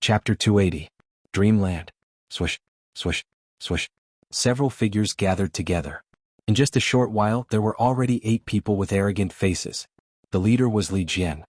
Chapter 280. Dreamland. Swish, swish, swish. Several figures gathered together. In just a short while there were already 8 people with arrogant faces. The leader was Li Jian.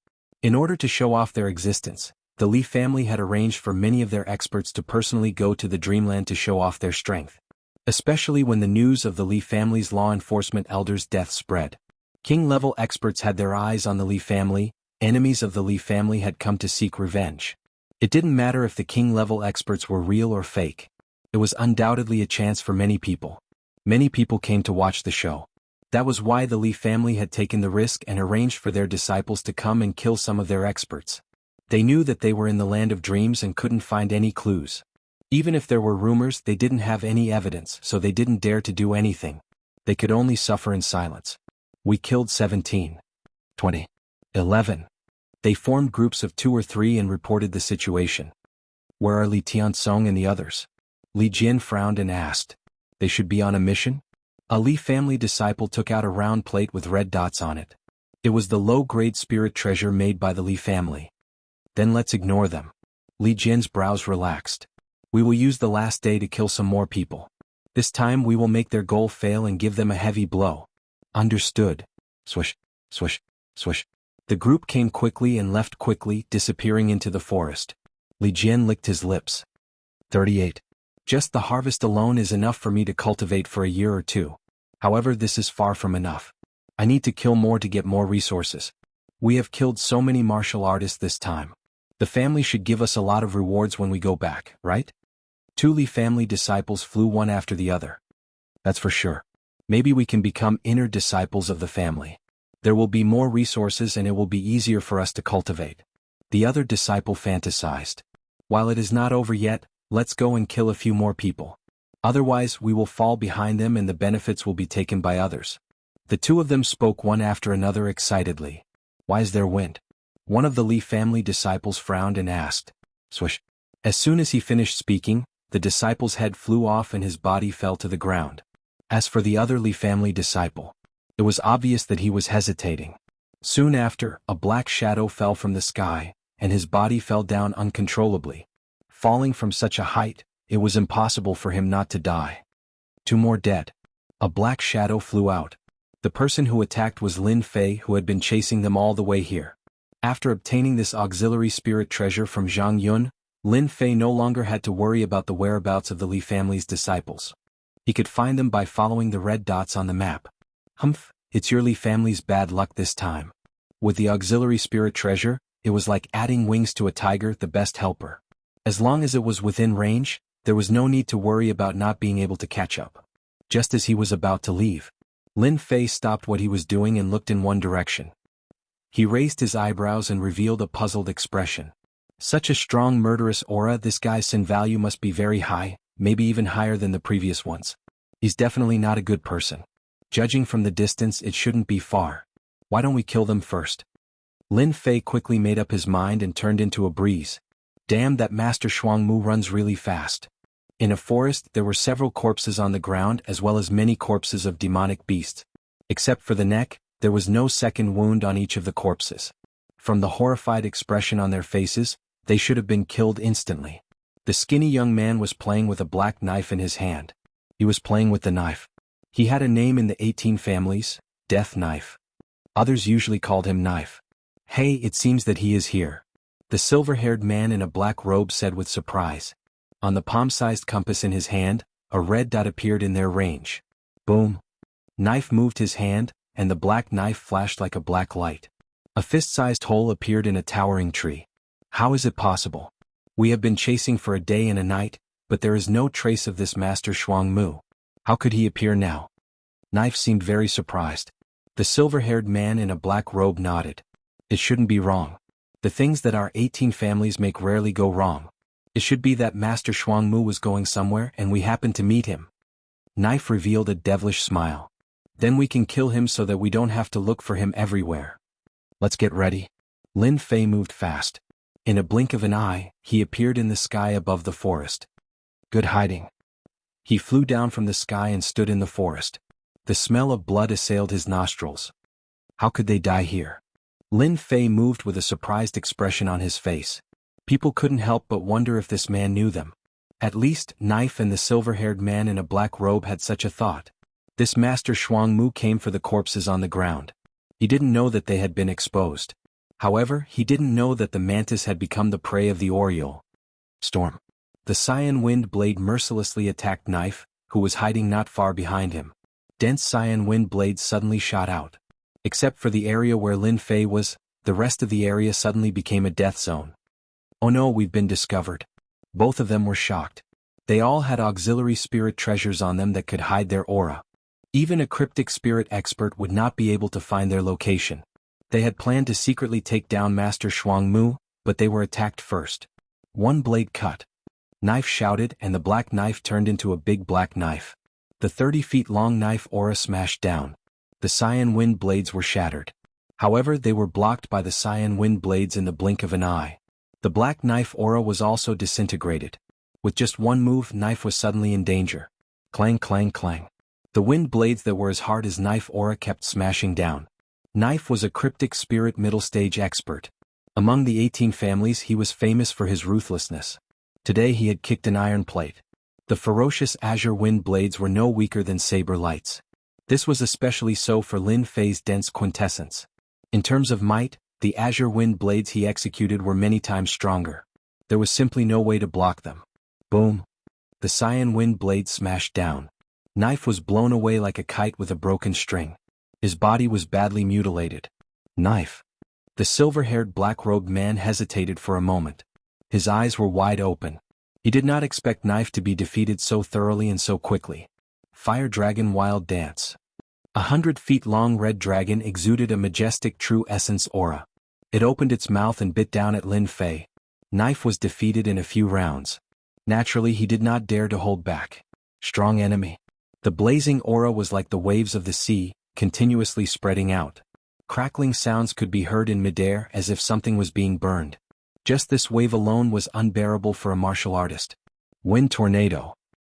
In order to show off their existence, the Li family had arranged for many of their experts to personally go to the Dreamland to show off their strength. Especially when the news of the Li family's law enforcement elder's death spread. King-level experts had their eyes on the Li family. Enemies of the Li family had come to seek revenge. It didn't matter if the king-level experts were real or fake. It was undoubtedly a chance for many people. Many people came to watch the show. That was why the Li family had taken the risk and arranged for their disciples to come and kill some of their experts. They knew that they were in the land of dreams and couldn't find any clues. Even if there were rumors, they didn't have any evidence, so they didn't dare to do anything. They could only suffer in silence. We killed 17. 20. 11. They formed groups of 2 or 3 and reported the situation. Where are Li Tiansong and the others? Li Jian frowned and asked. They should be on a mission? A Li family disciple took out a round plate with red dots on it. It was the low-grade spirit treasure made by the Li family. Then let's ignore them. Li Jian's brows relaxed. We will use the last day to kill some more people. This time we will make their goal fail and give them a heavy blow. Understood. Swish, swish, swish. The group came quickly and left quickly, disappearing into the forest. Li Jian licked his lips. 38. Just the harvest alone is enough for me to cultivate for a year or 2. However, this is far from enough. I need to kill more to get more resources. We have killed so many martial artists this time. The family should give us a lot of rewards when we go back, right? 2 Li family disciples flew one after the other. That's for sure. Maybe we can become inner disciples of the family. There will be more resources and it will be easier for us to cultivate. The other disciple fantasized. While it is not over yet, let's go and kill a few more people. Otherwise we will fall behind them and the benefits will be taken by others. The 2 of them spoke one after another excitedly. Why is there wind? One of the Li family disciples frowned and asked. Swish. As soon as he finished speaking, the disciple's head flew off and his body fell to the ground. As for the other Li family disciple, it was obvious that he was hesitating. Soon after, a black shadow fell from the sky, and his body fell down uncontrollably. Falling from such a height, it was impossible for him not to die. 2 more dead. A black shadow flew out. The person who attacked was Lin Fei, who had been chasing them all the way here. After obtaining this auxiliary spirit treasure from Zhang Yun, Lin Fei no longer had to worry about the whereabouts of the Li family's disciples. He could find them by following the red dots on the map. Humph, it's your Li family's bad luck this time. With the auxiliary spirit treasure, it was like adding wings to a tiger, the best helper. As long as it was within range, there was no need to worry about not being able to catch up. Just as he was about to leave, Lin Fei stopped what he was doing and looked in one direction. He raised his eyebrows and revealed a puzzled expression. Such a strong murderous aura, this guy's sin value must be very high, maybe even higher than the previous ones. He's definitely not a good person. Judging from the distance, it shouldn't be far. Why don't we kill them first? Lin Fei quickly made up his mind and turned into a breeze. Damn, that Master Shuangmu runs really fast. In a forest, there were several corpses on the ground as well as many corpses of demonic beasts. Except for the neck, there was no second wound on each of the corpses. From the horrified expression on their faces, they should have been killed instantly. The skinny young man was playing with a black knife in his hand. He was playing with the knife. He had a name in the 18 families, Death Knife. Others usually called him Knife. Hey, it seems that he is here. The silver-haired man in a black robe said with surprise. On the palm-sized compass in his hand, a red dot appeared in their range. Boom. Knife moved his hand, and the black knife flashed like a black light. A fist-sized hole appeared in a towering tree. How is it possible? We have been chasing for a day and a night, but there is no trace of this Master Shuangmu. How could he appear now? Knife seemed very surprised. The silver-haired man in a black robe nodded. It shouldn't be wrong. The things that our 18 families make rarely go wrong. It should be that Master Shuangmu was going somewhere and we happened to meet him. Knife revealed a devilish smile. Then we can kill him so that we don't have to look for him everywhere. Let's get ready. Lin Fei moved fast. In a blink of an eye, he appeared in the sky above the forest. Good hiding. He flew down from the sky and stood in the forest. The smell of blood assailed his nostrils. How could they die here? Lin Fei moved with a surprised expression on his face. People couldn't help but wonder if this man knew them. At least, Knife and the silver-haired man in a black robe had such a thought. This Master Jianghu came for the corpses on the ground. He didn't know that they had been exposed. However, he didn't know that the mantis had become the prey of the Oriole. Storm. The cyan wind blade mercilessly attacked Knife, who was hiding not far behind him. Dense cyan wind blades suddenly shot out. Except for the area where Lin Fei was, the rest of the area suddenly became a death zone. Oh no, we've been discovered. Both of them were shocked. They all had auxiliary spirit treasures on them that could hide their aura. Even a cryptic spirit expert would not be able to find their location. They had planned to secretly take down Master Jianghu, but they were attacked first. One blade cut. Knife shouted, and the black knife turned into a big black knife. The 30-feet-long knife aura smashed down. The cyan wind blades were shattered. However, they were blocked by the cyan wind blades in the blink of an eye. The black knife aura was also disintegrated. With just one move, Knife was suddenly in danger. Clang, clang, clang. The wind blades that were as hard as Knife aura kept smashing down. Knife was a cryptic spirit middle-stage expert. Among the 18 families, he was famous for his ruthlessness. Today he had kicked an iron plate. The ferocious azure wind blades were no weaker than saber lights. This was especially so for Lin Fei's dense quintessence. In terms of might, the azure wind blades he executed were many times stronger. There was simply no way to block them. Boom. The cyan wind blade smashed down. Knife was blown away like a kite with a broken string. His body was badly mutilated. Knife. The silver-haired black-robed man hesitated for a moment. His eyes were wide open. He did not expect Knife to be defeated so thoroughly and so quickly. Fire Dragon Wild Dance. 100-feet-long red dragon exuded a majestic true essence aura. It opened its mouth and bit down at Lin Fei. Knife was defeated in a few rounds. Naturally, he did not dare to hold back. Strong enemy. The blazing aura was like the waves of the sea, continuously spreading out. Crackling sounds could be heard in midair as if something was being burned. Just this wave alone was unbearable for a martial artist. Wind Tornado.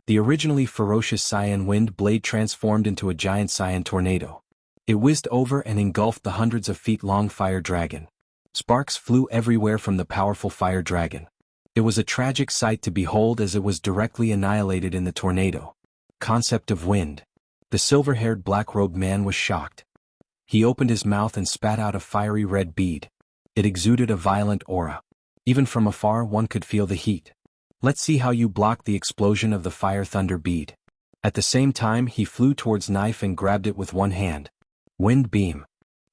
The originally ferocious cyan wind blade transformed into a giant cyan tornado. It whizzed over and engulfed the hundreds of feet-long fire dragon. Sparks flew everywhere from the powerful fire dragon. It was a tragic sight to behold as it was directly annihilated in the tornado. Concept of wind. The silver-haired black-robed man was shocked. He opened his mouth and spat out a fiery red bead. It exuded a violent aura. Even from afar one could feel the heat. Let's see how you block the explosion of the fire thunder bead. At the same time he flew towards Knife and grabbed it with one hand. Wind Beam.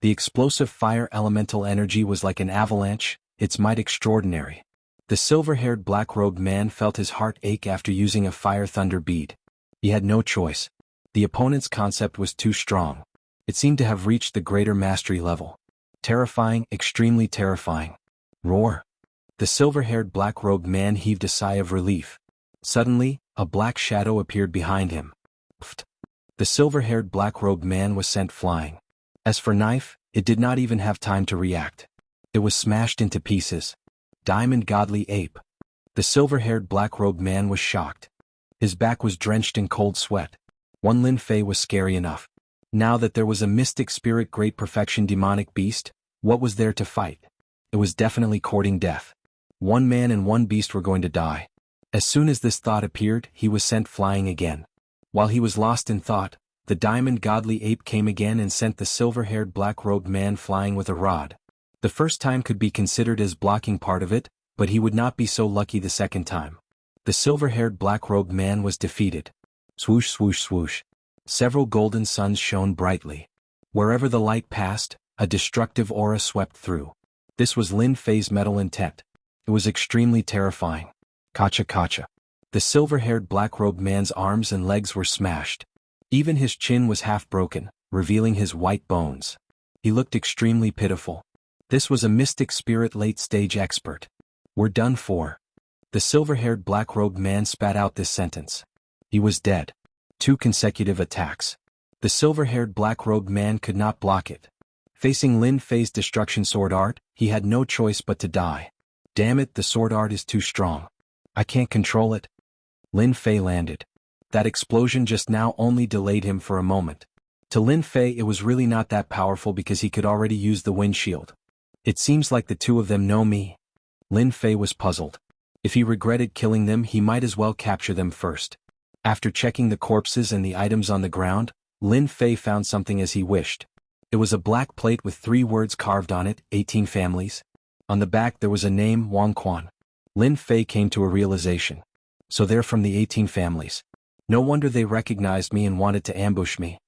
The explosive fire elemental energy was like an avalanche, its might extraordinary. The silver-haired black-robed man felt his heart ache after using a fire thunder bead. He had no choice. The opponent's concept was too strong. It seemed to have reached the greater mastery level. Terrifying, extremely terrifying. Roar. The silver-haired black-robed man heaved a sigh of relief. Suddenly, a black shadow appeared behind him. Pfft. The silver-haired black-robed man was sent flying. As for Knife, it did not even have time to react. It was smashed into pieces. Diamond Godly Ape. The silver-haired black-robed man was shocked. His back was drenched in cold sweat. One Lin Fei was scary enough. Now that there was a mystic spirit great perfection demonic beast, what was there to fight? It was definitely courting death. One man and one beast were going to die. As soon as this thought appeared, he was sent flying again. While he was lost in thought, the diamond godly ape came again and sent the silver-haired black-robed man flying with a rod. The first time could be considered as blocking part of it, but he would not be so lucky the second time. The silver-haired black-robed man was defeated. Swoosh, swoosh, swoosh. Several golden suns shone brightly. Wherever the light passed, a destructive aura swept through. This was Lin Fei's metal intent. It was extremely terrifying. Kacha kacha. The silver-haired black-robed man's arms and legs were smashed. Even his chin was half broken, revealing his white bones. He looked extremely pitiful. This was a mystic spirit late-stage expert. We're done for. The silver-haired black-robed man spat out this sentence. He was dead. 2 consecutive attacks. The silver-haired black-robed man could not block it. Facing Lin Fei's destruction sword art, he had no choice but to die. Damn it, the sword art is too strong. I can't control it. Lin Fei landed. That explosion just now only delayed him for a moment. To Lin Fei it was really not that powerful because he could already use the windshield. It seems like the two of them know me. Lin Fei was puzzled. If he regretted killing them, he might as well capture them first. After checking the corpses and the items on the ground, Lin Fei found something as he wished. It was a black plate with 3 words carved on it, 18 families. On the back there was a name, Wang Quan. Lin Fei came to a realization. So they're from the 18 families. No wonder they recognized me and wanted to ambush me.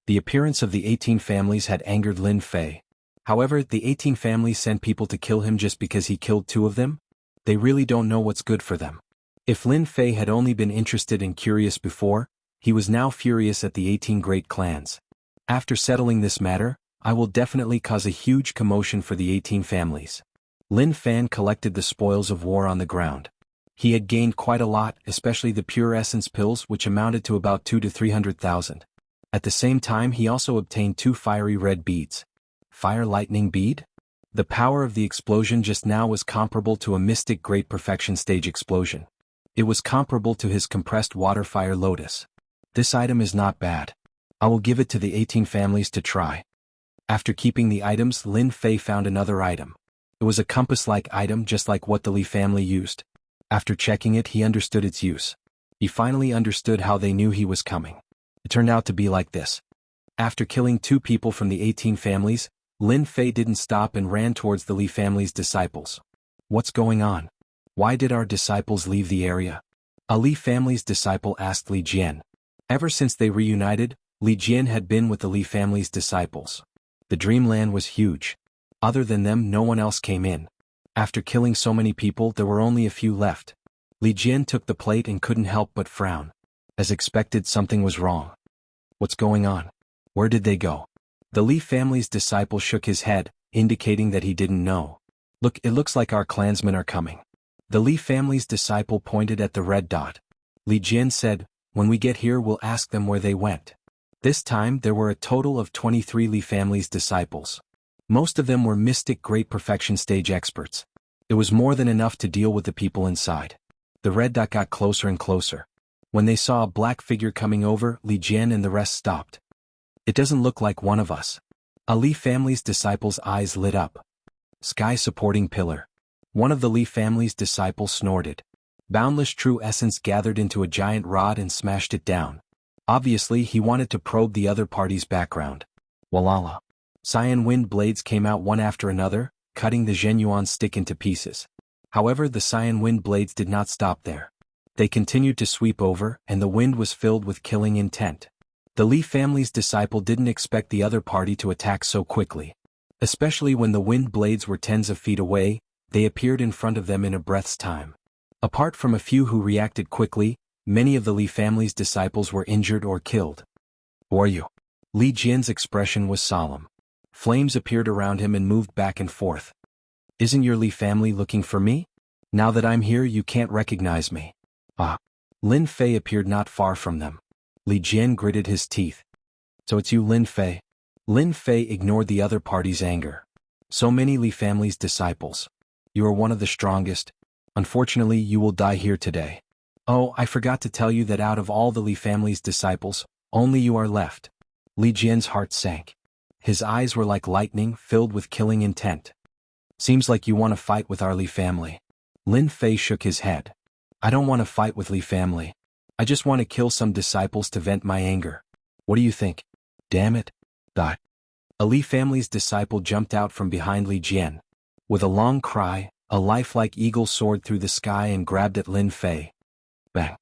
The appearance of the 18 families had angered Lin Fei. However, the 18 families sent people to kill him just because he killed 2 of them? They really don't know what's good for them. If Lin Fei had only been interested and curious before, he was now furious at the 18 great clans. After settling this matter, I will definitely cause a huge commotion for the 18 families. Lin Fan collected the spoils of war on the ground. He had gained quite a lot, especially the pure essence pills, which amounted to about 200 to 300,000. At the same time, he also obtained 2 fiery red beads. Fire lightning bead? The power of the explosion just now was comparable to a mystic great perfection stage explosion. It was comparable to his compressed water fire lotus. This item is not bad. I will give it to the 18 families to try. After keeping the items, Lin Fei found another item. It was a compass-like item just like what the Li family used. After checking it, he understood its use. He finally understood how they knew he was coming. It turned out to be like this. After killing 2 people from the 18 families, Lin Fei didn't stop and ran towards the Li family's disciples. What's going on? Why did our disciples leave the area? A Li family's disciple asked Li Jian. Ever since they reunited, Li Jian had been with the Li family's disciples. The dreamland was huge. Other than them, no one else came in. After killing so many people, there were only a few left. Li Jian took the plate and couldn't help but frown. As expected, something was wrong. What's going on? Where did they go? The Li family's disciple shook his head, indicating that he didn't know. Look, it looks like our clansmen are coming. The Li family's disciple pointed at the red dot. Li Jian said, when we get here we'll ask them where they went. This time there were a total of 23 Li family's disciples. Most of them were mystic great perfection stage experts. It was more than enough to deal with the people inside. The red dot got closer and closer. When they saw a black figure coming over, Li Jian and the rest stopped. It doesn't look like one of us. A Li family's disciple's eyes lit up. Sky supporting pillar. One of the Li family's disciples snorted. Boundless true essence gathered into a giant rod and smashed it down. Obviously, he wanted to probe the other party's background. Walala. Cyan wind blades came out one after another, cutting the Zhenyuan stick into pieces. However, the cyan wind blades did not stop there. They continued to sweep over, and the wind was filled with killing intent. The Li family's disciple didn't expect the other party to attack so quickly. Especially when the wind blades were tens of feet away, they appeared in front of them in a breath's time. Apart from a few who reacted quickly, many of the Li family's disciples were injured or killed. Who are you? Li Jian's expression was solemn. Flames appeared around him and moved back and forth. Isn't your Li family looking for me? Now that I'm here, you can't recognize me. Ah. Lin Fei appeared not far from them. Li Jian gritted his teeth. So it's you, Lin Fei? Lin Fei ignored the other party's anger. So many Li family's disciples. You are one of the strongest. Unfortunately, you will die here today. Oh, I forgot to tell you that out of all the Li family's disciples, only you are left. Li Jian's heart sank. His eyes were like lightning, filled with killing intent. Seems like you want to fight with our Li family. Lin Fei shook his head. I don't want to fight with Li family. I just want to kill some disciples to vent my anger. What do you think? Damn it. Die. A Li family's disciple jumped out from behind Li Jian. With a long cry, a lifelike eagle soared through the sky and grabbed at Lin Fei. Bang.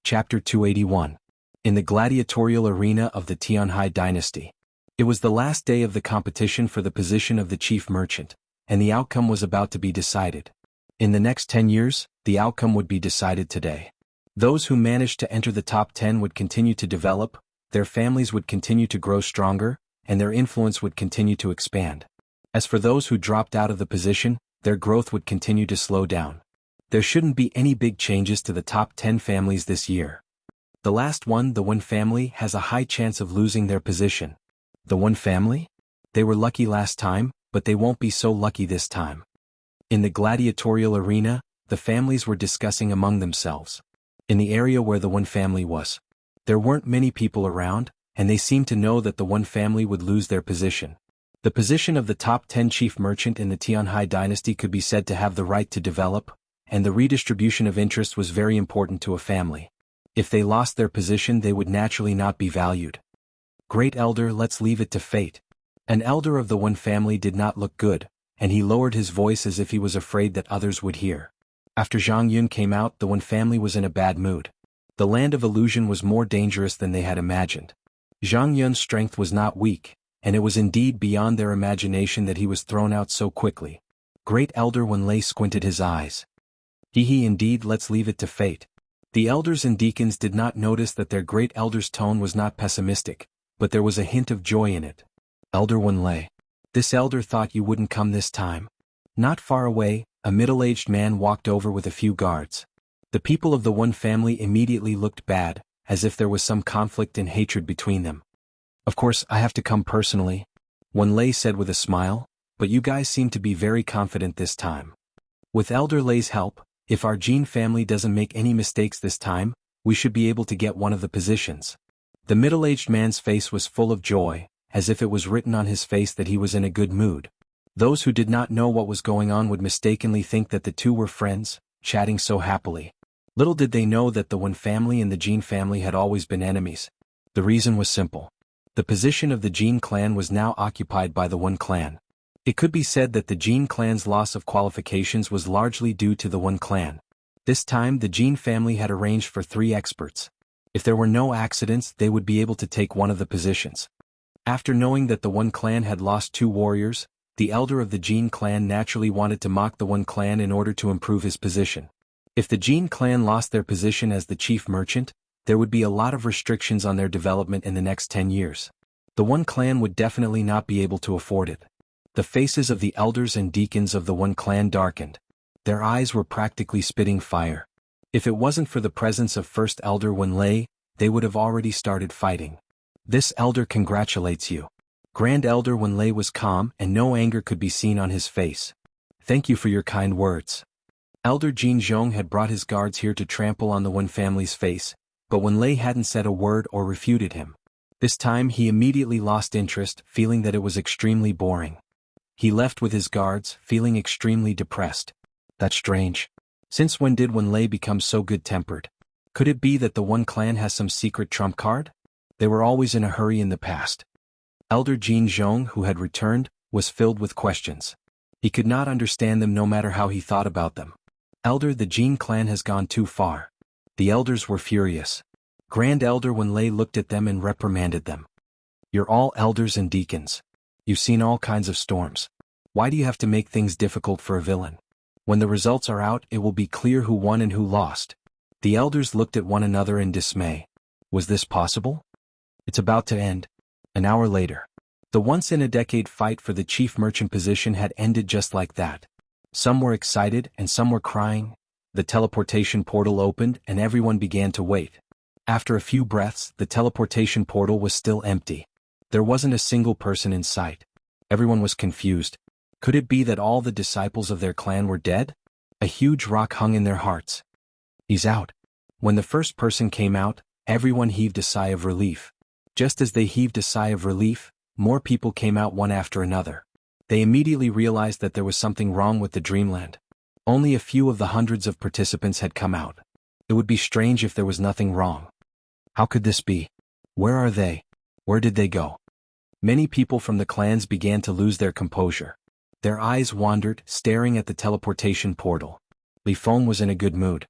Chapter 281. In the gladiatorial arena of the Tianhai dynasty. It was the last day of the competition for the position of the chief merchant, and the outcome was about to be decided. In the next 10 years, the outcome would be decided today. Those who managed to enter the top 10 would continue to develop, their families would continue to grow stronger, and their influence would continue to expand. As for those who dropped out of the position, their growth would continue to slow down. There shouldn't be any big changes to the top 10 families this year. The last one, the Wen family, has a high chance of losing their position. The Wen family? They were lucky last time, but they won't be so lucky this time. In the gladiatorial arena, the families were discussing among themselves. In the area where the Wen family was, there weren't many people around, and they seemed to know that the Wen family would lose their position. The position of the top 10 chief merchant in the Tianhai dynasty could be said to have the right to develop, and the redistribution of interest was very important to a family. If they lost their position, they would naturally not be valued. Great elder, let's leave it to fate. An elder of the Wen family did not look good, and he lowered his voice as if he was afraid that others would hear. After Zhang Yun came out, the Wen family was in a bad mood. The land of illusion was more dangerous than they had imagined. Zhang Yun's strength was not weak, and it was indeed beyond their imagination that he was thrown out so quickly. Great elder Wen Lei squinted his eyes. He indeed, let's leave it to fate. The elders and deacons did not notice that their great elder's tone was not pessimistic, but there was a hint of joy in it. Elder Wen Lei. This elder thought you wouldn't come this time. Not far away, a middle-aged man walked over with a few guards. The people of the Wen family immediately looked bad, as if there was some conflict and hatred between them. Of course, I have to come personally, Wen Lei said with a smile, but you guys seem to be very confident this time. With Elder Lei's help, if our Jin family doesn't make any mistakes this time, we should be able to get one of the positions. The middle-aged man's face was full of joy, as if it was written on his face that he was in a good mood. Those who did not know what was going on would mistakenly think that the two were friends, chatting so happily. Little did they know that the Wen family and the Jin family had always been enemies. The reason was simple. The position of the Jin clan was now occupied by the Wen clan. It could be said that the Jin clan's loss of qualifications was largely due to the Wen clan. This time the Jin family had arranged for 3 experts. If there were no accidents, they would be able to take one of the positions. After knowing that the Wen clan had lost 2 warriors, the elder of the Jin clan naturally wanted to mock the Wen clan in order to improve his position. If the Jin clan lost their position as the chief merchant, there would be a lot of restrictions on their development in the next 10 years. The Wen clan would definitely not be able to afford it. The faces of the elders and deacons of the Wen clan darkened. Their eyes were practically spitting fire. If it wasn't for the presence of First Elder Wen Lei, they would have already started fighting. This elder congratulates you. Grand Elder Wen Lei was calm and no anger could be seen on his face. Thank you for your kind words. Elder Jin Zhong had brought his guards here to trample on the Wen family's face, but Wen Lei hadn't said a word or refuted him. This time he immediately lost interest, feeling that it was extremely boring. He left with his guards, feeling extremely depressed. That's strange. Since when did Wen Lei become so good-tempered? Could it be that the Wen clan has some secret trump card? They were always in a hurry in the past. Elder Jin Zhong, who had returned, was filled with questions. He could not understand them no matter how he thought about them. Elder, the Jin clan has gone too far. The elders were furious. Grand Elder Wen Lei looked at them and reprimanded them. You're all elders and deacons. You've seen all kinds of storms. Why do you have to make things difficult for a villain? When the results are out, it will be clear who won and who lost. The elders looked at one another in dismay. Was this possible? It's about to end. An hour later. The once-in-a-decade fight for the chief merchant position had ended just like that. Some were excited and some were crying. The teleportation portal opened and everyone began to wait. After a few breaths, the teleportation portal was still empty. There wasn't a single person in sight. Everyone was confused. Could it be that all the disciples of their clan were dead? A huge rock hung in their hearts. He's out. When the first person came out, everyone heaved a sigh of relief. Just as they heaved a sigh of relief, more people came out one after another. They immediately realized that there was something wrong with the dreamland. Only a few of the hundreds of participants had come out. It would be strange if there was nothing wrong. How could this be? Where are they? Where did they go? Many people from the clans began to lose their composure. Their eyes wandered, staring at the teleportation portal. Li Feng was in a good mood.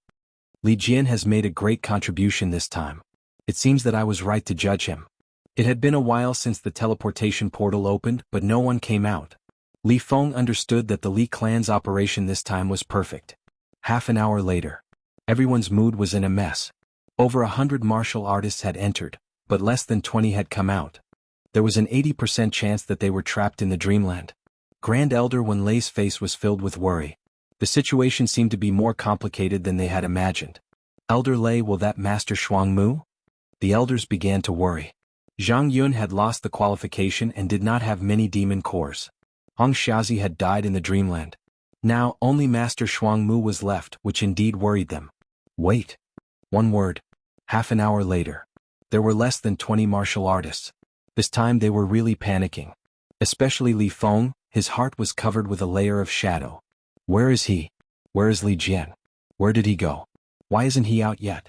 Li Jian has made a great contribution this time. It seems that I was right to judge him. It had been a while since the teleportation portal opened, but no one came out. Li Feng understood that the Li clan's operation this time was perfect. Half an hour later. Everyone's mood was in a mess. Over 100 martial artists had entered, but less than 20 had come out. There was an 80% chance that they were trapped in the dreamland. Grand Elder Wen Lei's face was filled with worry. The situation seemed to be more complicated than they had imagined. Elder Lei, will that Master Shuang Mu? The elders began to worry. Zhang Yun had lost the qualification and did not have many demon cores. Hong Xiaozi had died in the dreamland. Now, only Master Shuang Mu was left, which indeed worried them. Wait. One word. Half an hour later. There were less than 20 martial artists. This time they were really panicking. Especially Li Feng, his heart was covered with a layer of shadow. Where is he? Where is Li Jian? Where did he go? Why isn't he out yet?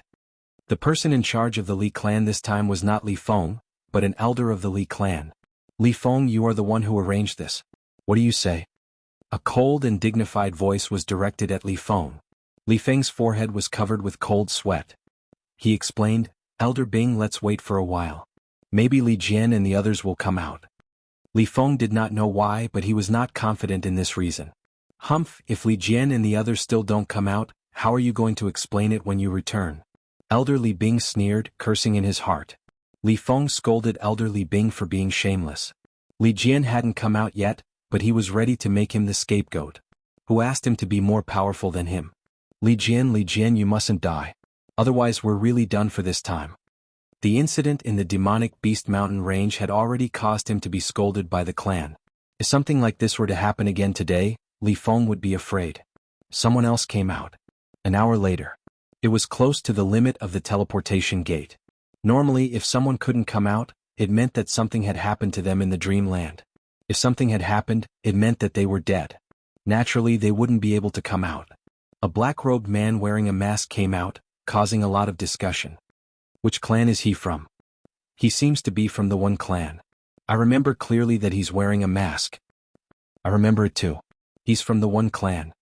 The person in charge of the Li clan this time was not Li Feng, but an elder of the Li clan. Li Feng, you are the one who arranged this. What do you say? A cold and dignified voice was directed at Li Feng. Li Feng's forehead was covered with cold sweat. He explained, Elder Bing, let's wait for a while. Maybe Li Jian and the others will come out. Li Feng did not know why, but he was not confident in this reason. Humph, if Li Jian and the others still don't come out, how are you going to explain it when you return? Elder Li Bing sneered, cursing in his heart. Li Feng scolded Elder Li Bing for being shameless. Li Jian hadn't come out yet, but he was ready to make him the scapegoat. Who asked him to be more powerful than him? Li Jian, you mustn't die. Otherwise we're really done for this time. The incident in the demonic beast mountain range had already caused him to be scolded by the clan. If something like this were to happen again today, Li Feng would be afraid. Someone else came out. An hour later. It was close to the limit of the teleportation gate. Normally, if someone couldn't come out, it meant that something had happened to them in the dreamland. If something had happened, it meant that they were dead. Naturally, they wouldn't be able to come out. A black-robed man wearing a mask came out, causing a lot of discussion. Which clan is he from? He seems to be from the One clan. I remember clearly that he's wearing a mask. I remember it too. He's from the One clan.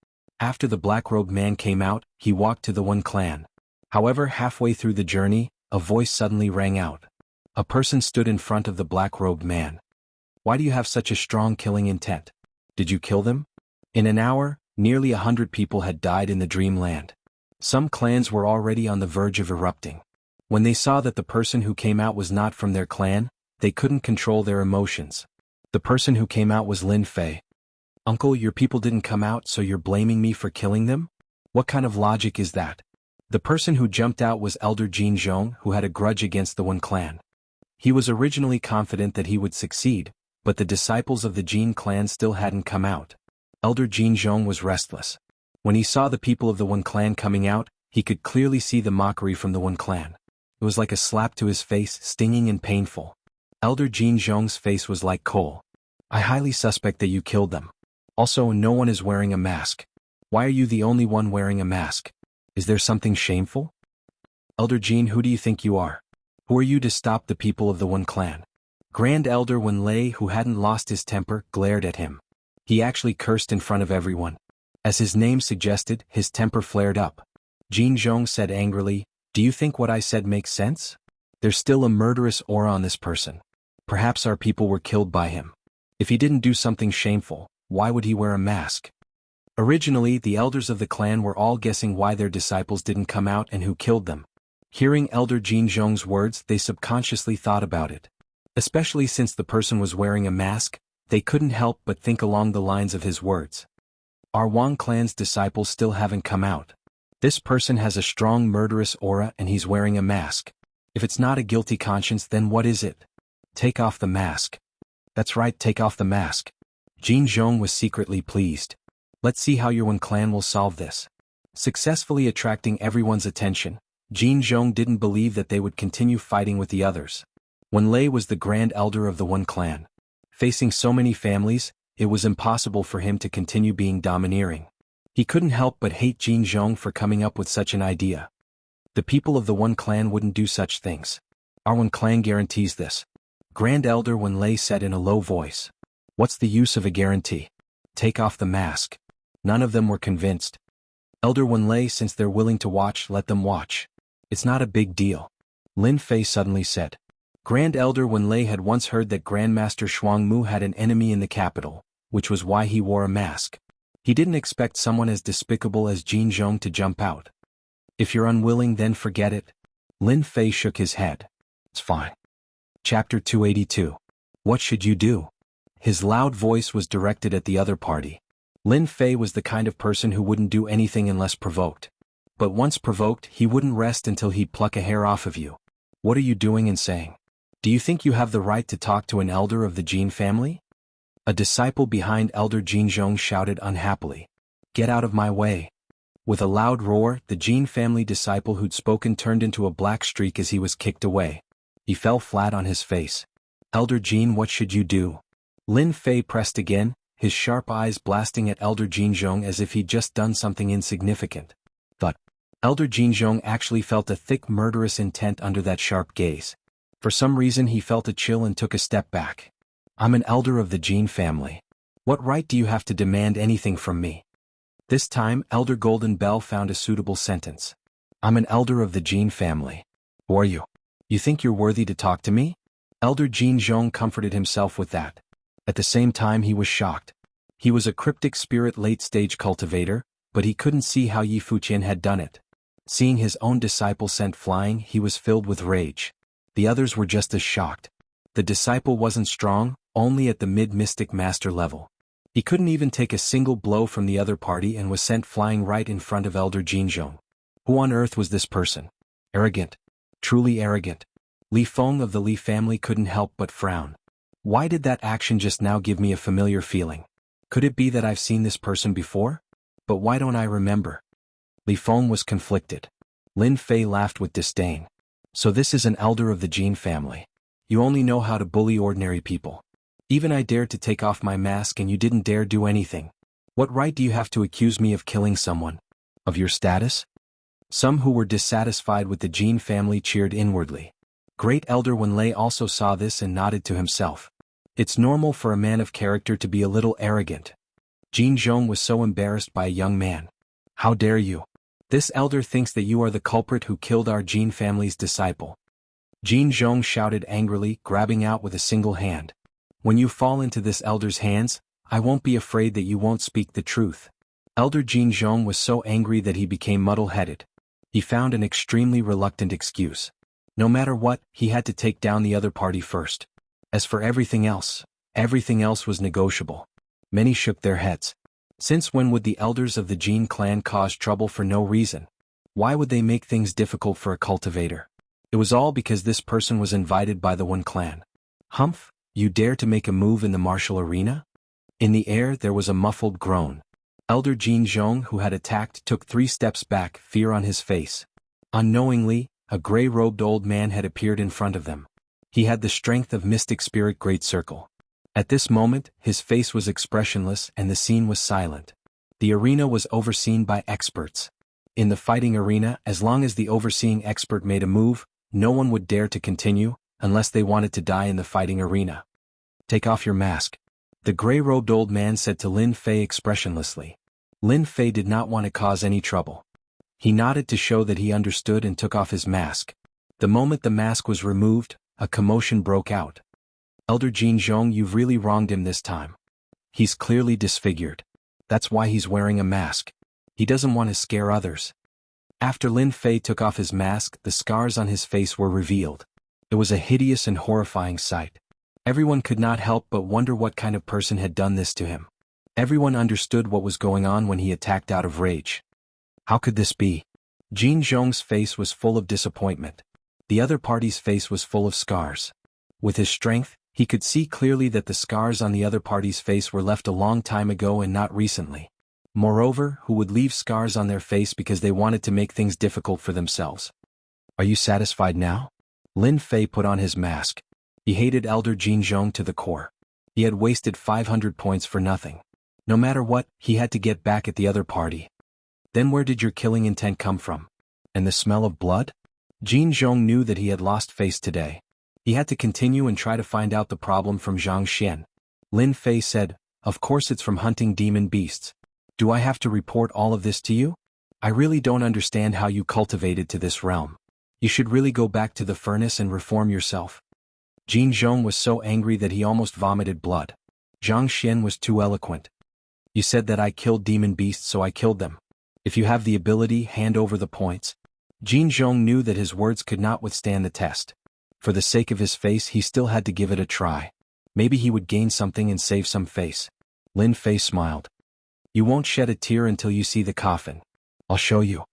After the black-robed man came out, he walked to the One clan. However, halfway through the journey, a voice suddenly rang out. A person stood in front of the black-robed man. Why do you have such a strong killing intent? Did you kill them? In an hour, nearly 100 people had died in the dreamland. Some clans were already on the verge of erupting. When they saw that the person who came out was not from their clan, they couldn't control their emotions. The person who came out was Lin Fei. Uncle, your people didn't come out, so you're blaming me for killing them? What kind of logic is that? The person who jumped out was Elder Jianghu, who had a grudge against the One clan. He was originally confident that he would succeed, but the disciples of the Jin clan still hadn't come out. Elder Jianghu was restless. When he saw the people of the One clan coming out, he could clearly see the mockery from the One clan. It was like a slap to his face, stinging and painful. Elder Jianghu's face was like coal. I highly suspect that you killed them. Also, no one is wearing a mask. Why are you the only one wearing a mask? Is there something shameful? Elder Jin, who do you think you are? Who are you to stop the people of the One clan? Grand Elder Wenlei, who hadn't lost his temper, glared at him. He actually cursed in front of everyone. As his name suggested, his temper flared up. Jianghu said angrily, do you think what I said makes sense? There's still a murderous aura on this person. Perhaps our people were killed by him. If he didn't do something shameful, why would he wear a mask? Originally, the elders of the clan were all guessing why their disciples didn't come out and who killed them. Hearing Elder Jianghu's words, they subconsciously thought about it. Especially since the person was wearing a mask, they couldn't help but think along the lines of his words. Our Wang clan's disciples still haven't come out. This person has a strong murderous aura and he's wearing a mask. If it's not a guilty conscience, then what is it? Take off the mask. That's right, take off the mask. Jianghu was secretly pleased. Let's see how your One clan will solve this. Successfully attracting everyone's attention, Jianghu didn't believe that they would continue fighting with the others. Wenlei was the Grand Elder of the One clan. Facing so many families, it was impossible for him to continue being domineering. He couldn't help but hate Jianghu for coming up with such an idea. The people of the One clan wouldn't do such things. Our One clan guarantees this. Grand Elder Wenlei said in a low voice. What's the use of a guarantee? Take off the mask. None of them were convinced. Elder Wenlei, since they're willing to watch, let them watch. It's not a big deal. Lin Fei suddenly said. Grand Elder Wenlei had once heard that Grandmaster Shuangmu had an enemy in the capital, which was why he wore a mask. He didn't expect someone as despicable as Jianghu to jump out. If you're unwilling, then forget it. Lin Fei shook his head. It's fine. Chapter 282. What should you do? His loud voice was directed at the other party. Lin Fei was the kind of person who wouldn't do anything unless provoked. But once provoked, he wouldn't rest until he'd pluck a hair off of you. What are you doing and saying? Do you think you have the right to talk to an elder of the Jin family? A disciple behind Elder Jianghu shouted unhappily. Get out of my way. With a loud roar, the Jin family disciple who'd spoken turned into a black streak as he was kicked away. He fell flat on his face. Elder Jin, what should you do? Lin Fei pressed again, his sharp eyes blasting at Elder Jinzhong as if he'd just done something insignificant. But Elder Jinzhong actually felt a thick murderous intent under that sharp gaze. For some reason he felt a chill and took a step back. I'm an elder of the Jin family. What right do you have to demand anything from me? This time, Elder Golden Bell found a suitable sentence. I'm an elder of the Jin family. Who are you? You think you're worthy to talk to me? Elder Jinzhong comforted himself with that. At the same time he was shocked. He was a cryptic spirit late-stage cultivator, but he couldn't see how Yi Fuqian had done it. Seeing his own disciple sent flying, he was filled with rage. The others were just as shocked. The disciple wasn't strong, only at the mid-mystic master level. He couldn't even take a single blow from the other party and was sent flying right in front of Elder Jinzhong. Who on earth was this person? Arrogant. Truly arrogant. Li Feng of the Li family couldn't help but frown. Why did that action just now give me a familiar feeling? Could it be that I've seen this person before? But why don't I remember? Li Feng was conflicted. Lin Fei laughed with disdain. So this is an elder of the Jin family. You only know how to bully ordinary people. Even I dared to take off my mask and you didn't dare do anything. What right do you have to accuse me of killing someone? Of your status? Some who were dissatisfied with the Jin family cheered inwardly. Great Elder Wenlei also saw this and nodded to himself. It's normal for a man of character to be a little arrogant. Jinzhong was so embarrassed by a young man. How dare you? This elder thinks that you are the culprit who killed our Jin family's disciple. Jinzhong shouted angrily, grabbing out with a single hand. When you fall into this elder's hands, I won't be afraid that you won't speak the truth. Elder Jinzhong was so angry that he became muddle-headed. He found an extremely reluctant excuse. No matter what, he had to take down the other party first. As for everything else was negotiable. Many shook their heads. Since when would the elders of the Jin clan cause trouble for no reason? Why would they make things difficult for a cultivator? It was all because this person was invited by the One clan. Humph, you dare to make a move in the martial arena? In the air there was a muffled groan. Elder Jinzhong, who had attacked, took 3 steps back, fear on his face. Unknowingly, a gray-robed old man had appeared in front of them. He had the strength of Mystic Spirit Great Circle. At this moment, his face was expressionless and the scene was silent. The arena was overseen by experts. In the fighting arena, as long as the overseeing expert made a move, no one would dare to continue, unless they wanted to die in the fighting arena. Take off your mask. The gray-robed old man said to Lin Fei expressionlessly. Lin Fei did not want to cause any trouble. He nodded to show that he understood and took off his mask. The moment the mask was removed, a commotion broke out. Elder Jinzhong, you've really wronged him this time. He's clearly disfigured. That's why he's wearing a mask. He doesn't want to scare others. After Lin Fei took off his mask, the scars on his face were revealed. It was a hideous and horrifying sight. Everyone could not help but wonder what kind of person had done this to him. Everyone understood what was going on when he attacked out of rage. How could this be? Jinzhong's face was full of disappointment. The other party's face was full of scars. With his strength, he could see clearly that the scars on the other party's face were left a long time ago and not recently. Moreover, who would leave scars on their face because they wanted to make things difficult for themselves? Are you satisfied now? Lin Fei put on his mask. He hated Elder Jinzhong to the core. He had wasted 500 points for nothing. No matter what, he had to get back at the other party. Then where did your killing intent come from? And the smell of blood? Jinzhong knew that he had lost face today. He had to continue and try to find out the problem from Zhang Xian. Lin Fei said, of course it's from hunting demon beasts. Do I have to report all of this to you? I really don't understand how you cultivated to this realm. You should really go back to the furnace and reform yourself. Jinzhong was so angry that he almost vomited blood. Zhang Xian was too eloquent. You said that I killed demon beasts, so I killed them. If you have the ability, hand over the points. Jinzhong knew that his words could not withstand the test. For the sake of his face, he still had to give it a try. Maybe he would gain something and save some face. Lin Fei smiled. You won't shed a tear until you see the coffin. I'll show you.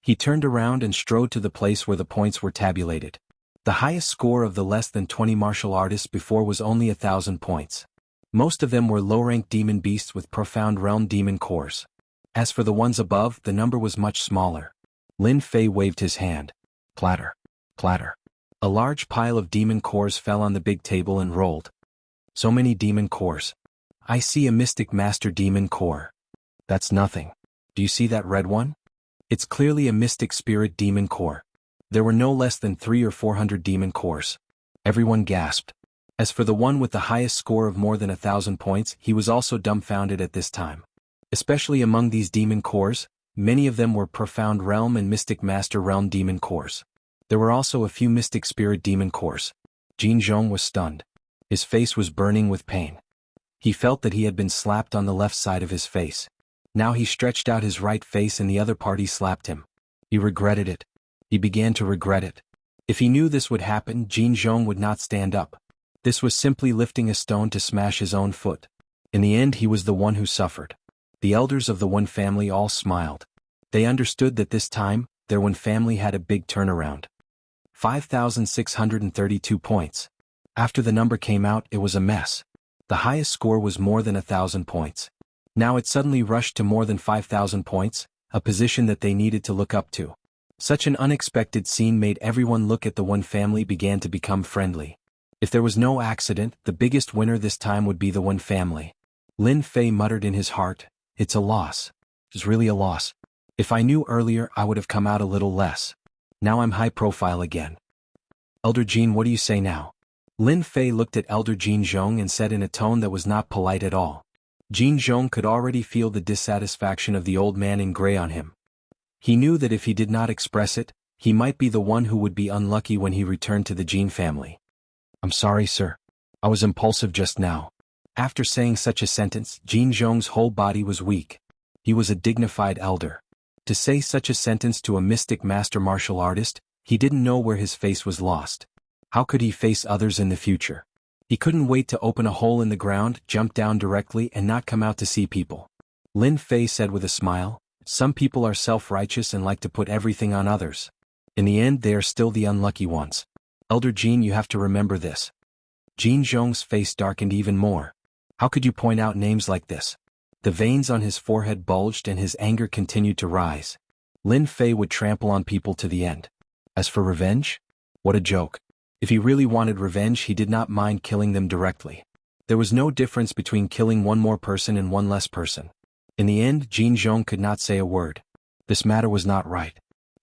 He turned around and strode to the place where the points were tabulated. The highest score of the less than 20 martial artists before was only 1,000 points. Most of them were low-ranked demon beasts with profound realm demon cores. As for the ones above, the number was much smaller. Lin Fei waved his hand. Clatter. Clatter. A large pile of demon cores fell on the big table and rolled. So many demon cores. I see a Mystic Master demon core. That's nothing. Do you see that red one? It's clearly a Mystic Spirit demon core. There were no less than 300 or 400 demon cores. Everyone gasped. As for the one with the highest score of more than 1,000 points, he was also dumbfounded at this time. Especially among these demon cores, many of them were Profound Realm and Mystic Master Realm demon cores. There were also a few Mystic Spirit demon cores. Jianghu was stunned. His face was burning with pain. He felt that he had been slapped on the left side of his face. Now he stretched out his right face and the other party slapped him. He regretted it. He began to regret it. If he knew this would happen, Jianghu would not stand up. This was simply lifting a stone to smash his own foot. In the end, he was the one who suffered. The elders of the One family all smiled. They understood that this time, their One family had a big turnaround. 5,632 points. After the number came out, it was a mess. The highest score was more than 1,000 points. Now it suddenly rushed to more than 5,000 points, a position that they needed to look up to. Such an unexpected scene made everyone look at the One family began to become friendly. If there was no accident, the biggest winner this time would be the One family. Lin Fei muttered in his heart, "It's a loss. It's really a loss. If I knew earlier, I would have come out a little less. Now I'm high profile again." "Elder Jin, what do you say now?" Lin Fei looked at Elder Jianghu and said in a tone that was not polite at all. Jianghu could already feel the dissatisfaction of the old man in gray on him. He knew that if he did not express it, he might be the one who would be unlucky when he returned to the Jin family. "I'm sorry, sir. I was impulsive just now." After saying such a sentence, Jianghu's whole body was weak. He was a dignified elder. To say such a sentence to a mystic master martial artist, he didn't know where his face was lost. How could he face others in the future? He couldn't wait to open a hole in the ground, jump down directly and not come out to see people. Lin Fei said with a smile, "Some people are self-righteous and like to put everything on others. In the end, they are still the unlucky ones. Elder Jin, you have to remember this." Jianghu's face darkened even more. How could you point out names like this? The veins on his forehead bulged and his anger continued to rise. Lin Fei would trample on people to the end. As for revenge? What a joke. If he really wanted revenge, he did not mind killing them directly. There was no difference between killing one more person and one less person. In the end, Jianghu could not say a word. This matter was not right.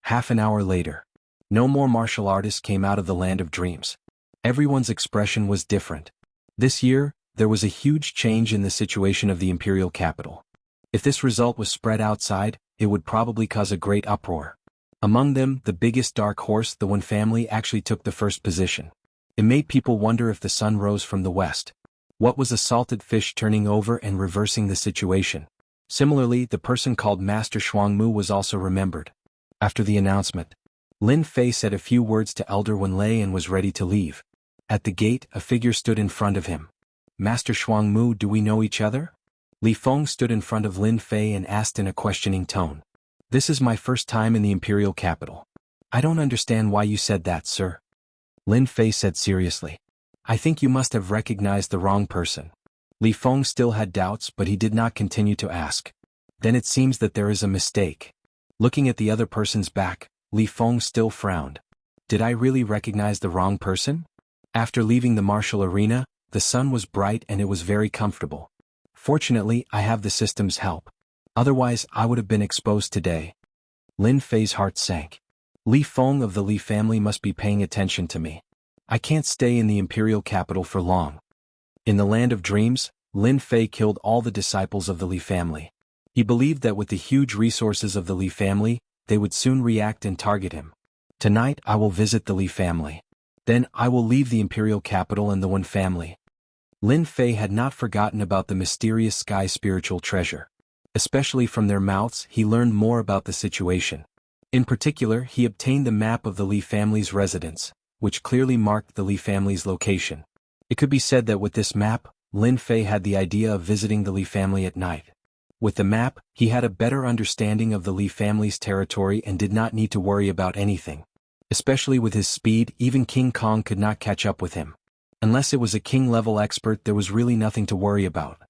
Half an hour later. No more martial artists came out of the land of dreams. Everyone's expression was different. This year, there was a huge change in the situation of the imperial capital. If this result was spread outside, it would probably cause a great uproar. Among them, the biggest dark horse, the One family, actually took the first position. It made people wonder if the sun rose from the west. What was a salted fish turning over and reversing the situation? Similarly, the person called Master Shuangmu was also remembered. After the announcement, Lin Fei said a few words to Elder Wenlei and was ready to leave. At the gate, a figure stood in front of him. "Master Shuangmu, do we know each other?" Li Feng stood in front of Lin Fei and asked in a questioning tone. "This is my first time in the imperial capital." "I don't understand why you said that, sir." Lin Fei said seriously. "I think you must have recognized the wrong person." Li Feng still had doubts, but he did not continue to ask. "Then it seems that there is a mistake." Looking at the other person's back, Li Feng still frowned. "Did I really recognize the wrong person?" After leaving the martial arena, the sun was bright and it was very comfortable. Fortunately, I have the system's help. Otherwise, I would have been exposed today. Lin Fei's heart sank. Li Feng of the Li family must be paying attention to me. I can't stay in the imperial capital for long. In the land of dreams, Lin Fei killed all the disciples of the Li family. He believed that with the huge resources of the Li family, they would soon react and target him. Tonight I will visit the Li family. Then I will leave the imperial capital and the One family. Lin Fei had not forgotten about the mysterious sky spiritual treasure. Especially from their mouths, he learned more about the situation. In particular, he obtained the map of the Li family's residence, which clearly marked the Li family's location. It could be said that with this map, Lin Fei had the idea of visiting the Li family at night. With the map, he had a better understanding of the Li family's territory and did not need to worry about anything. Especially with his speed, even King Kong could not catch up with him. Unless it was a king-level expert, there was really nothing to worry about.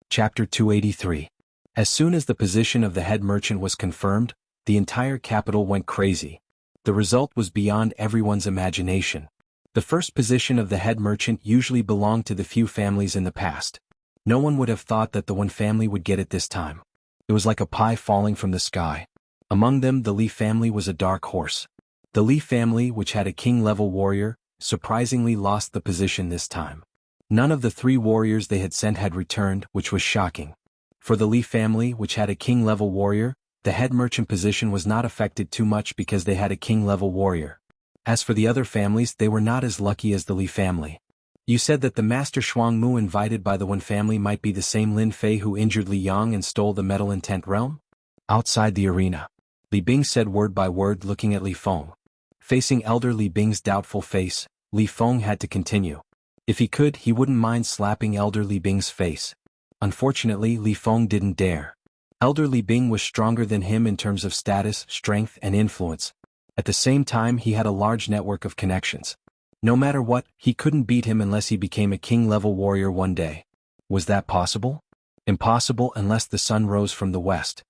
Chapter 283. As soon as the position of the head merchant was confirmed, the entire capital went crazy. The result was beyond everyone's imagination. The first position of the head merchant usually belonged to the few families in the past. No one would have thought that the one family would get it this time. It was like a pie falling from the sky. Among them, the Li family was a dark horse. The Li family, which had a king-level warrior, surprisingly lost the position this time. None of the 3 warriors they had sent had returned, which was shocking. For the Li family, which had a king-level warrior, the head merchant position was not affected too much because they had a king-level warrior. As for the other families, they were not as lucky as the Li family. You said that the Master Shuangmu invited by the one family might be the same Lin Fei who injured Li Yang and stole the metal in 10th realm? Outside the arena, Li Bing said word by word, looking at Li Feng. Facing elder Li Bing's doubtful face, Li Feng had to continue. If he could, he wouldn't mind slapping elder Li Bing's face. Unfortunately, Li Feng didn't dare. Elder Li Bing was stronger than him in terms of status, strength, and influence. At the same time, he had a large network of connections. No matter what, he couldn't beat him unless he became a king-level warrior one day. Was that possible? Impossible unless the sun rose from the west.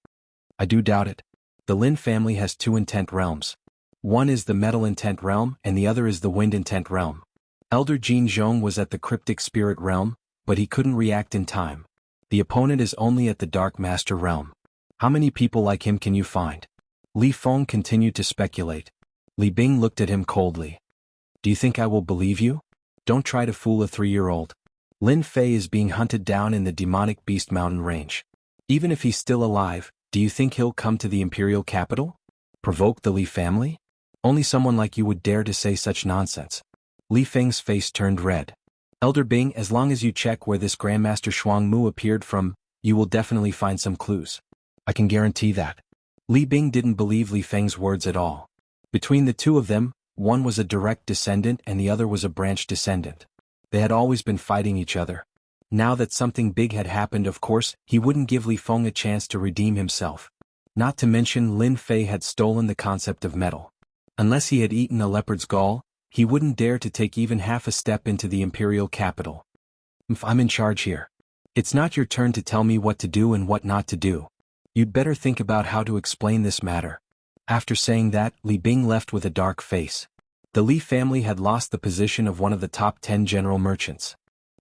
I do doubt it. The Lin family has 2 intent realms. One is the metal intent realm and the other is the wind intent realm. Elder Jin Zhong was at the cryptic spirit realm, but he couldn't react in time. The opponent is only at the Dark Master realm. How many people like him can you find? Li Feng continued to speculate. Li Bing looked at him coldly. Do you think I will believe you? Don't try to fool a 3-year-old. Lin Fei is being hunted down in the demonic beast mountain range. Even if he's still alive, do you think he'll come to the imperial capital? Provoke the Li family? Only someone like you would dare to say such nonsense. Li Feng's face turned red. Elder Bing, as long as you check where this Grandmaster Shuangmu appeared from, you will definitely find some clues. I can guarantee that. Li Bing didn't believe Li Feng's words at all. Between the two of them, one was a direct descendant and the other was a branch descendant. They had always been fighting each other. Now that something big had happened, of course, he wouldn't give Li Feng a chance to redeem himself. Not to mention Lin Fei had stolen the concept of metal. Unless he had eaten a leopard's gall, he wouldn't dare to take even half a step into the imperial capital. I'm in charge here. It's not your turn to tell me what to do and what not to do. You'd better think about how to explain this matter. After saying that, Li Bing left with a dark face. The Li family had lost the position of one of the top 10 general merchants.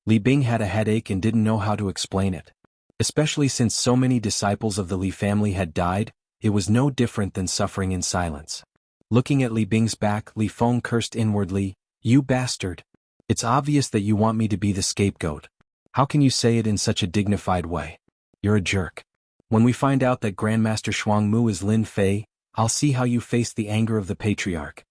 Li Bing had a headache and didn't know how to explain it. Especially since so many disciples of the Li family had died, it was no different than suffering in silence. Looking at Li Bing's back, Li Feng cursed inwardly, "You bastard! It's obvious that you want me to be the scapegoat. How can you say it in such a dignified way? You're a jerk. When we find out that Grandmaster Shuangmu is Lin Fei, I'll see how you face the anger of the patriarch."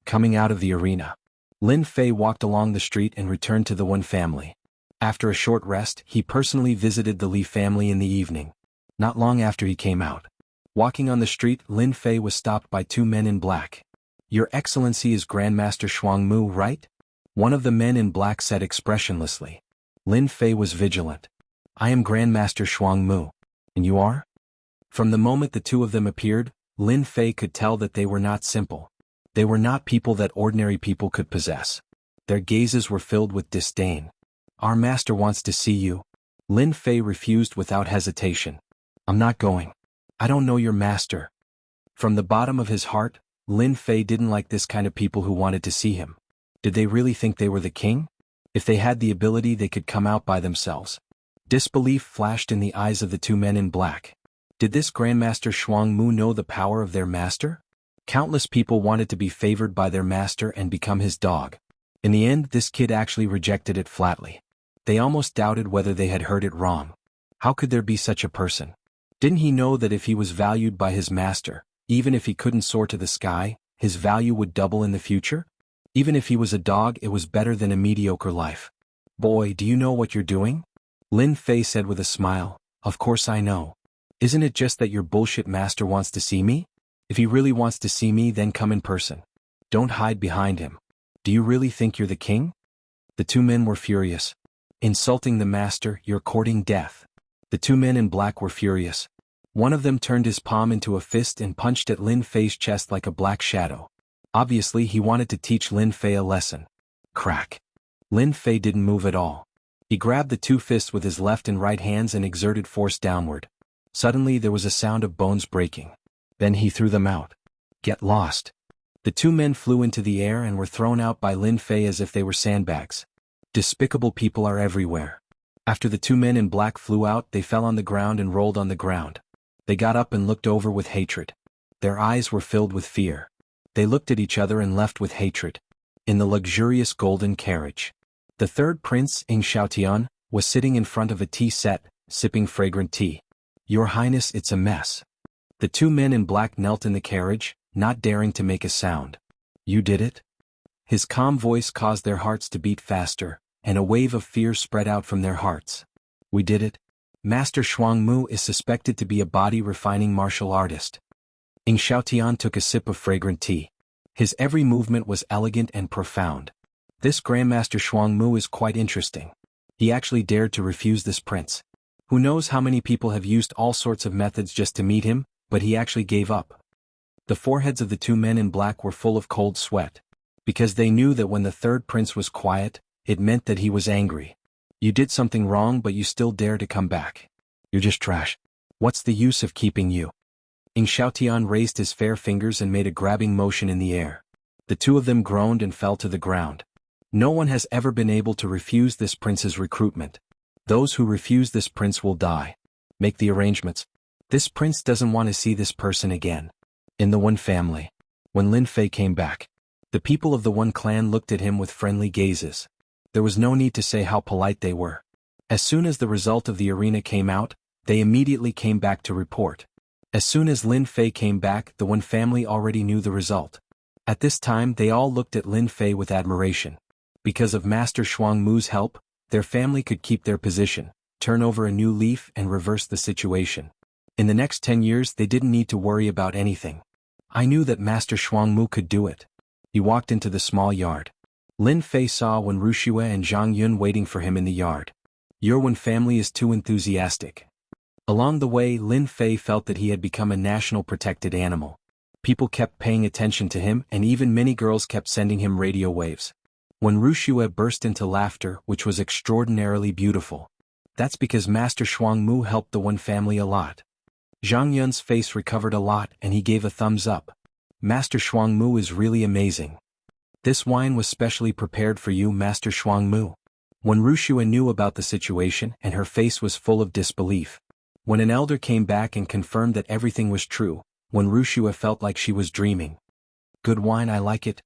Coming out of the arena, Lin Fei walked along the street and returned to the one family. After a short rest, he personally visited the Li family in the evening. Not long after he came out. Walking on the street, Lin Fei was stopped by 2 men in black. "Your Excellency is Grandmaster Shuangmu, right?" One of the men in black said expressionlessly. Lin Fei was vigilant. "I am Grandmaster Shuangmu. And you are?" From the moment the two of them appeared, Lin Fei could tell that they were not simple. They were not people that ordinary people could possess. Their gazes were filled with disdain. "Our master wants to see you." Lin Fei refused without hesitation. "I'm not going. I don't know your master." From the bottom of his heart, Lin Fei didn't like this kind of people who wanted to see him. Did they really think they were the king? If they had the ability, they could come out by themselves. Disbelief flashed in the eyes of the 2 men in black. Did this Grandmaster Shuangmu know the power of their master? Countless people wanted to be favored by their master and become his dog. In the end, this kid actually rejected it flatly. They almost doubted whether they had heard it wrong. How could there be such a person? Didn't he know that if he was valued by his master, even if he couldn't soar to the sky, his value would double in the future? Even if he was a dog, it was better than a mediocre life. "Boy, do you know what you're doing?" Lin Fei said with a smile. "Of course I know. Isn't it just that your bullshit master wants to see me? If he really wants to see me, then come in person. Don't hide behind him. Do you really think you're the king?" The 2 men were furious. "Insulting the master, you're courting death." The 2 men in black were furious. One of them turned his palm into a fist and punched at Lin Fei's chest like a black shadow. Obviously, he wanted to teach Lin Fei a lesson. Crack. Lin Fei didn't move at all. He grabbed the 2 fists with his left and right hands and exerted force downward. Suddenly there was a sound of bones breaking. Then he threw them out. "Get lost." The two men flew into the air and were thrown out by Lin Fei as if they were sandbags. Despicable people are everywhere. After the two men in black flew out, they fell on the ground and rolled on the ground. They got up and looked over with hatred. Their eyes were filled with fear. They looked at each other and left with hatred. In the luxurious golden carriage, the third prince, Ing Xiaotian, was sitting in front of a tea set, sipping fragrant tea. Your Highness, it's a mess. The two men in black knelt in the carriage, not daring to make a sound. You did it? His calm voice caused their hearts to beat faster, and a wave of fear spread out from their hearts. We did it. Master Shuangmu is suspected to be a body-refining martial artist. Ing Xiaotian took a sip of fragrant tea. His every movement was elegant and profound. This Grandmaster Shuangmu is quite interesting. He actually dared to refuse this prince. Who knows how many people have used all sorts of methods just to meet him, but he actually gave up. The foreheads of the two men in black were full of cold sweat. Because they knew that when the third prince was quiet, it meant that he was angry. You did something wrong, but you still dare to come back. You're just trash. What's the use of keeping you? Ing Xiaotian raised his fair fingers and made a grabbing motion in the air. The two of them groaned and fell to the ground. No one has ever been able to refuse this prince's recruitment. Those who refuse this prince will die. Make the arrangements. This prince doesn't want to see this person again. In the One family. When Lin Fei came back, the people of the One clan looked at him with friendly gazes. There was no need to say how polite they were. As soon as the result of the arena came out, they immediately came back to report. As soon as Lin Fei came back, the One family already knew the result. At this time they all looked at Lin Fei with admiration. Because of Master Shuangmu's help, their family could keep their position, turn over a new leaf and reverse the situation. In the next 10 years they didn't need to worry about anything. I knew that Master Shuangmu could do it. He walked into the small yard. Lin Fei saw Wen Wuxia and Zhang Yun waiting for him in the yard. Your Wen family is too enthusiastic. Along the way, Lin Fei felt that he had become a national protected animal. People kept paying attention to him, and even many girls kept sending him radio waves. Wen Wuxia burst into laughter, which was extraordinarily beautiful. That's because Master Shuangmu helped the Wen family a lot. Zhang Yun's face recovered a lot and he gave a thumbs up. Master Shuangmu is really amazing. This wine was specially prepared for you, Master Shuangmu. Wen Wuxia knew about the situation and her face was full of disbelief. When an elder came back and confirmed that everything was true, Wen Wuxia felt like she was dreaming. Good wine, I like it.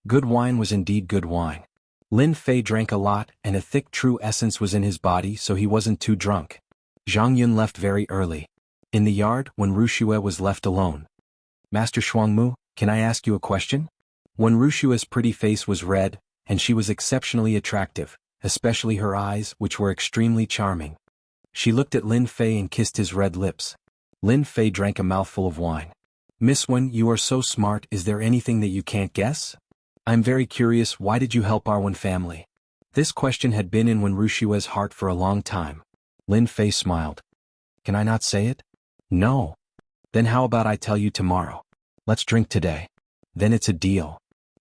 Good wine was indeed good wine. Lin Fei drank a lot and a thick true essence was in his body, so he wasn't too drunk. Zhang Yun left very early. In the yard, Wen Wuxia was left alone. Master Shuangmu, can I ask you a question? Wen Wuxia's pretty face was red, and she was exceptionally attractive, especially her eyes, which were extremely charming. She looked at Lin Fei and kissed his red lips. Lin Fei drank a mouthful of wine. Miss Wen, you are so smart, is there anything that you can't guess? I'm very curious, why did you help our Wen family? This question had been in Wen Wuxia's heart for a long time. Lin Fei smiled. Can I not say it? No. Then how about I tell you tomorrow? Let's drink today. Then it's a deal.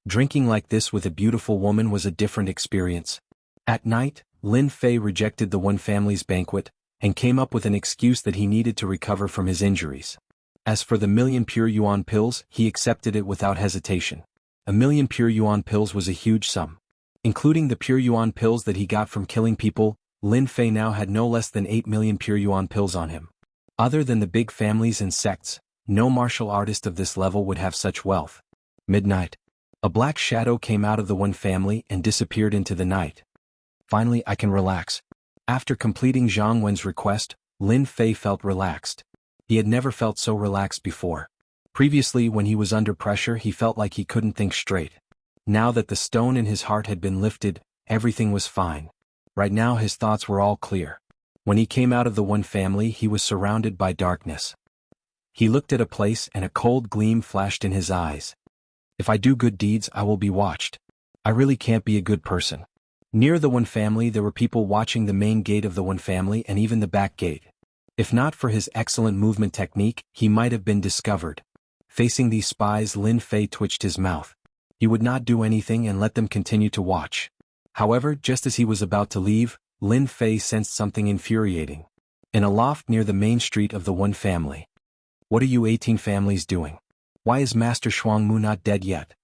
Drinking like this with a beautiful woman was a different experience. At night, Lin Fei rejected the Wen family's banquet, and came up with an excuse that he needed to recover from his injuries. As for the 1,000,000 pure yuan pills, he accepted it without hesitation. 1,000,000 pure yuan pills was a huge sum. Including the pure yuan pills that he got from killing people, Lin Fei now had no less than 8,000,000 pure yuan pills on him. Other than the big families and sects, no martial artist of this level would have such wealth. Midnight. A black shadow came out of the Wen family and disappeared into the night. Finally, I can relax. After completing Zhang Wen's request, Lin Fei felt relaxed. He had never felt so relaxed before. Previously, when he was under pressure, he felt like he couldn't think straight. Now that the stone in his heart had been lifted, everything was fine. Right now his thoughts were all clear. When he came out of the Wen family, he was surrounded by darkness. He looked at a place and a cold gleam flashed in his eyes. If I do good deeds, I will be watched. I really can't be a good person. Near the Wen family there were people watching the main gate of the Wen family and even the back gate. If not for his excellent movement technique, he might have been discovered. Facing these spies, Lin Fei twitched his mouth. He would not do anything and let them continue to watch. However, just as he was about to leave, Lin Fei sensed something infuriating. In a loft near the main street of the Wen family. What are you 18 families doing? Why is Master Shuangmu not dead yet?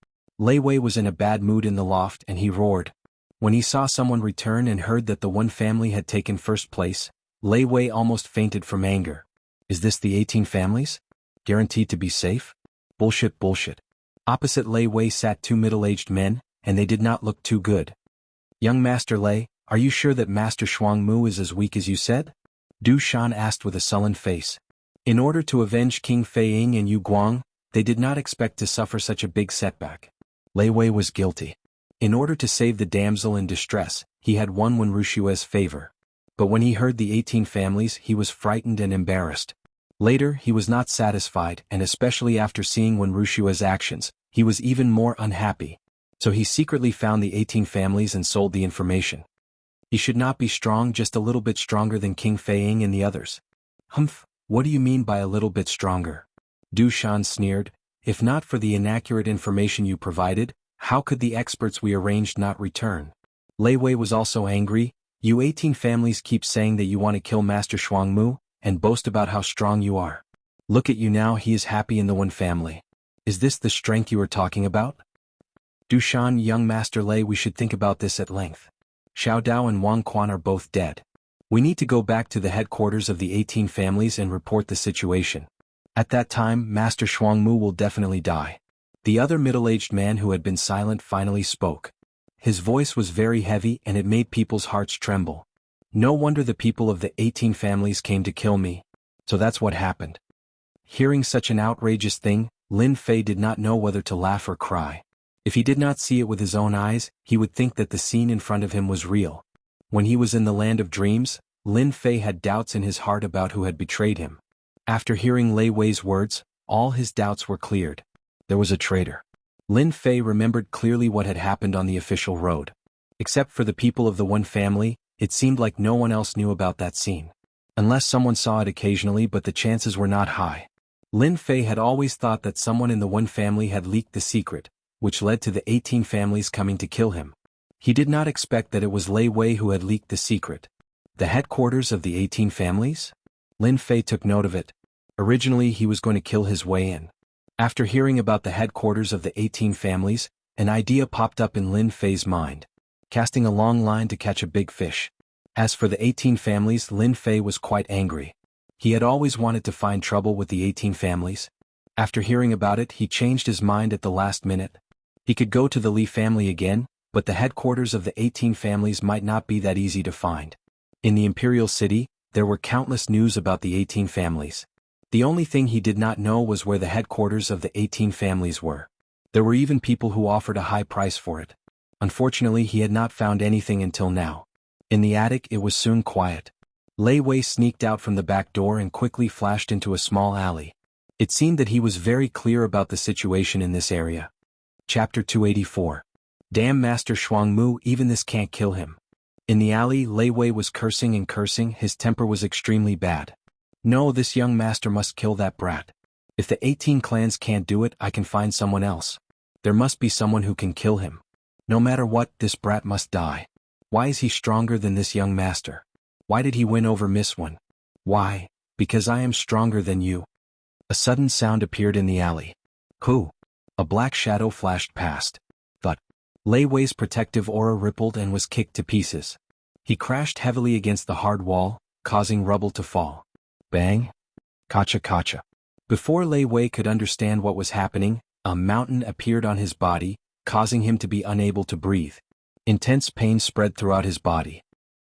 Lei Wei was in a bad mood in the loft and he roared. When he saw someone return and heard that the one family had taken first place, Lei Wei almost fainted from anger. Is this the 18 families? Guaranteed to be safe? Bullshit, bullshit. Opposite Lei Wei sat two middle-aged men, and they did not look too good. Young Master Lei, are you sure that Master Shuangmu is as weak as you said? Du Shan asked with a sullen face. In order to avenge King Fei Ying and Yu Guang, they did not expect to suffer such a big setback. Lei Wei was guilty. In order to save the damsel in distress, he had won Wen Rushua's favor. But when he heard the 18 families, he was frightened and embarrassed. Later, he was not satisfied, and especially after seeing Wen Rushua's actions, he was even more unhappy. So he secretly found the 18 families and sold the information. He should not be strong, just a little bit stronger than King Fei Ying and the others. Humph, what do you mean by a little bit stronger? Du Shan sneered. If not for the inaccurate information you provided, how could the experts we arranged not return? Lei Wei was also angry. You 18 families keep saying that you want to kill Master Shuangmu, and boast about how strong you are. Look at you now, he is happy in the one family. Is this the strength you are talking about? Du Shan, young Master Lei, we should think about this at length. Xiao Dao and Wang Quan are both dead. We need to go back to the headquarters of the 18 families and report the situation. At that time, Master Shuangmu will definitely die. The other middle-aged man who had been silent finally spoke. His voice was very heavy and it made people's hearts tremble. No wonder the people of the 18 families came to kill me. So that's what happened. Hearing such an outrageous thing, Lin Fei did not know whether to laugh or cry. If he did not see it with his own eyes, he would think that the scene in front of him was real. When he was in the land of dreams, Lin Fei had doubts in his heart about who had betrayed him. After hearing Lei Wei's words, all his doubts were cleared. There was a traitor. Lin Fei remembered clearly what had happened on the official road. Except for the people of the one family, it seemed like no one else knew about that scene. Unless someone saw it occasionally, but the chances were not high. Lin Fei had always thought that someone in the one family had leaked the secret, which led to the 18 families coming to kill him. He did not expect that it was Lei Wei who had leaked the secret. The headquarters of the 18 families? Lin Fei took note of it. Originally he was going to kill his way in. After hearing about the headquarters of the 18 families, an idea popped up in Lin Fei's mind. Casting a long line to catch a big fish. As for the 18 families, Lin Fei was quite angry. He had always wanted to find trouble with the 18 families. After hearing about it, he changed his mind at the last minute. He could go to the Li family again, but the headquarters of the 18 families might not be that easy to find. In the Imperial City, there were countless news about the 18 families. The only thing he did not know was where the headquarters of the 18 families were. There were even people who offered a high price for it. Unfortunately, he had not found anything until now. In the attic, it was soon quiet. Lei Wei sneaked out from the back door and quickly flashed into a small alley. It seemed that he was very clear about the situation in this area. Chapter 284. Damn Master Shuangmu, even this can't kill him. In the alley, Lei Wei was cursing and cursing, his temper was extremely bad. No, this young master must kill that brat. If the 18 clans can't do it, I can find someone else. There must be someone who can kill him. No matter what, this brat must die. Why is he stronger than this young master? Why did he win over Miss One? Why? Because I am stronger than you. A sudden sound appeared in the alley. Who? A black shadow flashed past. Thud. Lei Wei's protective aura rippled and was kicked to pieces. He crashed heavily against the hard wall, causing rubble to fall. Bang! Kacha kacha. Before Lei Wei could understand what was happening, a mountain appeared on his body, causing him to be unable to breathe. Intense pain spread throughout his body.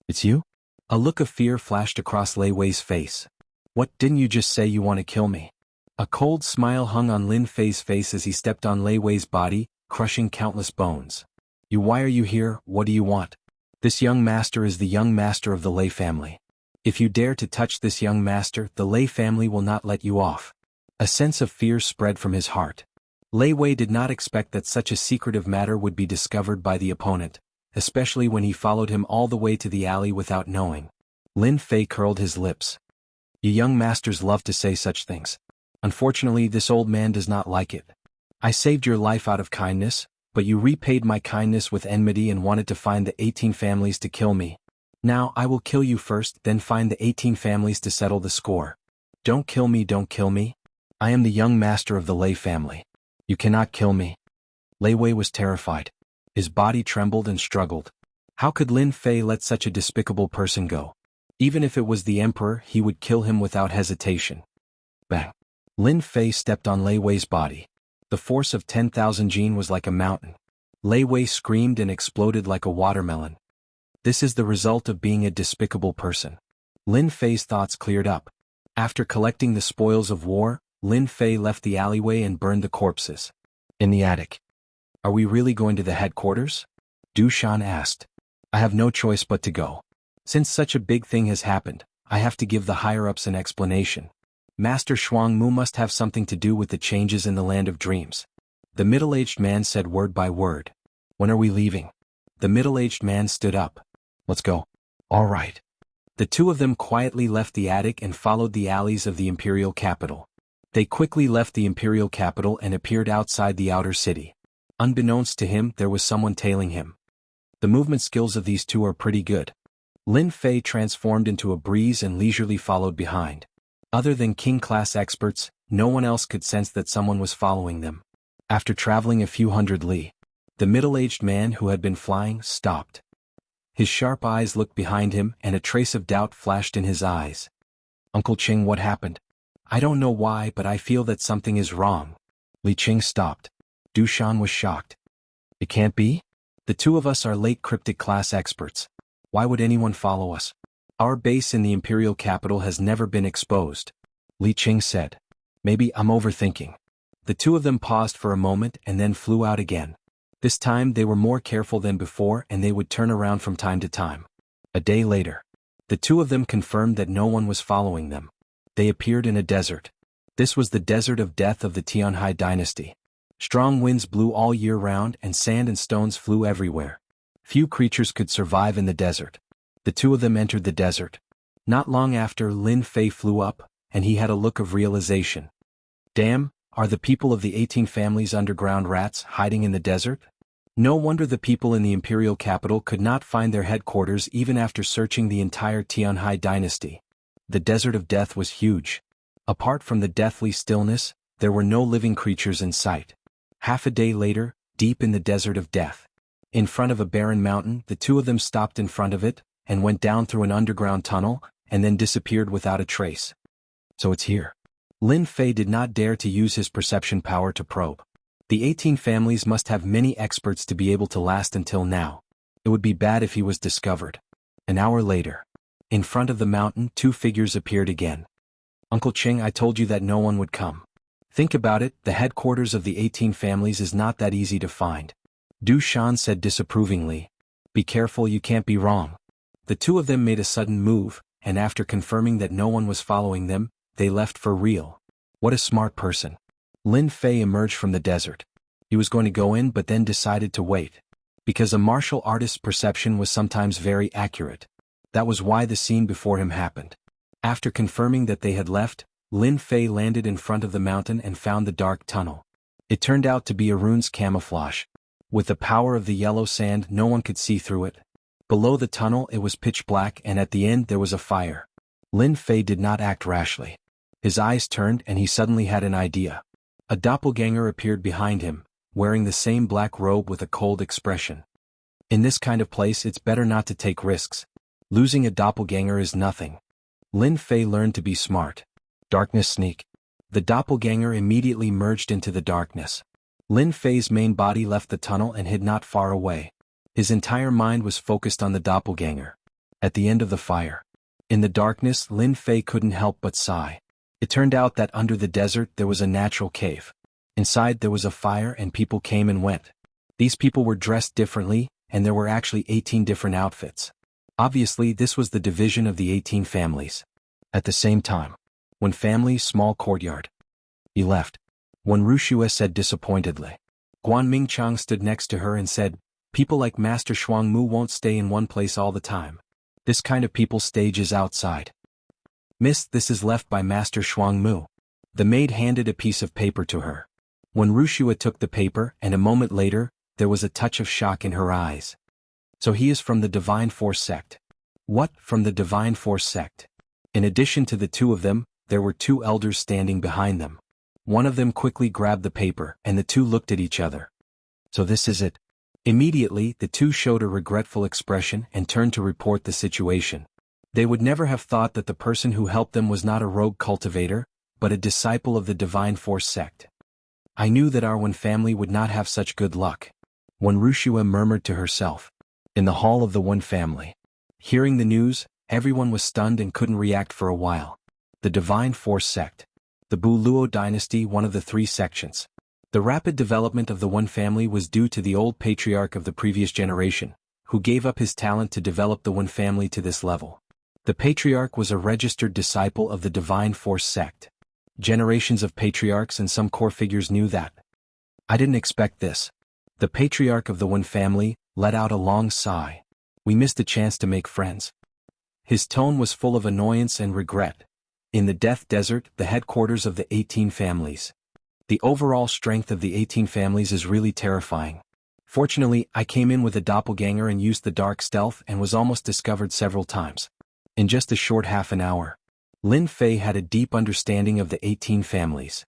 It's you? A look of fear flashed across Lei Wei's face. What, didn't you just say you want to kill me? A cold smile hung on Lin Fei's face as he stepped on Lei Wei's body, crushing countless bones. Why are you here? What do you want? This young master is the young master of the Lei family. If you dare to touch this young master, the Lei family will not let you off. A sense of fear spread from his heart. Lei Wei did not expect that such a secretive matter would be discovered by the opponent, especially when he followed him all the way to the alley without knowing. Lin Fei curled his lips. You young masters love to say such things. Unfortunately, this old man does not like it. I saved your life out of kindness, but you repaid my kindness with enmity and wanted to find the 18 families to kill me. Now I will kill you first, then find the 18 families to settle the score. Don't kill me, don't kill me. I am the young master of the Lei family. You cannot kill me. Lei Wei was terrified. His body trembled and struggled. How could Lin Fei let such a despicable person go? Even if it was the emperor, he would kill him without hesitation. Bang! Lin Fei stepped on Lei Wei's body. The force of 10,000 jin was like a mountain. Lei Wei screamed and exploded like a watermelon. This is the result of being a despicable person. Lin Fei's thoughts cleared up. After collecting the spoils of war, Lin Fei left the alleyway and burned the corpses. In the attic. Are we really going to the headquarters? Du Shan asked. I have no choice but to go. Since such a big thing has happened, I have to give the higher-ups an explanation. Master Shuang Mu must have something to do with the changes in the land of dreams. The middle-aged man said word by word. When are we leaving? The middle-aged man stood up. Let's go. All right. The two of them quietly left the attic and followed the alleys of the imperial capital. They quickly left the imperial capital and appeared outside the outer city. Unbeknownst to him, there was someone tailing him. The movement skills of these two are pretty good. Lin Fei transformed into a breeze and leisurely followed behind. Other than king-class experts, no one else could sense that someone was following them. After traveling a few hundred li, the middle-aged man who had been flying stopped. His sharp eyes looked behind him and a trace of doubt flashed in his eyes. Uncle Qing, what happened? I don't know why, but I feel that something is wrong. Li Qing stopped. Du Shan was shocked. It can't be? The two of us are late cryptic class experts. Why would anyone follow us? Our base in the imperial capital has never been exposed. Li Qing said. Maybe I'm overthinking. The two of them paused for a moment and then flew out again. This time they were more careful than before and they would turn around from time to time. A day later, the two of them confirmed that no one was following them. They appeared in a desert. This was the desert of death of the Tianhai dynasty. Strong winds blew all year round and sand and stones flew everywhere. Few creatures could survive in the desert. The two of them entered the desert. Not long after, Lin Fei flew up, and he had a look of realization. Damn, are the people of the 18 families underground rats hiding in the desert? No wonder the people in the imperial capital could not find their headquarters even after searching the entire Tianhai dynasty. The desert of death was huge. Apart from the deathly stillness, there were no living creatures in sight. Half a day later, deep in the desert of death. In front of a barren mountain, the two of them stopped in front of it, and went down through an underground tunnel, and then disappeared without a trace. So it's here. Lin Fei did not dare to use his perception power to probe. The 18 families must have many experts to be able to last until now. It would be bad if he was discovered. An hour later. In front of the mountain, two figures appeared again. Uncle Qing, I told you that no one would come. Think about it, the headquarters of the 18 families is not that easy to find. Du Shan said disapprovingly. Be careful, you can't be wrong. The two of them made a sudden move, and after confirming that no one was following them, they left for real. What a smart person. Lin Fei emerged from the desert. He was going to go in but then decided to wait. Because a martial artist's perception was sometimes very accurate. That was why the scene before him happened. After confirming that they had left, Lin Fei landed in front of the mountain and found the dark tunnel. It turned out to be a rune's camouflage. With the power of the yellow sand, no one could see through it. Below the tunnel it was pitch black and at the end there was a fire. Lin Fei did not act rashly. His eyes turned and he suddenly had an idea. A doppelganger appeared behind him, wearing the same black robe with a cold expression. In this kind of place it's better not to take risks. Losing a doppelganger is nothing. Lin Fei learned to be smart. Darkness sneak. The doppelganger immediately merged into the darkness. Lin Fei's main body left the tunnel and hid not far away. His entire mind was focused on the doppelganger. At the end of the fire. In the darkness, Lin Fei couldn't help but sigh. It turned out that under the desert there was a natural cave. Inside there was a fire and people came and went. These people were dressed differently, and there were actually 18 different outfits. Obviously this was the division of the 18 families. At the same time. When family, small courtyard. He left. When Wuxia said disappointedly. Guan Mingchang stood next to her and said, people like Master Shuang Mu won't stay in one place all the time. This kind of people stage is outside. Miss, this is left by Master Shuang Mu. The maid handed a piece of paper to her. When Wuxia took the paper and a moment later, there was a touch of shock in her eyes. So he is from the Divine Force sect. What, from the Divine Force sect? In addition to the two of them, there were two elders standing behind them. One of them quickly grabbed the paper and the two looked at each other. So this is it. Immediately, the two showed a regretful expression and turned to report the situation. They would never have thought that the person who helped them was not a rogue cultivator, but a disciple of the Divine Force sect. I knew that our One family would not have such good luck. When Wuxia murmured to herself. In the hall of the One family. Hearing the news, everyone was stunned and couldn't react for a while. The Divine Force sect. The Bu Luo dynasty, one of the three sections. The rapid development of the One family was due to the old patriarch of the previous generation, who gave up his talent to develop the One family to this level. The patriarch was a registered disciple of the Divine Force sect. Generations of patriarchs and some core figures knew that. I didn't expect this. The patriarch of the One family let out a long sigh. We missed a chance to make friends. His tone was full of annoyance and regret. In the Death Desert, the headquarters of the 18 families. The overall strength of the 18 families is really terrifying. Fortunately, I came in with a doppelganger and used the dark stealth and was almost discovered several times. In just a short half an hour, Lin Fei had a deep understanding of the 18 families.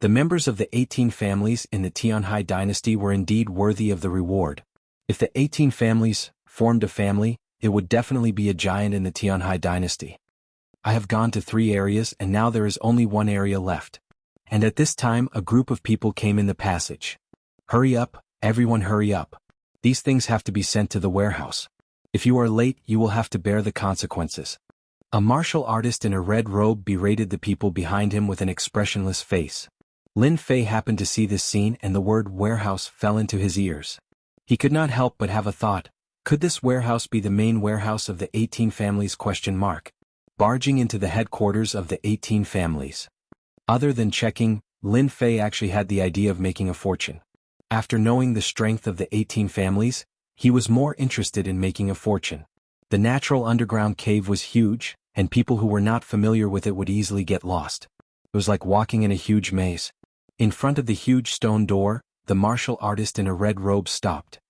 The members of the 18 families in the Tianhai dynasty were indeed worthy of the reward. If the 18 families formed a family, it would definitely be a giant in the Tianhai dynasty. I have gone to 3 areas and now there is only 1 area left. And at this time a group of people came in the passage. Hurry up, everyone hurry up. These things have to be sent to the warehouse. If you are late, you will have to bear the consequences. A martial artist in a red robe berated the people behind him with an expressionless face. Lin Fei happened to see this scene and the word warehouse fell into his ears. He could not help but have a thought. Could this warehouse be the main warehouse of the 18 families? Barging into the headquarters of the 18 families. Other than checking, Lin Fei actually had the idea of making a fortune. After knowing the strength of the 18 families, he was more interested in making a fortune. The natural underground cave was huge, and people who were not familiar with it would easily get lost. It was like walking in a huge maze. In front of the huge stone door, the martial artist in a red robe stopped.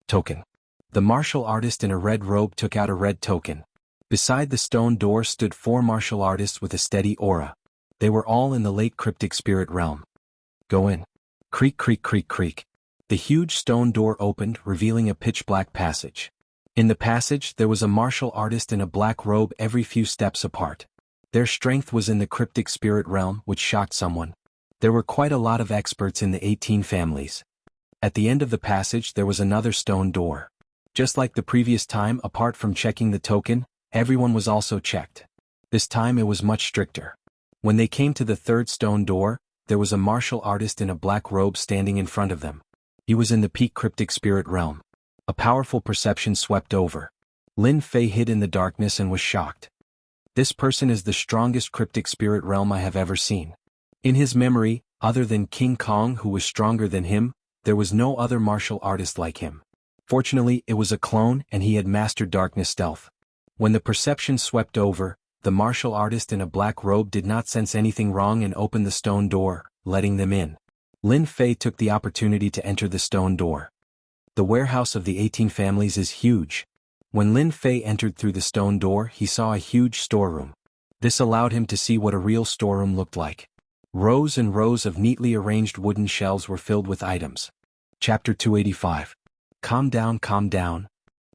Token. The martial artist in a red robe took out a red token. Beside the stone door stood 4 martial artists with a steady aura. They were all in the late cryptic spirit realm. Go in. Creak, creak, creak, creak. The huge stone door opened, revealing a pitch-black passage. In the passage, there was a martial artist in a black robe every few steps apart. Their strength was in the cryptic spirit realm, which shocked someone. There were quite a lot of experts in the 18 families. At the end of the passage there was another stone door. Just like the previous time, apart from checking the token, everyone was also checked. This time it was much stricter. When they came to the 3rd stone door, there was a martial artist in a black robe standing in front of them. He was in the peak cryptic spirit realm. A powerful perception swept over. Lin Fei hid in the darkness and was shocked. This person is the strongest cryptic spirit realm I have ever seen. In his memory, other than King Kong who was stronger than him, there was no other martial artist like him. Fortunately, it was a clone and he had mastered darkness stealth. When the perception swept over, the martial artist in a black robe did not sense anything wrong and opened the stone door, letting them in. Lin Fei took the opportunity to enter the stone door. The warehouse of the 18 families is huge. When Lin Fei entered through the stone door, he saw a huge storeroom. This allowed him to see what a real storeroom looked like. Rows and rows of neatly arranged wooden shelves were filled with items. Chapter 285. Calm down, calm down.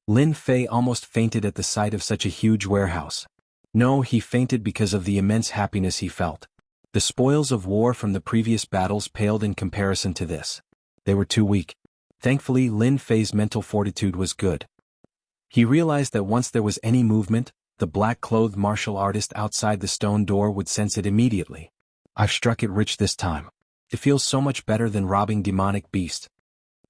Lin Fei almost fainted at the sight of such a huge warehouse. No, he fainted because of the immense happiness he felt. The spoils of war from the previous battles paled in comparison to this. They were too weak. Thankfully, Lin Fei's mental fortitude was good. He realized that once there was any movement, the black-clothed martial artist outside the stone door would sense it immediately. I've struck it rich this time. It feels so much better than robbing demonic beasts.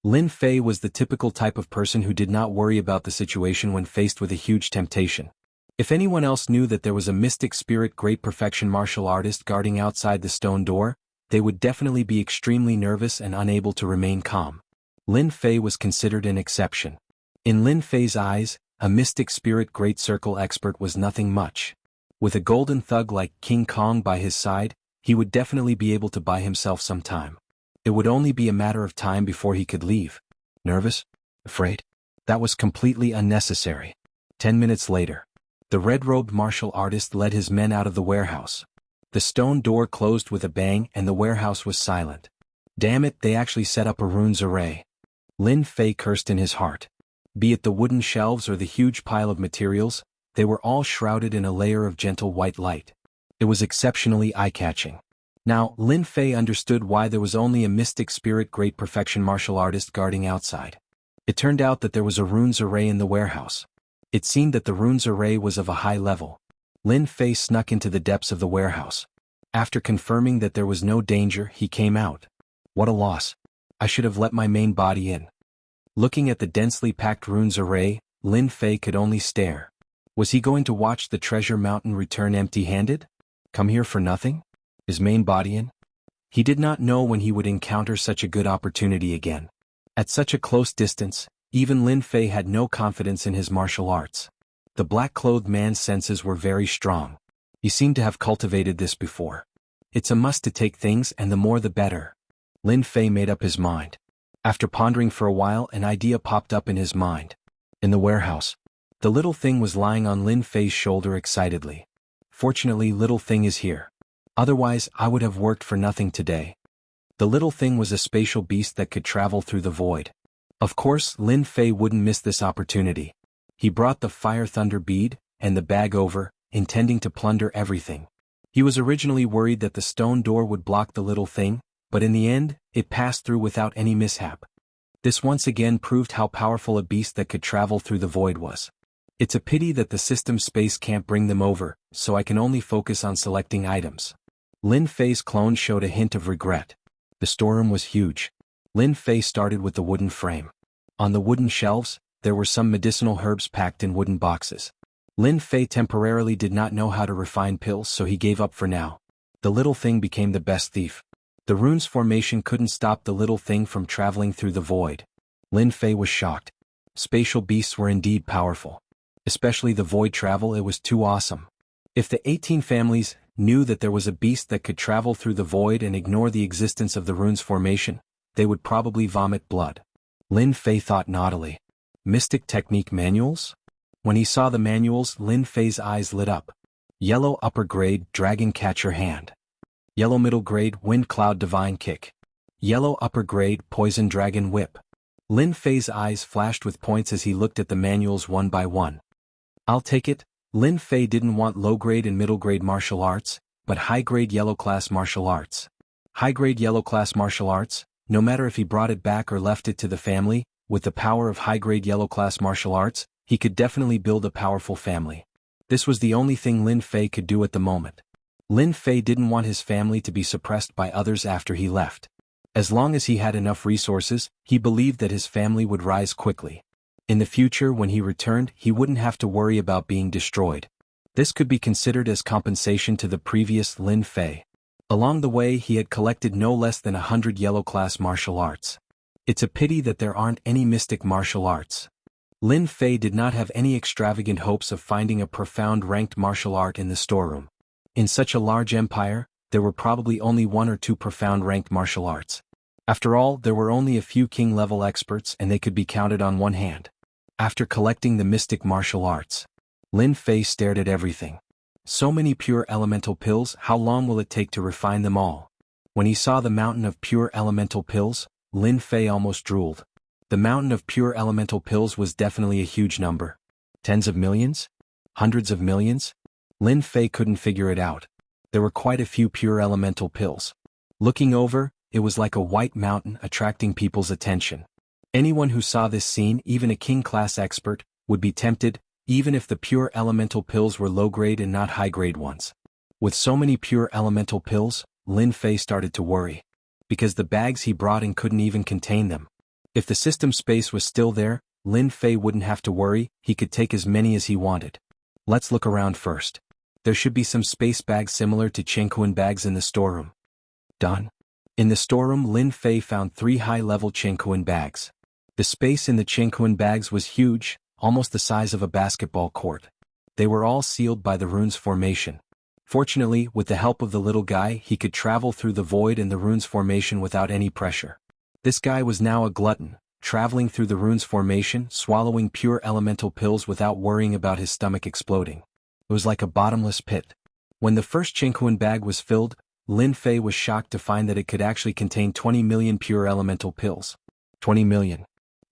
Lin Fei was the typical type of person who did not worry about the situation when faced with a huge temptation. If anyone else knew that there was a mystic spirit great perfection martial artist guarding outside the stone door, they would definitely be extremely nervous and unable to remain calm. Lin Fei was considered an exception. In Lin Fei's eyes, a mystic spirit great circle expert was nothing much. With a golden thug like King Kong by his side, he would definitely be able to buy himself some time. It would only be a matter of time before he could leave. Nervous? Afraid? That was completely unnecessary. 10 minutes later, the red-robed martial artist led his men out of the warehouse. The stone door closed with a bang and the warehouse was silent. Damn it, they actually set up a runes array. Lin Fei cursed in his heart. Be it the wooden shelves or the huge pile of materials, they were all shrouded in a layer of gentle white light. It was exceptionally eye-catching. Now, Lin Fei understood why there was only a mystic spirit great perfection martial artist guarding outside. It turned out that there was a runes array in the warehouse. It seemed that the runes array was of a high level. Lin Fei snuck into the depths of the warehouse. After confirming that there was no danger, he came out. What a loss. I should have let my main body in. Looking at the densely packed runes array, Lin Fei could only stare. Was he going to watch the treasure mountain return empty-handed? Come here for nothing? His main body in? He did not know when he would encounter such a good opportunity again. At such a close distance, even Lin Fei had no confidence in his martial arts. The black-clothed man's senses were very strong. He seemed to have cultivated this before. It's a must to take things, and the more the better. Lin Fei made up his mind. After pondering for a while, an idea popped up in his mind. In the warehouse, the little thing was lying on Lin Fei's shoulder excitedly. Fortunately, little thing is here. Otherwise, I would have worked for nothing today. The little thing was a spatial beast that could travel through the void. Of course, Lin Fei wouldn't miss this opportunity. He brought the fire thunder bead and the bag over, intending to plunder everything. He was originally worried that the stone door would block the little thing, but in the end, it passed through without any mishap. This once again proved how powerful a beast that could travel through the void was. It's a pity that the system space can't bring them over, so I can only focus on selecting items. Lin Fei's clone showed a hint of regret. The storeroom was huge. Lin Fei started with the wooden frame. On the wooden shelves, there were some medicinal herbs packed in wooden boxes. Lin Fei temporarily did not know how to refine pills, so he gave up for now. The little thing became the best thief. The runes formation couldn't stop the little thing from traveling through the void. Lin Fei was shocked. Spatial beasts were indeed powerful. Especially the void travel, it was too awesome. If the 18 families knew that there was a beast that could travel through the void and ignore the existence of the runes formation, they would probably vomit blood. Lin Fei thought naughtily. Mystic technique manuals? When he saw the manuals, Lin Fei's eyes lit up. Yellow upper grade, dragon catcher hand. Yellow middle grade, wind cloud divine kick. Yellow upper grade, poison dragon whip. Lin Fei's eyes flashed with points as he looked at the manuals one by one. I'll take it. Lin Fei didn't want low-grade and middle-grade martial arts, but high-grade yellow-class martial arts. High-grade yellow-class martial arts, no matter if he brought it back or left it to the family, with the power of high-grade yellow-class martial arts, he could definitely build a powerful family. This was the only thing Lin Fei could do at the moment. Lin Fei didn't want his family to be suppressed by others after he left. As long as he had enough resources, he believed that his family would rise quickly. In the future, when he returned, he wouldn't have to worry about being destroyed. This could be considered as compensation to the previous Lin Fei. Along the way, he had collected no less than 100 yellow-class martial arts. It's a pity that there aren't any mystic martial arts. Lin Fei did not have any extravagant hopes of finding a profound ranked martial art in the storeroom. In such a large empire, there were probably only one or two profound ranked martial arts. After all, there were only a few king-level experts and they could be counted on one hand. After collecting the mystic martial arts, Lin Fei stared at everything. So many pure elemental pills, how long will it take to refine them all? When he saw the mountain of pure elemental pills, Lin Fei almost drooled. The mountain of pure elemental pills was definitely a huge number. Tens of millions? Hundreds of millions? Lin Fei couldn't figure it out. There were quite a few pure elemental pills. Looking over, it was like a white mountain attracting people's attention. Anyone who saw this scene, even a king-class expert, would be tempted, even if the pure elemental pills were low-grade and not high-grade ones. With so many pure elemental pills, Lin Fei started to worry. Because the bags he brought in couldn't even contain them. If the system space was still there, Lin Fei wouldn't have to worry, he could take as many as he wanted. Let's look around first. There should be some space bags similar to Jianghu bags in the storeroom. Done. In the storeroom, Lin Fei found 3 high-level Jianghu bags. The space in the Jianghu bags was huge, almost the size of a basketball court. They were all sealed by the runes formation. Fortunately, with the help of the little guy, he could travel through the void and the runes formation without any pressure. This guy was now a glutton, traveling through the runes formation, swallowing pure elemental pills without worrying about his stomach exploding. It was like a bottomless pit. When the first Jianghu bag was filled, Lin Fei was shocked to find that it could actually contain 20 million pure elemental pills. 20 million.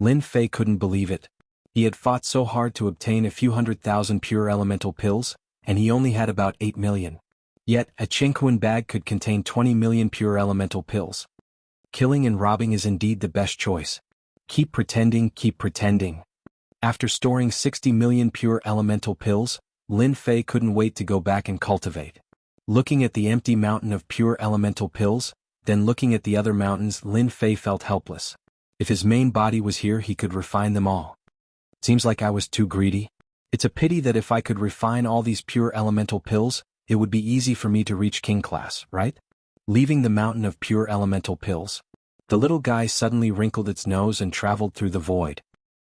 Lin Fei couldn't believe it. He had fought so hard to obtain a few 100,000 pure elemental pills, and he only had about 8 million. Yet, a Qingquan bag could contain 20 million pure elemental pills. Killing and robbing is indeed the best choice. Keep pretending, keep pretending. After storing 60 million pure elemental pills, Lin Fei couldn't wait to go back and cultivate. Looking at the empty mountain of pure elemental pills, then looking at the other mountains, Lin Fei felt helpless. If his main body was here, he could refine them all. Seems like I was too greedy. It's a pity that if I could refine all these pure elemental pills, it would be easy for me to reach king class, right? Leaving the mountain of pure elemental pills, the little guy suddenly wrinkled its nose and traveled through the void.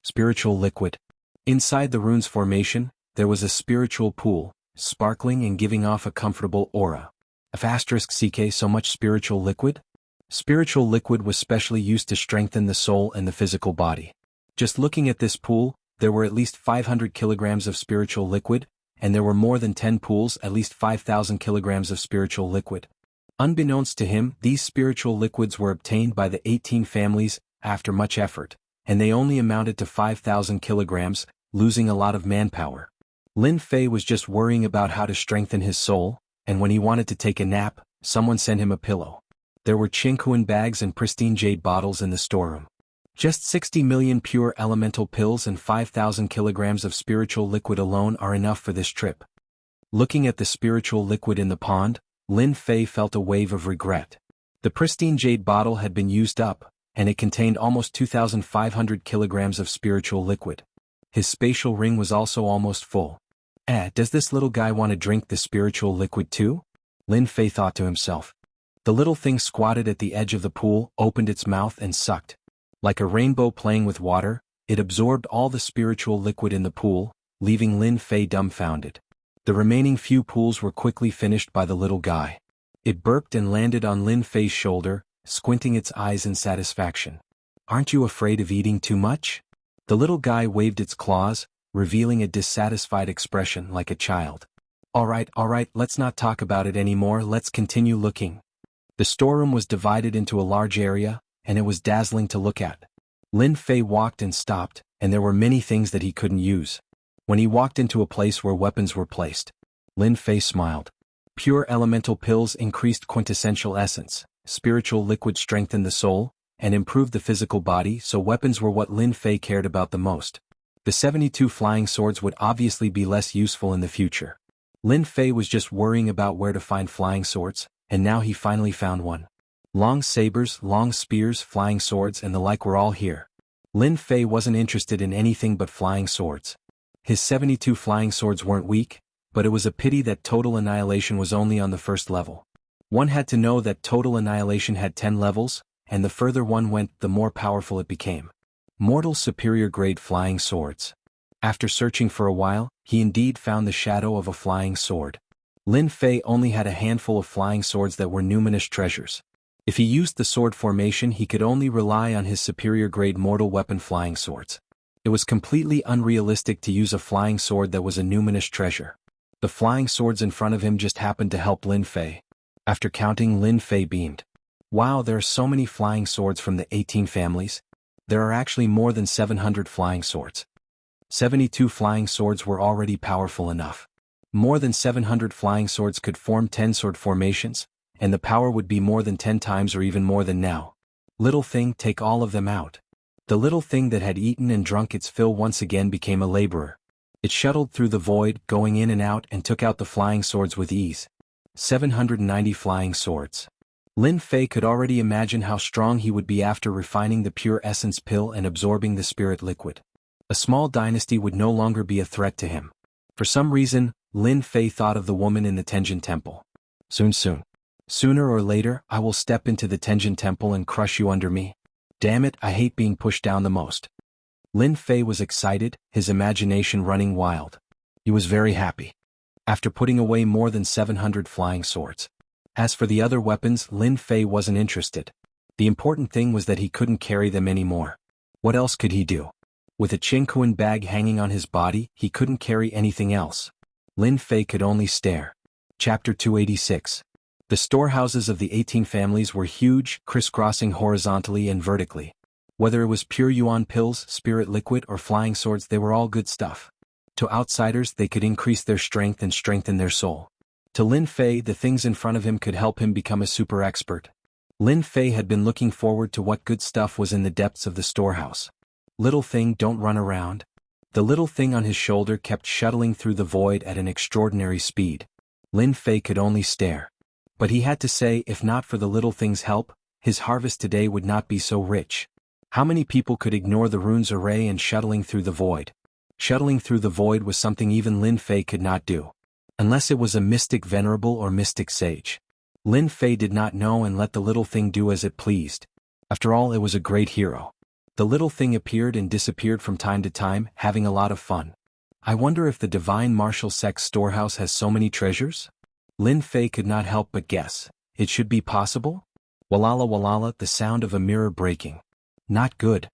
Spiritual liquid. Inside the rune's formation, there was a spiritual pool, sparkling and giving off a comfortable aura. *CK so much spiritual liquid? Spiritual liquid was specially used to strengthen the soul and the physical body. Just looking at this pool, there were at least 500 kilograms of spiritual liquid, and there were more than 10 pools, at least 5,000 kilograms of spiritual liquid. Unbeknownst to him, these spiritual liquids were obtained by the 18 families after much effort, and they only amounted to 5,000 kilograms, losing a lot of manpower. Lin Fei was just worrying about how to strengthen his soul, and when he wanted to take a nap, someone sent him a pillow. There were Qingquan bags and pristine jade bottles in the storeroom. Just 60 million pure elemental pills and 5,000 kilograms of spiritual liquid alone are enough for this trip. Looking at the spiritual liquid in the pond, Lin Fei felt a wave of regret. The pristine jade bottle had been used up, and it contained almost 2,500 kilograms of spiritual liquid. His spatial ring was also almost full. Does this little guy want to drink the spiritual liquid too? Lin Fei thought to himself. The little thing squatted at the edge of the pool, opened its mouth and sucked. Like a rainbow playing with water, it absorbed all the spiritual liquid in the pool, leaving Lin Fei dumbfounded. The remaining few pools were quickly finished by the little guy. It burped and landed on Lin Fei's shoulder, squinting its eyes in satisfaction. Aren't you afraid of eating too much? The little guy waved its claws, revealing a dissatisfied expression like a child. All right, let's not talk about it anymore, let's continue looking. The storeroom was divided into a large area, and it was dazzling to look at. Lin Fei walked and stopped, and there were many things that he couldn't use. When he walked into a place where weapons were placed, Lin Fei smiled. Pure elemental pills increased quintessential essence, spiritual liquid strengthened the soul, and improved the physical body, so weapons were what Lin Fei cared about the most. The 72 flying swords would obviously be less useful in the future. Lin Fei was just worrying about where to find flying swords, and now he finally found one. Long sabers, long spears, flying swords and the like were all here. Lin Fei wasn't interested in anything but flying swords. His 72 flying swords weren't weak, but it was a pity that total annihilation was only on the first level. One had to know that total annihilation had 10 levels, and the further one went, the more powerful it became. Mortal superior grade flying swords. After searching for a while, he indeed found the shadow of a flying sword. Lin Fei only had a handful of flying swords that were numinous treasures. If he used the sword formation, he could only rely on his superior grade mortal weapon flying swords. It was completely unrealistic to use a flying sword that was a numinous treasure. The flying swords in front of him just happened to help Lin Fei. After counting, Lin Fei beamed. Wow, there are so many flying swords from the 18 families. There are actually more than 700 flying swords. 72 flying swords were already powerful enough. More than 700 flying swords could form 10 sword formations, and the power would be more than 10 times or even more than now. Little thing, take all of them out. The little thing that had eaten and drunk its fill once again became a laborer. It shuttled through the void, going in and out, and took out the flying swords with ease. 790 flying swords. Lin Fei could already imagine how strong he would be after refining the pure essence pill and absorbing the spirit liquid. A small dynasty would no longer be a threat to him. For some reason, Lin Fei thought of the woman in the Tenjin Temple. Soon. Sooner or later, I will step into the Tenjin Temple and crush you under me. Damn it, I hate being pushed down the most. Lin Fei was excited, his imagination running wild. He was very happy. After putting away more than 700 flying swords. As for the other weapons, Lin Fei wasn't interested. The important thing was that he couldn't carry them anymore. What else could he do? With a Qingquan bag hanging on his body, he couldn't carry anything else. Lin Fei could only stare. Chapter 286. The storehouses of the 18 families were huge, crisscrossing horizontally and vertically. Whether it was pure yuan pills, spirit liquid, or flying swords, they were all good stuff. To outsiders, they could increase their strength and strengthen their soul. To Lin Fei, the things in front of him could help him become a super expert. Lin Fei had been looking forward to what good stuff was in the depths of the storehouse. Little thing, don't run around. The little thing on his shoulder kept shuttling through the void at an extraordinary speed. Lin Fei could only stare. But he had to say, if not for the little thing's help, his harvest today would not be so rich. How many people could ignore the rune's array and shuttling through the void? Shuttling through the void was something even Lin Fei could not do. Unless it was a mystic venerable or mystic sage. Lin Fei did not know and let the little thing do as it pleased. After all, it was a great hero. The little thing appeared and disappeared from time to time, having a lot of fun. I wonder if the divine martial sect's storehouse has so many treasures? Lin Fei could not help but guess. It should be possible? Walala walala, the sound of a mirror breaking. Not good.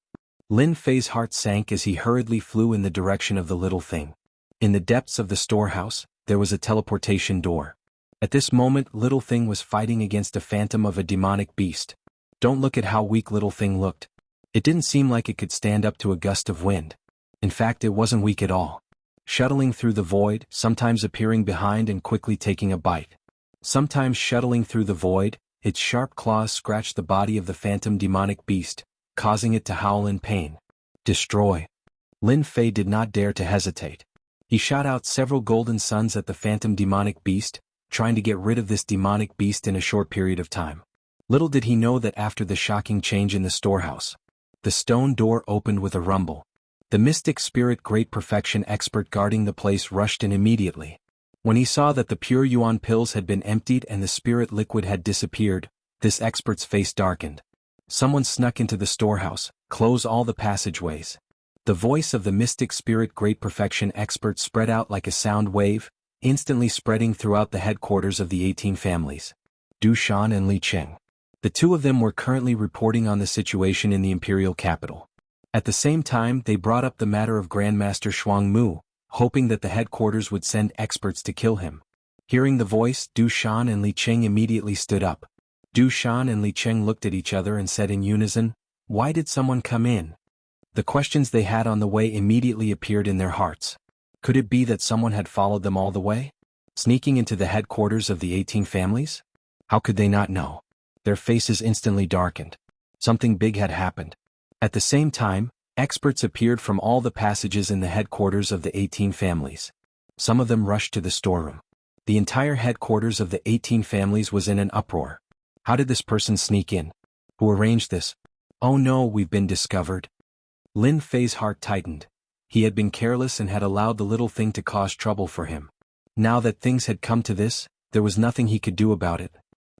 Lin Fei's heart sank as he hurriedly flew in the direction of the little thing. In the depths of the storehouse, there was a teleportation door. At this moment, little thing was fighting against a phantom of a demonic beast. Don't look at how weak little thing looked. It didn't seem like it could stand up to a gust of wind. In fact, it wasn't weak at all. Shuttling through the void, sometimes appearing behind and quickly taking a bite. Sometimes shuttling through the void, its sharp claws scratched the body of the phantom demonic beast, causing it to howl in pain. Destroy. Lin Fei did not dare to hesitate. He shot out several golden suns at the phantom demonic beast, trying to get rid of this demonic beast in a short period of time. Little did he know that after the shocking change in the storehouse, the stone door opened with a rumble. The mystic spirit great perfection expert guarding the place rushed in immediately. When he saw that the pure yuan pills had been emptied and the spirit liquid had disappeared, this expert's face darkened. Someone snuck into the storehouse, close all the passageways. The voice of the mystic spirit great perfection expert spread out like a sound wave, instantly spreading throughout the headquarters of the 18 families. Du Shan and Li Cheng. The two of them were currently reporting on the situation in the imperial capital. At the same time, they brought up the matter of Grandmaster Shuang Mu, hoping that the headquarters would send experts to kill him. Hearing the voice, Du Shan and Li Cheng immediately stood up. Du Shan and Li Cheng looked at each other and said in unison, "Why did someone come in?" The questions they had on the way immediately appeared in their hearts. Could it be that someone had followed them all the way? Sneaking into the headquarters of the 18 families? How could they not know? Their faces instantly darkened. Something big had happened. At the same time, experts appeared from all the passages in the headquarters of the 18 families. Some of them rushed to the storeroom. The entire headquarters of the 18 families was in an uproar. How did this person sneak in? Who arranged this? Oh no, we've been discovered. Lin Fei's heart tightened. He had been careless and had allowed the little thing to cause trouble for him. Now that things had come to this, there was nothing he could do about it.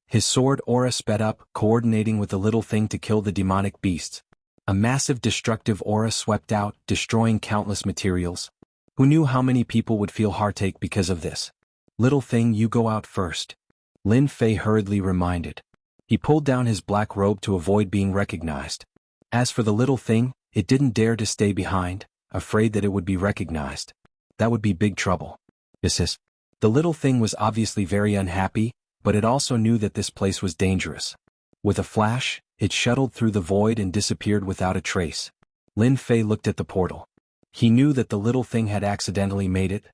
His sword aura sped up, coordinating with the little thing to kill the demonic beasts. A massive destructive aura swept out, destroying countless materials. Who knew how many people would feel heartache because of this? Little thing, you go out first. Lin Fei hurriedly reminded. He pulled down his black robe to avoid being recognized. As for the little thing, it didn't dare to stay behind, afraid that it would be recognized. That would be big trouble. The little thing was obviously very unhappy, but it also knew that this place was dangerous. With a flash, it shuttled through the void and disappeared without a trace. Lin Fei looked at the portal. He knew that the little thing had accidentally made it.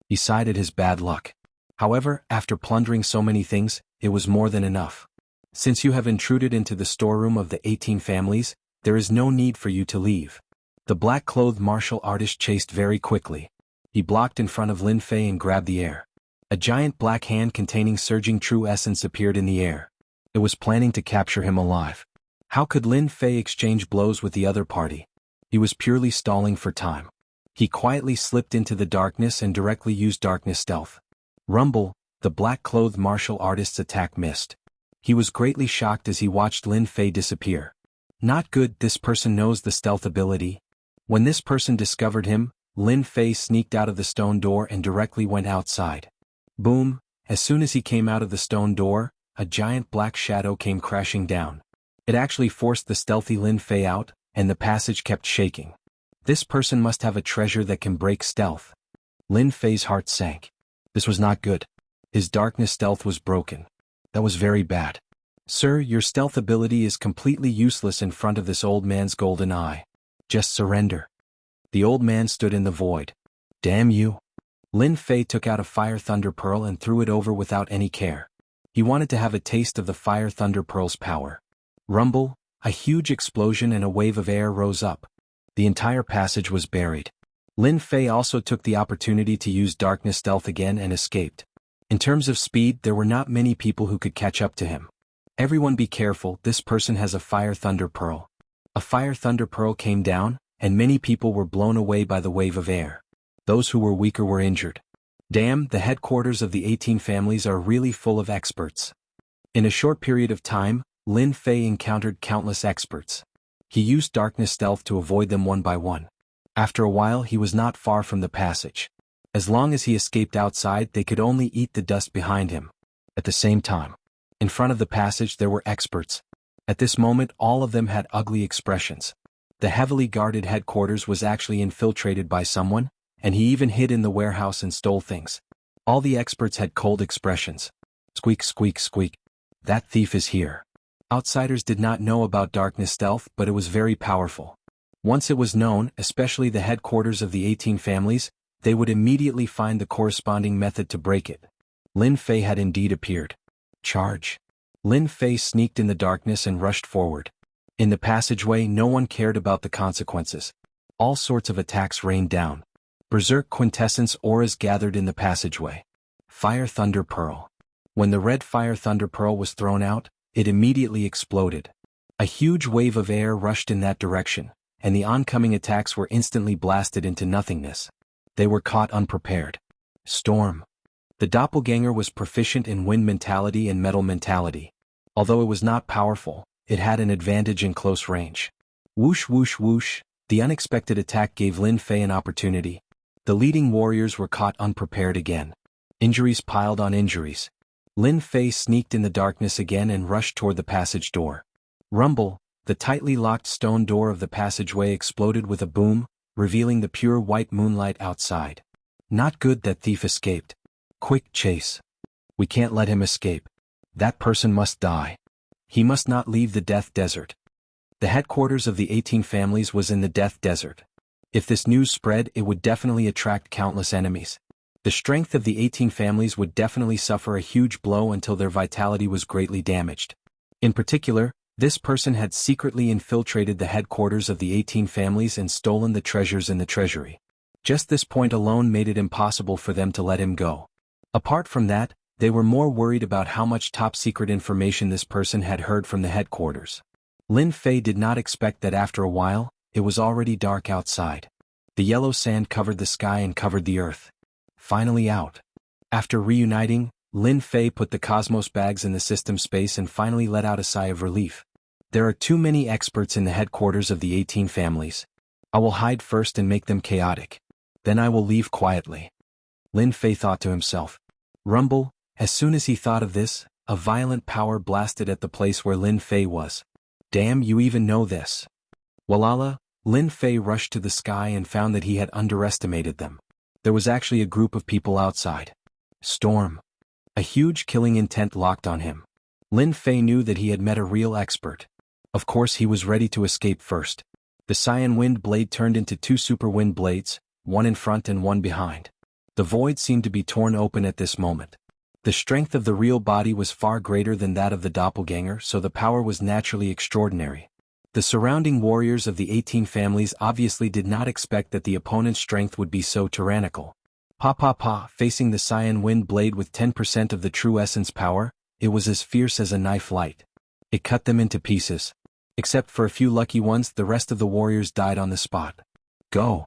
He sighed at his bad luck. However, after plundering so many things, it was more than enough. Since you have intruded into the storeroom of the 18 families, there is no need for you to leave. The black-clothed martial artist chased very quickly. He blocked in front of Lin Fei and grabbed the air. A giant black hand containing surging true essence appeared in the air. It was planning to capture him alive. How could Lin Fei exchange blows with the other party? He was purely stalling for time. He quietly slipped into the darkness and directly used darkness stealth. Rumble, the black-clothed martial artist's attack missed. He was greatly shocked as he watched Lin Fei disappear. Not good, this person knows the stealth ability. When this person discovered him, Lin Fei sneaked out of the stone door and directly went outside. Boom, as soon as he came out of the stone door, a giant black shadow came crashing down. It actually forced the stealthy Lin Fei out, and the passage kept shaking. This person must have a treasure that can break stealth. Lin Fei's heart sank. This was not good. His darkness stealth was broken. That was very bad. Sir, your stealth ability is completely useless in front of this old man's golden eye. Just surrender. The old man stood in the void. Damn you. Lin Fei took out a Fire Thunder Pearl and threw it over without any care. He wanted to have a taste of the Fire Thunder Pearl's power. Rumble, a huge explosion and a wave of air rose up. The entire passage was buried. Lin Fei also took the opportunity to use darkness stealth again and escaped. In terms of speed, there were not many people who could catch up to him. Everyone be careful, this person has a Fire Thunder Pearl. A Fire Thunder Pearl came down, and many people were blown away by the wave of air. Those who were weaker were injured. Damn, the headquarters of the 18 families are really full of experts. In a short period of time, Lin Fei encountered countless experts. He used darkness stealth to avoid them one by one. After a while he was not far from the passage. As long as he escaped outside, they could only eat the dust behind him. At the same time, in front of the passage there were experts. At this moment all of them had ugly expressions. The heavily guarded headquarters was actually infiltrated by someone, and he even hid in the warehouse and stole things. All the experts had cold expressions. Squeak, squeak, squeak. That thief is here. Outsiders did not know about darkness stealth, but it was very powerful. Once it was known, especially the headquarters of the 18 families, they would immediately find the corresponding method to break it. Lin Fei had indeed appeared. Charge. Lin Fei sneaked in the darkness and rushed forward. In the passageway no one cared about the consequences. All sorts of attacks rained down. Berserk quintessence auras gathered in the passageway. Fire Thunder Pearl. When the red Fire Thunder Pearl was thrown out, it immediately exploded. A huge wave of air rushed in that direction, and the oncoming attacks were instantly blasted into nothingness. They were caught unprepared. Storm. The doppelganger was proficient in wind mentality and metal mentality. Although it was not powerful, it had an advantage in close range. Whoosh whoosh whoosh, the unexpected attack gave Lin Fei an opportunity. The leading warriors were caught unprepared again. Injuries piled on injuries. Lin Fei sneaked in the darkness again and rushed toward the passage door. Rumble, the tightly locked stone door of the passageway exploded with a boom, revealing the pure white moonlight outside. Not good, that thief escaped. Quick, chase. We can't let him escape. That person must die. He must not leave the Death Desert. The headquarters of the 18 families was in the Death Desert. If this news spread, it would definitely attract countless enemies. The strength of the 18 families would definitely suffer a huge blow until their vitality was greatly damaged. In particular, this person had secretly infiltrated the headquarters of the 18 families and stolen the treasures in the treasury. Just this point alone made it impossible for them to let him go. Apart from that, they were more worried about how much top-secret information this person had heard from the headquarters. Lin Fei did not expect that after a while, it was already dark outside. The yellow sand covered the sky and covered the earth. Finally out. After reuniting, Lin Fei put the cosmos bags in the system space and finally let out a sigh of relief. There are too many experts in the headquarters of the 18 families. I will hide first and make them chaotic. Then I will leave quietly. Lin Fei thought to himself. Rumble, as soon as he thought of this, a violent power blasted at the place where Lin Fei was. Damn, you even know this. Walala, Lin Fei rushed to the sky and found that he had underestimated them. There was actually a group of people outside. Storm. A huge killing intent locked on him. Lin Fei knew that he had met a real expert. Of course he was ready to escape first. The Cyan Wind Blade turned into two Super Wind Blades, one in front and one behind. The void seemed to be torn open at this moment. The strength of the real body was far greater than that of the doppelganger, so the power was naturally extraordinary. The surrounding warriors of the 18 families obviously did not expect that the opponent's strength would be so tyrannical. Facing the Cyan Wind Blade with 10% of the true essence power, it was as fierce as a knife light. It cut them into pieces. Except for a few lucky ones, the rest of the warriors died on the spot. Go!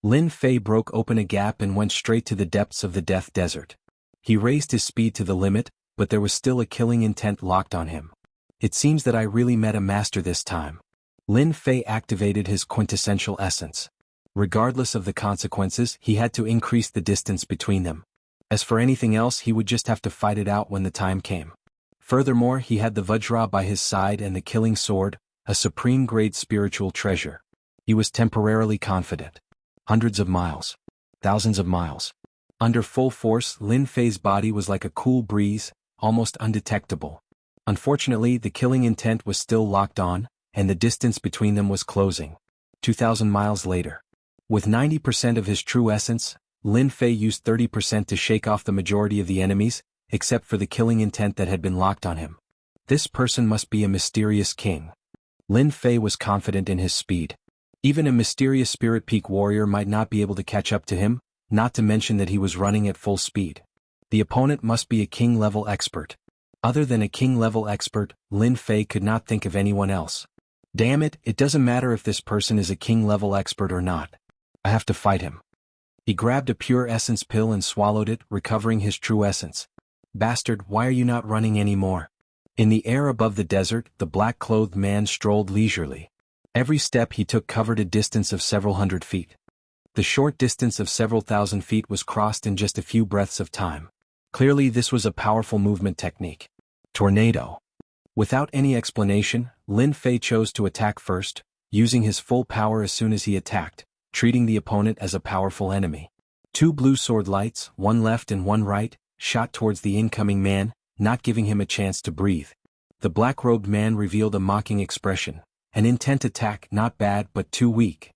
Lin Fei broke open a gap and went straight to the depths of the Death Desert. He raised his speed to the limit, but there was still a killing intent locked on him. It seems that I really met a master this time. Lin Fei activated his quintessential essence. Regardless of the consequences, he had to increase the distance between them. As for anything else, he would just have to fight it out when the time came. Furthermore, he had the Vajra by his side and the killing sword, a supreme-grade spiritual treasure. He was temporarily confident. Hundreds of miles. Thousands of miles. Under full force, Lin Fei's body was like a cool breeze, almost undetectable. Unfortunately, the killing intent was still locked on, and the distance between them was closing. 2,000 miles later. With 90% of his true essence, Lin Fei used 30% to shake off the majority of the enemies, except for the killing intent that had been locked on him. This person must be a mysterious king. Lin Fei was confident in his speed. Even a mysterious spirit peak warrior might not be able to catch up to him, not to mention that he was running at full speed. The opponent must be a king-level expert. Other than a king-level expert, Lin Fei could not think of anyone else. Damn it, it doesn't matter if this person is a king-level expert or not. I have to fight him. He grabbed a pure essence pill and swallowed it, recovering his true essence. Bastard, why are you not running anymore? In the air above the desert, the black-clothed man strolled leisurely. Every step he took covered a distance of several hundred feet. The short distance of several thousand feet was crossed in just a few breaths of time. Clearly this was a powerful movement technique. Tornado. Without any explanation, Lin Fei chose to attack first, using his full power as soon as he attacked, treating the opponent as a powerful enemy. Two blue sword lights, one left and one right, shot towards the incoming man, not giving him a chance to breathe. The black-robed man revealed a mocking expression. An intent attack, not bad but too weak.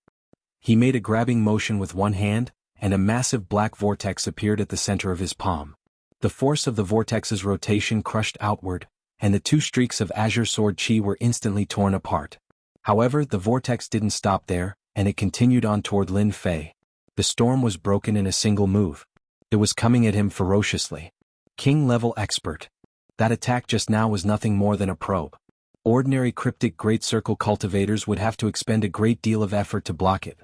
He made a grabbing motion with one hand, and a massive black vortex appeared at the center of his palm. The force of the vortex's rotation crushed outward, and the two streaks of azure sword chi were instantly torn apart. However, the vortex didn't stop there, and it continued on toward Lin Fei. The storm was broken in a single move. It was coming at him ferociously. King-level expert. That attack just now was nothing more than a probe. Ordinary cryptic great circle cultivators would have to expend a great deal of effort to block it.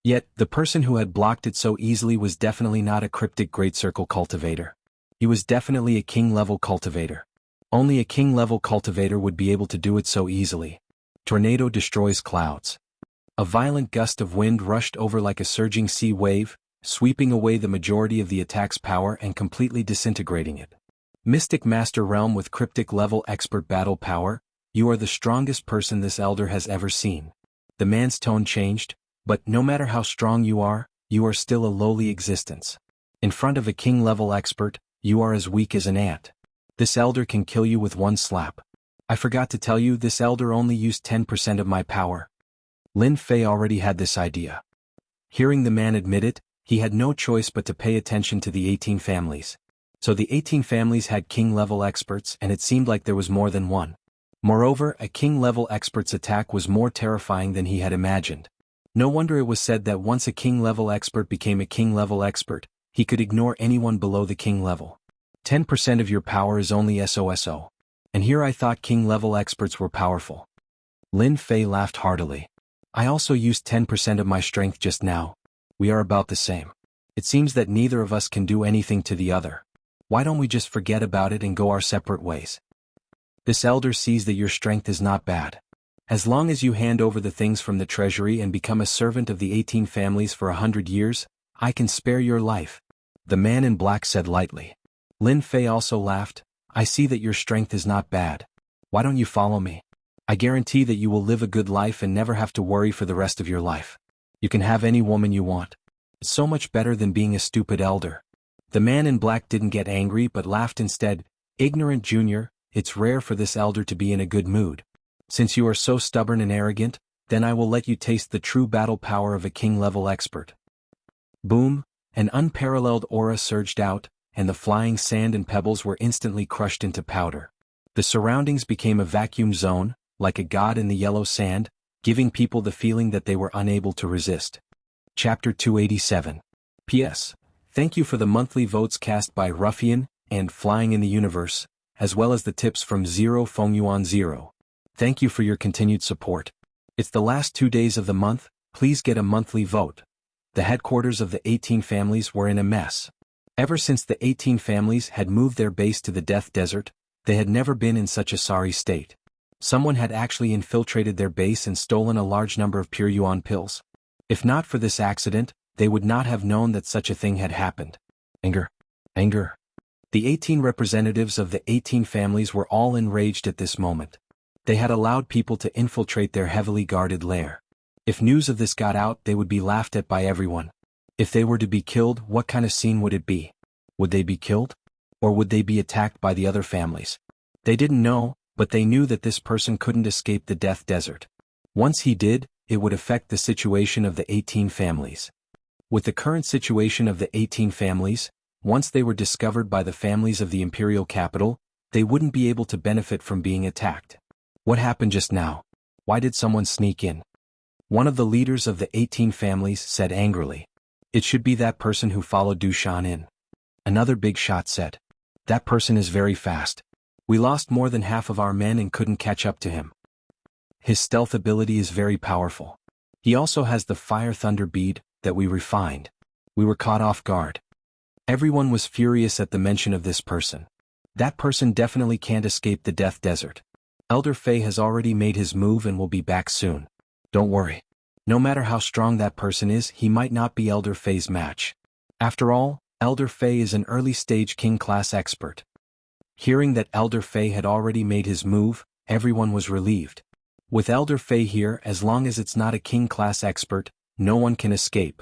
Yet, the person who had blocked it so easily was definitely not a cryptic great circle cultivator. He was definitely a king-level cultivator. Only a king-level cultivator would be able to do it so easily. Tornado destroys clouds. A violent gust of wind rushed over like a surging sea wave, sweeping away the majority of the attack's power and completely disintegrating it. Mystic Master Realm with cryptic level expert battle power, you are the strongest person this elder has ever seen. The man's tone changed, but no matter how strong you are still a lowly existence. In front of a king-level expert, you are as weak as an ant. This elder can kill you with one slap. I forgot to tell you, this elder only used 10% of my power. Lin Fei already had this idea. Hearing the man admit it, he had no choice but to pay attention to the 18 families. So the 18 families had king-level experts, and it seemed like there was more than one. Moreover, a king-level expert's attack was more terrifying than he had imagined. No wonder it was said that once a king-level expert became a king-level expert, he could ignore anyone below the king level. 10% of your power is only SOSO. And here I thought king-level experts were powerful. Lin Fei laughed heartily. I also used 10% of my strength just now. We are about the same. It seems that neither of us can do anything to the other. Why don't we just forget about it and go our separate ways? This elder sees that your strength is not bad. As long as you hand over the things from the treasury and become a servant of the 18 families for 100 years, I can spare your life. The man in black said lightly. Lin Fei also laughed. I see that your strength is not bad. Why don't you follow me? I guarantee that you will live a good life and never have to worry for the rest of your life. You can have any woman you want. It's so much better than being a stupid elder. The man in black didn't get angry but laughed instead. Ignorant junior, it's rare for this elder to be in a good mood. Since you are so stubborn and arrogant, then I will let you taste the true battle power of a king-level expert. Boom, an unparalleled aura surged out, and the flying sand and pebbles were instantly crushed into powder. The surroundings became a vacuum zone, like a god in the yellow sand, giving people the feeling that they were unable to resist. Chapter 287. P.S. Thank you for the monthly votes cast by Ruffian and Flying in the Universe, as well as the tips from Zero Fengyuan Zero. Thank you for your continued support. It's the last 2 days of the month, please get a monthly vote. The headquarters of the 18 families were in a mess. Ever since the 18 families had moved their base to the Death Desert, they had never been in such a sorry state. Someone had actually infiltrated their base and stolen a large number of pure yuan pills. If not for this accident, they would not have known that such a thing had happened. Anger. The 18 representatives of the 18 families were all enraged at this moment. They had allowed people to infiltrate their heavily guarded lair. If news of this got out, they would be laughed at by everyone. If they were to be killed, what kind of scene would it be? Would they be killed? Or would they be attacked by the other families? They didn't know, but they knew that this person couldn't escape the death desert. Once he did, it would affect the situation of the 18 families. With the current situation of the 18 families, once they were discovered by the families of the imperial capital, they wouldn't be able to benefit from being attacked. What happened just now? Why did someone sneak in? One of the leaders of the 18 families said angrily. It should be that person who followed Dushan in. Another big shot said. That person is very fast. We lost more than half of our men and couldn't catch up to him. His stealth ability is very powerful. He also has the fire thunder bead that we refined. We were caught off guard. Everyone was furious at the mention of this person. That person definitely can't escape the death desert. Elder Fei has already made his move and will be back soon. Don't worry. No matter how strong that person is, he might not be Elder Fei's match. After all, Elder Fei is an early-stage king-class expert. Hearing that Elder Fei had already made his move, everyone was relieved. With Elder Fei here, as long as it's not a king-class expert, no one can escape.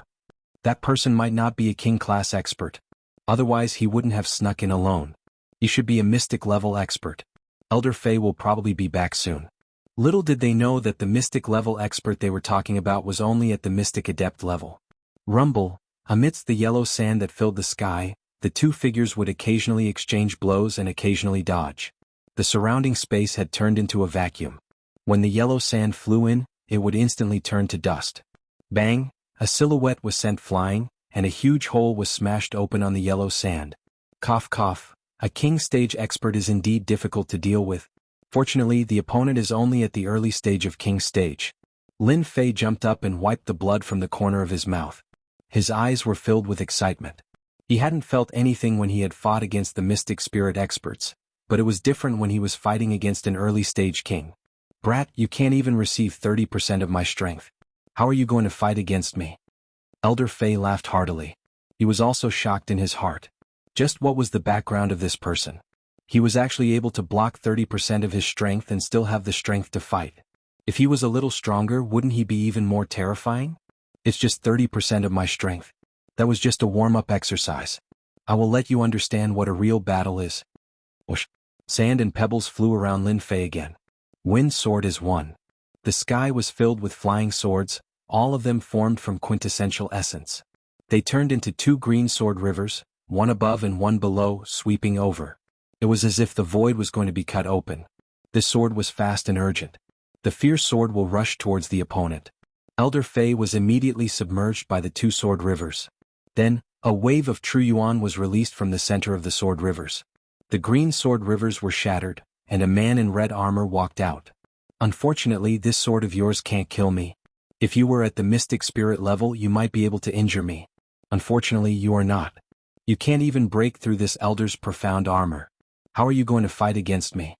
That person might not be a king-class expert. Otherwise he wouldn't have snuck in alone. He should be a mystic-level expert. Elder Fei will probably be back soon. Little did they know that the mystic-level expert they were talking about was only at the mystic adept level. Rumble, amidst the yellow sand that filled the sky, the two figures would occasionally exchange blows and occasionally dodge. The surrounding space had turned into a vacuum. When the yellow sand flew in, it would instantly turn to dust. Bang! A silhouette was sent flying, and a huge hole was smashed open on the yellow sand. Cough cough. A king stage expert is indeed difficult to deal with. Fortunately, the opponent is only at the early stage of king stage. Lin Fei jumped up and wiped the blood from the corner of his mouth. His eyes were filled with excitement. He hadn't felt anything when he had fought against the mystic spirit experts, but it was different when he was fighting against an early stage king. Brat, you can't even receive 30% of my strength. How are you going to fight against me? Elder Fei laughed heartily. He was also shocked in his heart. Just what was the background of this person? He was actually able to block 30% of his strength and still have the strength to fight. If he was a little stronger, wouldn't he be even more terrifying? It's just 30% of my strength. That was just a warm-up exercise. I will let you understand what a real battle is. Whoosh. Sand and pebbles flew around Lin Fei again. Wind sword is one. The sky was filled with flying swords, all of them formed from quintessential essence. They turned into two green sword rivers, one above and one below, sweeping over. It was as if the void was going to be cut open. This sword was fast and urgent. The fierce sword will rush towards the opponent. Elder Fei was immediately submerged by the two sword rivers. Then, a wave of true yuan was released from the center of the sword rivers. The green sword rivers were shattered, and a man in red armor walked out. Unfortunately, this sword of yours can't kill me. If you were at the mystic spirit level, you might be able to injure me. Unfortunately, you are not. You can't even break through this elder's profound armor. How are you going to fight against me?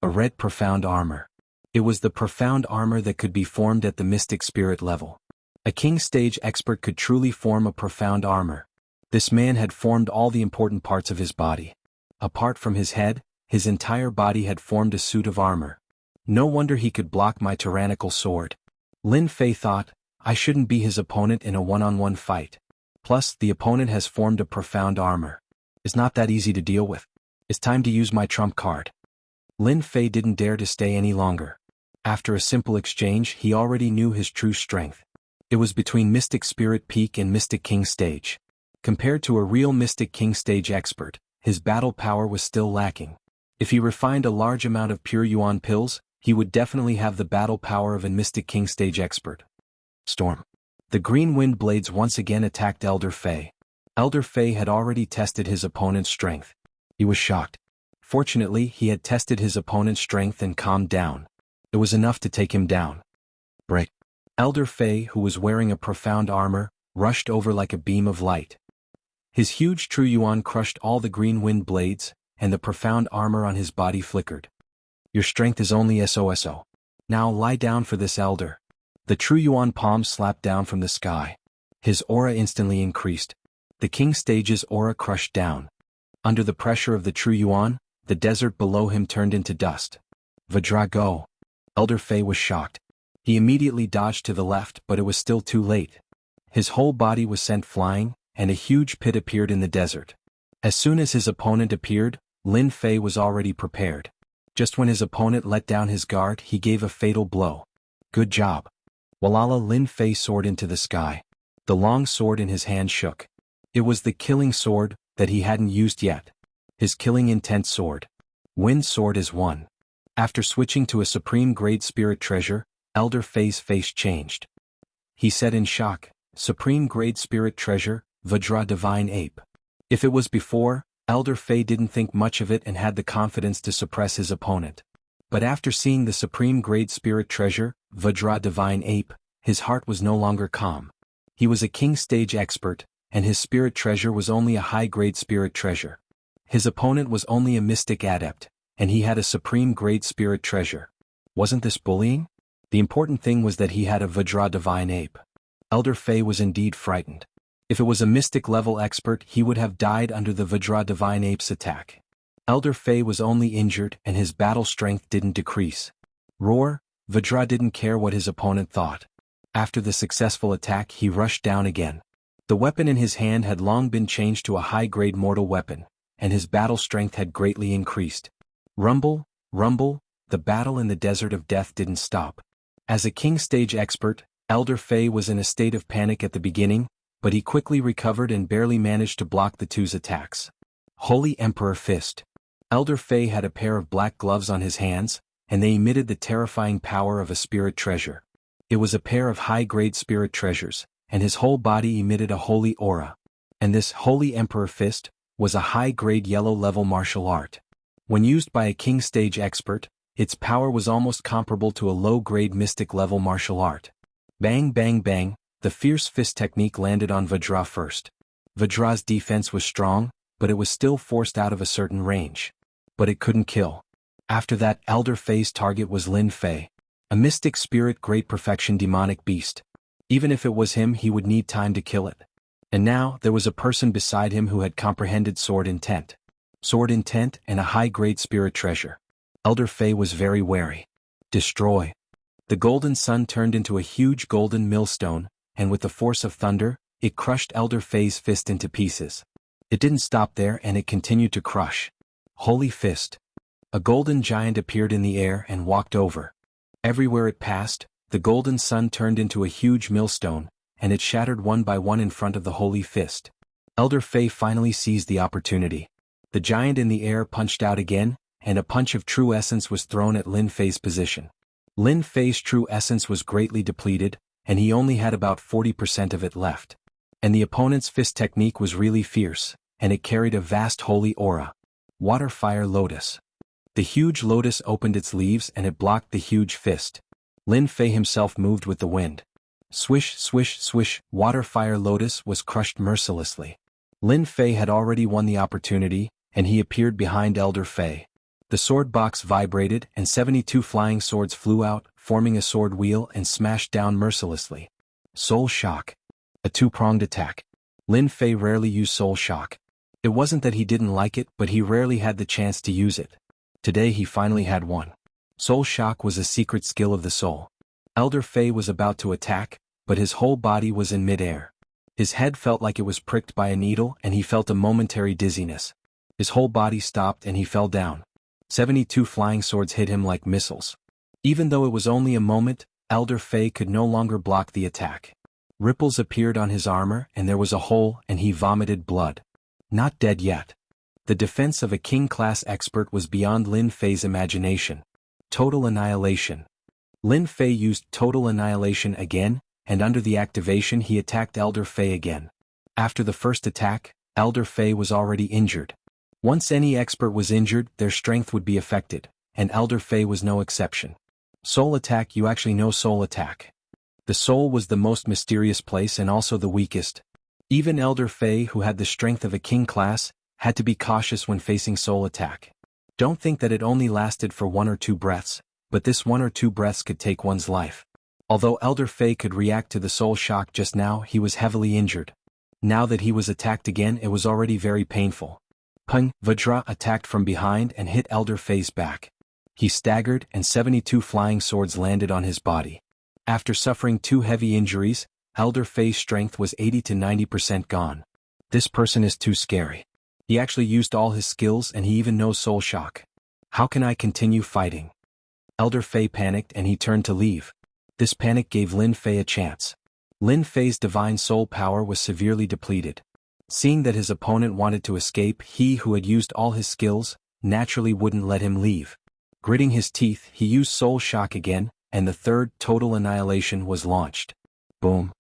A red profound armor. It was the profound armor that could be formed at the mystic spirit level. A king stage expert could truly form a profound armor. This man had formed all the important parts of his body. Apart from his head, his entire body had formed a suit of armor. No wonder he could block my tyrannical sword. Lin Fei thought, I shouldn't be his opponent in a one-on-one fight. Plus, the opponent has formed a profound armor. It's not that easy to deal with. It's time to use my trump card. Lin Fei didn't dare to stay any longer. After a simple exchange, he already knew his true strength. It was between Mystic Spirit Peak and Mystic King Stage. Compared to a real Mystic King Stage expert, his battle power was still lacking. If he refined a large amount of pure yuan pills, he would definitely have the battle power of a Mystic King Stage expert. Storm. The green wind blades once again attacked Elder Fei. Elder Fei had already tested his opponent's strength. He was shocked. Fortunately, he had tested his opponent's strength and calmed down. It was enough to take him down. Break. Elder Fei, who was wearing a profound armor, rushed over like a beam of light. His huge true yuan crushed all the green wind blades, and the profound armor on his body flickered. Your strength is only SOSO. Now lie down for this elder. The true yuan palm slapped down from the sky. His aura instantly increased. The king stage's aura crushed down. Under the pressure of the true yuan, the desert below him turned into dust. Vajra-go. Elder Fei was shocked. He immediately dodged to the left, but it was still too late. His whole body was sent flying, and a huge pit appeared in the desert. As soon as his opponent appeared, Lin Fei was already prepared. Just when his opponent let down his guard, he gave a fatal blow. Good job. Walala Lin Fei soared into the sky. The long sword in his hand shook. It was the killing sword that he hadn't used yet. His killing intent sword. Wind sword is one. After switching to a supreme grade spirit treasure, Elder Fei's face changed. He said in shock, "Supreme grade spirit treasure, Vajra divine ape." If it was before, Elder Fei didn't think much of it and had the confidence to suppress his opponent. But after seeing the supreme grade spirit treasure, Vajra divine ape, his heart was no longer calm. He was a king stage expert, and his spirit treasure was only a high-grade spirit treasure. His opponent was only a mystic adept, and he had a supreme grade spirit treasure. Wasn't this bullying? The important thing was that he had a Vajra divine ape. Elder Fei was indeed frightened. If it was a mystic level expert, he would have died under the Vajra divine ape's attack. Elder Fei was only injured and his battle strength didn't decrease. Roar, Vajra didn't care what his opponent thought. After the successful attack, he rushed down again. The weapon in his hand had long been changed to a high-grade mortal weapon, and his battle strength had greatly increased. Rumble, rumble, the battle in the desert of death didn't stop. As a king stage expert, Elder Fei was in a state of panic at the beginning, but he quickly recovered and barely managed to block the two's attacks. Holy Emperor Fist. Elder Fei had a pair of black gloves on his hands, and they emitted the terrifying power of a spirit treasure. It was a pair of high-grade spirit treasures, and his whole body emitted a holy aura. And this Holy Emperor Fist was a high-grade yellow-level martial art. When used by a king stage expert, its power was almost comparable to a low-grade mystic-level martial art. Bang bang bang, the fierce fist technique landed on Vajra first. Vajra's defense was strong, but it was still forced out of a certain range. But it couldn't kill. After that, Elder Fei's target was Lin Fei, a mystic spirit great perfection demonic beast. Even if it was him, he would need time to kill it. And now, there was a person beside him who had comprehended sword intent. Sword intent and a high-grade spirit treasure. Elder Fei was very wary. Destroy. The golden sun turned into a huge golden millstone, and with the force of thunder, it crushed Elder Fei's fist into pieces. It didn't stop there and it continued to crush. Holy Fist. A golden giant appeared in the air and walked over. Everywhere it passed, the golden sun turned into a huge millstone, and it shattered one by one in front of the Holy Fist. Elder Fei finally seized the opportunity. The giant in the air punched out again, and a punch of true essence was thrown at Lin Fei's position. Lin Fei's true essence was greatly depleted, and he only had about 40% of it left. And the opponent's fist technique was really fierce, and it carried a vast holy aura. Water Fire Lotus. The huge lotus opened its leaves and it blocked the huge fist. Lin Fei himself moved with the wind. Swish, swish, swish, Water Fire Lotus was crushed mercilessly. Lin Fei had already won the opportunity, and he appeared behind Elder Fei. The sword box vibrated and 72 flying swords flew out, forming a sword wheel and smashed down mercilessly. Soul Shock. A two-pronged attack. Lin Fei rarely used Soul Shock. It wasn't that he didn't like it, but he rarely had the chance to use it. Today he finally had one. Soul Shock was a secret skill of the soul. Elder Fei was about to attack, but his whole body was in mid-air. His head felt like it was pricked by a needle and he felt a momentary dizziness. His whole body stopped and he fell down. 72 flying swords hit him like missiles. Even though it was only a moment, Elder Fei could no longer block the attack. Ripples appeared on his armor and there was a hole and he vomited blood. Not dead yet. The defense of a king-class expert was beyond Lin Fei's imagination. Total Annihilation. Lin Fei used Total Annihilation again, and under the activation he attacked Elder Fei again. After the first attack, Elder Fei was already injured. Once any expert was injured, their strength would be affected, and Elder Fei was no exception. Soul Attack. You actually know Soul Attack. The soul was the most mysterious place and also the weakest. Even Elder Fei, who had the strength of a king class, had to be cautious when facing Soul Attack. Don't think that it only lasted for 1 or 2 breaths, but this 1 or 2 breaths could take one's life. Although Elder Fei could react to the Soul Shock just now, he was heavily injured. Now that he was attacked again, it was already very painful. Pung, Vajra attacked from behind and hit Elder Fei's back. He staggered and 72 flying swords landed on his body. After suffering 2 heavy injuries, Elder Fei's strength was 80 to 90% gone. This person is too scary. He actually used all his skills and he even knows Soul Shock. How can I continue fighting? Elder Fei panicked and he turned to leave. This panic gave Lin Fei a chance. Lin Fei's divine soul power was severely depleted. Seeing that his opponent wanted to escape, he who had used all his skills, naturally wouldn't let him leave. Gritting his teeth, he used Soul Shock again, and the third total annihilation was launched. Boom.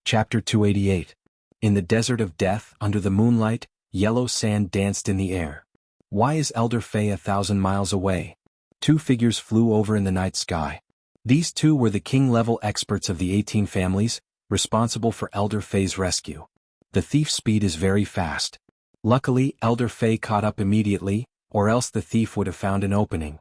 Chapter 288. In the desert of death, under the moonlight, yellow sand danced in the air. Why is Elder Fei 1,000 miles away? Two figures flew over in the night sky. These two were the king-level experts of the 18 families, responsible for Elder Fei's rescue. The thief's speed is very fast. Luckily, Elder Fei caught up immediately, or else the thief would have found an opening.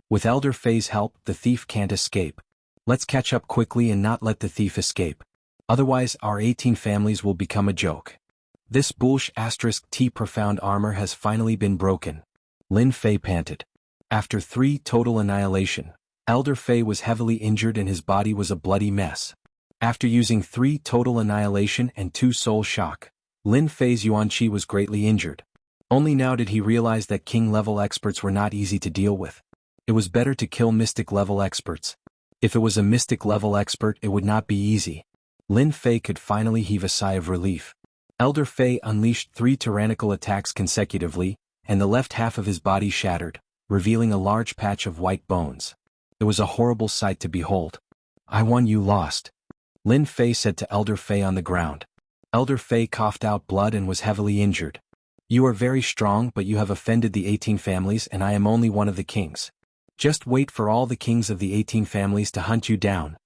With Elder Fei's help, the thief can't escape. Let's catch up quickly and not let the thief escape. Otherwise, our 18 families will become a joke. This *T profound armor has finally been broken. Lin Fei panted. After 3 total annihilation, Elder Fei was heavily injured and his body was a bloody mess. After using 3 total annihilation and 2 soul shock, Lin Fei's Yuanqi was greatly injured. Only now did he realize that king-level experts were not easy to deal with. It was better to kill mystic-level experts. If it was a mystic-level expert, it would not be easy. Lin Fei could finally heave a sigh of relief. Elder Fei unleashed 3 tyrannical attacks consecutively, and the left half of his body shattered, revealing a large patch of white bones. It was a horrible sight to behold. I won, you lost. Lin Fei said to Elder Fei on the ground. Elder Fei coughed out blood and was heavily injured. You are very strong, but you have offended the 18 families and I am only one of the kings. Just wait for all the kings of the 18 families to hunt you down.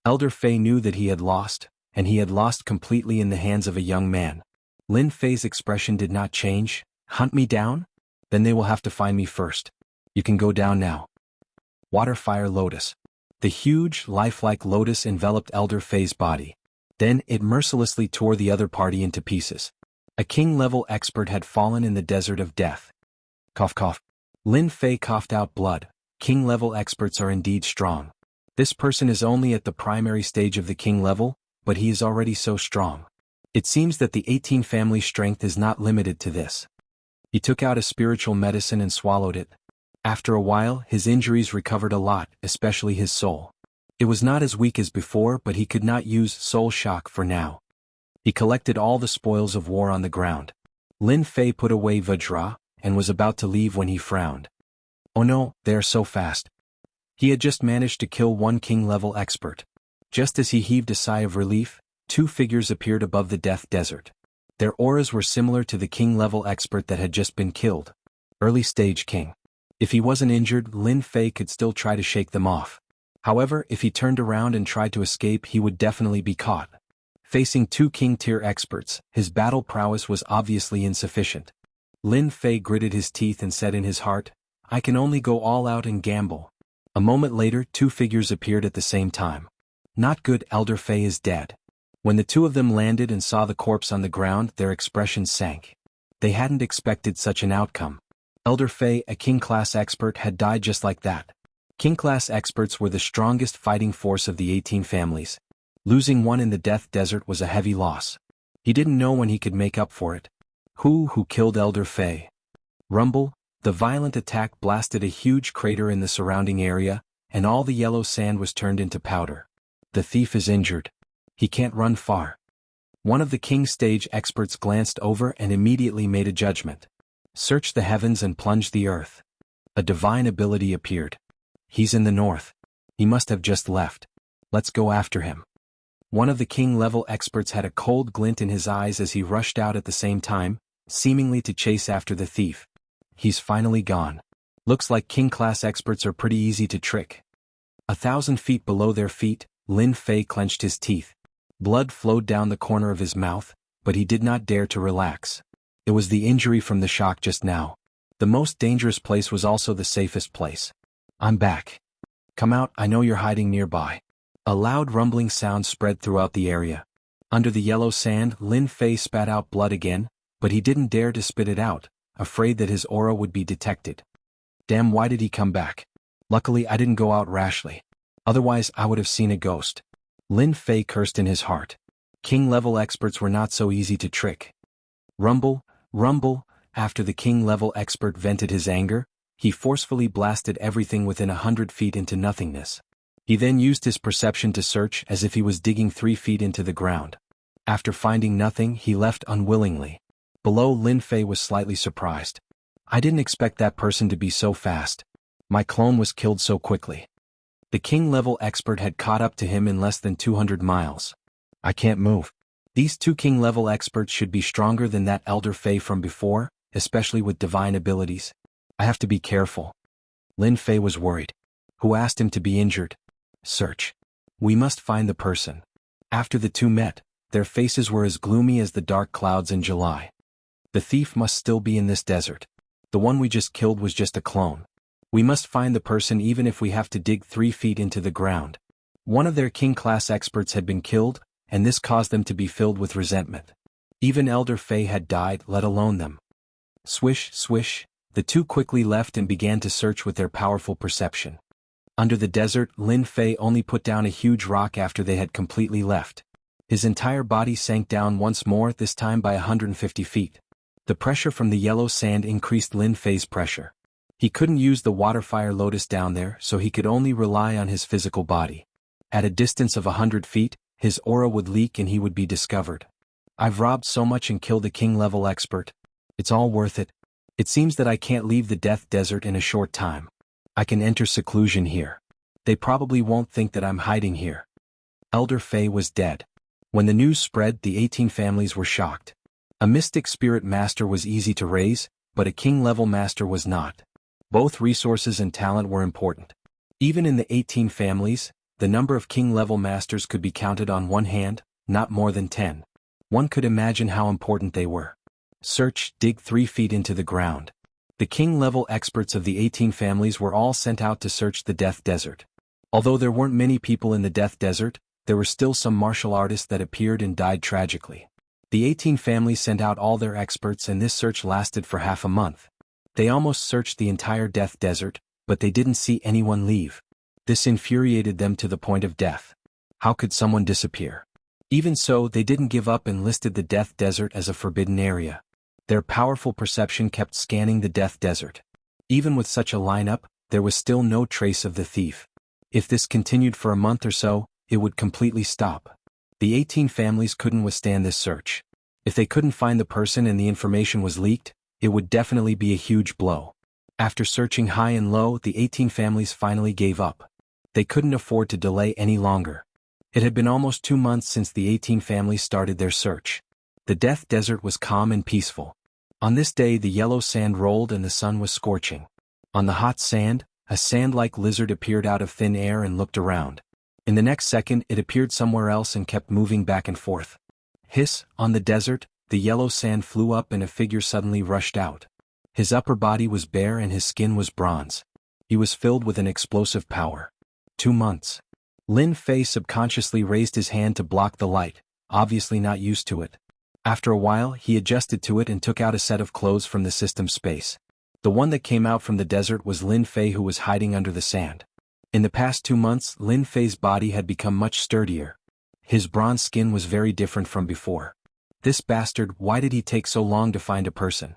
Elder Fei knew that he had lost, and he had lost completely in the hands of a young man. Lin Fei's expression did not change. Hunt me down? Then they will have to find me first. You can go down now. Water Fire Lotus. The huge, lifelike lotus enveloped Elder Fei's body. Then it mercilessly tore the other party into pieces. A king-level expert had fallen in the desert of death. Cough cough. Lin Fei coughed out blood. King-level experts are indeed strong. This person is only at the primary stage of the king level, but he is already so strong. It seems that the 18 family strength is not limited to this. He took out a spiritual medicine and swallowed it. After a while, his injuries recovered a lot, especially his soul. It was not as weak as before, but he could not use soul shock for now. He collected all the spoils of war on the ground. Lin Fei put away Vajra, and was about to leave when he frowned. Oh no, they are so fast. He had just managed to kill 1 king-level expert. Just as he heaved a sigh of relief, 2 figures appeared above the death desert. Their auras were similar to the king-level expert that had just been killed. Early stage king. If he wasn't injured, Lin Fei could still try to shake them off. However, if he turned around and tried to escape, he would definitely be caught. Facing 2 king-tier experts, his battle prowess was obviously insufficient. Lin Fei gritted his teeth and said in his heart, I can only go all out and gamble. A moment later, 2 figures appeared at the same time. Not good, Elder Fei is dead. When the 2 of them landed and saw the corpse on the ground, their expressions sank. They hadn't expected such an outcome. Elder Fei, a king-class expert, had died just like that. King-class experts were the strongest fighting force of the 18 families. Losing one in the death desert was a heavy loss. He didn't know when he could make up for it. Who killed Elder Fei? Rumble. The violent attack blasted a huge crater in the surrounding area, and all the yellow sand was turned into powder. The thief is injured. He can't run far. One of the king stage experts glanced over and immediately made a judgment. Search the heavens and plunge the earth. A divine ability appeared. He's in the north. He must have just left. Let's go after him. One of the king-level experts had a cold glint in his eyes as he rushed out at the same time, seemingly to chase after the thief. He's finally gone. Looks like king-class experts are pretty easy to trick. 1,000 feet below their feet, Lin Fei clenched his teeth. Blood flowed down the corner of his mouth, but he did not dare to relax. It was the injury from the shock just now. The most dangerous place was also the safest place. I'm back. Come out, I know you're hiding nearby. A loud rumbling sound spread throughout the area. Under the yellow sand, Lin Fei spat out blood again, but he didn't dare to spit it out, afraid that his aura would be detected. Damn, why did he come back? Luckily I didn't go out rashly. Otherwise I would have seen a ghost. Lin Fei cursed in his heart. King-level experts were not so easy to trick. Rumble, rumble. After the king-level expert vented his anger, he forcefully blasted everything within 100 feet into nothingness. He then used his perception to search as if he was digging 3 feet into the ground. After finding nothing, he left unwillingly. Below, Lin Fei was slightly surprised. I didn't expect that person to be so fast. My clone was killed so quickly. The king-level expert had caught up to him in less than 200 miles. I can't move. These 2 king-level experts should be stronger than that Elder Fei from before, especially with divine abilities. I have to be careful. Lin Fei was worried. Who asked him to be injured? Search. We must find the person. After the two met, their faces were as gloomy as the dark clouds in July. The thief must still be in this desert. The one we just killed was just a clone. We must find the person even if we have to dig 3 feet into the ground. One of their king-class experts had been killed, and this caused them to be filled with resentment. Even Elder Fei had died, let alone them. Swish, swish, the two quickly left and began to search with their powerful perception. Under the desert, Lin Fei only put down a huge rock after they had completely left. His entire body sank down once more, this time by 150 feet. The pressure from the yellow sand increased Lin Fei's pressure. He couldn't use the water-fire lotus down there, so he could only rely on his physical body. At a distance of 100 feet, his aura would leak and he would be discovered. I've robbed so much and killed a king-level expert. It's all worth it. It seems that I can't leave the Death Desert in a short time. I can enter seclusion here. They probably won't think that I'm hiding here. Elder Fei was dead. When the news spread, the 18 families were shocked. A mystic spirit master was easy to raise, but a king-level master was not. Both resources and talent were important. Even in the 18 families, the number of king-level masters could be counted on one hand, not more than 10. One could imagine how important they were. Search, dig 3 feet into the ground. The king-level experts of the 18 families were all sent out to search the Death Desert. Although there weren't many people in the Death Desert, there were still some martial artists that appeared and died tragically. The 18 families sent out all their experts and this search lasted for half a month. They almost searched the entire Death Desert, but they didn't see anyone leave. This infuriated them to the point of death. How could someone disappear? Even so, they didn't give up and listed the Death Desert as a forbidden area. Their powerful perception kept scanning the Death Desert. Even with such a lineup, there was still no trace of the thief. If this continued for a month or so, it would completely stop. The 18 families couldn't withstand this search. If they couldn't find the person and the information was leaked, it would definitely be a huge blow. After searching high and low, the 18 families finally gave up. They couldn't afford to delay any longer. It had been almost 2 months since the 18 families started their search. The Death Desert was calm and peaceful. On this day, the yellow sand rolled and the sun was scorching. On the hot sand, a sand-like lizard appeared out of thin air and looked around. In the next second, it appeared somewhere else and kept moving back and forth. Hiss, on the desert, the yellow sand flew up and a figure suddenly rushed out. His upper body was bare and his skin was bronze. He was filled with an explosive power. 2 months. Lin Fei subconsciously raised his hand to block the light, obviously not used to it. After a while, he adjusted to it and took out a set of clothes from the system space. The one that came out from the desert was Lin Fei, who was hiding under the sand. In the past 2 months, Lin Fei's body had become much sturdier. His bronze skin was very different from before. This bastard, why did he take so long to find a person?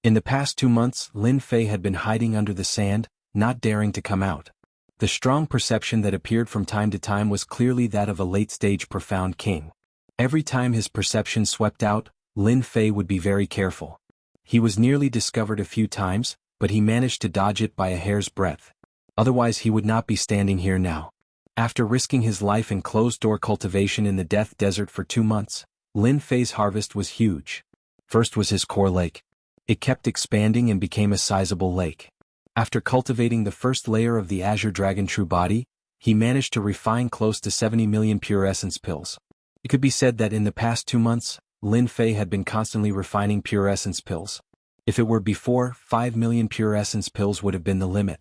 In the past 2 months, Lin Fei had been hiding under the sand, not daring to come out. The strong perception that appeared from time to time was clearly that of a late-stage profound king. Every time his perception swept out, Lin Fei would be very careful. He was nearly discovered a few times, but he managed to dodge it by a hair's breadth. Otherwise he would not be standing here now. After risking his life in closed-door cultivation in the Death Desert for 2 months, Lin Fei's harvest was huge. First was his core lake. It kept expanding and became a sizable lake. After cultivating the first layer of the Azure Dragon True Body, he managed to refine close to 70 million pure essence pills. It could be said that in the past 2 months, Lin Fei had been constantly refining pure essence pills. If it were before, 5 million pure essence pills would have been the limit.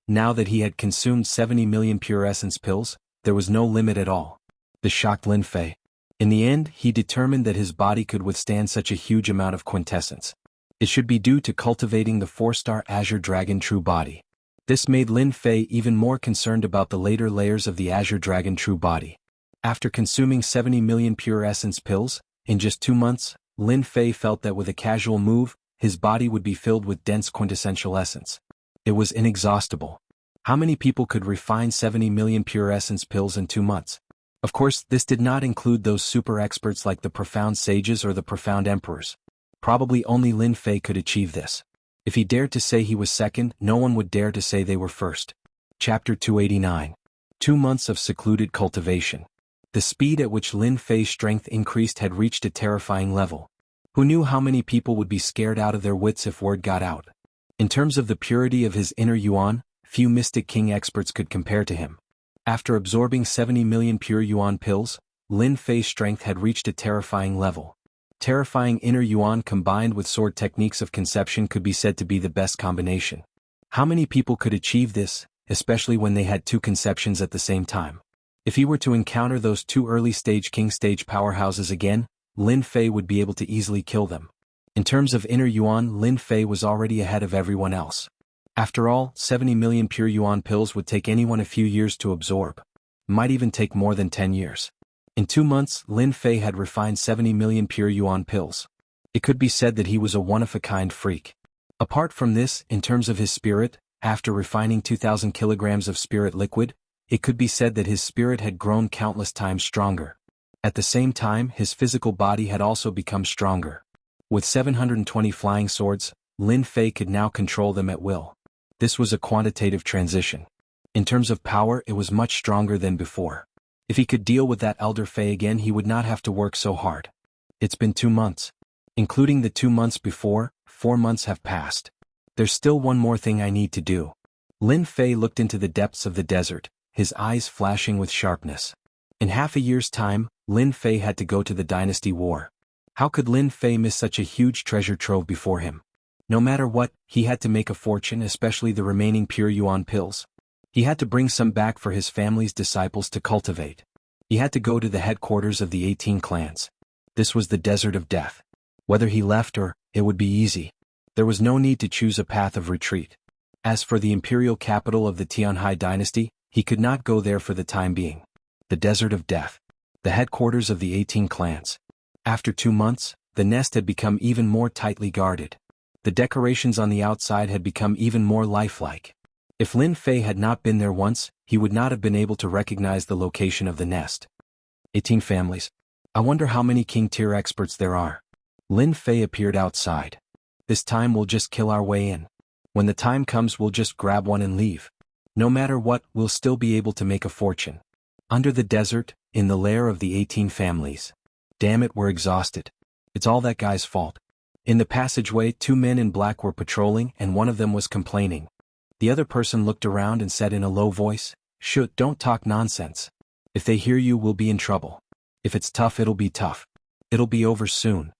Now that he had consumed 70 million pure essence pills, there was no limit at all. This shocked Lin Fei. In the end, he determined that his body could withstand such a huge amount of quintessence. It should be due to cultivating the 4-star Azure Dragon True Body. This made Lin Fei even more concerned about the later layers of the Azure Dragon True Body. After consuming 70 million pure essence pills, in just 2 months, Lin Fei felt that with a casual move, his body would be filled with dense quintessential essence. It was inexhaustible. How many people could refine 70 million pure essence pills in 2 months? Of course, this did not include those super experts like the profound sages or the profound emperors. Probably only Lin Fei could achieve this. If he dared to say he was second, no one would dare to say they were first. Chapter 289. 2 months of secluded cultivation. The speed at which Lin Fei's strength increased had reached a terrifying level. Who knew how many people would be scared out of their wits if word got out? In terms of the purity of his inner yuan, few Mystic King experts could compare to him. After absorbing 70 million pure yuan pills, Lin Fei's strength had reached a terrifying level. Terrifying inner yuan combined with sword techniques of conception could be said to be the best combination. How many people could achieve this, especially when they had 2 conceptions at the same time? If he were to encounter those 2 early-stage king-stage powerhouses again, Lin Fei would be able to easily kill them. In terms of inner yuan, Lin Fei was already ahead of everyone else. After all, 70 million pure yuan pills would take anyone a few years to absorb. Might even take more than 10 years. In 2 months, Lin Fei had refined 70 million pure yuan pills. It could be said that he was a one-of-a-kind freak. Apart from this, in terms of his spirit, after refining 2,000 kilograms of spirit liquid, it could be said that his spirit had grown countless times stronger. At the same time, his physical body had also become stronger. With 720 flying swords, Lin Fei could now control them at will. This was a quantitative transition. In terms of power, it was much stronger than before. If he could deal with that Elder Fei again, he would not have to work so hard. It's been 2 months. Including the 2 months before, 4 months have passed. There's still one more thing I need to do. Lin Fei looked into the depths of the desert, his eyes flashing with sharpness. In half a year's time, Lin Fei had to go to the dynasty war. How could Lin Fei miss such a huge treasure trove before him? No matter what, he had to make a fortune, especially the remaining pure yuan pills. He had to bring some back for his family's disciples to cultivate. He had to go to the headquarters of the 18 clans. This was the desert of death. Whether he left or, it would be easy. There was no need to choose a path of retreat. As for the imperial capital of the Tianhai dynasty, he could not go there for the time being. The desert of death. The headquarters of the 18 clans. After 2 months, the nest had become even more tightly guarded. The decorations on the outside had become even more lifelike. If Lin Fei had not been there once, he would not have been able to recognize the location of the nest. 18 families. I wonder how many king-tier experts there are. Lin Fei appeared outside. This time we'll just kill our way in. When the time comes, we'll just grab one and leave. No matter what, we'll still be able to make a fortune. Under the desert, in the lair of the 18 families. Damn it, we're exhausted. It's all that guy's fault. In the passageway, 2 men in black were patrolling and one of them was complaining. The other person looked around and said in a low voice, "Shh, don't talk nonsense. If they hear you, we'll be in trouble. If it's tough, it'll be tough. It'll be over soon."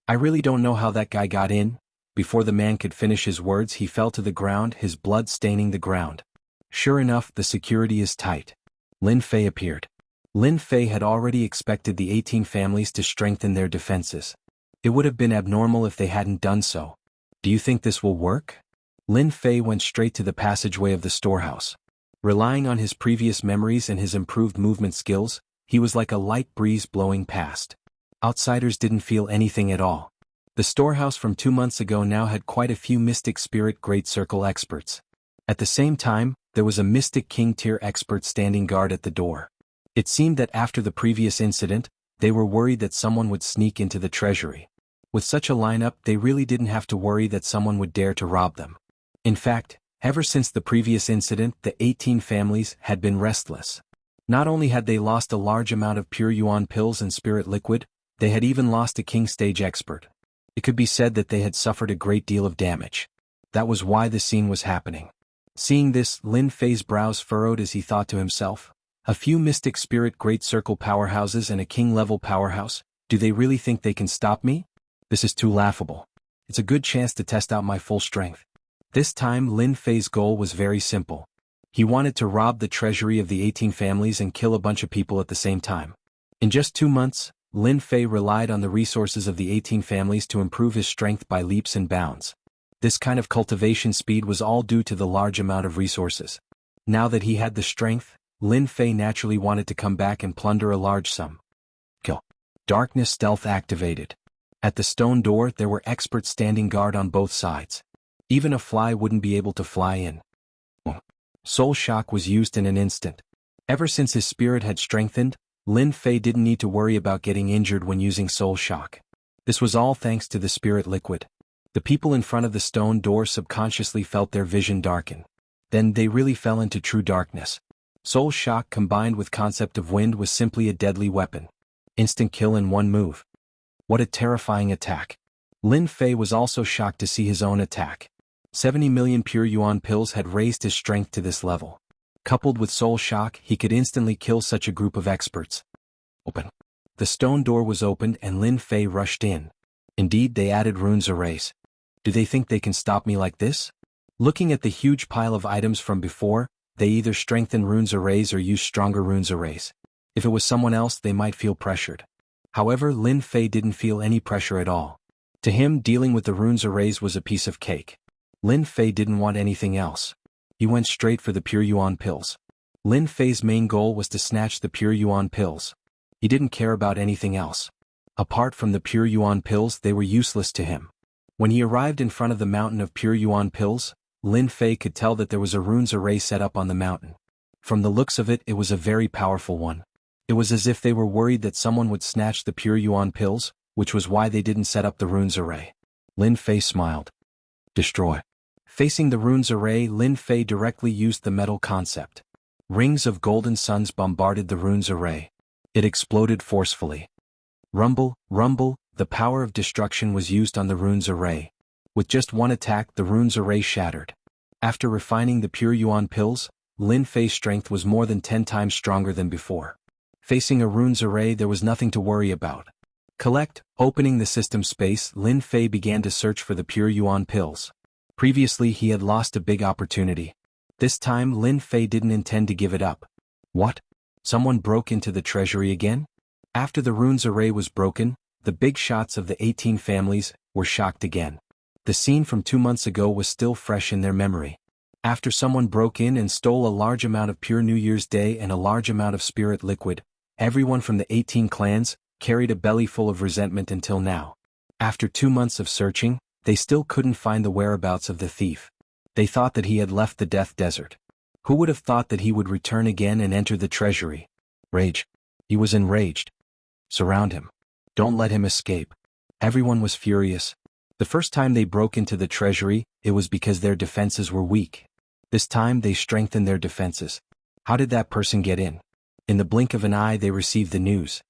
I really don't know how that guy got in. Before the man could finish his words, he fell to the ground, his blood staining the ground. Sure enough, the security is tight. Lin Fei appeared. Lin Fei had already expected the 18 families to strengthen their defenses. It would have been abnormal if they hadn't done so. Do you think this will work? Lin Fei went straight to the passageway of the storehouse. Relying on his previous memories and his improved movement skills, he was like a light breeze blowing past. Outsiders didn't feel anything at all. The storehouse from 2 months ago now had quite a few Mystic Spirit Great Circle experts. At the same time, there was a Mystic King tier expert standing guard at the door. It seemed that after the previous incident, they were worried that someone would sneak into the treasury. With such a lineup, they really didn't have to worry that someone would dare to rob them. In fact, ever since the previous incident, the 18 families had been restless. Not only had they lost a large amount of pure yuan pills and spirit liquid, they had even lost a king stage expert. It could be said that they had suffered a great deal of damage. That was why the scene was happening. Seeing this, Lin Fei's brows furrowed as he thought to himself, a few Mystic Spirit Great Circle powerhouses and a king-level powerhouse, do they really think they can stop me? This is too laughable. It's a good chance to test out my full strength. This time Lin Fei's goal was very simple. He wanted to rob the treasury of the 18 families and kill a bunch of people at the same time. In just 2 months, Lin Fei relied on the resources of the 18 families to improve his strength by leaps and bounds. This kind of cultivation speed was all due to the large amount of resources. Now that he had the strength, Lin Fei naturally wanted to come back and plunder a large sum. Kill. Darkness stealth activated. At the stone door there were experts standing guard on both sides. Even a fly wouldn't be able to fly in. Soul shock was used in an instant. Ever since his spirit had strengthened, Lin Fei didn't need to worry about getting injured when using soul shock. This was all thanks to the spirit liquid. The people in front of the stone door subconsciously felt their vision darken. Then they really fell into true darkness. Soul shock combined with concept of wind was simply a deadly weapon. Instant kill in one move. What a terrifying attack. Lin Fei was also shocked to see his own attack. 70 million pure yuan pills had raised his strength to this level. Coupled with soul shock, he could instantly kill such a group of experts. Open. The stone door was opened and Lin Fei rushed in. Indeed, they added runes arrays. Do they think they can stop me like this? Looking at the huge pile of items from before, they either strengthen runes arrays or use stronger runes arrays. If it was someone else, they might feel pressured. However, Lin Fei didn't feel any pressure at all. To him, dealing with the runes arrays was a piece of cake. Lin Fei didn't want anything else. He went straight for the pure yuan pills. Lin Fei's main goal was to snatch the pure yuan pills. He didn't care about anything else. Apart from the pure yuan pills, they were useless to him. When he arrived in front of the mountain of pure yuan pills, Lin Fei could tell that there was a runes array set up on the mountain. From the looks of it, it was a very powerful one. It was as if they were worried that someone would snatch the pure yuan pills, which was why they didn't set up the runes array. Lin Fei smiled. Destroy. Facing the runes array, Lin Fei directly used the metal concept. Rings of golden suns bombarded the runes array. It exploded forcefully. Rumble, rumble, the power of destruction was used on the runes array. With just one attack, the runes array shattered. After refining the pure yuan pills, Lin Fei's strength was more than 10 times stronger than before. Facing a runes array, there was nothing to worry about. Opening the system space, Lin Fei began to search for the pure yuan pills. Previously, he had lost a big opportunity. This time, Lin Fei didn't intend to give it up. What? Someone broke into the treasury again? After the runes array was broken, the big shots of the 18 families were shocked again. The scene from 2 months ago was still fresh in their memory. After someone broke in and stole a large amount of pure New Year's Day and a large amount of spirit liquid, everyone from the 18 clans carried a belly full of resentment until now. After 2 months of searching, they still couldn't find the whereabouts of the thief. They thought that he had left the Death Desert. Who would have thought that he would return again and enter the treasury? Rage. He was enraged. Surround him. Don't let him escape. Everyone was furious. The first time they broke into the treasury, it was because their defenses were weak. This time they strengthened their defenses. How did that person get in? In the blink of an eye they received the news.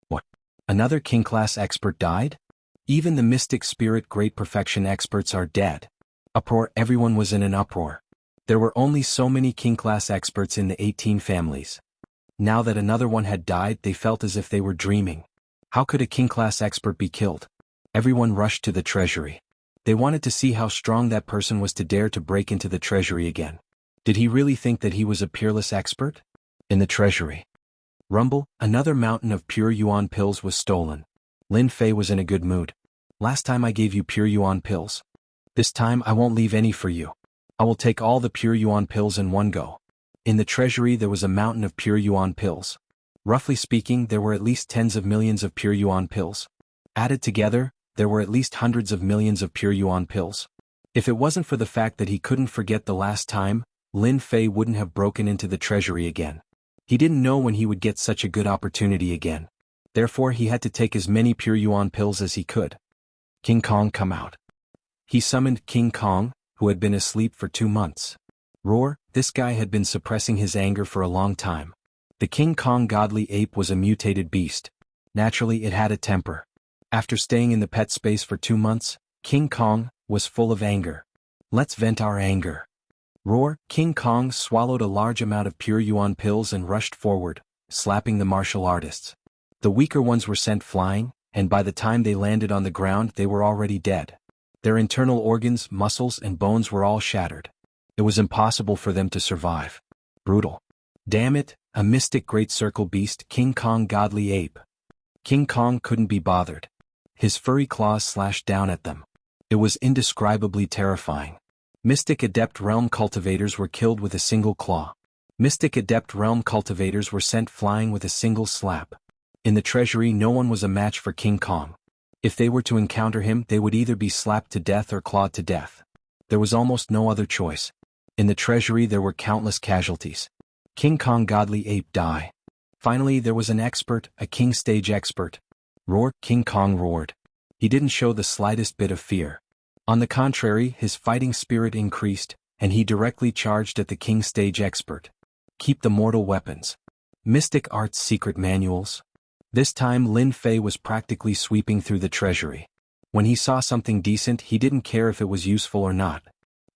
What? Another king-class expert died? Even the mystic spirit great perfection experts are dead. Uproar. Everyone was in an uproar. There were only so many king-class experts in the 18 families. Now that another one had died, they felt as if they were dreaming. How could a king-class expert be killed? Everyone rushed to the treasury. They wanted to see how strong that person was to dare to break into the treasury again. Did he really think that he was a peerless expert? In the treasury. Rumble, another mountain of pure yuan pills was stolen. Lin Fei was in a good mood. Last time I gave you pure yuan pills. This time I won't leave any for you. I will take all the pure yuan pills in one go. In the treasury there was a mountain of pure yuan pills. Roughly speaking, there were at least tens of millions of pure yuan pills. Added together, there were at least hundreds of millions of pure yuan pills. If it wasn't for the fact that he couldn't forget the last time, Lin Fei wouldn't have broken into the treasury again. He didn't know when he would get such a good opportunity again. Therefore he had to take as many pure yuan pills as he could. King Kong, come out. He summoned King Kong, who had been asleep for 2 months. Roar, this guy had been suppressing his anger for a long time. The King Kong godly ape was a mutated beast. Naturally it had a temper. After staying in the pet space for 2 months, King Kong was full of anger. Let's vent our anger. Roar, King Kong swallowed a large amount of pure yuan pills and rushed forward, slapping the martial artists. The weaker ones were sent flying, and by the time they landed on the ground they were already dead. Their internal organs, muscles, and bones were all shattered. It was impossible for them to survive. Brutal. Damn it, a mystic great circle beast, King Kong godly ape. King Kong couldn't be bothered. His furry claws slashed down at them. It was indescribably terrifying. Mystic Adept Realm cultivators were killed with a single claw. Mystic Adept Realm cultivators were sent flying with a single slap. In the treasury no one was a match for King Kong. If they were to encounter him they would either be slapped to death or clawed to death. There was almost no other choice. In the treasury there were countless casualties. King Kong godly ape die. Finally there was an expert, a king stage expert. Roar, King Kong roared. He didn't show the slightest bit of fear. On the contrary, his fighting spirit increased, and he directly charged at the king stage expert. Keep the mortal weapons. Mystic Arts Secret Manuals. This time Lin Fei was practically sweeping through the treasury. When he saw something decent he didn't care if it was useful or not.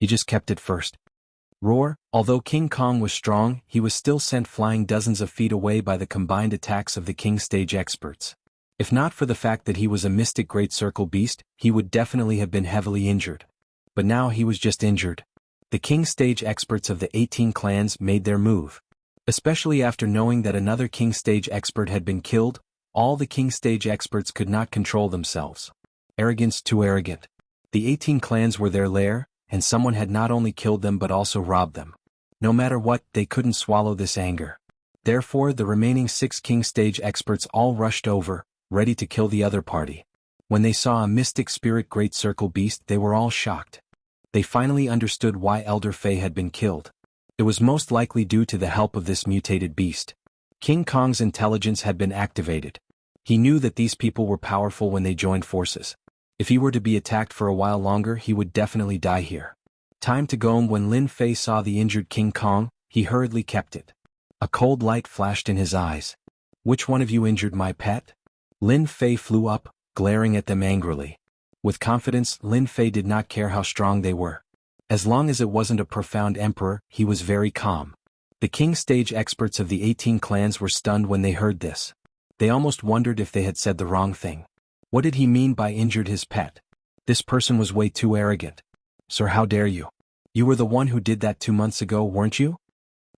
He just kept it first. Roar, although King Kong was strong, he was still sent flying dozens of feet away by the combined attacks of the king stage experts. If not for the fact that he was a mystic great circle beast, he would definitely have been heavily injured. But now he was just injured. The king stage experts of the 18 clans made their move. Especially after knowing that another king stage expert had been killed, all the king stage experts could not control themselves. Arrogance too arrogant. The 18 clans were their lair, and someone had not only killed them but also robbed them. No matter what, they couldn't swallow this anger. Therefore the remaining 6 king stage experts all rushed over, ready to kill the other party. When they saw a mystic spirit great circle beast they were all shocked. They finally understood why Elder Fei had been killed. It was most likely due to the help of this mutated beast. King Kong's intelligence had been activated. He knew that these people were powerful when they joined forces. If he were to be attacked for a while longer he would definitely die here. Time to go. When Lin Fei saw the injured King Kong, he hurriedly kept it. A cold light flashed in his eyes. Which one of you injured my pet? Lin Fei flew up, glaring at them angrily. With confidence, Lin Fei did not care how strong they were. As long as it wasn't a profound emperor, he was very calm. The king stage experts of the 18 clans were stunned when they heard this. They almost wondered if they had said the wrong thing. What did he mean by injured his pet? This person was way too arrogant. Sir, how dare you? You were the one who did that 2 months ago, weren't you?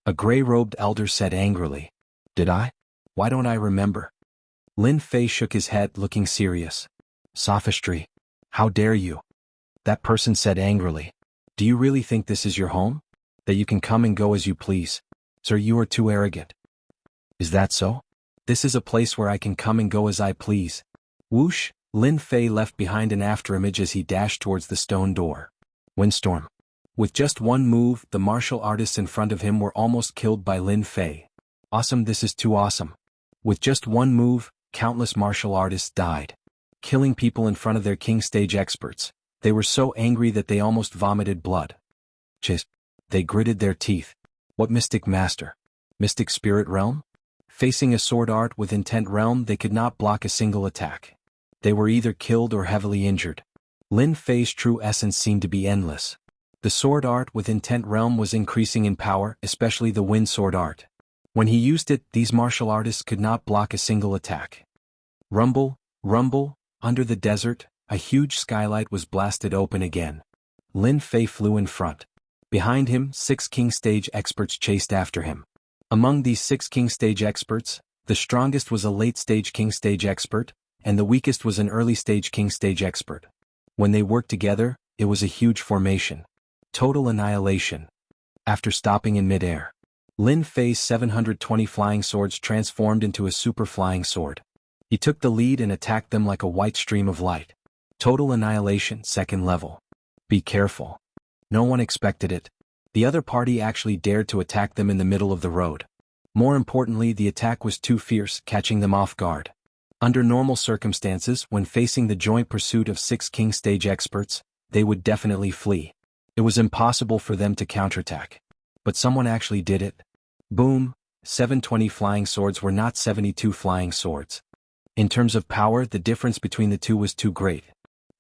A gray-robed elder said angrily. Did I? Why don't I remember? Lin Fei shook his head, looking serious. Sophistry. How dare you? That person said angrily. Do you really think this is your home? That you can come and go as you please? Sir, you are too arrogant. Is that so? This is a place where I can come and go as I please. Whoosh, Lin Fei left behind an afterimage as he dashed towards the stone door. Windstorm. With just one move, the martial artists in front of him were almost killed by Lin Fei. Awesome, this is too awesome. With just one move, countless martial artists died. Killing people in front of their king stage experts. They were so angry that they almost vomited blood. Chis. They gritted their teeth. What mystic master? Mystic spirit realm? Facing a sword art with intent realm they could not block a single attack. They were either killed or heavily injured. Lin Fei's true essence seemed to be endless. The sword art with intent realm was increasing in power, especially the wind sword art. When he used it, these martial artists could not block a single attack. Rumble, rumble, under the desert, a huge skylight was blasted open again. Lin Fei flew in front. Behind him, 6 king stage experts chased after him. Among these 6 king stage experts, the strongest was a late stage king stage expert, and the weakest was an early stage king stage expert. When they worked together, it was a huge formation. Total annihilation. After stopping in midair, Lin Fei's 720 flying swords transformed into a super flying sword. He took the lead and attacked them like a white stream of light. Total annihilation, 2nd level. Be careful. No one expected it. The other party actually dared to attack them in the middle of the road. More importantly, the attack was too fierce, catching them off guard. Under normal circumstances, when facing the joint pursuit of 6 king stage experts, they would definitely flee. It was impossible for them to counterattack. But someone actually did it. Boom, 720 flying swords were not 72 flying swords. In terms of power, the difference between the two was too great.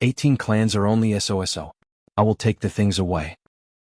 18 clans are only SOSO. I will take the things away.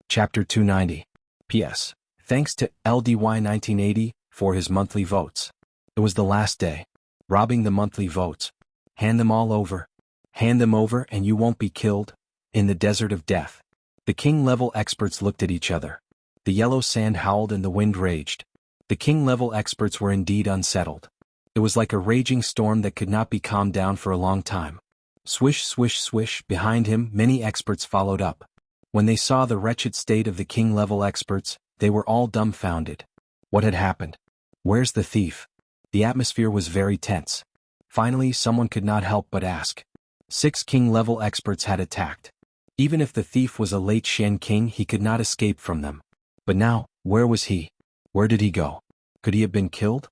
Chapter 290. P.S. Thanks to LDY1980 for his monthly votes. It was the last day. Robbing the monthly votes. Hand them all over. Hand them over and you won't be killed. In the desert of death. The king-level experts looked at each other. The yellow sand howled and the wind raged. The king-level experts were indeed unsettled. It was like a raging storm that could not be calmed down for a long time. Swish, swish, swish, behind him, many experts followed up. When they saw the wretched state of the king-level experts, they were all dumbfounded. What had happened? Where's the thief? The atmosphere was very tense. Finally, someone could not help but ask. 6 king-level experts had attacked. Even if the thief was a late Shen king, he could not escape from them. But now, where was he? Where did he go? Could he have been killed?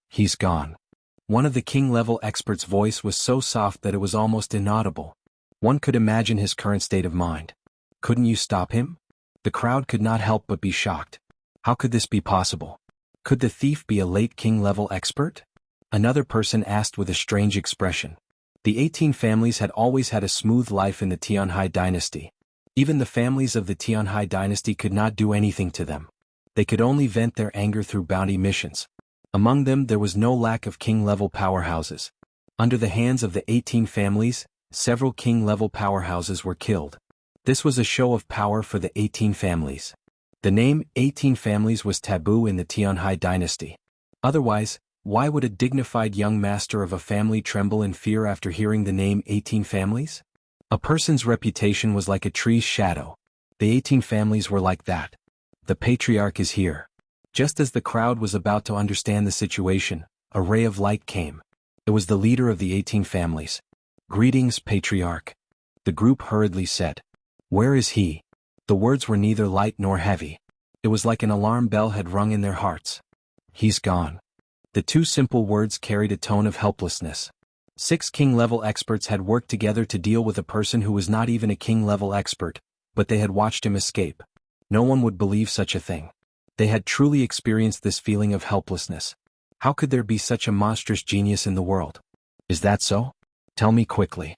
He's gone. One of the king-level experts' voice was so soft that it was almost inaudible. One could imagine his current state of mind. Couldn't you stop him? The crowd could not help but be shocked. How could this be possible? Could the thief be a late king-level expert? Another person asked with a strange expression. The 18 families had always had a smooth life in the Tianhai dynasty. Even the families of the Tianhai dynasty could not do anything to them. They could only vent their anger through bounty missions. Among them there was no lack of king-level powerhouses. Under the hands of the 18 families, several king-level powerhouses were killed. This was a show of power for the 18 families. The name 18 families was taboo in the Tianhai dynasty. Otherwise, why would a dignified young master of a family tremble in fear after hearing the name 18 families? A person's reputation was like a tree's shadow. The 18 families were like that. The patriarch is here. Just as the crowd was about to understand the situation, a ray of light came. It was the leader of the 18 families. "Greetings, patriarch," the group hurriedly said. "Where is he?" The words were neither light nor heavy. It was like an alarm bell had rung in their hearts. "He's gone." The two simple words carried a tone of helplessness. 6 king-level experts had worked together to deal with a person who was not even a king-level expert, but they had watched him escape. No one would believe such a thing. They had truly experienced this feeling of helplessness. How could there be such a monstrous genius in the world? Is that so? Tell me quickly.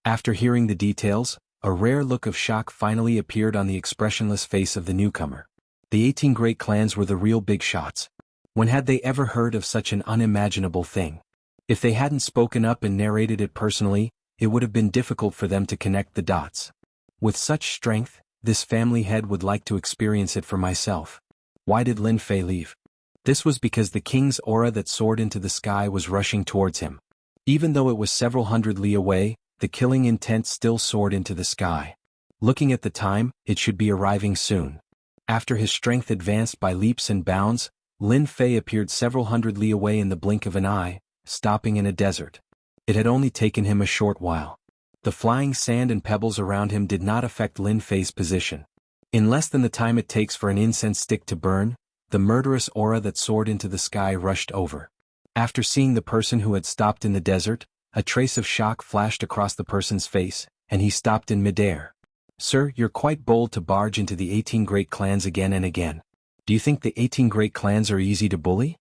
After hearing the details, a rare look of shock finally appeared on the expressionless face of the newcomer. The 18 great clans were the real big shots. When had they ever heard of such an unimaginable thing? If they hadn't spoken up and narrated it personally, it would have been difficult for them to connect the dots. With such strength, this family head would like to experience it for myself. Why did Lin Fei leave? This was because the king's aura that soared into the sky was rushing towards him. Even though it was several hundred li away, the killing intent still soared into the sky. Looking at the time, it should be arriving soon. After his strength advanced by leaps and bounds, Lin Fei appeared several hundred li away in the blink of an eye, stopping in a desert. It had only taken him a short while. The flying sand and pebbles around him did not affect Lin Fei's position. In less than the time it takes for an incense stick to burn, the murderous aura that soared into the sky rushed over. After seeing the person who had stopped in the desert, a trace of shock flashed across the person's face, and he stopped in midair. "Sir, you're quite bold to barge into the 18 great clans again and again. Do you think the 18 great clans are easy to bully?"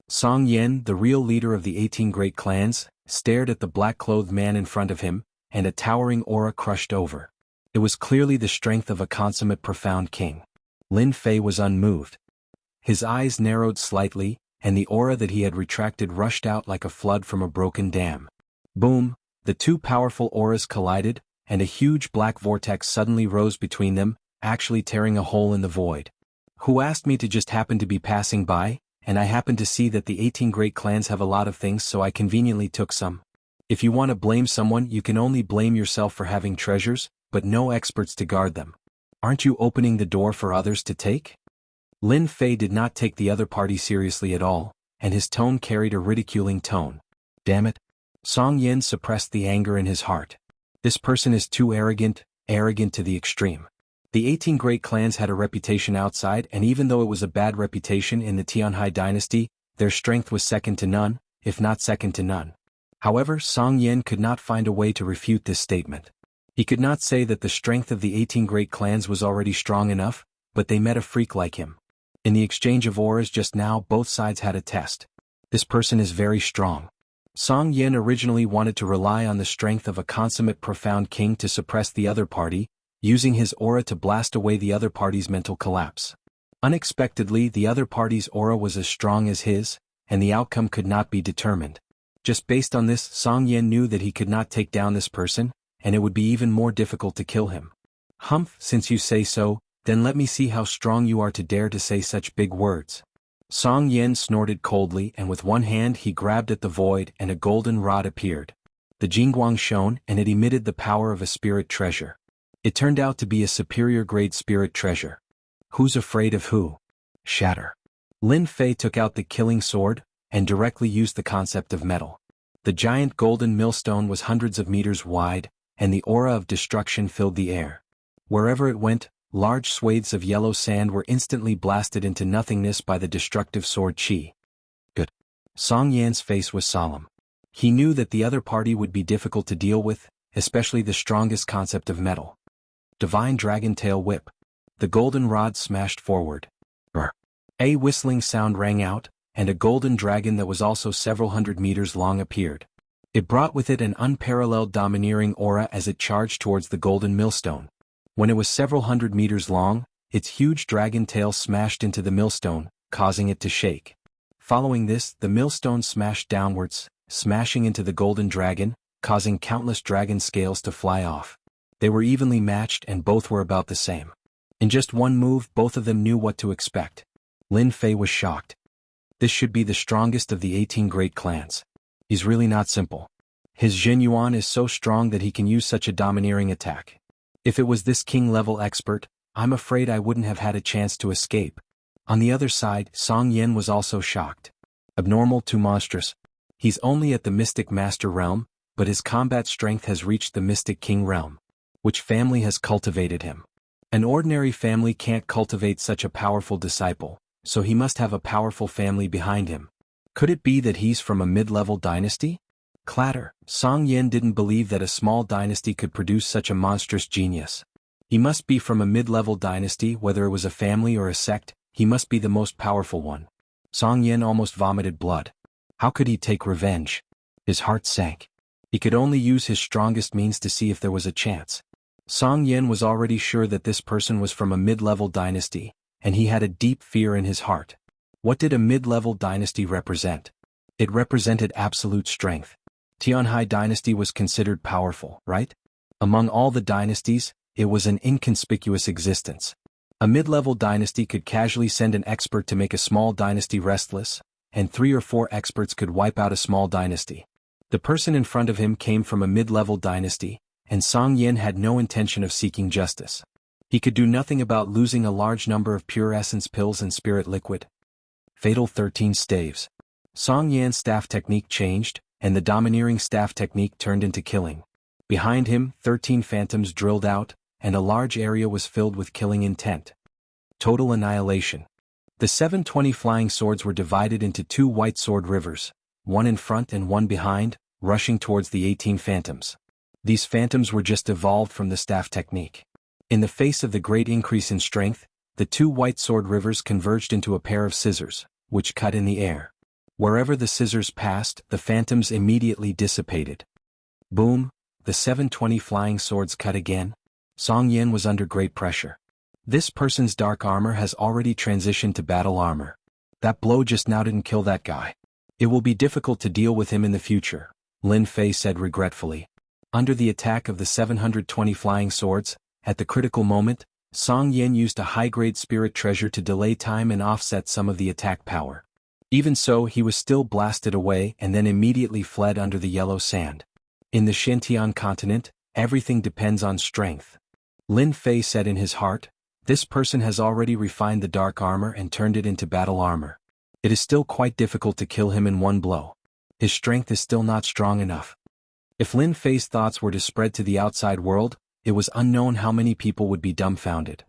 Song Yen, the real leader of the 18 great clans, stared at the black-clothed man in front of him, and a towering aura crushed over. It was clearly the strength of a consummate profound king. Lin Fei was unmoved. His eyes narrowed slightly, and the aura that he had retracted rushed out like a flood from a broken dam. Boom! The two powerful auras collided, and a huge black vortex suddenly rose between them, actually tearing a hole in the void. "Who asked me to just happen to be passing by, and I happened to see that the 18 great clans have a lot of things, so I conveniently took some. If you want to blame someone, you can only blame yourself for having treasures, but no experts to guard them. Aren't you opening the door for others to take?" Lin Fei did not take the other party seriously at all, and his tone carried a ridiculing tone. "Damn it." Song Yen suppressed the anger in his heart. This person is too arrogant to the extreme. The 18 great clans had a reputation outside, and even though it was a bad reputation in the Tianhai dynasty, their strength was second to none, if not second to none. However, Song Yen could not find a way to refute this statement. He could not say that the strength of the 18 great clans was already strong enough, but they met a freak like him. In the exchange of auras just now, both sides had a test. This person is very strong. Song Yen originally wanted to rely on the strength of a consummate profound king to suppress the other party, using his aura to blast away the other party's mental collapse. Unexpectedly, the other party's aura was as strong as his, and the outcome could not be determined. Just based on this, Song Yen knew that he could not take down this person, and it would be even more difficult to kill him. "Humph, since you say so, then let me see how strong you are to dare to say such big words." Song Yen snorted coldly, and with one hand he grabbed at the void and a golden rod appeared. The Jingguang shone, and it emitted the power of a spirit treasure. It turned out to be a superior grade spirit treasure. Who's afraid of who? Shatter. Lin Fei took out the killing sword, and directly used the concept of metal. The giant golden millstone was hundreds of meters wide, and the aura of destruction filled the air. Wherever it went, large swathes of yellow sand were instantly blasted into nothingness by the destructive sword chi. Good. Song Yan's face was solemn. He knew that the other party would be difficult to deal with, especially the strongest concept of metal. Divine Dragon Tail Whip. The golden rod smashed forward. Brr. A whistling sound rang out, and a golden dragon that was also several hundred meters long appeared. It brought with it an unparalleled domineering aura as it charged towards the golden millstone. When it was several hundred meters long, its huge dragon tail smashed into the millstone, causing it to shake. Following this, the millstone smashed downwards, smashing into the golden dragon, causing countless dragon scales to fly off. They were evenly matched and both were about the same. In just one move, both of them knew what to expect. Lin Fei was shocked. This should be the strongest of the 18 great clans. He's really not simple. His Zhen Yuan is so strong that he can use such a domineering attack. If it was this king-level expert, I'm afraid I wouldn't have had a chance to escape. On the other side, Song Yan was also shocked. Abnormal, too monstrous. He's only at the Mystic Master realm, but his combat strength has reached the Mystic King realm. Which family has cultivated him? An ordinary family can't cultivate such a powerful disciple, so he must have a powerful family behind him. Could it be that he's from a mid-level dynasty? Clatter. Song Yan didn't believe that a small dynasty could produce such a monstrous genius. He must be from a mid-level dynasty, whether it was a family or a sect, he must be the most powerful one. Song Yan almost vomited blood. How could he take revenge? His heart sank. He could only use his strongest means to see if there was a chance. Song Yan was already sure that this person was from a mid-level dynasty, and he had a deep fear in his heart. What did a mid-level dynasty represent? It represented absolute strength. Tianhai dynasty was considered powerful, right? Among all the dynasties, it was an inconspicuous existence. A mid-level dynasty could casually send an expert to make a small dynasty restless, and 3 or 4 experts could wipe out a small dynasty. The person in front of him came from a mid-level dynasty, and Song Yan had no intention of seeking justice. He could do nothing about losing a large number of pure essence pills and spirit liquid. Fatal 13 staves. Song Yan's staff technique changed, and the domineering staff technique turned into killing. Behind him, 13 phantoms drilled out, and a large area was filled with killing intent. Total annihilation. The 720 flying swords were divided into 2 white sword rivers, one in front and one behind, rushing towards the 18 phantoms. These phantoms were just evolved from the staff technique. In the face of the great increase in strength, the 2 white sword rivers converged into a pair of scissors, which cut in the air. Wherever the scissors passed, the phantoms immediately dissipated. Boom, the 720 flying swords cut again. Song Yan was under great pressure. This person's dark armor has already transitioned to battle armor. That blow just now didn't kill that guy. It will be difficult to deal with him in the future, Lin Fei said regretfully. Under the attack of the 720 flying swords, at the critical moment, Song Yan used a high-grade spirit treasure to delay time and offset some of the attack power. Even so, he was still blasted away and then immediately fled under the yellow sand. In the Xintian continent, everything depends on strength. Lin Fei said in his heart, this person has already refined the dark armor and turned it into battle armor. It is still quite difficult to kill him in one blow. His strength is still not strong enough. If Lin Fei's thoughts were to spread to the outside world, it was unknown how many people would be dumbfounded.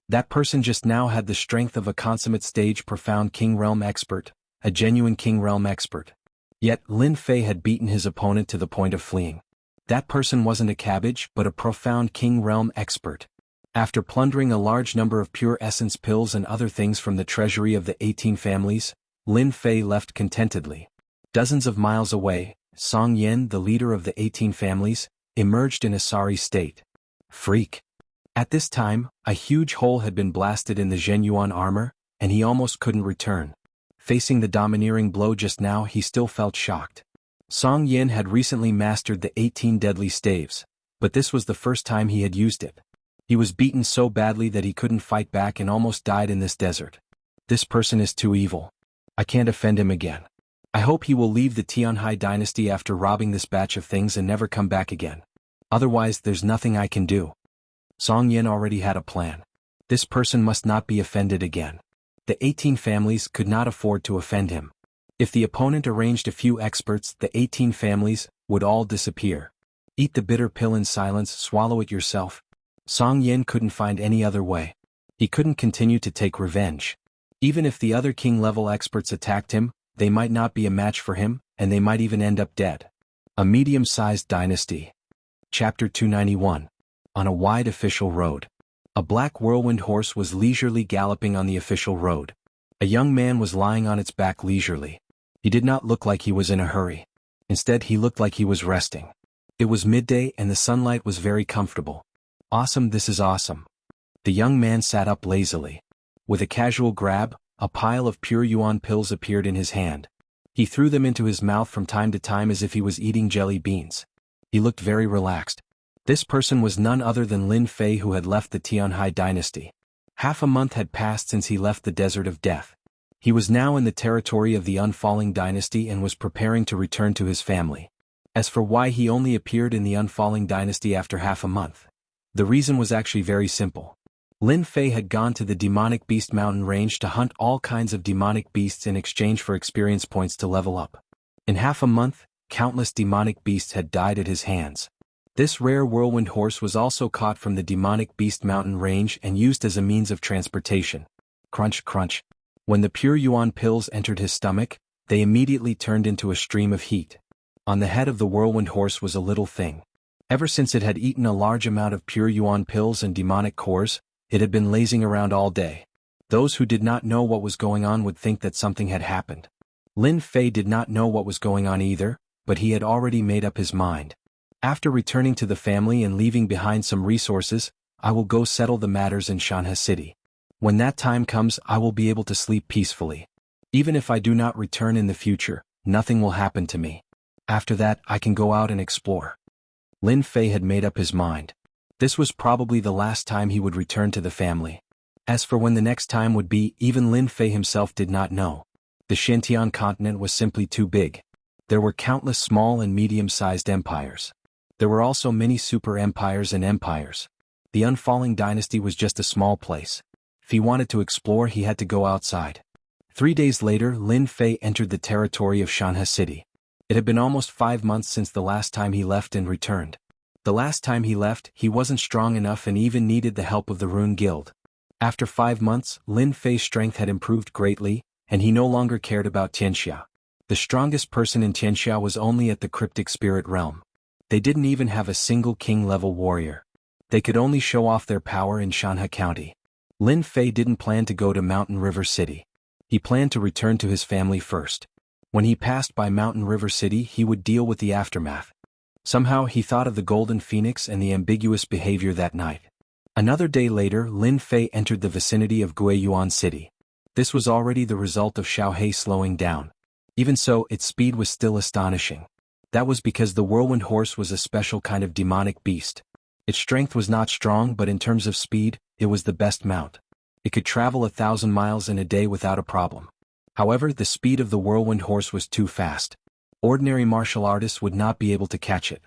That person just now had the strength of a consummate stage profound King Realm expert, a genuine King Realm expert. Yet, Lin Fei had beaten his opponent to the point of fleeing. That person wasn't a cabbage but a profound King Realm expert. After plundering a large number of pure essence pills and other things from the treasury of the 18 families, Lin Fei left contentedly. Dozens of miles away, Song Yan, the leader of the 18 families, emerged in a sorry state. Freak. At this time, a huge hole had been blasted in the Zhen Yuan armor, and he almost couldn't return. Facing the domineering blow just now, he still felt shocked. Song Yan had recently mastered the 18 deadly staves, but this was the first time he had used it. He was beaten so badly that he couldn't fight back and almost died in this desert. This person is too evil. I can't offend him again. I hope he will leave the Tianhai dynasty after robbing this batch of things and never come back again. Otherwise, there's nothing I can do. Song Yan already had a plan. This person must not be offended again. The 18 families could not afford to offend him. If the opponent arranged a few experts, the 18 families would all disappear. Eat the bitter pill in silence, swallow it yourself. Song Yin couldn't find any other way. He couldn't continue to take revenge. Even if the other king-level experts attacked him, they might not be a match for him, and they might even end up dead. A medium-sized dynasty. Chapter 291. On a wide official road. A black whirlwind horse was leisurely galloping on the official road. A young man was lying on its back leisurely. He did not look like he was in a hurry. Instead, he looked like he was resting. It was midday and the sunlight was very comfortable. Awesome, this is awesome. The young man sat up lazily. With a casual grab, a pile of pure yuan pills appeared in his hand. He threw them into his mouth from time to time as if he was eating jelly beans. He looked very relaxed. This person was none other than Lin Fei, who had left the Tianhai dynasty. Half a month had passed since he left the Desert of Death. He was now in the territory of the Unfalling dynasty and was preparing to return to his family. As for why he only appeared in the Unfalling dynasty after half a month, the reason was actually very simple. Lin Fei had gone to the Demonic Beast Mountain range to hunt all kinds of demonic beasts in exchange for experience points to level up. In half a month, countless demonic beasts had died at his hands. This rare whirlwind horse was also caught from the Demonic Beast Mountain range and used as a means of transportation. Crunch, crunch. When the pure yuan pills entered his stomach, they immediately turned into a stream of heat. On the head of the whirlwind horse was a little thing. Ever since it had eaten a large amount of pure yuan pills and demonic cores, it had been lazing around all day. Those who did not know what was going on would think that something had happened. Lin Fei did not know what was going on either, but he had already made up his mind. After returning to the family and leaving behind some resources, I will go settle the matters in Shanha City. When that time comes, I will be able to sleep peacefully. Even if I do not return in the future, nothing will happen to me. After that, I can go out and explore. Lin Fei had made up his mind. This was probably the last time he would return to the family. As for when the next time would be, even Lin Fei himself did not know. The Xintian continent was simply too big. There were countless small and medium-sized empires. There were also many super empires and empires. The Unfalling dynasty was just a small place. If he wanted to explore, he had to go outside. 3 days later, Lin Fei entered the territory of Shanha City. It had been almost 5 months since the last time he left and returned. The last time he left, he wasn't strong enough and even needed the help of the Rune Guild. After 5 months, Lin Fei's strength had improved greatly, and he no longer cared about Tianxia. The strongest person in Tianxia was only at the cryptic spirit realm. They didn't even have a single king-level warrior. They could only show off their power in Shanha County. Lin Fei didn't plan to go to Mountain River City. He planned to return to his family first. When he passed by Mountain River City, he would deal with the aftermath. Somehow he thought of the Golden Phoenix and the ambiguous behavior that night. Another day later, Lin Fei entered the vicinity of Guiyuan City. This was already the result of Xiaohei slowing down. Even so, its speed was still astonishing. That was because the whirlwind horse was a special kind of demonic beast. Its strength was not strong, but in terms of speed, it was the best mount. It could travel 1,000 miles in a day without a problem. However, the speed of the whirlwind horse was too fast. Ordinary martial artists would not be able to catch it.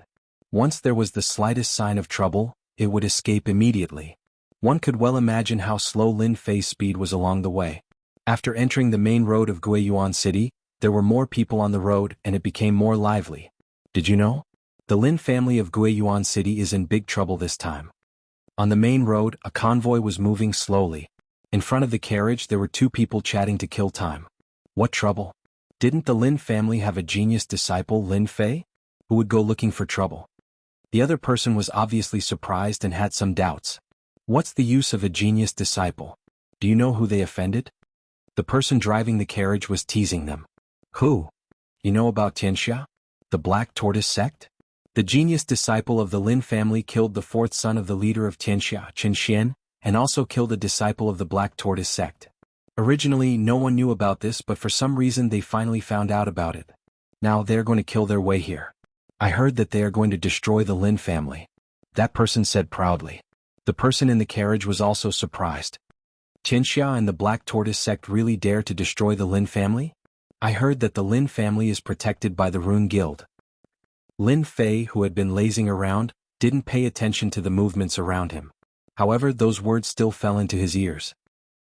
Once there was the slightest sign of trouble, it would escape immediately. One could well imagine how slow Lin Fei's speed was along the way. After entering the main road of Guiyuan City, there were more people on the road and it became more lively. Did you know? The Lin family of Guiyuan City is in big trouble this time. On the main road, a convoy was moving slowly. In front of the carriage there were 2 people chatting to kill time. What trouble? Didn't the Lin family have a genius disciple, Lin Fei, who would go looking for trouble? The other person was obviously surprised and had some doubts. What's the use of a genius disciple? Do you know who they offended? The person driving the carriage was teasing them. Who? You know about Tianxia? The Black Tortoise sect? The genius disciple of the Lin family killed the 4th son of the leader of Tianxia, Chen Xian, and also killed a disciple of the Black Tortoise sect. Originally, no one knew about this, but for some reason they finally found out about it. Now they are going to kill their way here. I heard that they are going to destroy the Lin family. That person said proudly. The person in the carriage was also surprised. Tianxia and the Black Tortoise sect really dare to destroy the Lin family? I heard that the Lin family is protected by the Rune Guild. Lin Fei, who had been lazing around, didn't pay attention to the movements around him. However, those words still fell into his ears.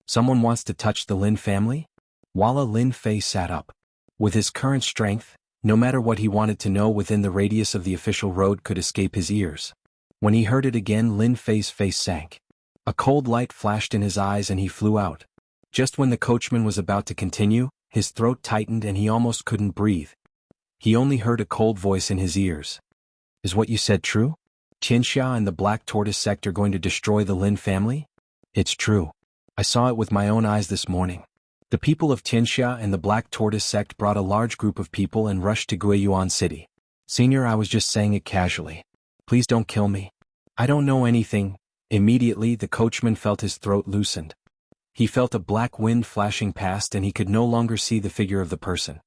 Someone wants to touch the Lin family? Walla Lin Fei sat up. With his current strength, no matter what he wanted to know within the radius of the official road could escape his ears. When he heard it again, Lin Fei's face sank. A cold light flashed in his eyes and he flew out. Just when the coachman was about to continue, his throat tightened and he almost couldn't breathe. He only heard a cold voice in his ears. Is what you said true? Tianxia and the Black Tortoise sect are going to destroy the Lin family? It's true. I saw it with my own eyes this morning. The people of Tianxia and the Black Tortoise sect brought a large group of people and rushed to Guiyuan City. Senior, I was just saying it casually. Please don't kill me. I don't know anything. Immediately the coachman felt his throat loosened. He felt a black wind flashing past and he could no longer see the figure of the person.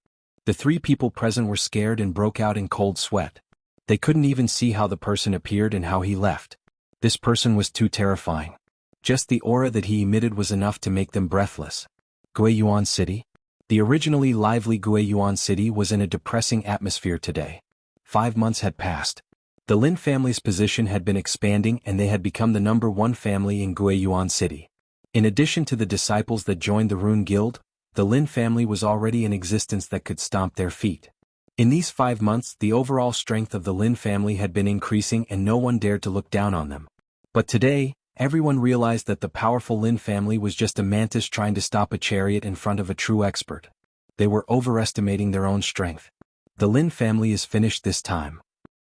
The three people present were scared and broke out in cold sweat. They couldn't even see how the person appeared and how he left. This person was too terrifying. Just the aura that he emitted was enough to make them breathless. Guiyuan City? The originally lively Guiyuan City was in a depressing atmosphere today. 5 months had passed. The Lin family's position had been expanding and they had become the #1 family in Guiyuan City. In addition to the disciples that joined the Rune Guild, the Lin family was already in existence that could stomp their feet. In these 5 months, the overall strength of the Lin family had been increasing and no one dared to look down on them. But today, everyone realized that the powerful Lin family was just a mantis trying to stop a chariot in front of a true expert. They were overestimating their own strength. The Lin family is finished this time.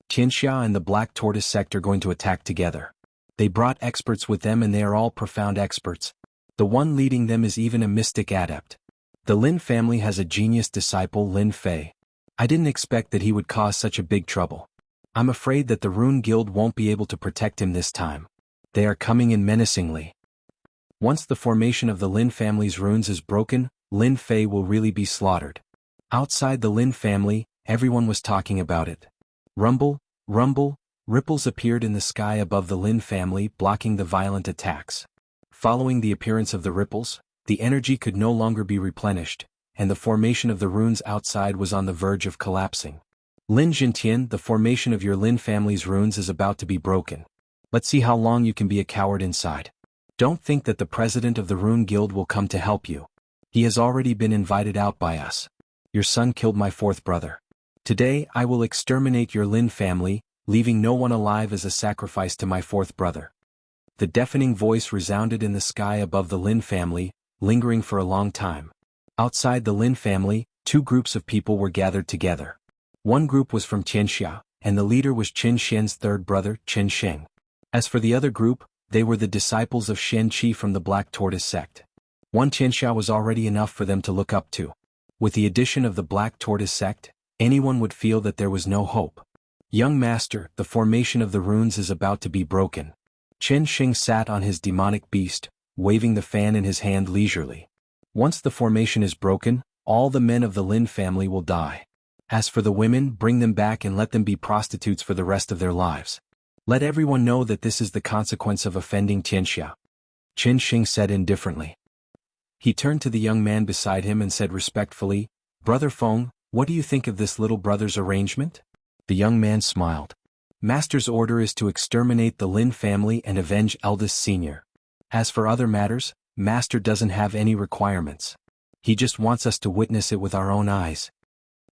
Tianxia and the Black Tortoise sect are going to attack together. They brought experts with them and they are all profound experts. The one leading them is even a mystic adept. The Lin family has a genius disciple, Lin Fei. I didn't expect that he would cause such a big trouble. I'm afraid that the Rune Guild won't be able to protect him this time. They are coming in menacingly. Once the formation of the Lin family's runes is broken, Lin Fei will really be slaughtered. Outside the Lin family, everyone was talking about it. Rumble, rumble, ripples appeared in the sky above the Lin family, blocking the violent attacks. Following the appearance of the ripples, the energy could no longer be replenished, and the formation of the runes outside was on the verge of collapsing. Lin Jintian, the formation of your Lin family's runes is about to be broken. Let's see how long you can be a coward inside. Don't think that the president of the Rune Guild will come to help you. He has already been invited out by us. Your son killed my 4th brother. Today I will exterminate your Lin family, leaving no one alive as a sacrifice to my 4th brother. The deafening voice resounded in the sky above the Lin family, lingering for a long time. Outside the Lin family, 2 groups of people were gathered together. One group was from Tianxia, and the leader was Qin Xian's 3rd brother, Qin Sheng. As for the other group, they were the disciples of Shen Qi from the Black Tortoise sect. One Tianxia was already enough for them to look up to. With the addition of the Black Tortoise sect, anyone would feel that there was no hope. Young master, the formation of the runes is about to be broken. Qin Sheng sat on his demonic beast, waving the fan in his hand leisurely. Once the formation is broken, all the men of the Lin family will die. As for the women, bring them back and let them be prostitutes for the rest of their lives. Let everyone know that this is the consequence of offending Tianxia. Qin Sheng said indifferently. He turned to the young man beside him and said respectfully, Brother Feng, what do you think of this little brother's arrangement? The young man smiled. Master's order is to exterminate the Lin family and avenge eldest senior. As for other matters, Master doesn't have any requirements. He just wants us to witness it with our own eyes.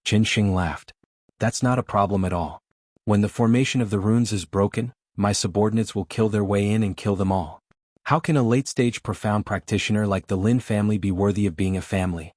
Qin Sheng laughed. That's not a problem at all. When the formation of the runes is broken, my subordinates will kill their way in and kill them all. How can a late-stage profound practitioner like the Lin family be worthy of being a family?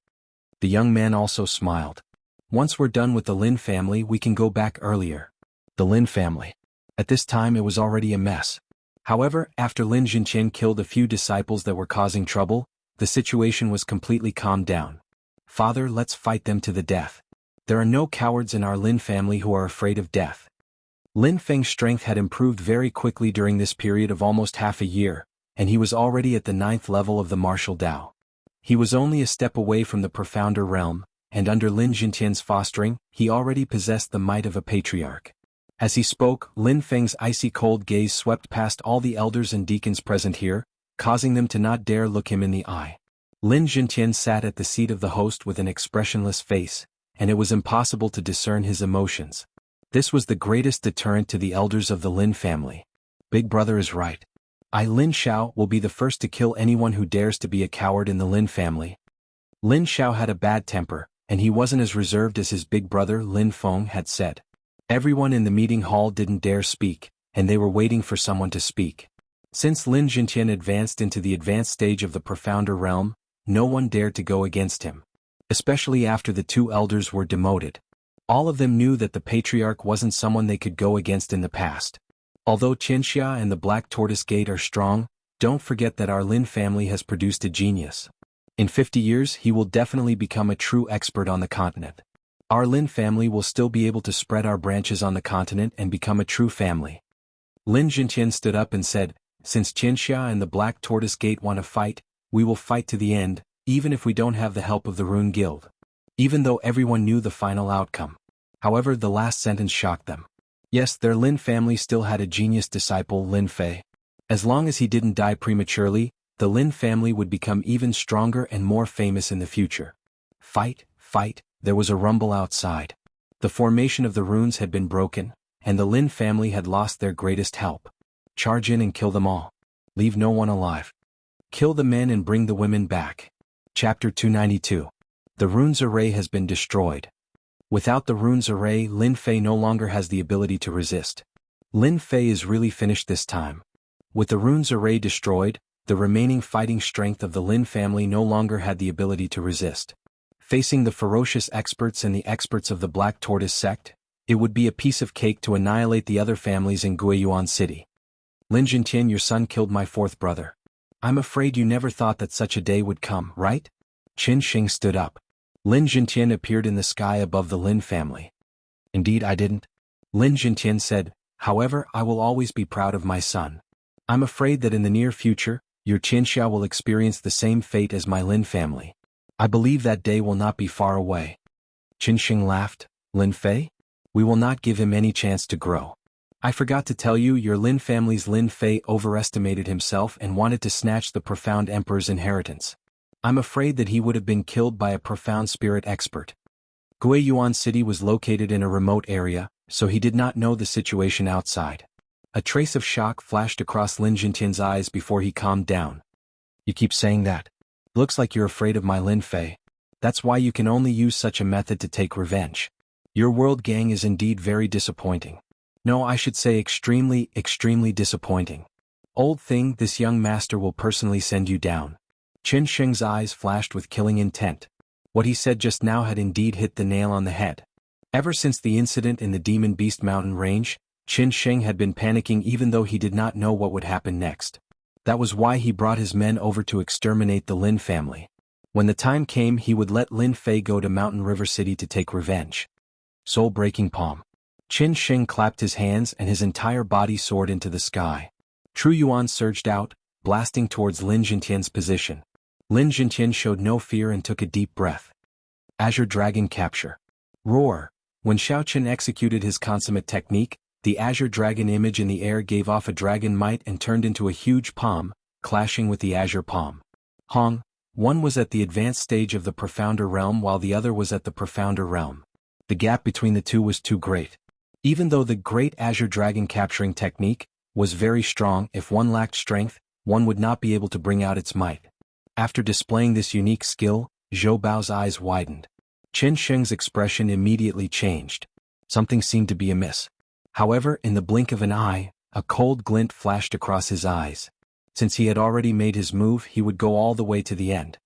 The young man also smiled. Once we're done with the Lin family, we can go back earlier. The Lin family. At this time it was already a mess. However, after Lin Jintian killed a few disciples that were causing trouble, the situation was completely calmed down. Father, let's fight them to the death. There are no cowards in our Lin family who are afraid of death. Lin Feng's strength had improved very quickly during this period of almost half a year, and he was already at the 9th level of the martial Dao. He was only a step away from the profounder realm, and under Lin Jintian's fostering, he already possessed the might of a patriarch. As he spoke, Lin Feng's icy cold gaze swept past all the elders and deacons present here, causing them to not dare look him in the eye. Lin Jintian sat at the seat of the host with an expressionless face, and it was impossible to discern his emotions. This was the greatest deterrent to the elders of the Lin family. Big brother is right. I, Lin Xiao, will be the first to kill anyone who dares to be a coward in the Lin family. Lin Xiao had a bad temper, and he wasn't as reserved as his big brother Lin Feng had said. Everyone in the meeting hall didn't dare speak, and they were waiting for someone to speak. Since Lin Jintian advanced into the advanced stage of the profounder realm, no one dared to go against him. Especially after the two elders were demoted. All of them knew that the patriarch wasn't someone they could go against in the past. Although Qinxia and the Black Tortoise Gate are strong, don't forget that our Lin family has produced a genius. In 50 years he will definitely become a true expert on the continent. Our Lin family will still be able to spread our branches on the continent and become a true family. Lin Jintian stood up and said, since Qinxia and the Black Tortoise Gate want to fight, we will fight to the end, even if we don't have the help of the Rune Guild. Even though everyone knew the final outcome. However, the last sentence shocked them. Yes, their Lin family still had a genius disciple, Lin Fei. As long as he didn't die prematurely, the Lin family would become even stronger and more famous in the future. Fight, fight, there was a rumble outside. The formation of the runes had been broken, and the Lin family had lost their greatest help. Charge in and kill them all. Leave no one alive. Kill the men and bring the women back. Chapter 292. The runes array has been destroyed. Without the runes array, Lin Fei no longer has the ability to resist. Lin Fei is really finished this time. With the runes array destroyed, the remaining fighting strength of the Lin family no longer had the ability to resist. Facing the ferocious experts and the experts of the Black Tortoise sect, it would be a piece of cake to annihilate the other families in Guiyuan City. Lin Jintian, your son killed my fourth brother. I'm afraid you never thought that such a day would come, right? Qin Sheng stood up. Lin Jintian appeared in the sky above the Lin family. Indeed I didn't. Lin Jintian said, however, I will always be proud of my son. I'm afraid that in the near future, your Qinxia will experience the same fate as my Lin family. I believe that day will not be far away. Qin Sheng laughed. Lin Fei? We will not give him any chance to grow. I forgot to tell you, your Lin family's Lin Fei overestimated himself and wanted to snatch the profound emperor's inheritance. I'm afraid that he would have been killed by a profound spirit expert. Guiyuan City was located in a remote area, so he did not know the situation outside. A trace of shock flashed across Lin Jintian's eyes before he calmed down. You keep saying that. Looks like you're afraid of my Lin Fei. That's why you can only use such a method to take revenge. Your world gang is indeed very disappointing. No, I should say extremely, extremely disappointing. Old thing, this young master will personally send you down. Qin Sheng's eyes flashed with killing intent. What he said just now had indeed hit the nail on the head. Ever since the incident in the Demon Beast Mountain range, Qin Sheng had been panicking even though he did not know what would happen next. That was why he brought his men over to exterminate the Lin family. When the time came, he would let Lin Fei go to Mountain River City to take revenge. Soul-breaking palm. Qin Sheng clapped his hands and his entire body soared into the sky. True Yuan surged out, blasting towards Lin Jintian's position. Lin Jintian showed no fear and took a deep breath. Azure Dragon Capture. Roar. When Xiaoqin executed his consummate technique, the Azure Dragon image in the air gave off a dragon might and turned into a huge palm, clashing with the Azure Palm. Hong. One was at the advanced stage of the Profounder Realm while the other was at the Profounder Realm. The gap between the two was too great. Even though the great Azure Dragon capturing technique was very strong, if one lacked strength, one would not be able to bring out its might. After displaying this unique skill, Zhou Bao's eyes widened. Qin Sheng's expression immediately changed. Something seemed to be amiss. However, in the blink of an eye, a cold glint flashed across his eyes. Since he had already made his move, he would go all the way to the end.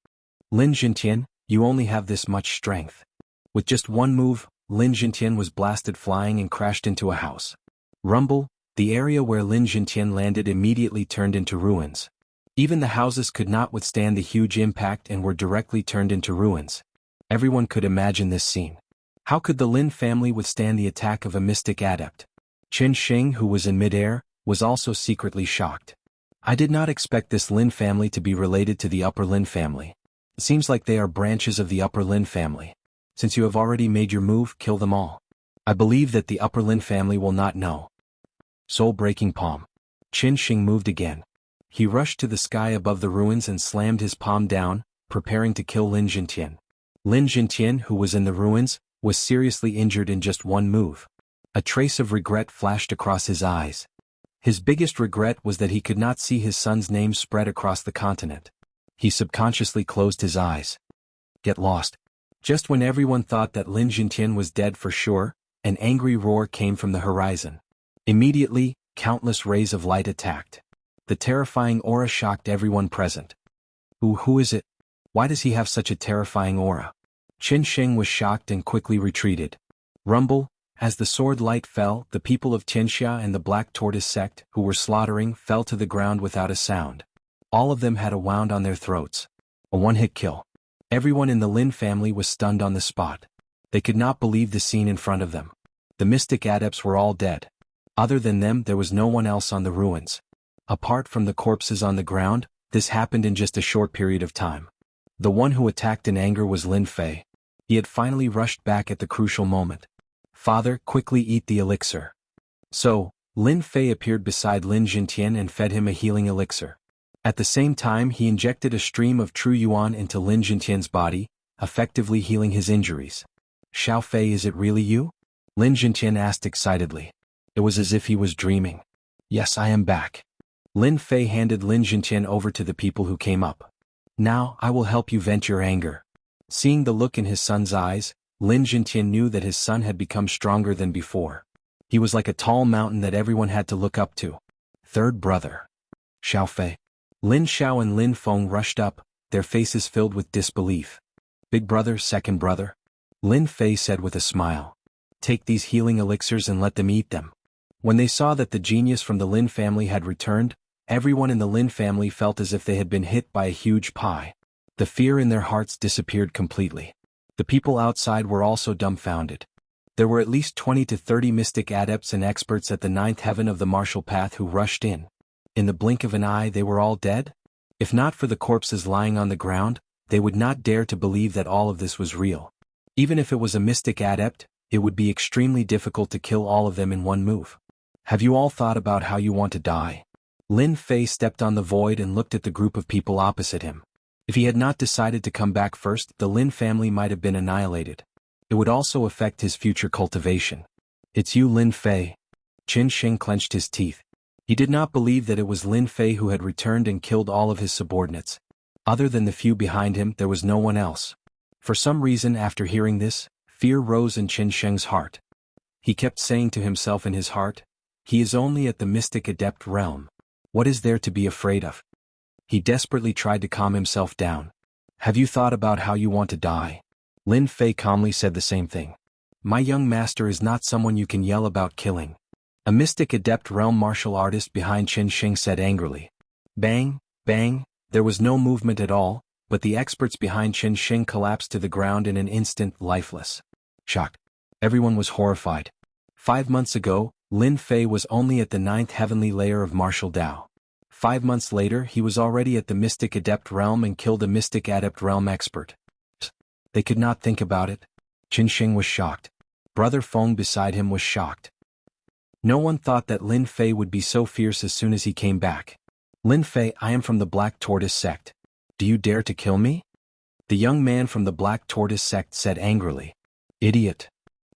Lin Jintian, you only have this much strength. With just one move, Lin Jintian was blasted flying and crashed into a house. Rumble, the area where Lin Jintian landed immediately turned into ruins. Even the houses could not withstand the huge impact and were directly turned into ruins. Everyone could imagine this scene. How could the Lin family withstand the attack of a mystic adept? Qin Sheng, who was in midair, was also secretly shocked. I did not expect this Lin family to be related to the Upper Lin family. It seems like they are branches of the Upper Lin family. Since you have already made your move, kill them all. I believe that the Upper Lin family will not know. Soul-breaking palm. Qin Sheng moved again. He rushed to the sky above the ruins and slammed his palm down, preparing to kill Lin Jintian. Lin Jintian, who was in the ruins, was seriously injured in just one move. A trace of regret flashed across his eyes. His biggest regret was that he could not see his son's name spread across the continent. He subconsciously closed his eyes. Get lost. Just when everyone thought that Lin Jintian was dead for sure, an angry roar came from the horizon. Immediately, countless rays of light attacked. The terrifying aura shocked everyone present. Who is it? Why does he have such a terrifying aura? Qin Sheng was shocked and quickly retreated. Rumble, as the sword light fell, the people of Tianxia and the Black Tortoise sect, who were slaughtering, fell to the ground without a sound. All of them had a wound on their throats. A one-hit kill. Everyone in the Lin family was stunned on the spot. They could not believe the scene in front of them. The mystic adepts were all dead. Other than them, there was no one else on the ruins. Apart from the corpses on the ground, this happened in just a short period of time. The one who attacked in anger was Lin Fei. He had finally rushed back at the crucial moment. Father, quickly eat the elixir. So, Lin Fei appeared beside Lin Jintian and fed him a healing elixir. At the same time, he injected a stream of true yuan into Lin Jintian's body, effectively healing his injuries. Xiao Fei, is it really you? Lin Jintian asked excitedly. It was as if he was dreaming. Yes, I am back. Lin Fei handed Lin Jintian over to the people who came up. Now, I will help you vent your anger. Seeing the look in his son's eyes, Lin Jintian knew that his son had become stronger than before. He was like a tall mountain that everyone had to look up to. Third brother. Xiao Fei. Lin Xiao and Lin Feng rushed up, their faces filled with disbelief. Big brother, second brother? Lin Fei said with a smile. Take these healing elixirs and let them eat them. When they saw that the genius from the Lin family had returned, everyone in the Lin family felt as if they had been hit by a huge pie. The fear in their hearts disappeared completely. The people outside were also dumbfounded. There were at least 20 to 30 mystic adepts and experts at the ninth heaven of the martial path who rushed in. In the blink of an eye they were all dead? If not for the corpses lying on the ground, they would not dare to believe that all of this was real. Even if it was a mystic adept, it would be extremely difficult to kill all of them in one move. Have you all thought about how you want to die? Lin Fei stepped on the void and looked at the group of people opposite him. If he had not decided to come back first, the Lin family might have been annihilated. It would also affect his future cultivation. It's you, Lin Fei. Qin Sheng clenched his teeth. He did not believe that it was Lin Fei who had returned and killed all of his subordinates. Other than the few behind him, there was no one else. For some reason, after hearing this, fear rose in Qin Sheng's heart. He kept saying to himself in his heart, he is only at the mystic adept realm. What is there to be afraid of? He desperately tried to calm himself down. Have you thought about how you want to die? Lin Fei calmly said the same thing. My young master is not someone you can yell about killing. A mystic adept realm martial artist behind Qin Sheng said angrily. Bang, bang, there was no movement at all, but the experts behind Qin Sheng collapsed to the ground in an instant, lifeless. Shock. Everyone was horrified. 5 months ago, Lin Fei was only at the 9th heavenly layer of martial Dao. 5 months later, he was already at the mystic adept realm and killed a mystic adept realm expert. They could not think about it. Qin Sheng was shocked. Brother Feng beside him was shocked. No one thought that Lin Fei would be so fierce as soon as he came back. Lin Fei, I am from the Black Tortoise sect. Do you dare to kill me? The young man from the Black Tortoise sect said angrily. Idiot.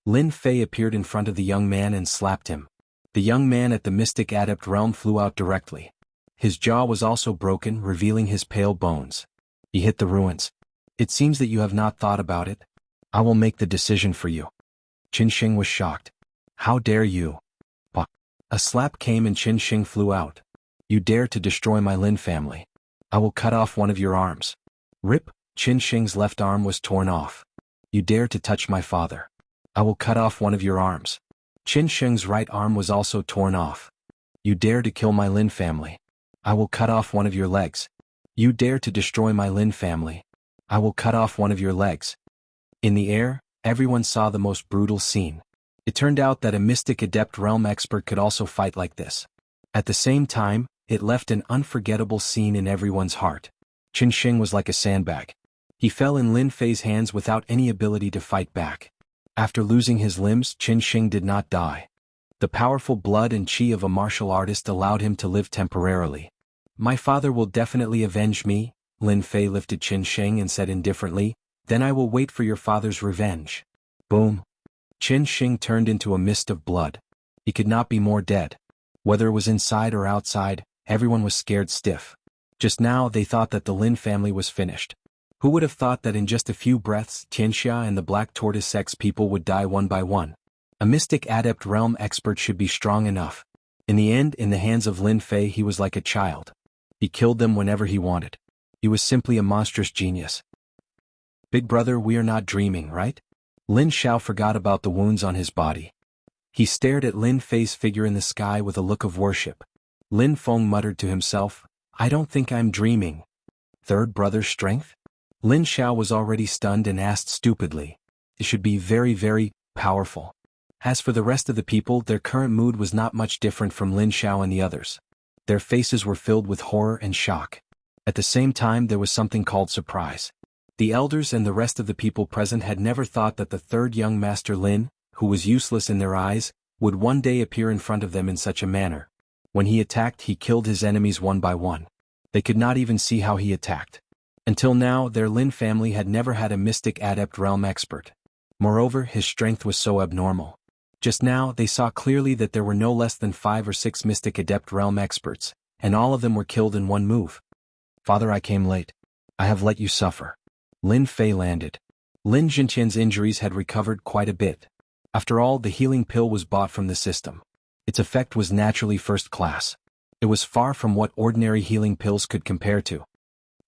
Lin Fei appeared in front of the young man and slapped him. The young man at the mystic adept realm flew out directly. His jaw was also broken, revealing his pale bones. He hit the ruins. It seems that you have not thought about it. I will make the decision for you. Qin Sheng was shocked. How dare you? Bah. A slap came and Qin Sheng flew out. You dare to destroy my Lin family. I will cut off one of your arms. Rip, Qin Sheng's left arm was torn off. You dare to touch my father. I will cut off one of your arms. Qin Sheng's right arm was also torn off. You dare to kill my Lin family. I will cut off one of your legs. You dare to destroy my Lin family. I will cut off one of your legs. In the air, everyone saw the most brutal scene. It turned out that a mystic adept realm expert could also fight like this. At the same time, it left an unforgettable scene in everyone's heart. Qin Sheng was like a sandbag. He fell in Lin Fei's hands without any ability to fight back. After losing his limbs, Qin Sheng did not die. The powerful blood and chi of a martial artist allowed him to live temporarily. My father will definitely avenge me, Lin Fei lifted Qin Sheng and said indifferently, then I will wait for your father's revenge. Boom. Qin Sheng turned into a mist of blood. He could not be more dead. Whether it was inside or outside, everyone was scared stiff. Just now they thought that the Lin family was finished. Who would have thought that in just a few breaths Tianxia and the Black Tortoise sect's people would die one by one? A mystic adept realm expert should be strong enough. In the end, in the hands of Lin Fei, he was like a child. He killed them whenever he wanted. He was simply a monstrous genius. Big brother, we are not dreaming, right? Lin Xiao forgot about the wounds on his body. He stared at Lin Fei's figure in the sky with a look of worship. Lin Feng muttered to himself, I don't think I'm dreaming. Third brother's strength? Lin Xiao was already stunned and asked stupidly. It should be very, very powerful. As for the rest of the people, their current mood was not much different from Lin Xiao and the others. Their faces were filled with horror and shock. At the same time, there was something called surprise. The elders and the rest of the people present had never thought that the third young master Lin, who was useless in their eyes, would one day appear in front of them in such a manner. When he attacked, he killed his enemies one by one. They could not even see how he attacked. Until now, their Lin family had never had a mystic adept realm expert. Moreover, his strength was so abnormal. Just now, they saw clearly that there were no less than 5 or 6 mystic adept realm experts, and all of them were killed in one move. Father, I came late. I have let you suffer. Lin Fei landed. Lin Jinqian's injuries had recovered quite a bit. After all, the healing pill was bought from the system. Its effect was naturally first class. It was far from what ordinary healing pills could compare to.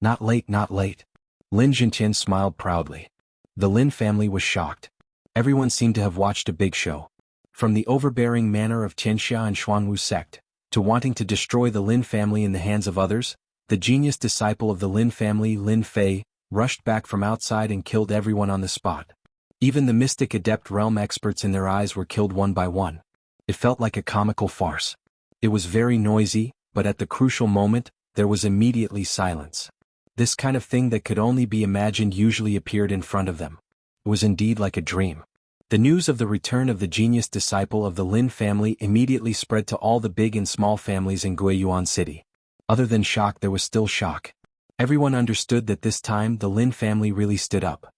Not late, not late. Lin Jinqian smiled proudly. The Lin family was shocked. Everyone seemed to have watched a big show. From the overbearing manner of Tianxia and Xuanwu sect, to wanting to destroy the Lin family in the hands of others, the genius disciple of the Lin family, Lin Fei, rushed back from outside and killed everyone on the spot. Even the mystic adept realm experts in their eyes were killed one by one. It felt like a comical farce. It was very noisy, but at the crucial moment, there was immediately silence. This kind of thing that could only be imagined usually appeared in front of them. It was indeed like a dream. The news of the return of the genius disciple of the Lin family immediately spread to all the big and small families in Guiyuan City. Other than shock, there was still shock. Everyone understood that this time the Lin family really stood up.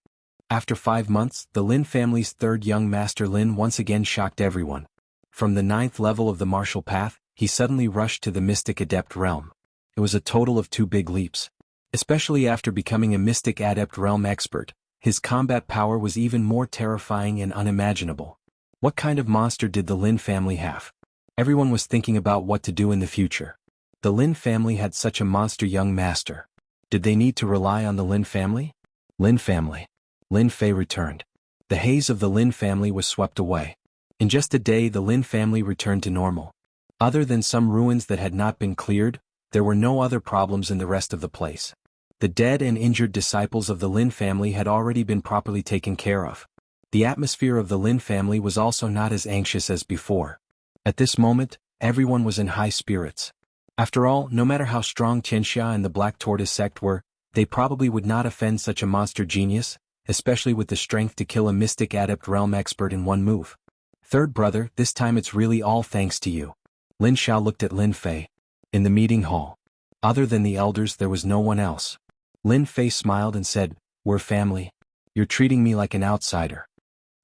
After 5 months, the Lin family's third young master Lin once again shocked everyone. From the 9th level of the martial path, he suddenly rushed to the mystic adept realm. It was a total of 2 big leaps. Especially after becoming a mystic adept realm expert, his combat power was even more terrifying and unimaginable. What kind of monster did the Lin family have? Everyone was thinking about what to do in the future. The Lin family had such a monster young master. Did they need to rely on the Lin family? Lin family. Lin Fei returned. The haze of the Lin family was swept away. In just a day, the Lin family returned to normal. Other than some ruins that had not been cleared, there were no other problems in the rest of the place. The dead and injured disciples of the Lin family had already been properly taken care of. The atmosphere of the Lin family was also not as anxious as before. At this moment, everyone was in high spirits. After all, no matter how strong Tianxia and the Black Tortoise sect were, they probably would not offend such a monster genius, especially with the strength to kill a mystic adept realm expert in one move. Third brother, this time it's really all thanks to you. Lin Xiao looked at Lin Fei. In the meeting hall. Other than the elders, there was no one else. Lin Fei smiled and said, We're family. You're treating me like an outsider.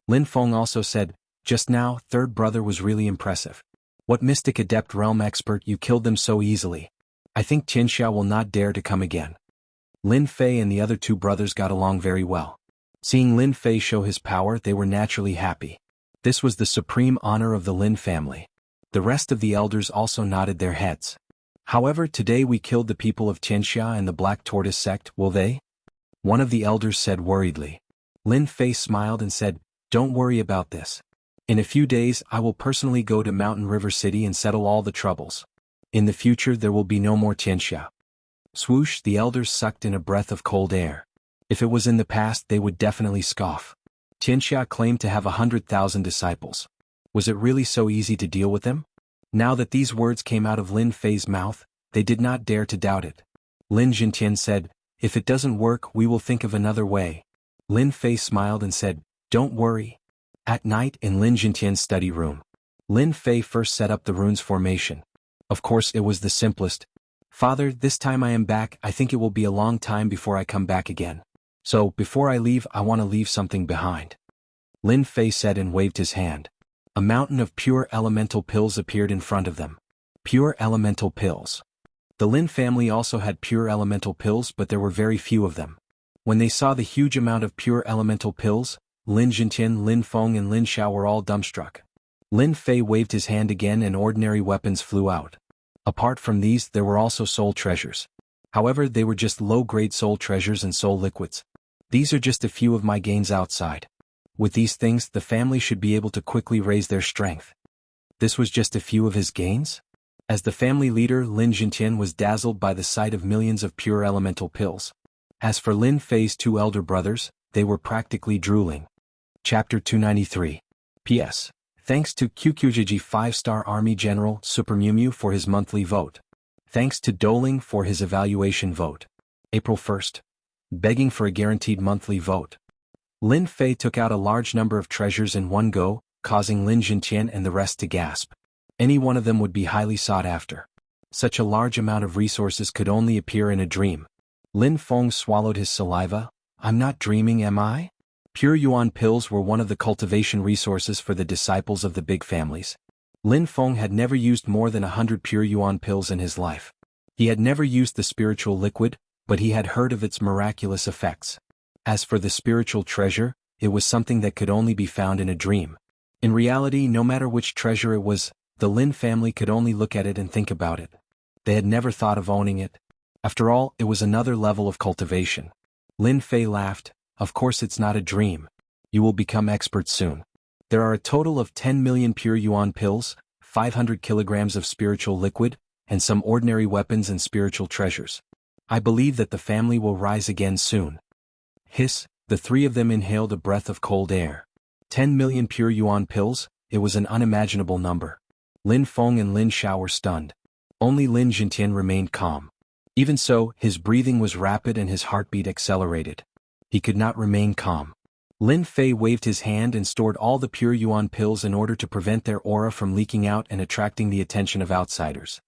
Lin Feng also said, Just now, third brother was really impressive. What mystic adept realm expert, you killed them so easily. I think Tianxia will not dare to come again. Lin Fei and the other 2 brothers got along very well. Seeing Lin Fei show his power, they were naturally happy. This was the supreme honor of the Lin family. The rest of the elders also nodded their heads. However, today we killed the people of Tianxia and the Black Tortoise sect, will they? One of the elders said worriedly. Lin Fei smiled and said, Don't worry about this. In a few days, I will personally go to Mountain River City and settle all the troubles. In the future, there will be no more Tianxia. Swoosh, the elders sucked in a breath of cold air. If it was in the past, they would definitely scoff. Tianxia claimed to have 100,000 disciples. Was it really so easy to deal with them? Now that these words came out of Lin Fei's mouth, they did not dare to doubt it. Lin Jintian said, If it doesn't work, we will think of another way. Lin Fei smiled and said, Don't worry. At night in Lin Jintian's study room, Lin Fei first set up the runes formation. Of course, it was the simplest. Father, this time I am back. I think it will be a long time before I come back again. So, before I leave, I want to leave something behind. Lin Fei said and waved his hand. A mountain of pure elemental pills appeared in front of them. Pure elemental pills. The Lin family also had pure elemental pills, but there were very few of them. When they saw the huge amount of pure elemental pills, Lin Jintian, Lin Feng and Lin Xiao were all dumbstruck. Lin Fei waved his hand again and ordinary weapons flew out. Apart from these, there were also soul treasures. However, they were just low-grade soul treasures and soul liquids. These are just a few of my gains outside. With these things, the family should be able to quickly raise their strength. This was just a few of his gains? As the family leader, Lin Jintian was dazzled by the sight of millions of pure elemental pills. As for Lin Fei's two elder brothers, they were practically drooling. Chapter 293. P.S. Thanks to QQJG 5-star Army General Super Mew Mew for his monthly vote. Thanks to Doling for his evaluation vote. April 1st. Begging for a guaranteed monthly vote. Lin Fei took out a large number of treasures in one go, causing Lin Jintian and the rest to gasp. Any one of them would be highly sought after. Such a large amount of resources could only appear in a dream. Lin Feng swallowed his saliva. I'm not dreaming, am I? Pure Yuan pills were one of the cultivation resources for the disciples of the big families. Lin Feng had never used more than 100 pure Yuan pills in his life. He had never used the spiritual liquid, but he had heard of its miraculous effects. As for the spiritual treasure, it was something that could only be found in a dream. In reality, no matter which treasure it was, the Lin family could only look at it and think about it. They had never thought of owning it. After all, it was another level of cultivation. Lin Fei laughed. Of course it's not a dream. You will become expert soon. There are a total of 10 million pure Yuan pills, 500 kilograms of spiritual liquid, and some ordinary weapons and spiritual treasures. I believe that the family will rise again soon. Hiss, the three of them inhaled a breath of cold air. 10 million pure Yuan pills, it was an unimaginable number. Lin Feng and Lin Xiao were stunned. Only Lin Jintian remained calm. Even so, his breathing was rapid and his heartbeat accelerated. He could not remain calm. Lin Fei waved his hand and stored all the pure Yuan pills in order to prevent their aura from leaking out and attracting the attention of outsiders.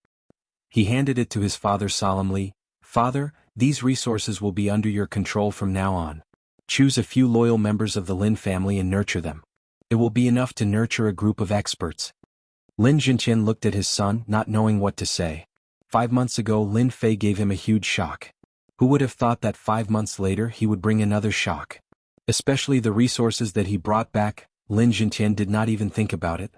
He handed it to his father solemnly. Father, these resources will be under your control from now on. Choose a few loyal members of the Lin family and nurture them. It will be enough to nurture a group of experts. Lin Jintian looked at his son, not knowing what to say. 5 months ago, Lin Fei gave him a huge shock. Who would have thought that 5 months later he would bring another shock? Especially the resources that he brought back, Lin Jintian did not even think about it.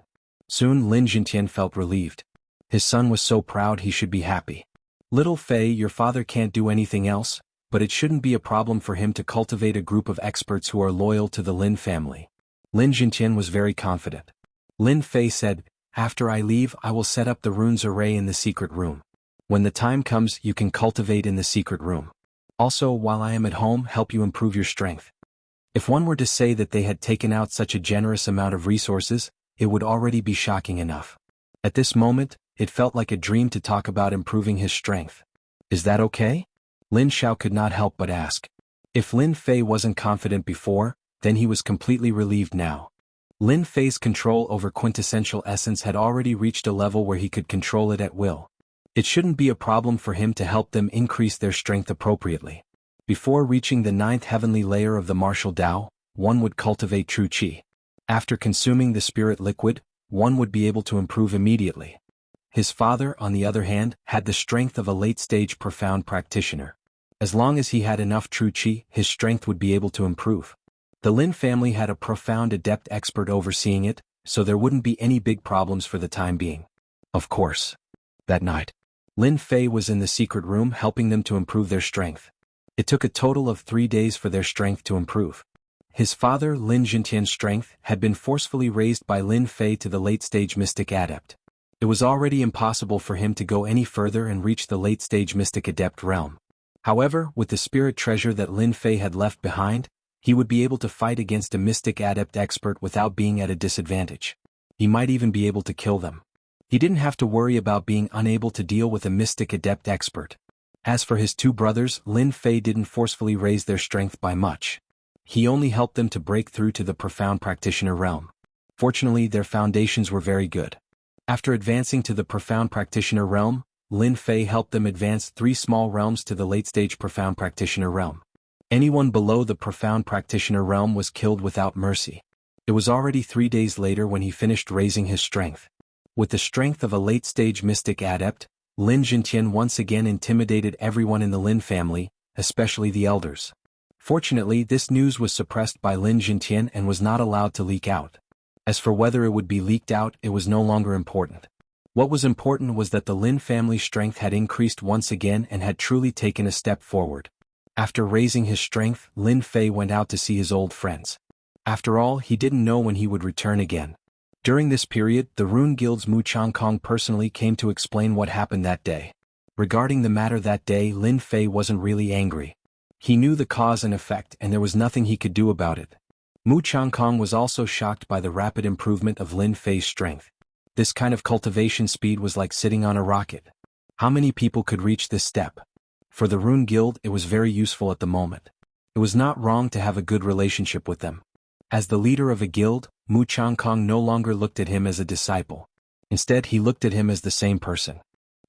Soon Lin Jintian felt relieved. His son was so proud he should be happy. Little Fei, your father can't do anything else, but it shouldn't be a problem for him to cultivate a group of experts who are loyal to the Lin family. Lin Jintian was very confident. Lin Fei said, after I leave I will set up the runes array in the secret room. When the time comes you can cultivate in the secret room. Also, while I am at home, help you improve your strength. If one were to say that they had taken out such a generous amount of resources, it would already be shocking enough. At this moment, it felt like a dream to talk about improving his strength. Is that okay? Lin Xiao could not help but ask. If Lin Fei wasn't confident before, then he was completely relieved now. Lin Fei's control over quintessential essence had already reached a level where he could control it at will. It shouldn't be a problem for him to help them increase their strength appropriately. Before reaching the 9th heavenly layer of the martial Tao, one would cultivate true qi. After consuming the spirit liquid, one would be able to improve immediately. His father, on the other hand, had the strength of a late-stage profound practitioner. As long as he had enough true qi, his strength would be able to improve. The Lin family had a profound adept expert overseeing it, so there wouldn't be any big problems for the time being. Of course. That night, Lin Fei was in the secret room helping them to improve their strength. It took a total of 3 days for their strength to improve. His father, Lin Jintian's strength, had been forcefully raised by Lin Fei to the late-stage mystic adept. It was already impossible for him to go any further and reach the late-stage mystic adept realm. However, with the spirit treasure that Lin Fei had left behind, he would be able to fight against a mystic adept expert without being at a disadvantage. He might even be able to kill them. He didn't have to worry about being unable to deal with a mystic adept expert. As for his two brothers, Lin Fei didn't forcefully raise their strength by much. He only helped them to break through to the profound practitioner realm. Fortunately, their foundations were very good. After advancing to the profound practitioner realm, Lin Fei helped them advance 3 small realms to the late-stage profound practitioner realm. Anyone below the profound practitioner realm was killed without mercy. It was already 3 days later when he finished raising his strength. With the strength of a late-stage mystic adept, Lin Jintian once again intimidated everyone in the Lin family, especially the elders. Fortunately, this news was suppressed by Lin Jintian and was not allowed to leak out. As for whether it would be leaked out, it was no longer important. What was important was that the Lin family's strength had increased once again and had truly taken a step forward. After raising his strength, Lin Fei went out to see his old friends. After all, he didn't know when he would return again. During this period, the Rune Guild's Mu Changkong personally came to explain what happened that day. Regarding the matter that day, Lin Fei wasn't really angry. He knew the cause and effect, and there was nothing he could do about it. Mu Changkong was also shocked by the rapid improvement of Lin Fei's strength. This kind of cultivation speed was like sitting on a rocket. How many people could reach this step? For the Rune Guild, it was very useful at the moment. It was not wrong to have a good relationship with them. As the leader of a guild, Mu Changkong no longer looked at him as a disciple. Instead, he looked at him as the same person.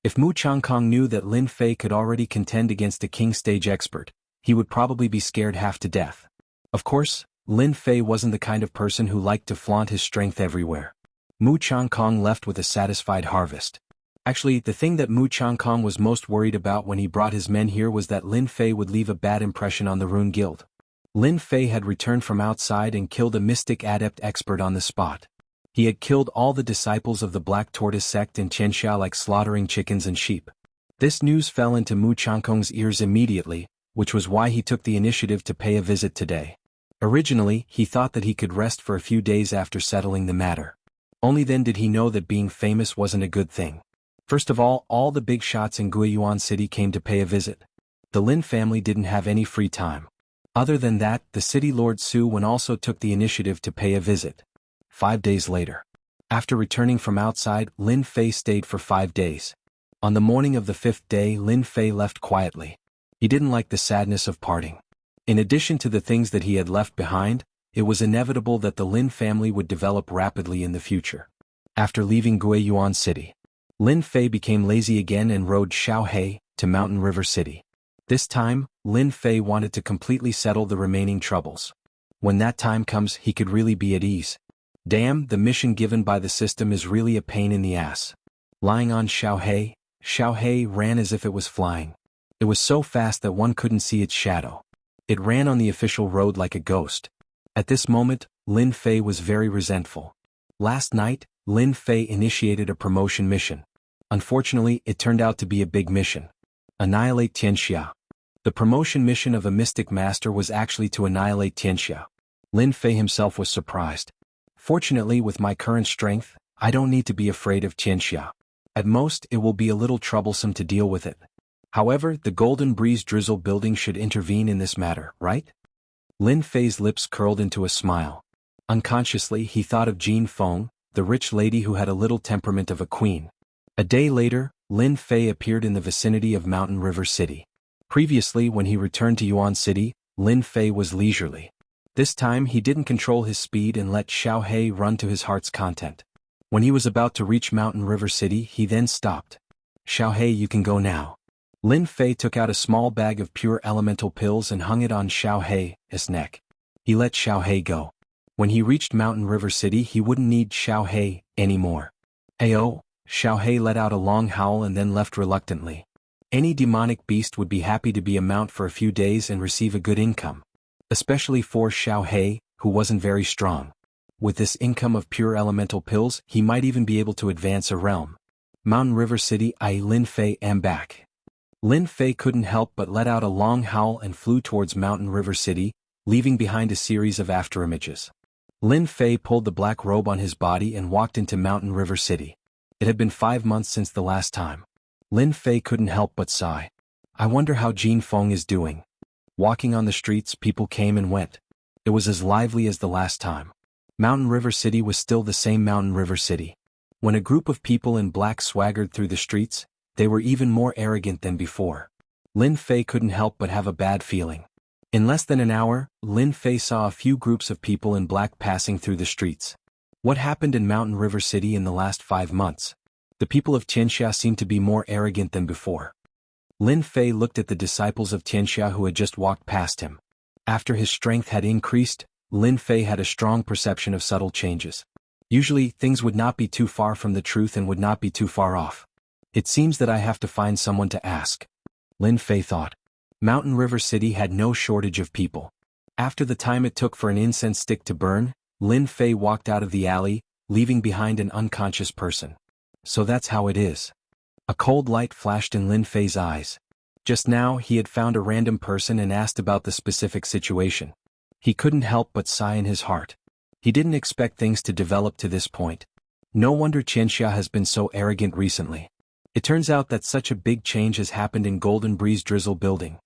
If Mu Changkong knew that Lin Fei could already contend against a king stage expert, he would probably be scared half to death. Of course, Lin Fei wasn't the kind of person who liked to flaunt his strength everywhere. Mu Changkong left with a satisfied harvest. Actually, the thing that Mu Changkong was most worried about when he brought his men here was that Lin Fei would leave a bad impression on the Rune Guild. Lin Fei had returned from outside and killed a mystic adept expert on the spot. He had killed all the disciples of the Black Tortoise sect in Qianxia like slaughtering chickens and sheep. This news fell into Mu Changkong's ears immediately, which was why he took the initiative to pay a visit today. Originally, he thought that he could rest for a few days after settling the matter. Only then did he know that being famous wasn't a good thing. First of all the big shots in Guiyuan City came to pay a visit. The Lin family didn't have any free time. Other than that, the city lord Su Wen also took the initiative to pay a visit. 5 days later. After returning from outside, Lin Fei stayed for 5 days. On the morning of the 5th day, Lin Fei left quietly. He didn't like the sadness of parting. In addition to the things that he had left behind, it was inevitable that the Lin family would develop rapidly in the future. After leaving Guiyuan City, Lin Fei became lazy again and rode Xiaohe to Mountain River City. This time, Lin Fei wanted to completely settle the remaining troubles. When that time comes, he could really be at ease. Damn, the mission given by the system is really a pain in the ass. Lying on Xiaohe, Xiaohe ran as if it was flying. It was so fast that one couldn't see its shadow. It ran on the official road like a ghost. At this moment, Lin Fei was very resentful. Last night, Lin Fei initiated a promotion mission. Unfortunately, it turned out to be a big mission. Annihilate Qianxia. The promotion mission of a mystic master was actually to annihilate Qianxia. Lin Fei himself was surprised. Fortunately, with my current strength, I don't need to be afraid of Qianxia. At most, it will be a little troublesome to deal with it. However, the Golden Breeze Drizzle building should intervene in this matter, right? Lin Fei's lips curled into a smile. Unconsciously, he thought of Jin Feng, the rich lady who had a little temperament of a queen. A day later, Lin Fei appeared in the vicinity of Mountain River City. Previously, when he returned to Yuan City, Lin Fei was leisurely. This time he didn't control his speed and let Xiaohe run to his heart's content. When he was about to reach Mountain River City, he then stopped. Xiaohe, you can go now. Lin Fei took out a small bag of pure elemental pills and hung it on Xiaohe's neck. He let Xiaohe go. When he reached Mountain River City, he wouldn't need Xiaohe anymore. Ayo, Xiaohe let out a long howl and then left reluctantly. Any demonic beast would be happy to be a mount for a few days and receive a good income. Especially for Xiaohe, who wasn't very strong. With this income of pure elemental pills, he might even be able to advance a realm. Mountain River City, Lin Fei am back. Lin Fei couldn't help but let out a long howl and flew towards Mountain River City, leaving behind a series of afterimages. Lin Fei pulled the black robe on his body and walked into Mountain River City. It had been 5 months since the last time. Lin Fei couldn't help but sigh. I wonder how Jin Feng is doing. Walking on the streets, people came and went. It was as lively as the last time. Mountain River City was still the same Mountain River City. When a group of people in black swaggered through the streets, they were even more arrogant than before. Lin Fei couldn't help but have a bad feeling. In less than an hour, Lin Fei saw a few groups of people in black passing through the streets. What happened in Mountain River City in the last 5 months? The people of Qianxia seemed to be more arrogant than before. Lin Fei looked at the disciples of Qianxia who had just walked past him. After his strength had increased, Lin Fei had a strong perception of subtle changes. Usually, things would not be too far from the truth and would not be too far off. It seems that I have to find someone to ask. Lin Fei thought. Mountain River City had no shortage of people. After the time it took for an incense stick to burn, Lin Fei walked out of the alley, leaving behind an unconscious person. So that's how it is. A cold light flashed in Lin Fei's eyes. Just now he had found a random person and asked about the specific situation. He couldn't help but sigh in his heart. He didn't expect things to develop to this point. No wonder Qianxia has been so arrogant recently. It turns out that such a big change has happened in Golden Breeze Drizzle Building.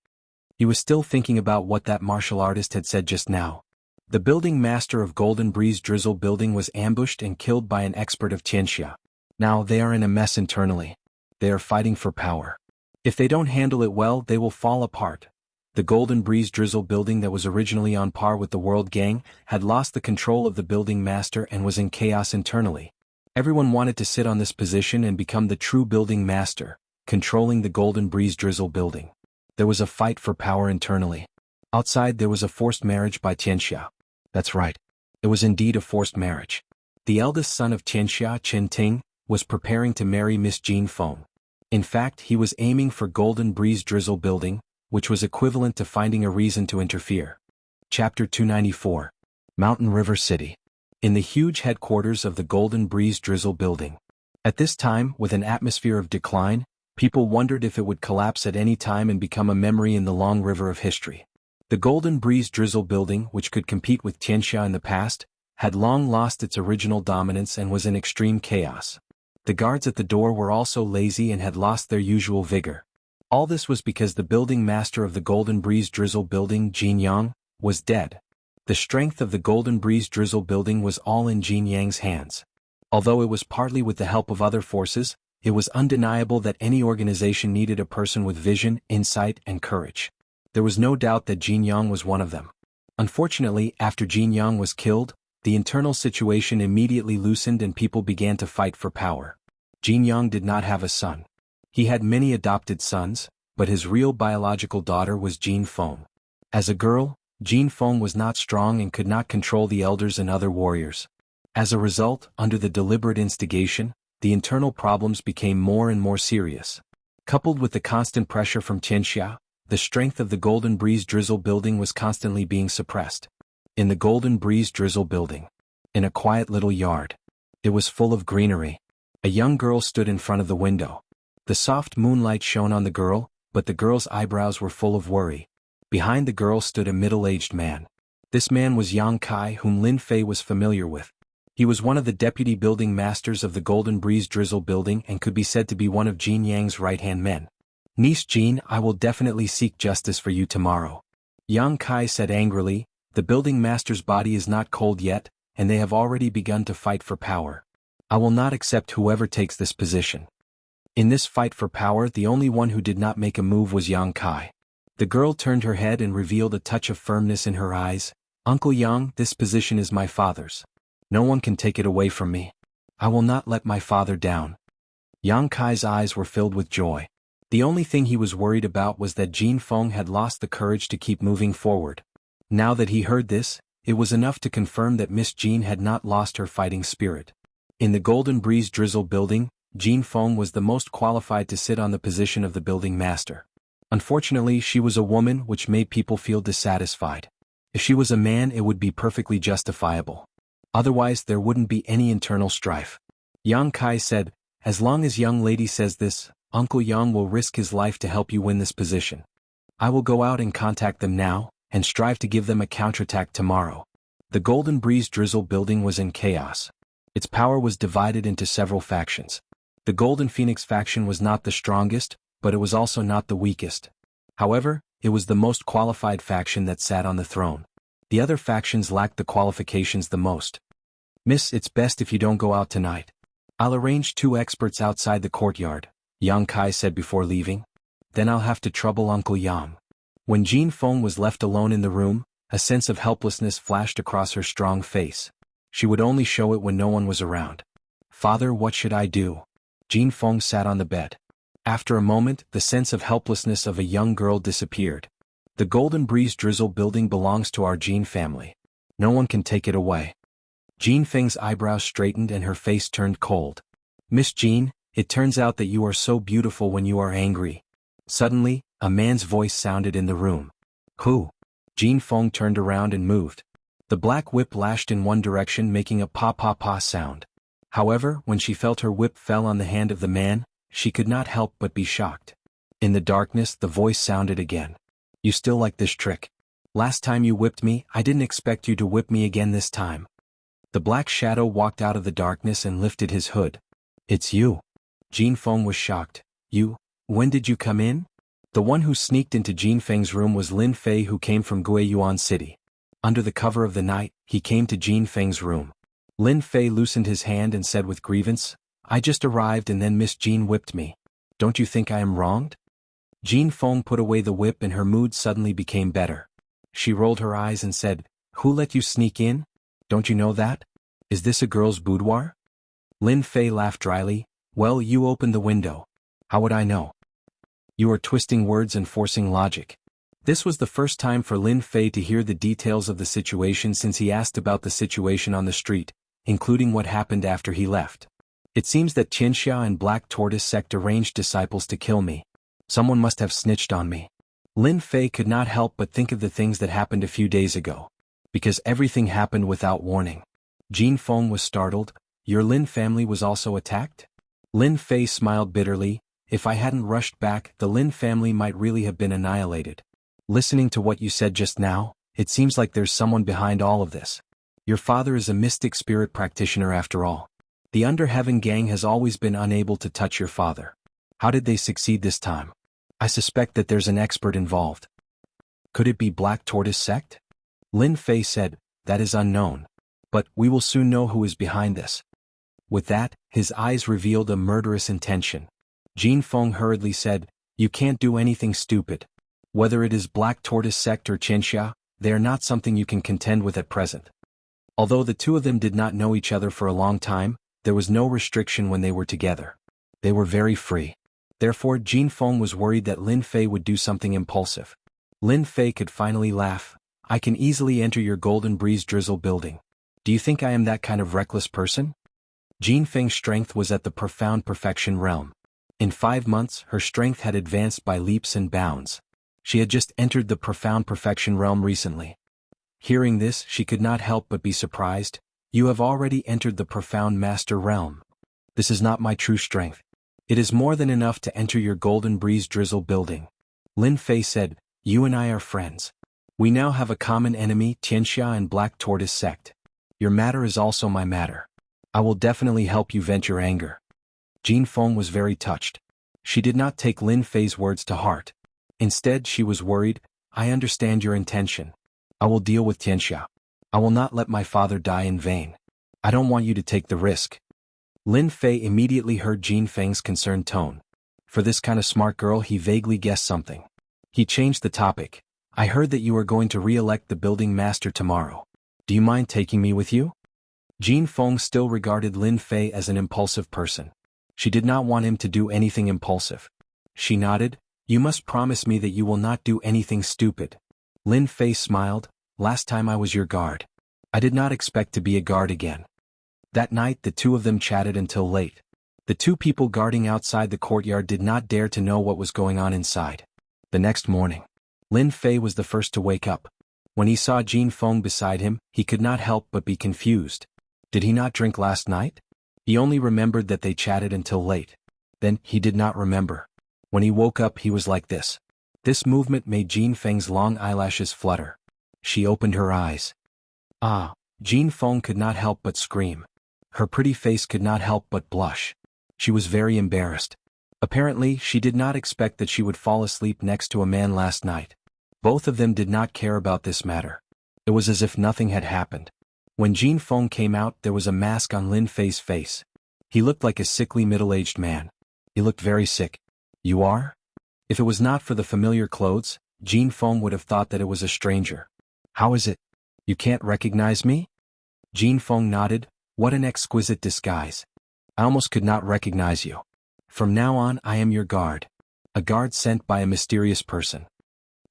He was still thinking about what that martial artist had said just now. The building master of Golden Breeze Drizzle Building was ambushed and killed by an expert of Qianxia. Now they are in a mess internally. They are fighting for power. If they don't handle it well, they will fall apart. The Golden Breeze Drizzle Building that was originally on par with the World Gang had lost the control of the building master and was in chaos internally. Everyone wanted to sit on this position and become the true building master, controlling the Golden Breeze Drizzle Building. There was a fight for power internally. Outside there was a forced marriage by Qianxia. That's right. It was indeed a forced marriage. The eldest son of Qianxia, Chen Ting, was preparing to marry Miss Jean Feng. In fact, he was aiming for Golden Breeze Drizzle Building, which was equivalent to finding a reason to interfere. Chapter 294. Mountain River City. In the huge headquarters of the Golden Breeze Drizzle Building. At this time, with an atmosphere of decline, people wondered if it would collapse at any time and become a memory in the long river of history. The Golden Breeze Drizzle Building, which could compete with Qianxia in the past, had long lost its original dominance and was in extreme chaos. The guards at the door were also lazy and had lost their usual vigor. All this was because the building master of the Golden Breeze Drizzle Building, Jianghu, was dead. The strength of the Golden Breeze Drizzle Building was all in Jianghu's hands. Although it was partly with the help of other forces, it was undeniable that any organization needed a person with vision, insight, and courage. There was no doubt that Jianghu was one of them. Unfortunately, after Jianghu was killed, the internal situation immediately loosened and people began to fight for power. Jianghu did not have a son. He had many adopted sons, but his real biological daughter was Jean Feng. As a girl, Jean Feng was not strong and could not control the elders and other warriors. As a result, under the deliberate instigation, the internal problems became more and more serious. Coupled with the constant pressure from Qianxia, the strength of the Golden Breeze Drizzle Building was constantly being suppressed. In the Golden Breeze Drizzle Building. In a quiet little yard. It was full of greenery. A young girl stood in front of the window. The soft moonlight shone on the girl, but the girl's eyebrows were full of worry. Behind the girl stood a middle-aged man. This man was Yang Kai, whom Lin Fei was familiar with. He was one of the deputy building masters of the Golden Breeze Drizzle Building and could be said to be one of Jean Yang's right-hand men. Niece Jean, I will definitely seek justice for you tomorrow. Yang Kai said angrily. The building master's body is not cold yet, and they have already begun to fight for power. I will not accept whoever takes this position. In this fight for power, the only one who did not make a move was Yang Kai. The girl turned her head and revealed a touch of firmness in her eyes. Uncle Yang, this position is my father's. No one can take it away from me. I will not let my father down. Yang Kai's eyes were filled with joy. The only thing he was worried about was that Jean Feng had lost the courage to keep moving forward. Now that he heard this, it was enough to confirm that Miss Jean had not lost her fighting spirit. In the Golden Breeze Drizzle Building, Jean Feng was the most qualified to sit on the position of the building master. Unfortunately, she was a woman, which made people feel dissatisfied. If she was a man, it would be perfectly justifiable. Otherwise, there wouldn't be any internal strife. Yang Kai said, as long as young lady says this, Uncle Yang will risk his life to help you win this position. I will go out and contact them now, and strive to give them a counterattack tomorrow. The Golden Breeze Drizzle Building was in chaos. Its power was divided into several factions. The Golden Phoenix faction was not the strongest, but it was also not the weakest. However, it was the most qualified faction that sat on the throne. The other factions lacked the qualifications the most. Miss, it's best if you don't go out tonight. I'll arrange 2 experts outside the courtyard, Yang Kai said before leaving. Then I'll have to trouble Uncle Yang. When Jean Feng was left alone in the room, a sense of helplessness flashed across her strong face. She would only show it when no one was around. Father, what should I do? Jean Feng sat on the bed. After a moment, the sense of helplessness of a young girl disappeared. The Golden Breeze Drizzle Building belongs to our Jean family. No one can take it away. Jean Feng's eyebrows straightened and her face turned cold. Miss Jean, it turns out that you are so beautiful when you are angry. Suddenly, a man's voice sounded in the room. Who? Jean Feng turned around and moved. The black whip lashed in one direction, making a pa-pa-pa sound. However, when she felt her whip fell on the hand of the man, she could not help but be shocked. In the darkness, the voice sounded again. "You still like this trick? Last time you whipped me, I didn't expect you to whip me again this time." The black shadow walked out of the darkness and lifted his hood. "It's you." Jin Feng was shocked. "You? When did you come in?" The one who sneaked into Jin Feng's room was Lin Fei, who came from Guiyuan City. Under the cover of the night, he came to Jin Feng's room. Lin Fei loosened his hand and said with grievance, "I just arrived and then Miss Jin whipped me. Don't you think I am wronged?" Jin Feng put away the whip and her mood suddenly became better. She rolled her eyes and said, "Who let you sneak in? Don't you know that? Is this a girl's boudoir?" Lin Fei laughed dryly. "Well, you opened the window. How would I know?" "You are twisting words and forcing logic." This was the first time for Lin Fei to hear the details of the situation since he asked about the situation on the street, including what happened after he left. "It seems that Qianxia and Black Tortoise sect arranged disciples to kill me. Someone must have snitched on me." Lin Fei could not help but think of the things that happened a few days ago. Because everything happened without warning. Jin Feng was startled. "Your Lin family was also attacked?" Lin Fei smiled bitterly. "If I hadn't rushed back, the Lin family might really have been annihilated. Listening to what you said just now, it seems like there's someone behind all of this. Your father is a mystic spirit practitioner after all. The Under Heaven gang has always been unable to touch your father. How did they succeed this time? I suspect that there's an expert involved." "Could it be Black Tortoise sect?" Lin Fei said, "That is unknown. But we will soon know who is behind this." With that, his eyes revealed a murderous intention. Jin Feng hurriedly said, "You can't do anything stupid. Whether it is Black Tortoise sect or Qianxia, they are not something you can contend with at present." Although the two of them did not know each other for a long time, there was no restriction when they were together. They were very free. Therefore, Jin Feng was worried that Lin Fei would do something impulsive. Lin Fei could finally laugh. "I can easily enter your Golden Breeze Drizzle building. Do you think I am that kind of reckless person?" Jin Feng's strength was at the profound perfection realm. In 5 months, her strength had advanced by leaps and bounds. She had just entered the profound perfection realm recently. Hearing this, she could not help but be surprised. "You have already entered the profound master realm. This is not my true strength. It is more than enough to enter your Golden Breeze Drizzle building." Lin Fei said, "You and I are friends. We now have a common enemy, Qianxia and Black Tortoise sect. Your matter is also my matter. I will definitely help you vent your anger." Jin Feng was very touched. She did not take Lin Fei's words to heart. Instead, she was worried. "I understand your intention. I will deal with Qianxia. I will not let my father die in vain. I don't want you to take the risk." Lin Fei immediately heard Jin Feng's concerned tone. For this kind of smart girl, he vaguely guessed something. He changed the topic. "I heard that you are going to re-elect the building master tomorrow. Do you mind taking me with you?" Jin Feng still regarded Lin Fei as an impulsive person. She did not want him to do anything impulsive. She nodded. "You must promise me that you will not do anything stupid." Lin Fei smiled. "Last time I was your guard. I did not expect to be a guard again." That night the two of them chatted until late. The two people guarding outside the courtyard did not dare to know what was going on inside. The next morning, Lin Fei was the first to wake up. When he saw Jin Feng beside him, he could not help but be confused. Did he not drink last night? He only remembered that they chatted until late. Then, he did not remember. When he woke up, he was like this. This movement made Jin Feng's long eyelashes flutter. She opened her eyes. "Ah!" Jin Feng could not help but scream. Her pretty face could not help but blush. She was very embarrassed. Apparently, she did not expect that she would fall asleep next to a man last night. Both of them did not care about this matter. It was as if nothing had happened. When Jin Feng came out, there was a mask on Lin Fei's face. He looked like a sickly middle-aged man. He looked very sick. "You are?" If it was not for the familiar clothes, Jin Feng would have thought that it was a stranger. "How is it? You can't recognize me?" Jin Feng nodded. "What an exquisite disguise. I almost could not recognize you. From now on, I am your guard. A guard sent by a mysterious person."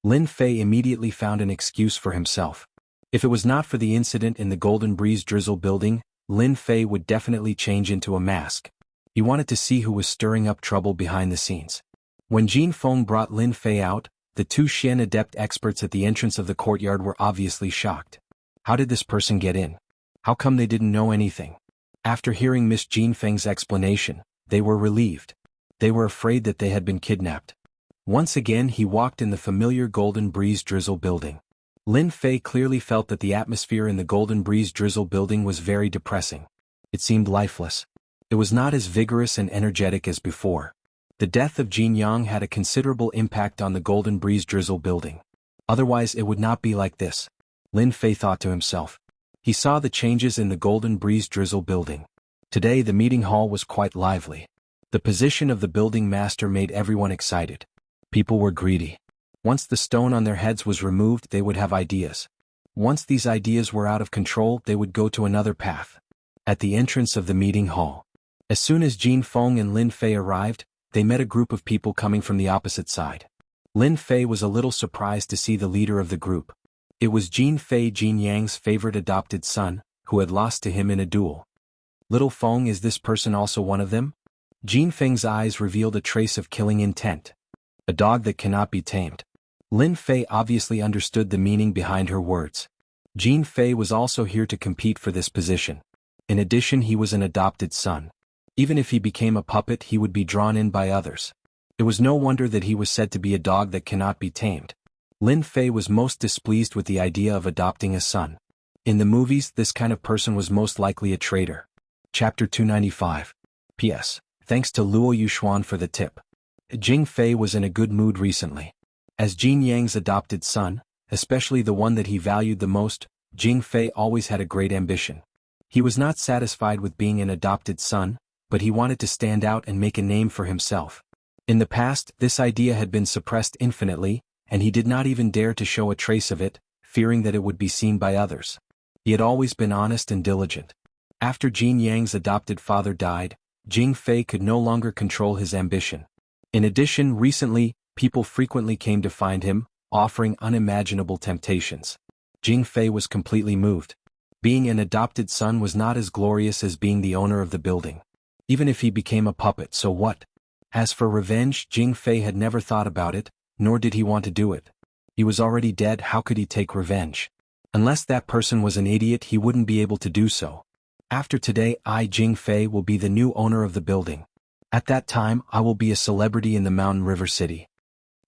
Lin Fei immediately found an excuse for himself. If it was not for the incident in the Golden Breeze Drizzle building, Lin Fei would definitely change into a mask. He wanted to see who was stirring up trouble behind the scenes. When Jin Feng brought Lin Fei out, the two Xian adept experts at the entrance of the courtyard were obviously shocked. How did this person get in? How come they didn't know anything? After hearing Miss Jean Feng's explanation, they were relieved. They were afraid that they had been kidnapped. Once again he walked in the familiar Golden Breeze Drizzle building. Lin Fei clearly felt that the atmosphere in the Golden Breeze Drizzle building was very depressing. It seemed lifeless. It was not as vigorous and energetic as before. The death of Jin Yang had a considerable impact on the Golden Breeze Drizzle building. Otherwise it would not be like this, Lin Fei thought to himself. He saw the changes in the Golden Breeze Drizzle building. Today the meeting hall was quite lively. The position of the building master made everyone excited. People were greedy. Once the stone on their heads was removed, they would have ideas. Once these ideas were out of control, they would go to another path. At the entrance of the meeting hall, as soon as Jin Feng and Lin Fei arrived, they met a group of people coming from the opposite side. Lin Fei was a little surprised to see the leader of the group. It was Jin Fei, Jin Yang's favorite adopted son, who had lost to him in a duel. Little Feng, is this person also one of them? Jin Feng's eyes revealed a trace of killing intent. A dog that cannot be tamed. Lin Fei obviously understood the meaning behind her words. Jin Fei was also here to compete for this position. In addition, he was an adopted son. Even if he became a puppet, he would be drawn in by others. It was no wonder that he was said to be a dog that cannot be tamed. Lin Fei was most displeased with the idea of adopting a son. In the movies, this kind of person was most likely a traitor. Chapter 295. P.S. Thanks to Luo Yuxuan for the tip. Jing Fei was in a good mood recently. As Jin Yang's adopted son, especially the one that he valued the most, Jing Fei always had a great ambition. He was not satisfied with being an adopted son, but he wanted to stand out and make a name for himself. In the past, this idea had been suppressed infinitely, and he did not even dare to show a trace of it, fearing that it would be seen by others. He had always been honest and diligent. After Jin Yang's adopted father died, Jing Fei could no longer control his ambition. In addition, recently, people frequently came to find him, offering unimaginable temptations. Jing Fei was completely moved. Being an adopted son was not as glorious as being the owner of the building. Even if he became a puppet, so what? As for revenge, Jing Fei had never thought about it, nor did he want to do it. He was already dead, how could he take revenge? Unless that person was an idiot, he wouldn't be able to do so. After today, I, Jing Fei, will be the new owner of the building. At that time, I will be a celebrity in the Mountain River City.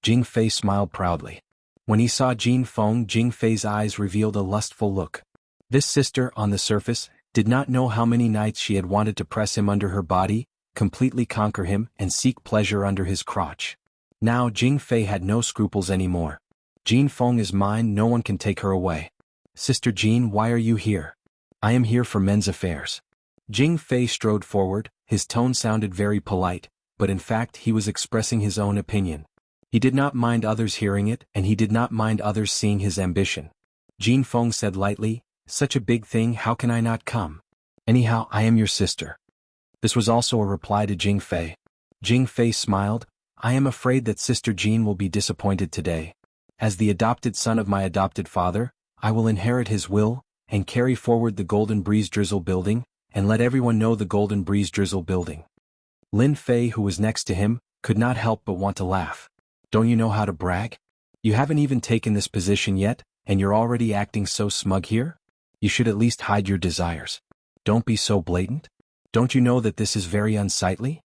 Jing Fei smiled proudly. When he saw Jin Feng, Jing Fei's eyes revealed a lustful look. This sister, on the surface, did not know how many nights she had wanted to press him under her body, completely conquer him, and seek pleasure under his crotch. Now Jing Fei had no scruples anymore. Jin Feng is mine, no one can take her away. Sister Jin, why are you here? I am here for men's affairs. Jing Fei strode forward, his tone sounded very polite, but in fact he was expressing his own opinion. He did not mind others hearing it, and he did not mind others seeing his ambition. Jin Feng said lightly, such a big thing, how can I not come? Anyhow, I am your sister. This was also a reply to Jing Fei. Jing Fei smiled, I am afraid that Sister Jin will be disappointed today. As the adopted son of my adopted father, I will inherit his will, and carry forward the Golden Breeze Drizzle building, and let everyone know the Golden Breeze Drizzle building. Lin Fei, who was next to him, could not help but want to laugh. Don't you know how to brag? You haven't even taken this position yet, and you're already acting so smug here? You should at least hide your desires. Don't be so blatant. Don't you know that this is very unsightly?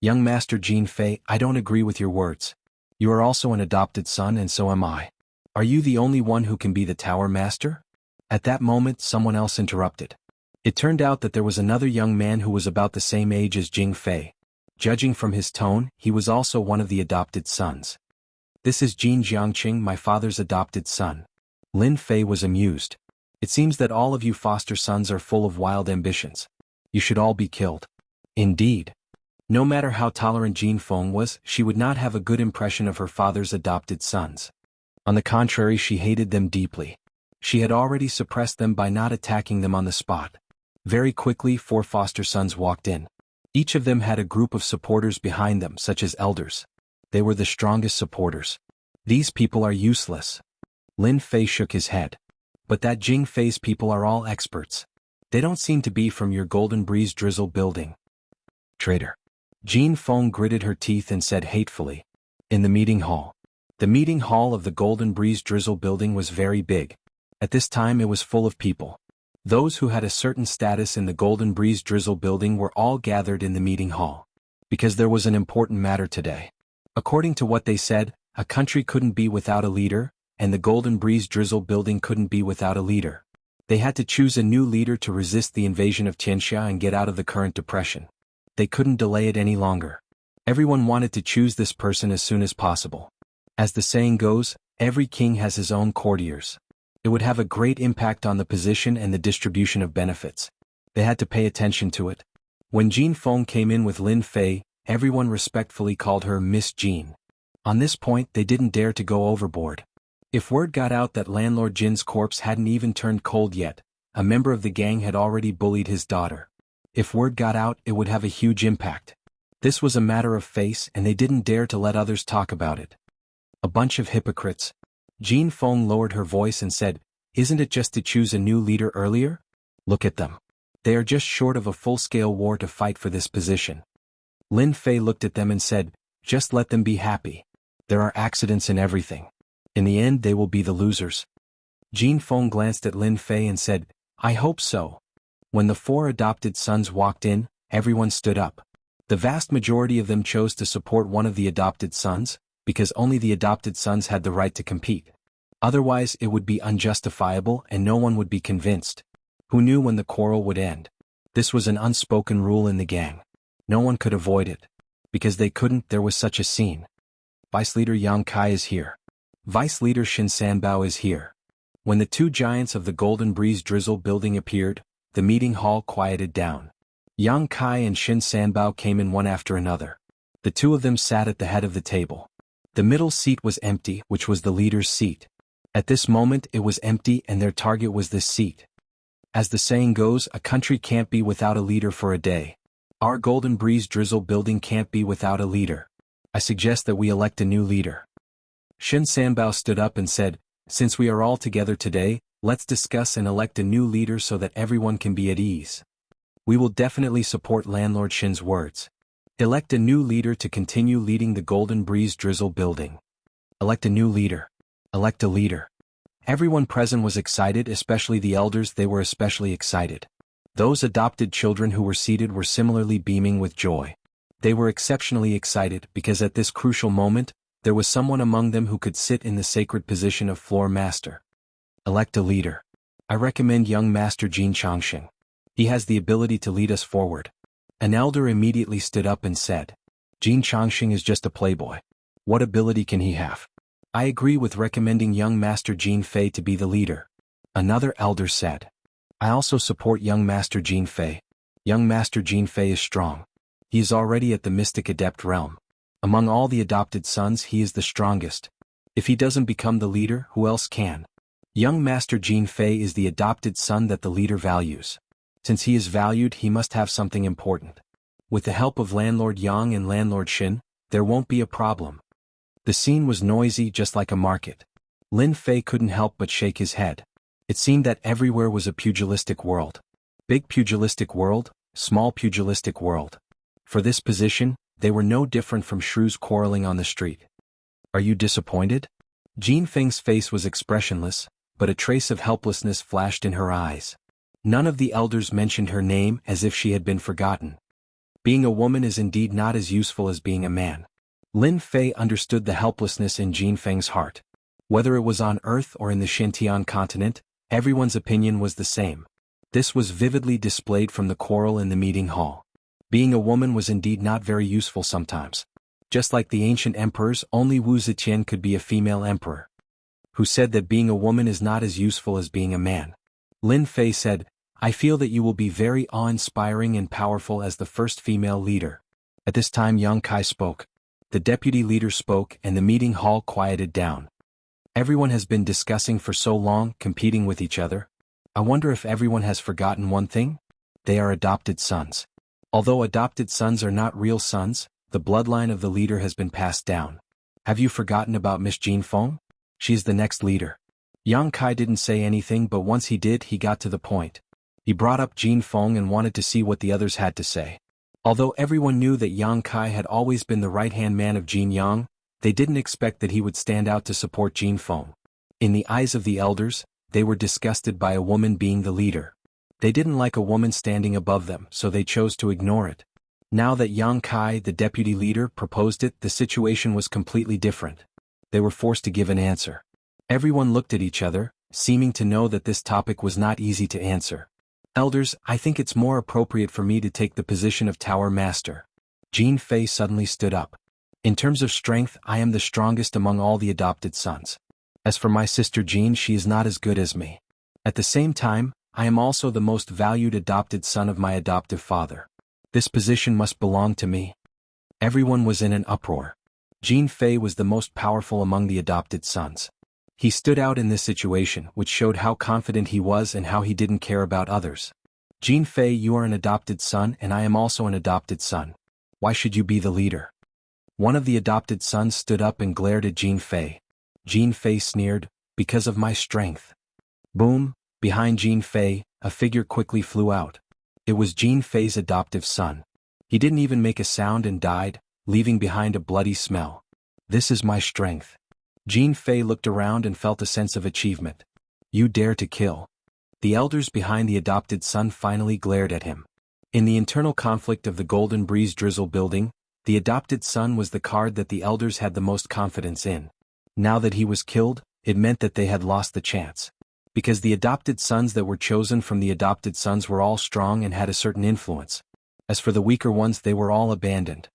Young Master Jin Fei, I don't agree with your words. You are also an adopted son, and so am I. Are you the only one who can be the Tower Master? At that moment, someone else interrupted. It turned out that there was another young man who was about the same age as Jing Fei. Judging from his tone, he was also one of the adopted sons. This is Jin Jiangqing, my father's adopted son. Lin Fei was amused. It seems that all of you foster sons are full of wild ambitions. You should all be killed. Indeed. No matter how tolerant Jin Feng was, she would not have a good impression of her father's adopted sons. On the contrary, she hated them deeply. She had already suppressed them by not attacking them on the spot. Very quickly, 4 foster sons walked in. Each of them had a group of supporters behind them, such as elders. They were the strongest supporters. These people are useless. Lin Fei shook his head. But that Jing Fei's people are all experts. They don't seem to be from your Golden Breeze Drizzle building. Traitor. Jin Feng gritted her teeth and said hatefully. In the meeting hall. The meeting hall of the Golden Breeze Drizzle building was very big. At this time it was full of people. Those who had a certain status in the Golden Breeze Drizzle building were all gathered in the meeting hall. Because there was an important matter today. According to what they said, a country couldn't be without a leader, and the Golden Breeze Drizzle building couldn't be without a leader. They had to choose a new leader to resist the invasion of Tianxia and get out of the current depression. They couldn't delay it any longer. Everyone wanted to choose this person as soon as possible. As the saying goes, every king has his own courtiers. It would have a great impact on the position and the distribution of benefits. They had to pay attention to it. When Jean Feng came in with Lin Fei, everyone respectfully called her Miss Jean. On this point they didn't dare to go overboard. If word got out that landlord Jin's corpse hadn't even turned cold yet, a member of the gang had already bullied his daughter. If word got out, it would have a huge impact. This was a matter of face and they didn't dare to let others talk about it. A bunch of hypocrites. Jean Feng lowered her voice and said, "Isn't it just to choose a new leader earlier? Look at them. They are just short of a full-scale war to fight for this position." Lin Fei looked at them and said, "Just let them be happy. There are accidents in everything. In the end they will be the losers." Jean Feng glanced at Lin Fei and said, "I hope so." When the 4 adopted sons walked in, everyone stood up. The vast majority of them chose to support one of the adopted sons, because only the adopted sons had the right to compete. Otherwise it would be unjustifiable and no one would be convinced. Who knew when the quarrel would end? This was an unspoken rule in the gang. No one could avoid it. Because they couldn't, there was such a scene. Vice Leader Yang Kai is here. Vice Leader Shin Sanbao is here. When the 2 giants of the Golden Breeze Drizzle building appeared, the meeting hall quieted down. Yang Kai and Shin Sanbao came in one after another. The 2 of them sat at the head of the table. The middle seat was empty, which was the leader's seat. At this moment it was empty and their target was this seat. As the saying goes, a country can't be without a leader for a day. Our Golden Breeze Drizzle building can't be without a leader. I suggest that we elect a new leader. Shin Sanbao stood up and said, "Since we are all together today, let's discuss and elect a new leader so that everyone can be at ease." We will definitely support Landlord Shin's words. Elect a new leader to continue leading the Golden Breeze Drizzle building. Elect a new leader. Elect a leader. Everyone present was excited, especially the elders. They were especially excited. Those adopted children who were seated were similarly beaming with joy. They were exceptionally excited because at this crucial moment, there was someone among them who could sit in the sacred position of floor master. Elect a leader. I recommend young Master Jin Changxing. He has the ability to lead us forward. An elder immediately stood up and said, "Jin Changxing is just a playboy. What ability can he have?" "I agree with recommending young Master Jin Fei to be the leader," another elder said. "I also support young Master Jin Fei. Young Master Jin Fei is strong. He is already at the Mystic Adept realm. Among all the adopted sons he is the strongest. If he doesn't become the leader, who else can? Young Master Jin Fei is the adopted son that the leader values. Since he is valued, he must have something important. With the help of Landlord Yang and Landlord Shin, there won't be a problem." The scene was noisy, just like a market. Lin Fei couldn't help but shake his head. It seemed that everywhere was a pugilistic world. Big pugilistic world, small pugilistic world. For this position, they were no different from shrews quarreling on the street. "Are you disappointed?" Jean Feng's face was expressionless, but a trace of helplessness flashed in her eyes. None of the elders mentioned her name, as if she had been forgotten. Being a woman is indeed not as useful as being a man. Lin Fei understood the helplessness in Jean Feng's heart. Whether it was on Earth or in the Xintian continent, everyone's opinion was the same. This was vividly displayed from the quarrel in the meeting hall. Being a woman was indeed not very useful sometimes. Just like the ancient emperors, only Wu Zetian could be a female emperor. Who said that being a woman is not as useful as being a man? Lin Fei said, "I feel that you will be very awe-inspiring and powerful as the first female leader." At this time Yang Kai spoke. The deputy leader spoke and the meeting hall quieted down. Everyone has been discussing for so long, competing with each other. I wonder if everyone has forgotten one thing? They are adopted sons. Although adopted sons are not real sons, the bloodline of the leader has been passed down. Have you forgotten about Miss Jin Feng? She is the next leader. Yang Kai didn't say anything, but once he did, he got to the point. He brought up Jin Feng and wanted to see what the others had to say. Although everyone knew that Yang Kai had always been the right-hand man of Jin Yang, they didn't expect that he would stand out to support Jin Feng. In the eyes of the elders, They were disgusted by a woman being the leader. They didn't like a woman standing above them, so they chose to ignore it. Now that Yang Kai, the deputy leader, proposed it, the situation was completely different. They were forced to give an answer. Everyone looked at each other, seeming to know that this topic was not easy to answer. Elders, I think it's more appropriate for me to take the position of Tower Master. Jin Fei suddenly stood up. In terms of strength, I am the strongest among all the adopted sons. As for my sister Jean, she is not as good as me. At the same time, I am also the most valued adopted son of my adoptive father. This position must belong to me. Everyone was in an uproar. Jin Fei was the most powerful among the adopted sons. He stood out in this situation, which showed how confident he was and how he didn't care about others. Jin Fei, you are an adopted son and I am also an adopted son. Why should you be the leader? One of the adopted sons stood up and glared at Jin Fei. Jin Fei sneered, because of my strength. Boom, behind Jin Fei, a figure quickly flew out. It was Jin Fei's adoptive son. He didn't even make a sound and died, leaving behind a bloody smell. This is my strength. Jin Fei looked around and felt a sense of achievement. You dare to kill. The elders behind the adopted son finally glared at him. In the internal conflict of the Golden Breeze Drizzle building, the adopted son was the card that the elders had the most confidence in. Now that he was killed, it meant that they had lost the chance. Because the adopted sons that were chosen from the adopted sons were all strong and had a certain influence. As for the weaker ones, they were all abandoned.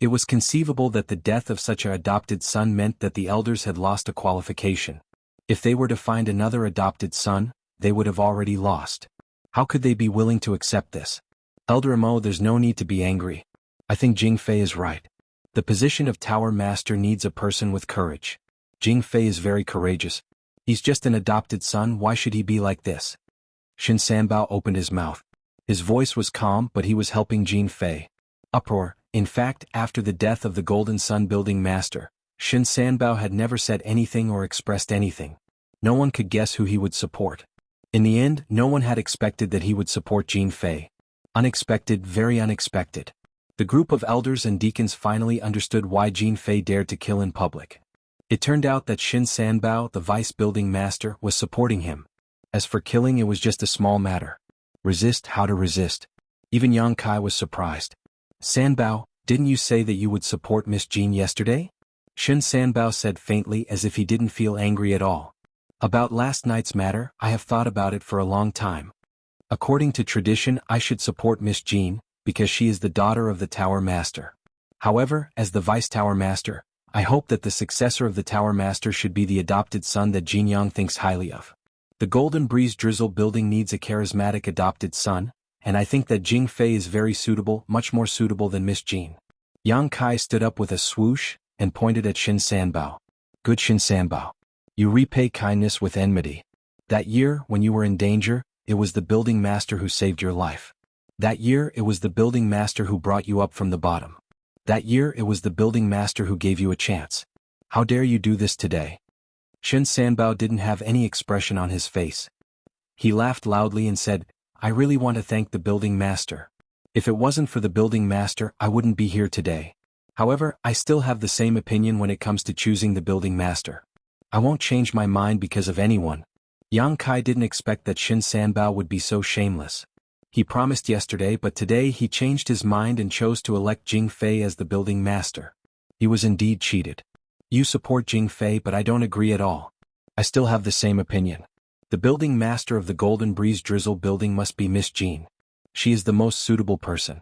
It was conceivable that the death of such an adopted son meant that the elders had lost a qualification. If they were to find another adopted son, they would have already lost. How could they be willing to accept this? Elder Mo, there's no need to be angry. I think Jing Fei is right. The position of Tower Master needs a person with courage. Jing Fei is very courageous. He's just an adopted son, why should he be like this? Shin Sanbao opened his mouth. His voice was calm, but he was helping Jin Fei. Uproar. In fact, after the death of the Golden Sun Building Master, Shin Sanbao had never said anything or expressed anything. No one could guess who he would support. In the end, no one had expected that he would support Jin Fei. Unexpected, very unexpected. The group of elders and deacons finally understood why Jin Fei dared to kill in public. It turned out that Shin Sanbao, the vice building master, was supporting him. As for killing, it was just a small matter. Resist, how to resist? Even Yang Kai was surprised. Sanbao, didn't you say that you would support Miss Jean yesterday? Shin Sanbao said faintly as if he didn't feel angry at all. About last night's matter, I have thought about it for a long time. According to tradition, I should support Miss Jean, because she is the daughter of the Tower Master. However, as the Vice Tower Master, I hope that the successor of the Tower Master should be the adopted son that Jin Yang thinks highly of. The Golden Breeze Drizzle building needs a charismatic adopted son, and I think that Jing Fei is very suitable, much more suitable than Miss Jean. Yang Kai stood up with a swoosh, and pointed at Shin Sanbao. Good Shin Sanbao. You repay kindness with enmity. That year, when you were in danger, it was the building master who saved your life. That year, it was the building master who brought you up from the bottom. That year, it was the building master who gave you a chance. How dare you do this today? Shin Sanbao didn't have any expression on his face. He laughed loudly and said, I really want to thank the building master. If it wasn't for the building master, I wouldn't be here today. However, I still have the same opinion when it comes to choosing the building master. I won't change my mind because of anyone. Yang Kai didn't expect that Shin Sanbao would be so shameless. He promised yesterday, but today he changed his mind and chose to elect Jing Fei as the building master. He was indeed cheated. You support Jing Fei, but I don't agree at all. I still have the same opinion. The building master of the Golden Breeze Drizzle building must be Miss Jean. She is the most suitable person.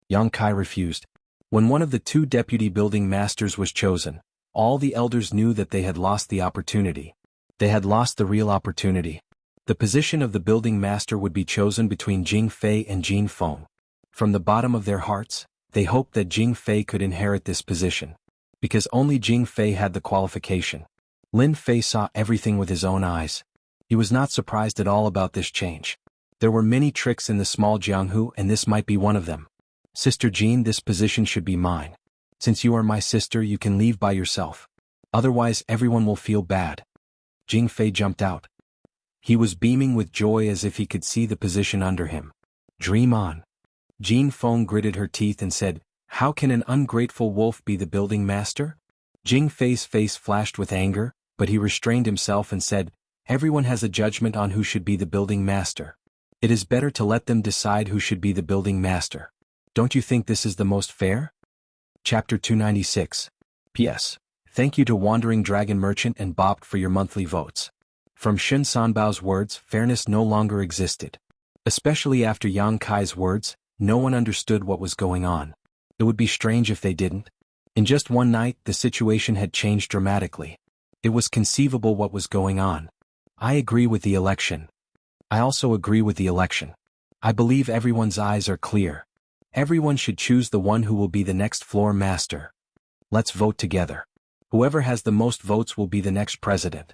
Yang Kai refused. When one of the two deputy building masters was chosen, all the elders knew that they had lost the opportunity. They had lost the real opportunity. The position of the building master would be chosen between Jing Fei and Jin Feng. From the bottom of their hearts, they hoped that Jing Fei could inherit this position. Because only Jing Fei had the qualification. Lin Fei saw everything with his own eyes. He was not surprised at all about this change. There were many tricks in the small Jianghu, and this might be one of them. Sister Jean, this position should be mine. Since you are my sister, you can leave by yourself. Otherwise, everyone will feel bad. Jing Fei jumped out. He was beaming with joy as if he could see the position under him. Dream on. Jin Feng gritted her teeth and said, How can an ungrateful wolf be the building master? Jing Fei's face flashed with anger, but he restrained himself and said, Everyone has a judgment on who should be the building master. It is better to let them decide who should be the building master. Don't you think this is the most fair? Chapter 296. P.S. Thank you to Wandering Dragon Merchant and Bopt for your monthly votes. From Shun Sanbao's words, fairness no longer existed. Especially after Yang Kai's words, no one understood what was going on. It would be strange if they didn't. In just one night, the situation had changed dramatically. It was conceivable what was going on. I agree with the election. I also agree with the election. I believe everyone's eyes are clear. Everyone should choose the one who will be the next floor master. Let's vote together. Whoever has the most votes will be the next president.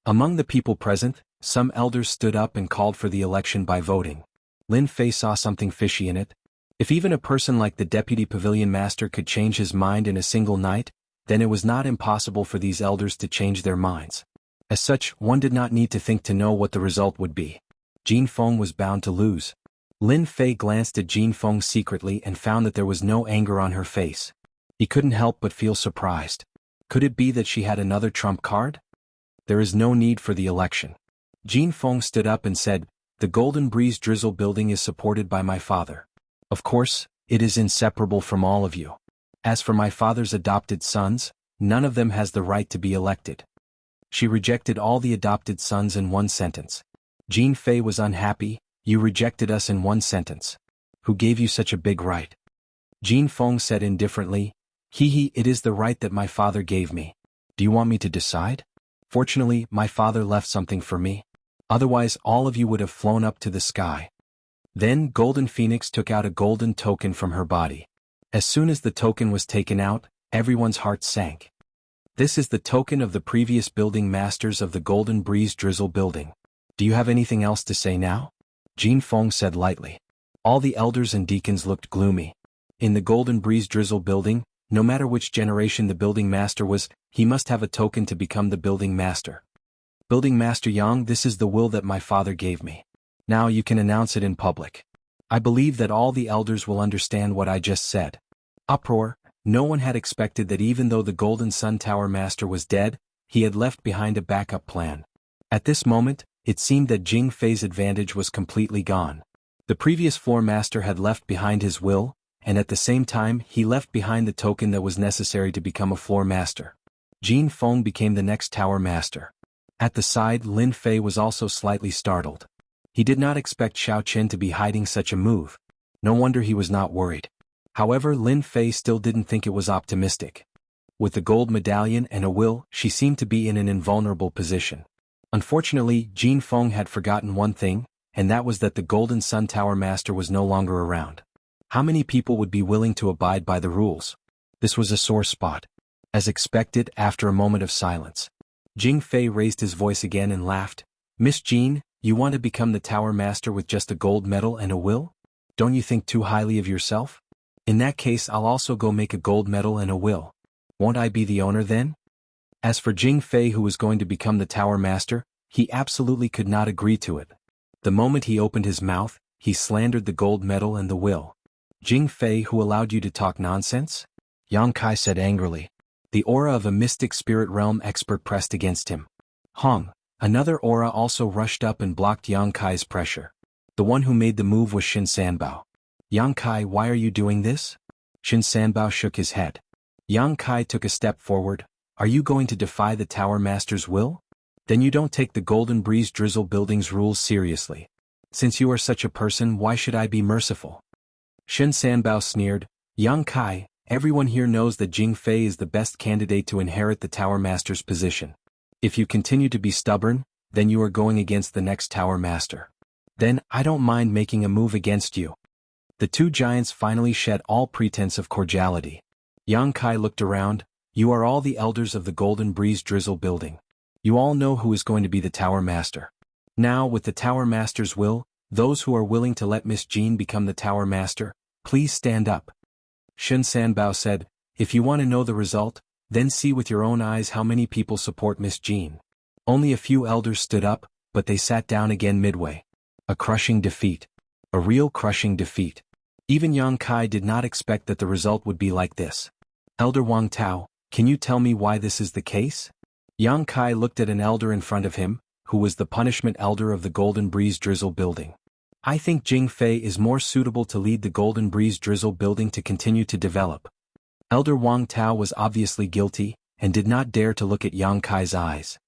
Among the people present, some elders stood up and called for the election by voting. Lin Fei saw something fishy in it. If even a person like the deputy pavilion master could change his mind in a single night, then it was not impossible for these elders to change their minds. As such, one did not need to think to know what the result would be. Jin Feng was bound to lose. Lin Fei glanced at Jin Feng secretly and found that there was no anger on her face. He couldn't help but feel surprised. Could it be that she had another trump card? There is no need for the election. Jin Feng stood up and said, "The Golden Breeze Drizzle building is supported by my father. Of course, it is inseparable from all of you. As for my father's adopted sons, none of them has the right to be elected." She rejected all the adopted sons in one sentence. Jin Fei was unhappy. "You rejected us in one sentence. Who gave you such a big right?" Jin Feng said indifferently, It is the right that my father gave me. Do you want me to decide? Fortunately, my father left something for me. Otherwise, all of you would have flown up to the sky." Then Golden Phoenix took out a golden token from her body. As soon as the token was taken out, everyone's heart sank. "This is the token of the previous building masters of the Golden Breeze Drizzle building. Do you have anything else to say now?" Jin Feng said lightly. All the elders and deacons looked gloomy. In the Golden Breeze Drizzle building, no matter which generation the building master was, he must have a token to become the building master. "Building Master Yang, this is the will that my father gave me. Now you can announce it in public. I believe that all the elders will understand what I just said." Uproar. No one had expected that even though the Golden Sun Tower Master was dead, he had left behind a backup plan. At this moment, it seemed that Jing Fei's advantage was completely gone. The previous floor master had left behind his will, and at the same time he left behind the token that was necessary to become a floor master. Jin Feng became the next tower master. At the side, Lin Fei was also slightly startled. He did not expect Xiao Qian to be hiding such a move. No wonder he was not worried. However, Lin Fei still didn't think it was optimistic. With the gold medallion and a will, she seemed to be in an invulnerable position. Unfortunately, Jin Feng had forgotten one thing, and that was that the Golden Sun Tower Master was no longer around. How many people would be willing to abide by the rules? This was a sore spot. As expected, after a moment of silence, Jing Fei raised his voice again and laughed. "Miss Jean, you want to become the tower master with just a gold medal and a will? Don't you think too highly of yourself? In that case, I'll also go make a gold medal and a will. Won't I be the owner then?" As for Jing Fei, who was going to become the tower master, he absolutely could not agree to it. The moment he opened his mouth, he slandered the gold medal and the will. "Jing Fei, who allowed you to talk nonsense?" Yang Kai said angrily. The aura of a mystic spirit realm expert pressed against him. Hong. Another aura also rushed up and blocked Yang Kai's pressure. The one who made the move was Shin Sanbao. "Yang Kai, why are you doing this?" Shin Sanbao shook his head. Yang Kai took a step forward. "Are you going to defy the Tower Master's will? Then you don't take the Golden Breeze Drizzle building's rules seriously. Since you are such a person, why should I be merciful?" Shin Sanbao sneered. "Yang Kai, everyone here knows that Jing Fei is the best candidate to inherit the Tower Master's position. If you continue to be stubborn, then you are going against the next Tower Master. Then, I don't mind making a move against you." The two giants finally shed all pretense of cordiality. Yang Kai looked around. "You are all the elders of the Golden Breeze Drizzle building. You all know who is going to be the Tower Master. Now, with the Tower Master's will, those who are willing to let Miss Jean become the Tower Master, please stand up." Shin Sanbao said, "If you want to know the result, then see with your own eyes how many people support Miss Jean." Only a few elders stood up, but they sat down again midway. A crushing defeat. A real crushing defeat. Even Yang Kai did not expect that the result would be like this. "Elder Wang Tao, can you tell me why this is the case?" Yang Kai looked at an elder in front of him, who was the punishment elder of the Golden Breeze Drizzle building. I think Jing Fei is more suitable to lead the Golden Breeze Drizzle building to continue to develop. Elder Wang Tao was obviously guilty, and did not dare to look at Yang Kai's eyes.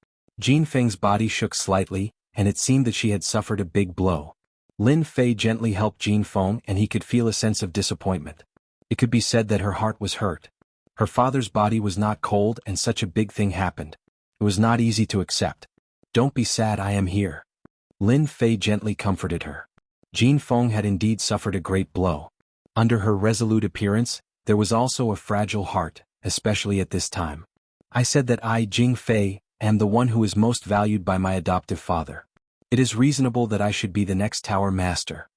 Jin Feng's body shook slightly, and it seemed that she had suffered a big blow. Lin Fei gently helped Jin Feng, and he could feel a sense of disappointment. It could be said that her heart was hurt. Her father's body was not cold, and such a big thing happened. It was not easy to accept. "Don't be sad, I am here." Lin Fei gently comforted her. Jin Feng had indeed suffered a great blow. Under her resolute appearance, there was also a fragile heart, especially at this time. "I said that I, Jing Fei, am the one who is most valued by my adoptive father. It is reasonable that I should be the next tower master,"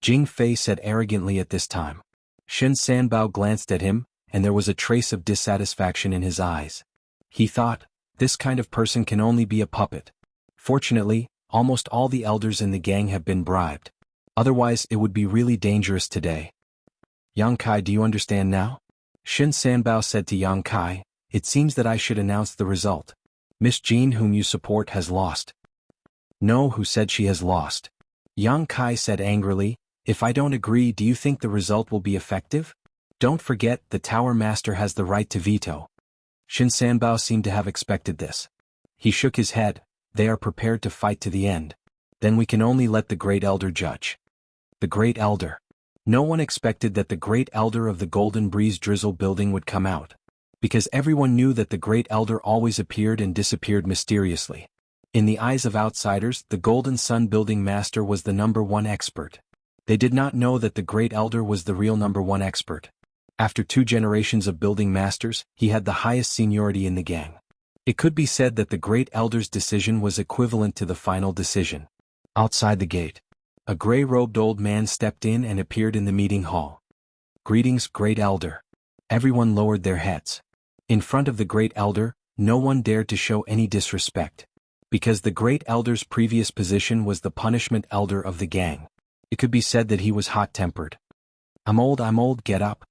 Jing Fei said arrogantly at this time. Shen Sanbao glanced at him, and there was a trace of dissatisfaction in his eyes. He thought, this kind of person can only be a puppet. Fortunately, almost all the elders in the gang have been bribed. Otherwise it would be really dangerous today. "Yang Kai, do you understand now?" Shen Sanbao said to Yang Kai, "It seems that I should announce the result. Miss Jean, whom you support, has lost." "No, who said she has lost?" Yang Kai said angrily, "If I don't agree, do you think the result will be effective? Don't forget, the Tower Master has the right to veto." Shen Sanbao seemed to have expected this. He shook his head. "They are prepared to fight to the end. Then we can only let the Great Elder judge." The Great Elder. No one expected that the Great Elder of the Golden Breeze Drizzle building would come out. Because everyone knew that the Great Elder always appeared and disappeared mysteriously. In the eyes of outsiders, the Golden Sun Building Master was the #1 expert. They did not know that the Great Elder was the real #1 expert. After 2 generations of building masters, he had the highest seniority in the gang. It could be said that the Great Elder's decision was equivalent to the final decision. Outside the gate, a gray-robed old man stepped in and appeared in the meeting hall. "Greetings, Great Elder." Everyone lowered their heads. In front of the Great Elder, no one dared to show any disrespect. Because the Great Elder's previous position was the punishment elder of the gang. It could be said that he was hot-tempered. I'm old, get up."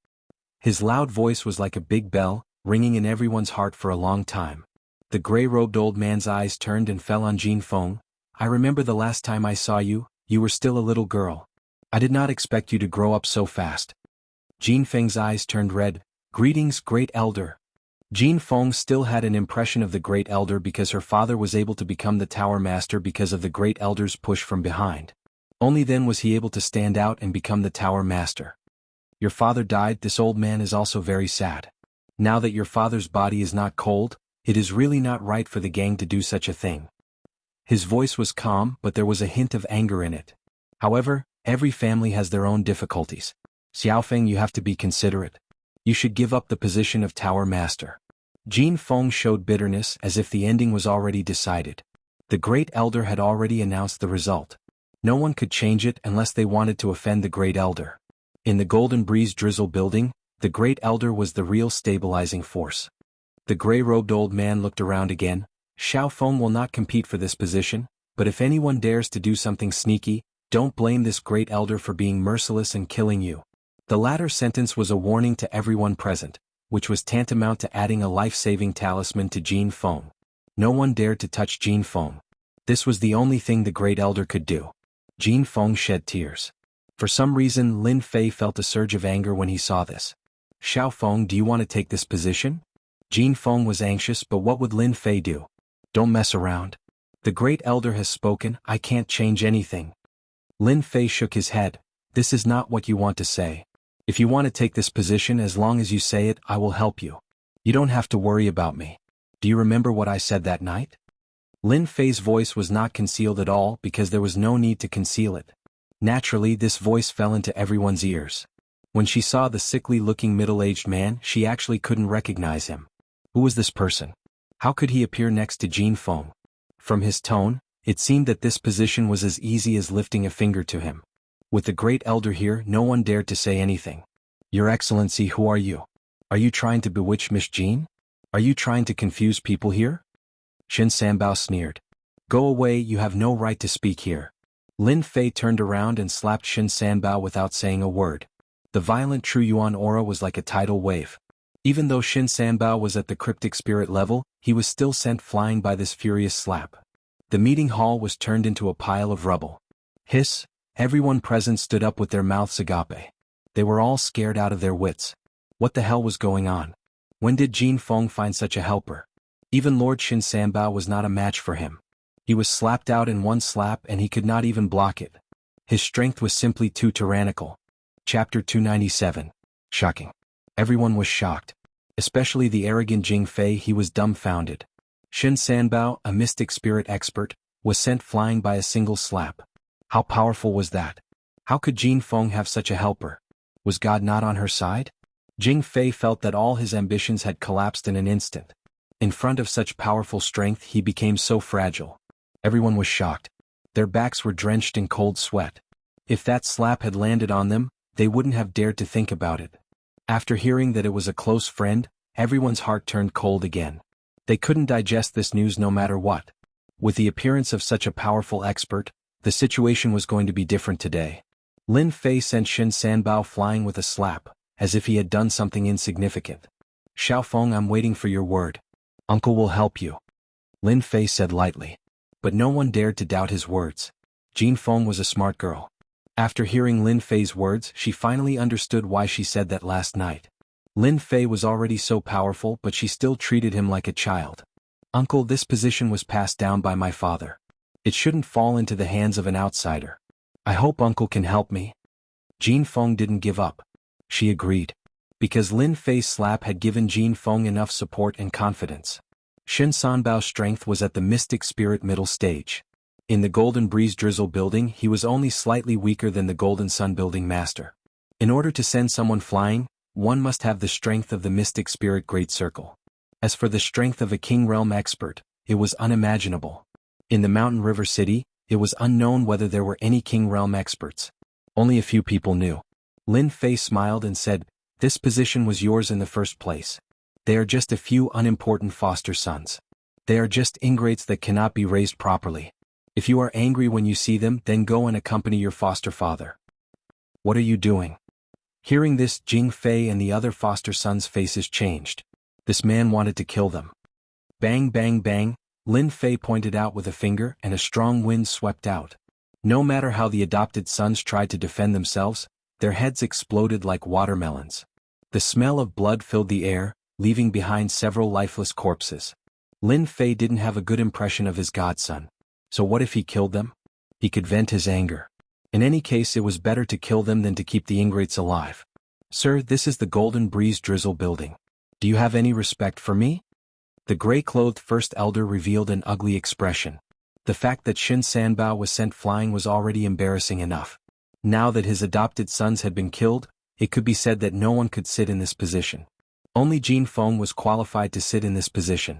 His loud voice was like a big bell, ringing in everyone's heart for a long time. The gray-robed old man's eyes turned and fell on Jin Feng. "I remember the last time I saw you, you were still a little girl. I did not expect you to grow up so fast." Jin Feng's eyes turned red. "Greetings, Great Elder." Jin Feng still had an impression of the Great Elder because her father was able to become the Tower Master because of the Great Elder's push from behind. Only then was he able to stand out and become the Tower Master. "Your father died. This old man is also very sad. Now that your father's body is not cold, it is really not right for the gang to do such a thing." His voice was calm, but there was a hint of anger in it. "However, every family has their own difficulties. Xiaofeng, you have to be considerate. You should give up the position of Tower Master." Jin Feng showed bitterness as if the ending was already decided. The Great Elder had already announced the result. No one could change it unless they wanted to offend the Great Elder. In the Golden Breeze Drizzle building, the Great Elder was the real stabilizing force. The gray-robed old man looked around again. "Xiaofeng will not compete for this position, but if anyone dares to do something sneaky, don't blame this Great Elder for being merciless and killing you." The latter sentence was a warning to everyone present, which was tantamount to adding a life-saving talisman to Jin Feng. No one dared to touch Jin Feng. This was the only thing the Great Elder could do. Jin Feng shed tears. For some reason, Lin Fei felt a surge of anger when he saw this. "Xiaofeng, do you want to take this position?" Jin Feng was anxious, but what would Lin Fei do? "Don't mess around. The Great Elder has spoken, I can't change anything." Lin Fei shook his head. "This is not what you want to say. If you want to take this position, as long as you say it, I will help you. You don't have to worry about me. Do you remember what I said that night?" Lin Fei's voice was not concealed at all because there was no need to conceal it. Naturally, this voice fell into everyone's ears. When she saw the sickly-looking middle-aged man, she actually couldn't recognize him. Who was this person? How could he appear next to Jin Feng? From his tone, it seemed that this position was as easy as lifting a finger to him. With the Great Elder here, no one dared to say anything. "Your Excellency, who are you? Are you trying to bewitch Miss Jean? Are you trying to confuse people here?" Shen Sanbao sneered. "Go away, you have no right to speak here." Lin Fei turned around and slapped Shen Sanbao without saying a word. The violent True Yuan aura was like a tidal wave. Even though Shen Sanbao was at the cryptic spirit level, he was still sent flying by this furious slap. The meeting hall was turned into a pile of rubble. Hiss! Everyone present stood up with their mouths agape. They were all scared out of their wits. What the hell was going on? When did Jin Feng find such a helper? Even Lord Shin Sanbao was not a match for him. He was slapped out in one slap and he could not even block it. His strength was simply too tyrannical. Chapter 297. Shocking. Everyone was shocked. Especially the arrogant Jing Fei. He was dumbfounded. Shin Sanbao, a mystic spirit expert, was sent flying by a single slap. How powerful was that? How could Jin Feng have such a helper? Was God not on her side? Jing Fei felt that all his ambitions had collapsed in an instant. In front of such powerful strength he became so fragile. Everyone was shocked. Their backs were drenched in cold sweat. If that slap had landed on them, they wouldn't have dared to think about it. After hearing that it was a close friend, everyone's heart turned cold again. They couldn't digest this news no matter what. With the appearance of such a powerful expert, the situation was going to be different today. Lin Fei sent Shin Sanbao flying with a slap, as if he had done something insignificant. Xiaofeng, I'm waiting for your word. Uncle will help you. Lin Fei said lightly. But no one dared to doubt his words. Jin Feng was a smart girl. After hearing Lin Fei's words, she finally understood why she said that last night. Lin Fei was already so powerful, but she still treated him like a child. Uncle, this position was passed down by my father. It shouldn't fall into the hands of an outsider. I hope Uncle can help me. Jin Feng didn't give up. She agreed. Because Lin Fei's slap had given Jin Feng enough support and confidence. Shin Sanbao's strength was at the mystic spirit middle stage. In the Golden Breeze Drizzle building he was only slightly weaker than the Golden Sun building master. In order to send someone flying, one must have the strength of the mystic spirit great circle. As for the strength of a king realm expert, it was unimaginable. In the Mountain River City, it was unknown whether there were any king realm experts. Only a few people knew. Lin Fei smiled and said, this position was yours in the first place. They are just a few unimportant foster sons. They are just ingrates that cannot be raised properly. If you are angry when you see them, then go and accompany your foster father. What are you doing? Hearing this, Jing Fei and the other foster sons' faces changed. This man wanted to kill them. Bang bang bang, Lin Fei pointed out with a finger and a strong wind swept out. No matter how the adopted sons tried to defend themselves, their heads exploded like watermelons. The smell of blood filled the air, leaving behind several lifeless corpses. Lin Fei didn't have a good impression of his godson. So what if he killed them? He could vent his anger. In any case, it was better to kill them than to keep the ingrates alive. Sir, this is the Golden Breeze Drizzle building. Do you have any respect for me? The gray-clothed first elder revealed an ugly expression. The fact that Shin Sanbao was sent flying was already embarrassing enough. Now that his adopted sons had been killed, it could be said that no one could sit in this position. Only Jin Feng was qualified to sit in this position.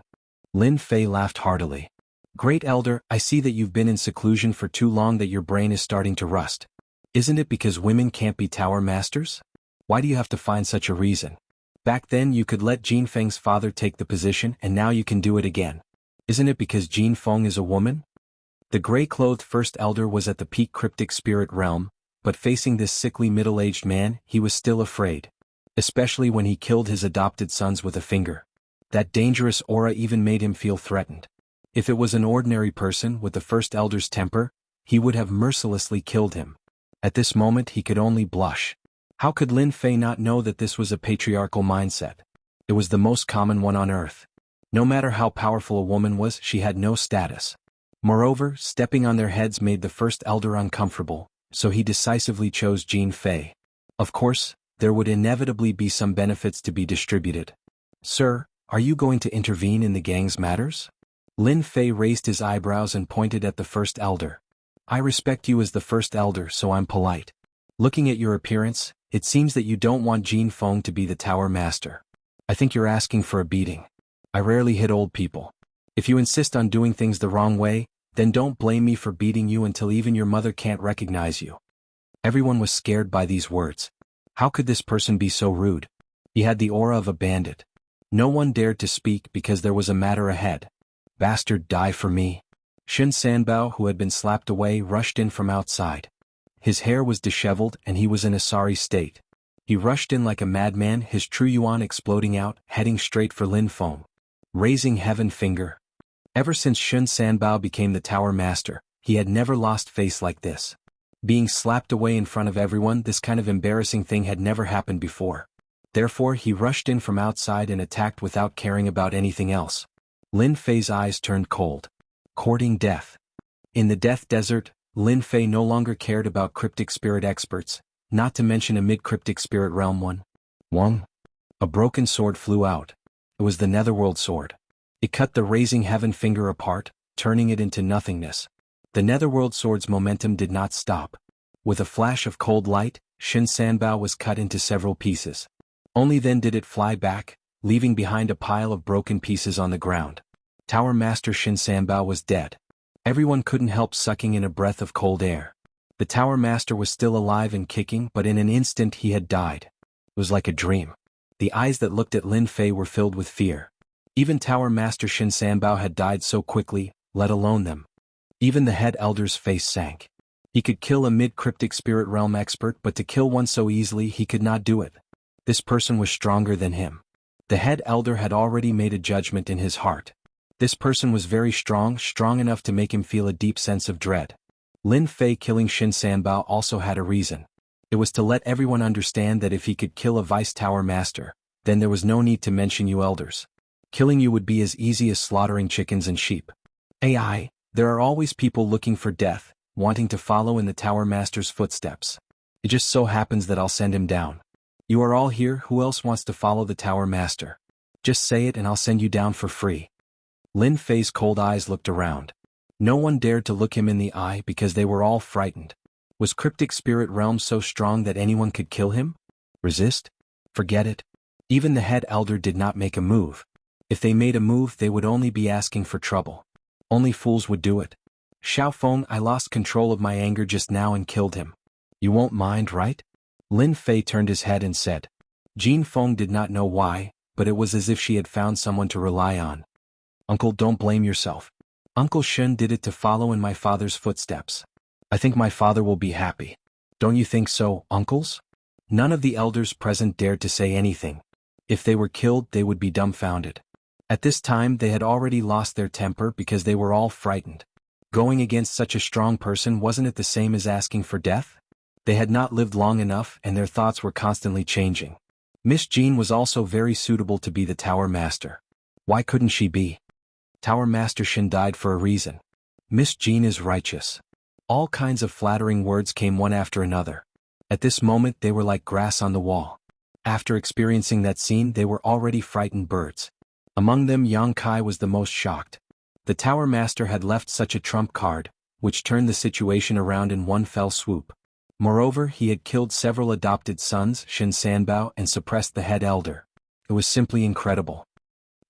Lin Fei laughed heartily. Great Elder, I see that you've been in seclusion for too long, that your brain is starting to rust. Isn't it because women can't be tower masters? Why do you have to find such a reason? Back then you could let Jin Feng's father take the position and now you can do it again. Isn't it because Jin Feng is a woman? The gray-clothed first elder was at the peak cryptic spirit realm, but facing this sickly middle-aged man, he was still afraid. Especially when he killed his adopted sons with a finger. That dangerous aura even made him feel threatened. If it was an ordinary person with the first elder's temper, he would have mercilessly killed him. At this moment he could only blush. How could Lin Fei not know that this was a patriarchal mindset? It was the most common one on earth. No matter how powerful a woman was, she had no status. Moreover, stepping on their heads made the first elder uncomfortable, so he decisively chose Jin Fei. Of course, there would inevitably be some benefits to be distributed. Sir, are you going to intervene in the gang's matters? Lin Fei raised his eyebrows and pointed at the first elder. I respect you as the first elder, so I'm polite. Looking at your appearance, it seems that you don't want Jin Feng to be the tower master. I think you're asking for a beating. I rarely hit old people. If you insist on doing things the wrong way, then don't blame me for beating you until even your mother can't recognize you. Everyone was scared by these words. How could this person be so rude? He had the aura of a bandit. No one dared to speak because there was a matter ahead. Bastard, die for me. Shin Sanbao, who had been slapped away, rushed in from outside. His hair was disheveled and he was in a sorry state. He rushed in like a madman, his true yuan exploding out, heading straight for Lin Feng. Raising heaven finger. Ever since Shun Sanbao became the Tower Master, he had never lost face like this. Being slapped away in front of everyone, this kind of embarrassing thing had never happened before. Therefore he rushed in from outside and attacked without caring about anything else. Lin Fei's eyes turned cold. Courting death. In the Death Desert, Lin Fei no longer cared about cryptic spirit experts, not to mention a mid-cryptic spirit realm one. Wong. A broken sword flew out. It was the Netherworld sword. It cut the Raising Heaven finger apart, turning it into nothingness. The Netherworld sword's momentum did not stop. With a flash of cold light, Shin Sanbao was cut into several pieces. Only then did it fly back, leaving behind a pile of broken pieces on the ground. Tower Master Shin Sanbao was dead. Everyone couldn't help sucking in a breath of cold air. The Tower Master was still alive and kicking, but in an instant he had died. It was like a dream. The eyes that looked at Lin Fei were filled with fear. Even Tower Master Shin Sanbao had died so quickly, let alone them. Even the head elder's face sank. He could kill a mid-cryptic spirit realm expert, but to kill one so easily he could not do it. This person was stronger than him. The head elder had already made a judgment in his heart. This person was very strong enough to make him feel a deep sense of dread. Lin Fei killing Shin Sanbao also had a reason. It was to let everyone understand that if he could kill a Vice Tower Master, then there was no need to mention you elders. Killing you would be as easy as slaughtering chickens and sheep. AI, there are always people looking for death, wanting to follow in the Tower Master's footsteps. It just so happens that I'll send him down. You are all here, who else wants to follow the Tower Master? Just say it and I'll send you down for free. Lin Fei's cold eyes looked around. No one dared to look him in the eye because they were all frightened. Was Cryptic Spirit Realm so strong that anyone could kill him? Resist? Forget it. Even the head elder did not make a move. If they made a move, they would only be asking for trouble. Only fools would do it. Xiaofeng, I lost control of my anger just now and killed him. You won't mind, right? Lin Fei turned his head and said. Jin Feng did not know why, but it was as if she had found someone to rely on. Uncle, don't blame yourself. Uncle Shun did it to follow in my father's footsteps. I think my father will be happy. Don't you think so, uncles? None of the elders present dared to say anything. If they were killed, they would be dumbfounded. At this time they had already lost their temper because they were all frightened. Going against such a strong person, wasn't it the same as asking for death? They had not lived long enough and their thoughts were constantly changing. Miss Jean was also very suitable to be the Tower Master. Why couldn't she be? Tower Master Shin died for a reason. Miss Jean is righteous. All kinds of flattering words came one after another. At this moment they were like grass on the wall. After experiencing that scene, they were already frightened birds. Among them Yang Kai was the most shocked. The Tower Master had left such a trump card, which turned the situation around in one fell swoop. Moreover, he had killed several adopted sons, Shin Sanbao, and suppressed the head elder. It was simply incredible.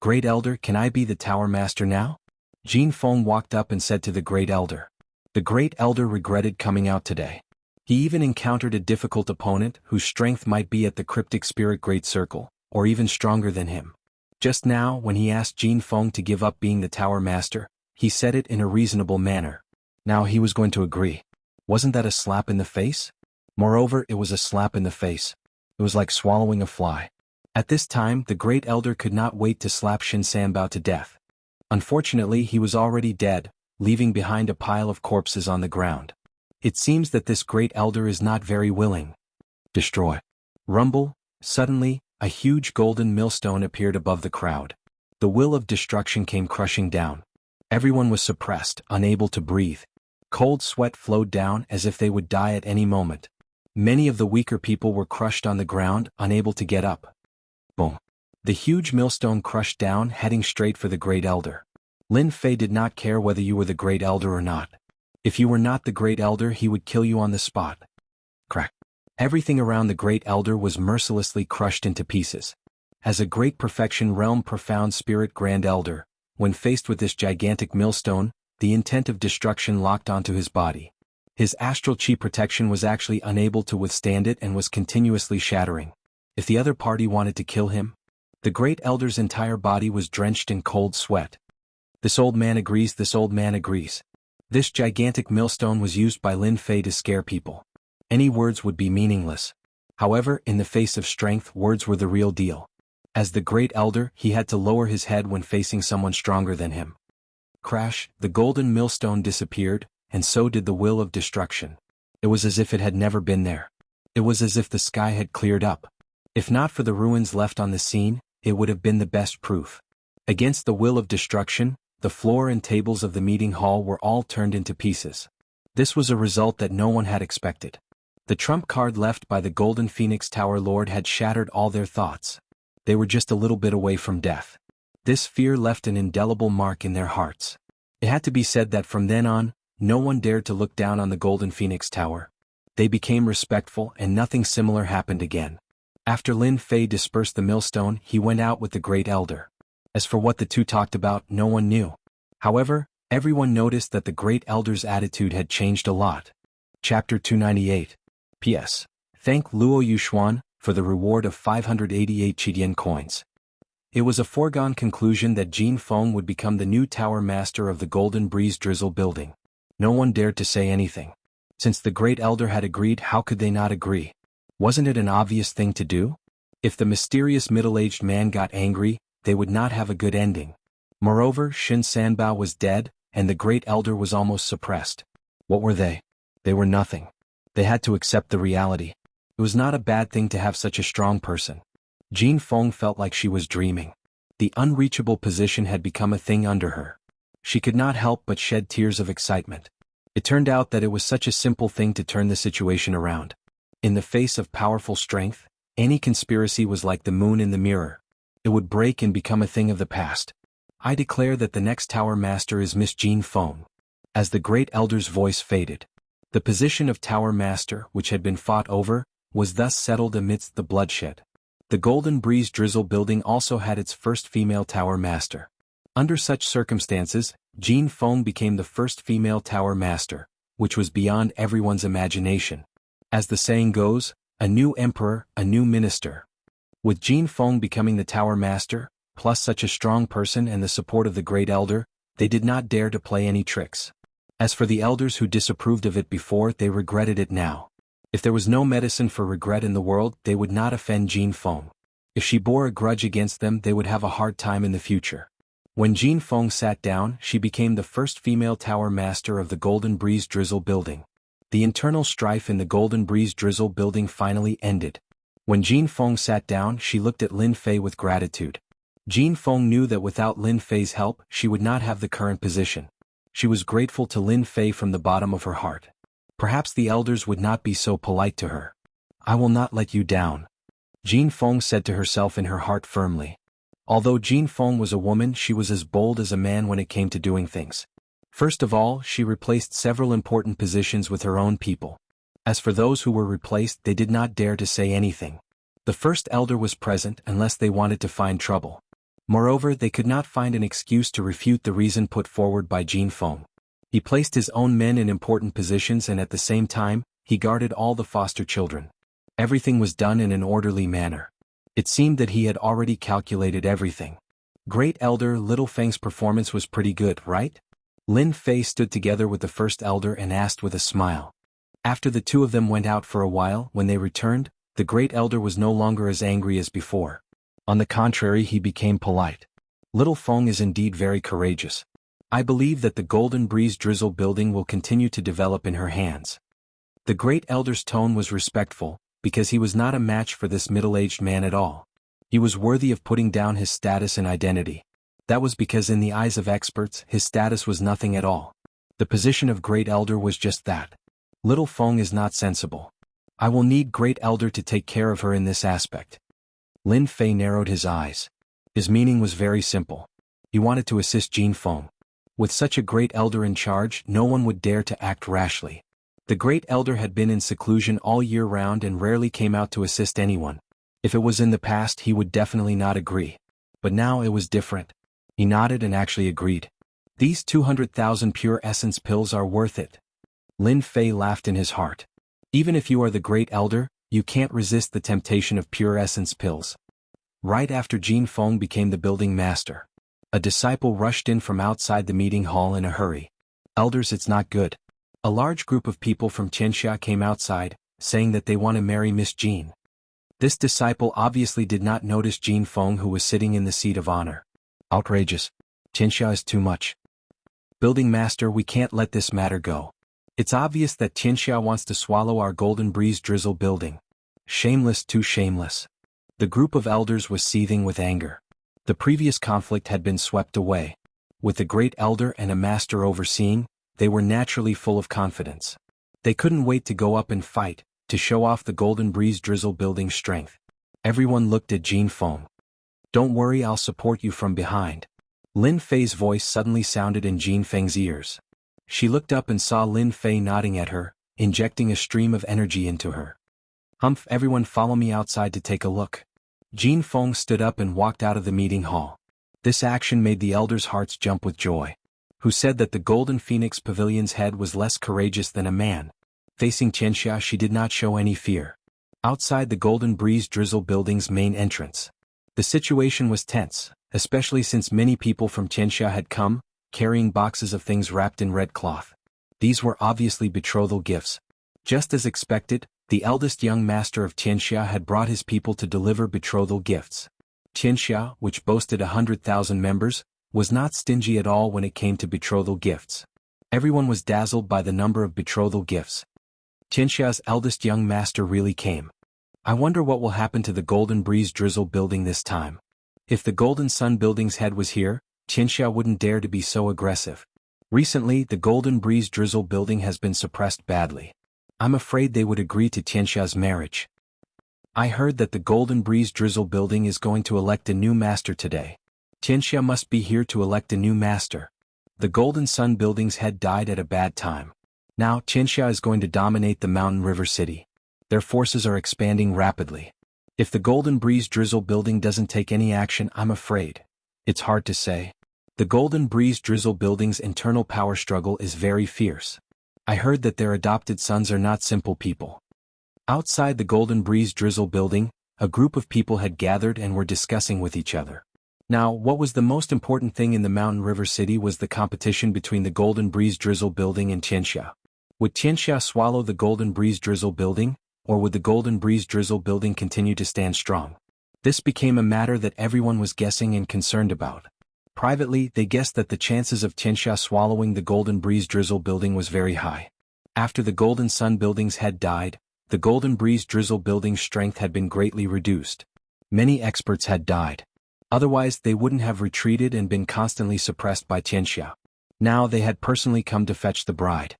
Great Elder, can I be the Tower Master now? Jin Feng walked up and said to the Great Elder. The Great Elder regretted coming out today. He even encountered a difficult opponent whose strength might be at the Cryptic Spirit Great Circle, or even stronger than him. Just now, when he asked Jin Feng to give up being the Tower Master, he said it in a reasonable manner. Now he was going to agree. Wasn't that a slap in the face? Moreover, it was a slap in the face. It was like swallowing a fly. At this time, the Great Elder could not wait to slap Shin Sanbao to death. Unfortunately, he was already dead, leaving behind a pile of corpses on the ground. It seems that this Great Elder is not very willing. Destroy. Rumble. Suddenly, a huge golden millstone appeared above the crowd. The will of destruction came crushing down. Everyone was suppressed, unable to breathe. Cold sweat flowed down as if they would die at any moment. Many of the weaker people were crushed on the ground, unable to get up. Boom. The huge millstone crushed down, heading straight for the Great Elder. Lin Fei did not care whether you were the Great Elder or not. If you were not the Great Elder, he would kill you on the spot. Crack. Everything around the Great Elder was mercilessly crushed into pieces. As a Great Perfection Realm Profound Spirit Grand Elder, when faced with this gigantic millstone, the intent of destruction locked onto his body. His astral chi protection was actually unable to withstand it and was continuously shattering. If the other party wanted to kill him, the Great Elder's entire body was drenched in cold sweat. This old man agrees, this old man agrees. This gigantic millstone was used by Lin Fei to scare people. Any words would be meaningless. However, in the face of strength, words were the real deal. As the Great Elder, he had to lower his head when facing someone stronger than him. Crash, the golden millstone disappeared, and so did the will of destruction. It was as if it had never been there. It was as if the sky had cleared up. If not for the ruins left on the scene, it would have been the best proof. Against the will of destruction, the floor and tables of the meeting hall were all turned into pieces. This was a result that no one had expected. The trump card left by the Golden Phoenix Tower Lord had shattered all their thoughts. They were just a little bit away from death. This fear left an indelible mark in their hearts. It had to be said that from then on, no one dared to look down on the Golden Phoenix Tower. They became respectful and nothing similar happened again. After Lin Fei dispersed the millstone, he went out with the Great Elder. As for what the two talked about, no one knew. However, everyone noticed that the Great Elder's attitude had changed a lot. Chapter 298. P.S. Thank Luo Yuxuan for the reward of 588 Qidian coins. It was a foregone conclusion that Jin Feng would become the new tower master of the Golden Breeze Drizzle building. No one dared to say anything. Since the Great Elder had agreed, how could they not agree? Wasn't it an obvious thing to do? If the mysterious middle-aged man got angry, they would not have a good ending. Moreover, Shin Sanbao was dead, and the Great Elder was almost suppressed. What were they? They were nothing. They had to accept the reality. It was not a bad thing to have such a strong person. Jin Feng felt like she was dreaming. The unreachable position had become a thing under her. She could not help but shed tears of excitement. It turned out that it was such a simple thing to turn the situation around. In the face of powerful strength, any conspiracy was like the moon in the mirror. It would break and become a thing of the past. I declare that the next Tower Master is Miss Jin Feng. As the Great Elder's voice faded, the position of Tower Master, which had been fought over, was thus settled amidst the bloodshed. The Golden Breeze Drizzle building also had its first female Tower Master. Under such circumstances, Jin Feng became the first female Tower Master, which was beyond everyone's imagination. As the saying goes, a new emperor, a new minister. With Jin Feng becoming the Tower Master, plus such a strong person and the support of the Great Elder, they did not dare to play any tricks. As for the elders who disapproved of it before, they regretted it now. If there was no medicine for regret in the world, they would not offend Jin Feng. If she bore a grudge against them, they would have a hard time in the future. When Jin Feng sat down, she became the first female Tower Master of the Golden Breeze Drizzle building. The internal strife in the Golden Breeze Drizzle building finally ended. When Jin Feng sat down, she looked at Lin Fei with gratitude. Jin Feng knew that without Lin Fei's help, she would not have the current position. She was grateful to Lin Fei from the bottom of her heart. Perhaps the elders would not be so polite to her. I will not let you down, Jin Feng said to herself in her heart firmly. Although Jin Feng was a woman, she was as bold as a man when it came to doing things. First of all, she replaced several important positions with her own people. As for those who were replaced, they did not dare to say anything. The first elder was present unless they wanted to find trouble. Moreover, they could not find an excuse to refute the reason put forward by Jin Feng. He placed his own men in important positions and at the same time, he guarded all the foster children. Everything was done in an orderly manner. It seemed that he had already calculated everything. Great Elder Little Feng's performance was pretty good, right? Lin Fei stood together with the first elder and asked with a smile. After the two of them went out for a while, when they returned, the Great Elder was no longer as angry as before. On the contrary, he became polite. Little Feng is indeed very courageous. I believe that the Golden Breeze Drizzle building will continue to develop in her hands. The Great Elder's tone was respectful, because he was not a match for this middle-aged man at all. He was worthy of putting down his status and identity. That was because in the eyes of experts, his status was nothing at all. The position of Great Elder was just that. Little Feng is not sensible. I will need Great Elder to take care of her in this aspect. Lin Fei narrowed his eyes. His meaning was very simple. He wanted to assist Jin Feng. With such a Great Elder in charge, no one would dare to act rashly. The Great Elder had been in seclusion all year round and rarely came out to assist anyone. If it was in the past, he would definitely not agree. But now it was different. He nodded and actually agreed. These 200,000 pure essence pills are worth it. Lin Fei laughed in his heart. Even if you are the Great Elder, you can't resist the temptation of pure essence pills. Right after Jin Feng became the building master, a disciple rushed in from outside the meeting hall in a hurry. Elders, it's not good. A large group of people from Qianxia came outside, saying that they want to marry Miss Jin. This disciple obviously did not notice Jin Feng, who was sitting in the seat of honor. Outrageous. Qianxia is too much. Building Master, we can't let this matter go. It's obvious that Tianxia wants to swallow our Golden Breeze Drizzle building. Shameless, too shameless. The group of elders was seething with anger. The previous conflict had been swept away. With the great elder and a master overseeing, they were naturally full of confidence. They couldn't wait to go up and fight, to show off the Golden Breeze Drizzle building's strength. Everyone looked at Jin Feng. Don't worry, I'll support you from behind. Lin Fei's voice suddenly sounded in Jin Feng's ears. She looked up and saw Lin Fei nodding at her, injecting a stream of energy into her. Humph, everyone follow me outside to take a look. Jin Feng stood up and walked out of the meeting hall. This action made the elders' hearts jump with joy. Who said that the Golden Phoenix Pavilion's head was less courageous than a man? Facing Tianxia, she did not show any fear. Outside the Golden Breeze Drizzle building's main entrance, the situation was tense, especially since many people from Tianxia had come, carrying boxes of things wrapped in red cloth. These were obviously betrothal gifts. Just as expected, the eldest young master of Tianxia had brought his people to deliver betrothal gifts. Tianxia, which boasted 100,000 members, was not stingy at all when it came to betrothal gifts. Everyone was dazzled by the number of betrothal gifts. Tianxia's eldest young master really came. I wonder what will happen to the Golden Breeze Drizzle building this time. If the Golden Sun building's head was here, Tianxia wouldn't dare to be so aggressive. Recently, the Golden Breeze Drizzle building has been suppressed badly. I'm afraid they would agree to Tianxia's marriage. I heard that the Golden Breeze Drizzle building is going to elect a new master today. Tianxia must be here to elect a new master. The Golden Sun building's head died at a bad time. Now Tianxia is going to dominate the Mountain River City. Their forces are expanding rapidly. If the Golden Breeze Drizzle building doesn't take any action, I'm afraid. It's hard to say. The Golden Breeze Drizzle building's internal power struggle is very fierce. I heard that their adopted sons are not simple people. Outside the Golden Breeze Drizzle building, a group of people had gathered and were discussing with each other. Now, what was the most important thing in the Mountain River City was the competition between the Golden Breeze Drizzle building and Tianxia. Would Tianxia swallow the Golden Breeze Drizzle building, or would the Golden Breeze Drizzle building continue to stand strong? This became a matter that everyone was guessing and concerned about. Privately, they guessed that the chances of Tianxia swallowing the Golden Breeze Drizzle building was very high. After the Golden Sun building's head died, the Golden Breeze Drizzle building's strength had been greatly reduced. Many experts had died. Otherwise, they wouldn't have retreated and been constantly suppressed by Tianxia. Now they had personally come to fetch the bride.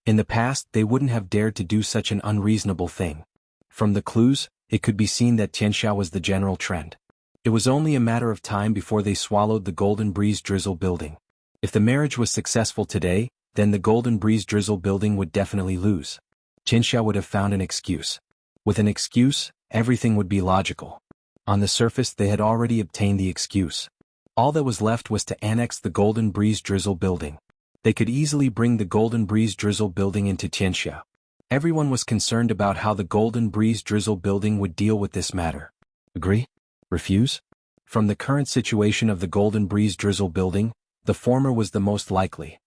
In the past, they wouldn't have dared to do such an unreasonable thing. From the clues, it could be seen that Tianxia was the general trend. It was only a matter of time before they swallowed the Golden Breeze Drizzle building. If the marriage was successful today, then the Golden Breeze Drizzle building would definitely lose. Tianxia would have found an excuse. With an excuse, everything would be logical. On the surface, they had already obtained the excuse. All that was left was to annex the Golden Breeze Drizzle building. They could easily bring the Golden Breeze Drizzle building into Tianxia. Everyone was concerned about how the Golden Breeze Drizzle building would deal with this matter. Agree? Refuse? From the current situation of the Golden Breeze Drizzle building, the former was the most likely.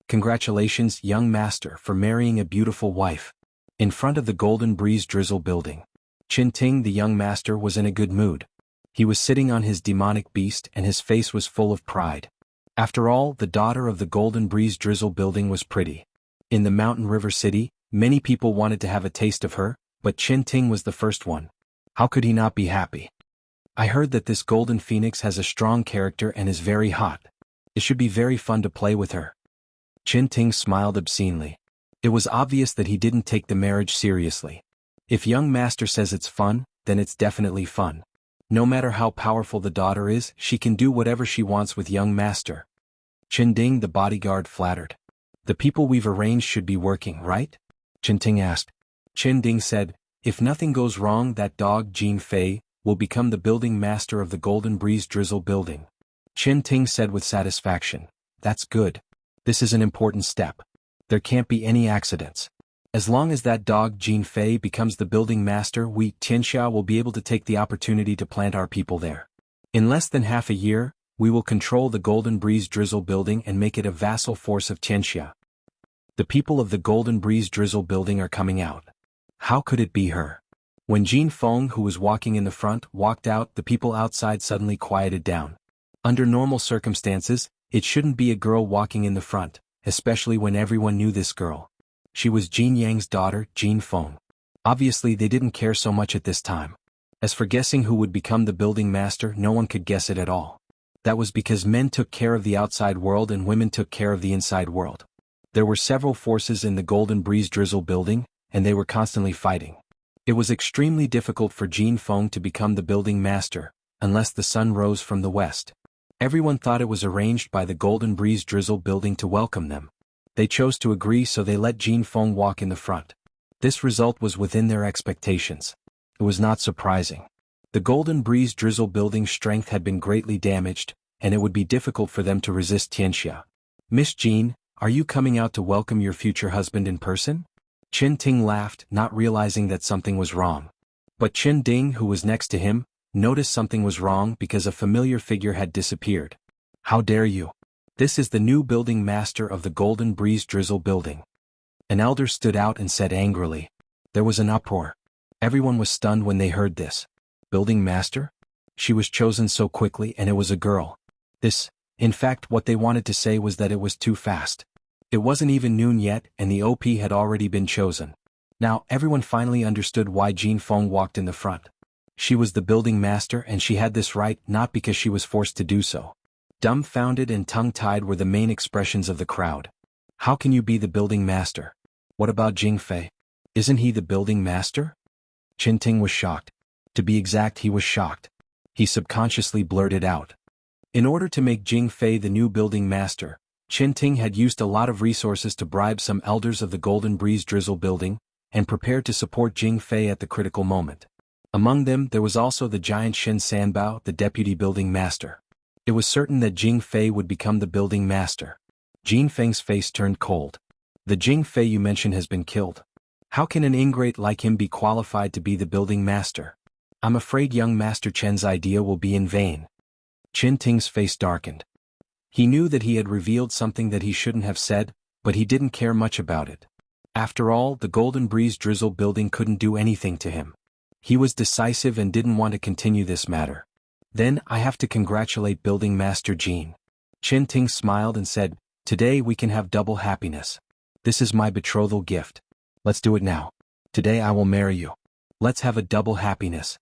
Congratulations, young master, for marrying a beautiful wife. In front of the Golden Breeze Drizzle building, Qin Ting, the young master, was in a good mood. He was sitting on his demonic beast and his face was full of pride. After all, the daughter of the Golden Breeze Drizzle building was pretty. In the Mountain River City, many people wanted to have a taste of her, but Qin Ting was the first one. How could he not be happy? I heard that this Golden Phoenix has a strong character and is very hot. It should be very fun to play with her. Qin Ting smiled obscenely. It was obvious that he didn't take the marriage seriously. If young master says it's fun, then it's definitely fun. No matter how powerful the daughter is, she can do whatever she wants with young master. Qin Ding, the bodyguard, flattered. The people we've arranged should be working, right? Qin Ting asked. Qin Ding said, if nothing goes wrong, that dog Jin Fei will become the building master of the Golden Breeze Drizzle building. Qin Ting said with satisfaction. That's good. This is an important step. There can't be any accidents. As long as that dog Jin Fei becomes the building master, we, Tianxia, will be able to take the opportunity to plant our people there. In less than half a year, we will control the Golden Breeze Drizzle building and make it a vassal force of Tianxia. The people of the Golden Breeze Drizzle building are coming out. How could it be her? When Jin Feng, who was walking in the front, walked out, the people outside suddenly quieted down. Under normal circumstances, It shouldn't be a girl walking in the front, especially when everyone knew this girl. She was Jin Yang's daughter, Jin Feng. Obviously they didn't care so much at this time. As for guessing who would become the building master, no one could guess it at all. That was because men took care of the outside world and women took care of the inside world. There were several forces in the Golden Breeze Drizzle building, and they were constantly fighting. It was extremely difficult for Jin Feng to become the building master, unless the sun rose from the west. Everyone thought it was arranged by the Golden Breeze Drizzle building to welcome them. They chose to agree, so they let Jin Feng walk in the front. This result was within their expectations. It was not surprising. The Golden Breeze Drizzle building's strength had been greatly damaged, and it would be difficult for them to resist Tianxia. "Miss Jean, are you coming out to welcome your future husband in person?" Qin Ting laughed, not realizing that something was wrong. But Qin Ding, who was next to him, noticed something was wrong because a familiar figure had disappeared. "How dare you? This is the new building master of the Golden Breeze Drizzle building." An elder stood out and said angrily. There was an uproar. Everyone was stunned when they heard this. Building master? She was chosen so quickly, and it was a girl. In fact, what they wanted to say was that it was too fast. It wasn't even noon yet, and the OP had already been chosen. Now, everyone finally understood why Jin Feng walked in the front. She was the building master, and she had this right not because she was forced to do so. Dumbfounded and tongue-tied were the main expressions of the crowd. How can you be the building master? What about Jing Fei? Isn't he the building master? Qin Ting was shocked. To be exact, he was shocked. He subconsciously blurted out. In order to make Jing Fei the new building master, Qin Ting had used a lot of resources to bribe some elders of the Golden Breeze Drizzle building, and prepared to support Jing Fei at the critical moment. Among them, there was also the giant Shin Sanbao, the deputy building master. It was certain that Jing Fei would become the building master. Jin Feng's face turned cold. The Jing Fei you mentioned has been killed. How can an ingrate like him be qualified to be the building master? I'm afraid young Master Chen's idea will be in vain. Qin Ting's face darkened. He knew that he had revealed something that he shouldn't have said, but he didn't care much about it. After all, the Golden Breeze Drizzle building couldn't do anything to him. He was decisive and didn't want to continue this matter. Then, I have to congratulate Building Master Jin. Qin Ting smiled and said, "Today we can have double happiness. This is my betrothal gift. Let's do it now. Today I will marry you. Let's have a double happiness."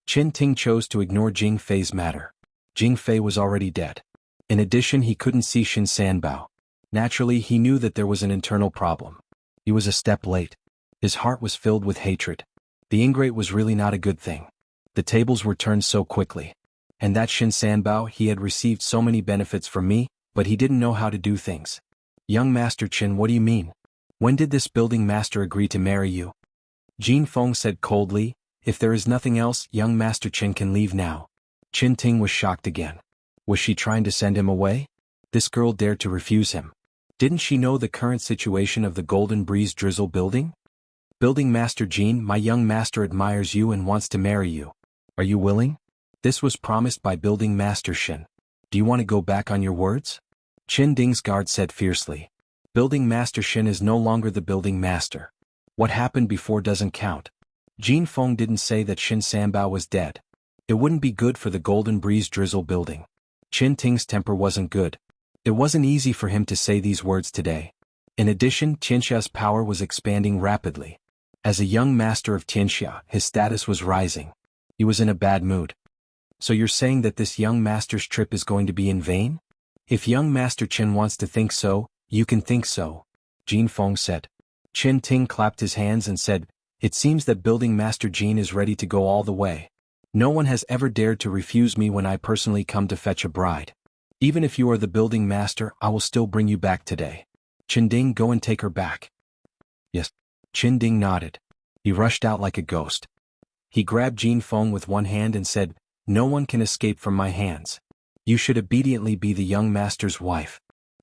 Qin Ting chose to ignore Jing Fei's matter. Jing Fei was already dead. In addition, he couldn't see Shin Sanbao. Naturally, he knew that there was an internal problem. He was a step late. His heart was filled with hatred. The ingrate was really not a good thing. The tables were turned so quickly. And that Shin Sanbao, he had received so many benefits from me, but he didn't know how to do things. "Young Master Qin, what do you mean? When did this building master agree to marry you?" Jin Feng said coldly, "If there is nothing else, young Master Qin can leave now." Qin Ting was shocked again. Was she trying to send him away? This girl dared to refuse him. Didn't she know the current situation of the Golden Breeze Drizzle building? "Building Master Jin, my young master admires you and wants to marry you. Are you willing?" This was promised by Building Master Shin. "Do you want to go back on your words?" Qin Ding's guard said fiercely. Building Master Shin is no longer the building master. What happened before doesn't count. Jin Feng didn't say that Shin Sanbao was dead. It wouldn't be good for the Golden Breeze Drizzle building. Qin Ting's temper wasn't good. It wasn't easy for him to say these words today. In addition, Tianxia's power was expanding rapidly. As a young master of Tianxia, his status was rising. He was in a bad mood. "So you're saying that this young master's trip is going to be in vain? If young Master Qin wants to think so, you can think so," Jin Feng said. Qin Ting clapped his hands and said, "It seems that Building Master Jin is ready to go all the way. No one has ever dared to refuse me when I personally come to fetch a bride. Even if you are the building master, I will still bring you back today. Qin Ding, go and take her back." "Yes." Qin Ding nodded. He rushed out like a ghost. He grabbed Jin Feng with one hand and said, "No one can escape from my hands. You should obediently be the young master's wife."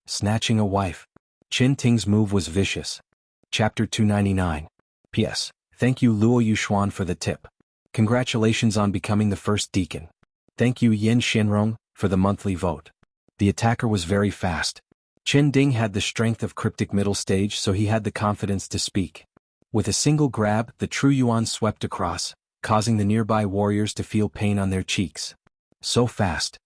Snatching a wife. Qin Ting's move was vicious. Chapter 299. P.S. Thank you Luo Yuxuan for the tip. Congratulations on becoming the first deacon. Thank you Yin Xinrong for the monthly vote. The attacker was very fast. Qin Ding had the strength of cryptic middle stage, so he had the confidence to speak. With a single grab, the true Yuan swept across, causing the nearby warriors to feel pain on their cheeks. So fast.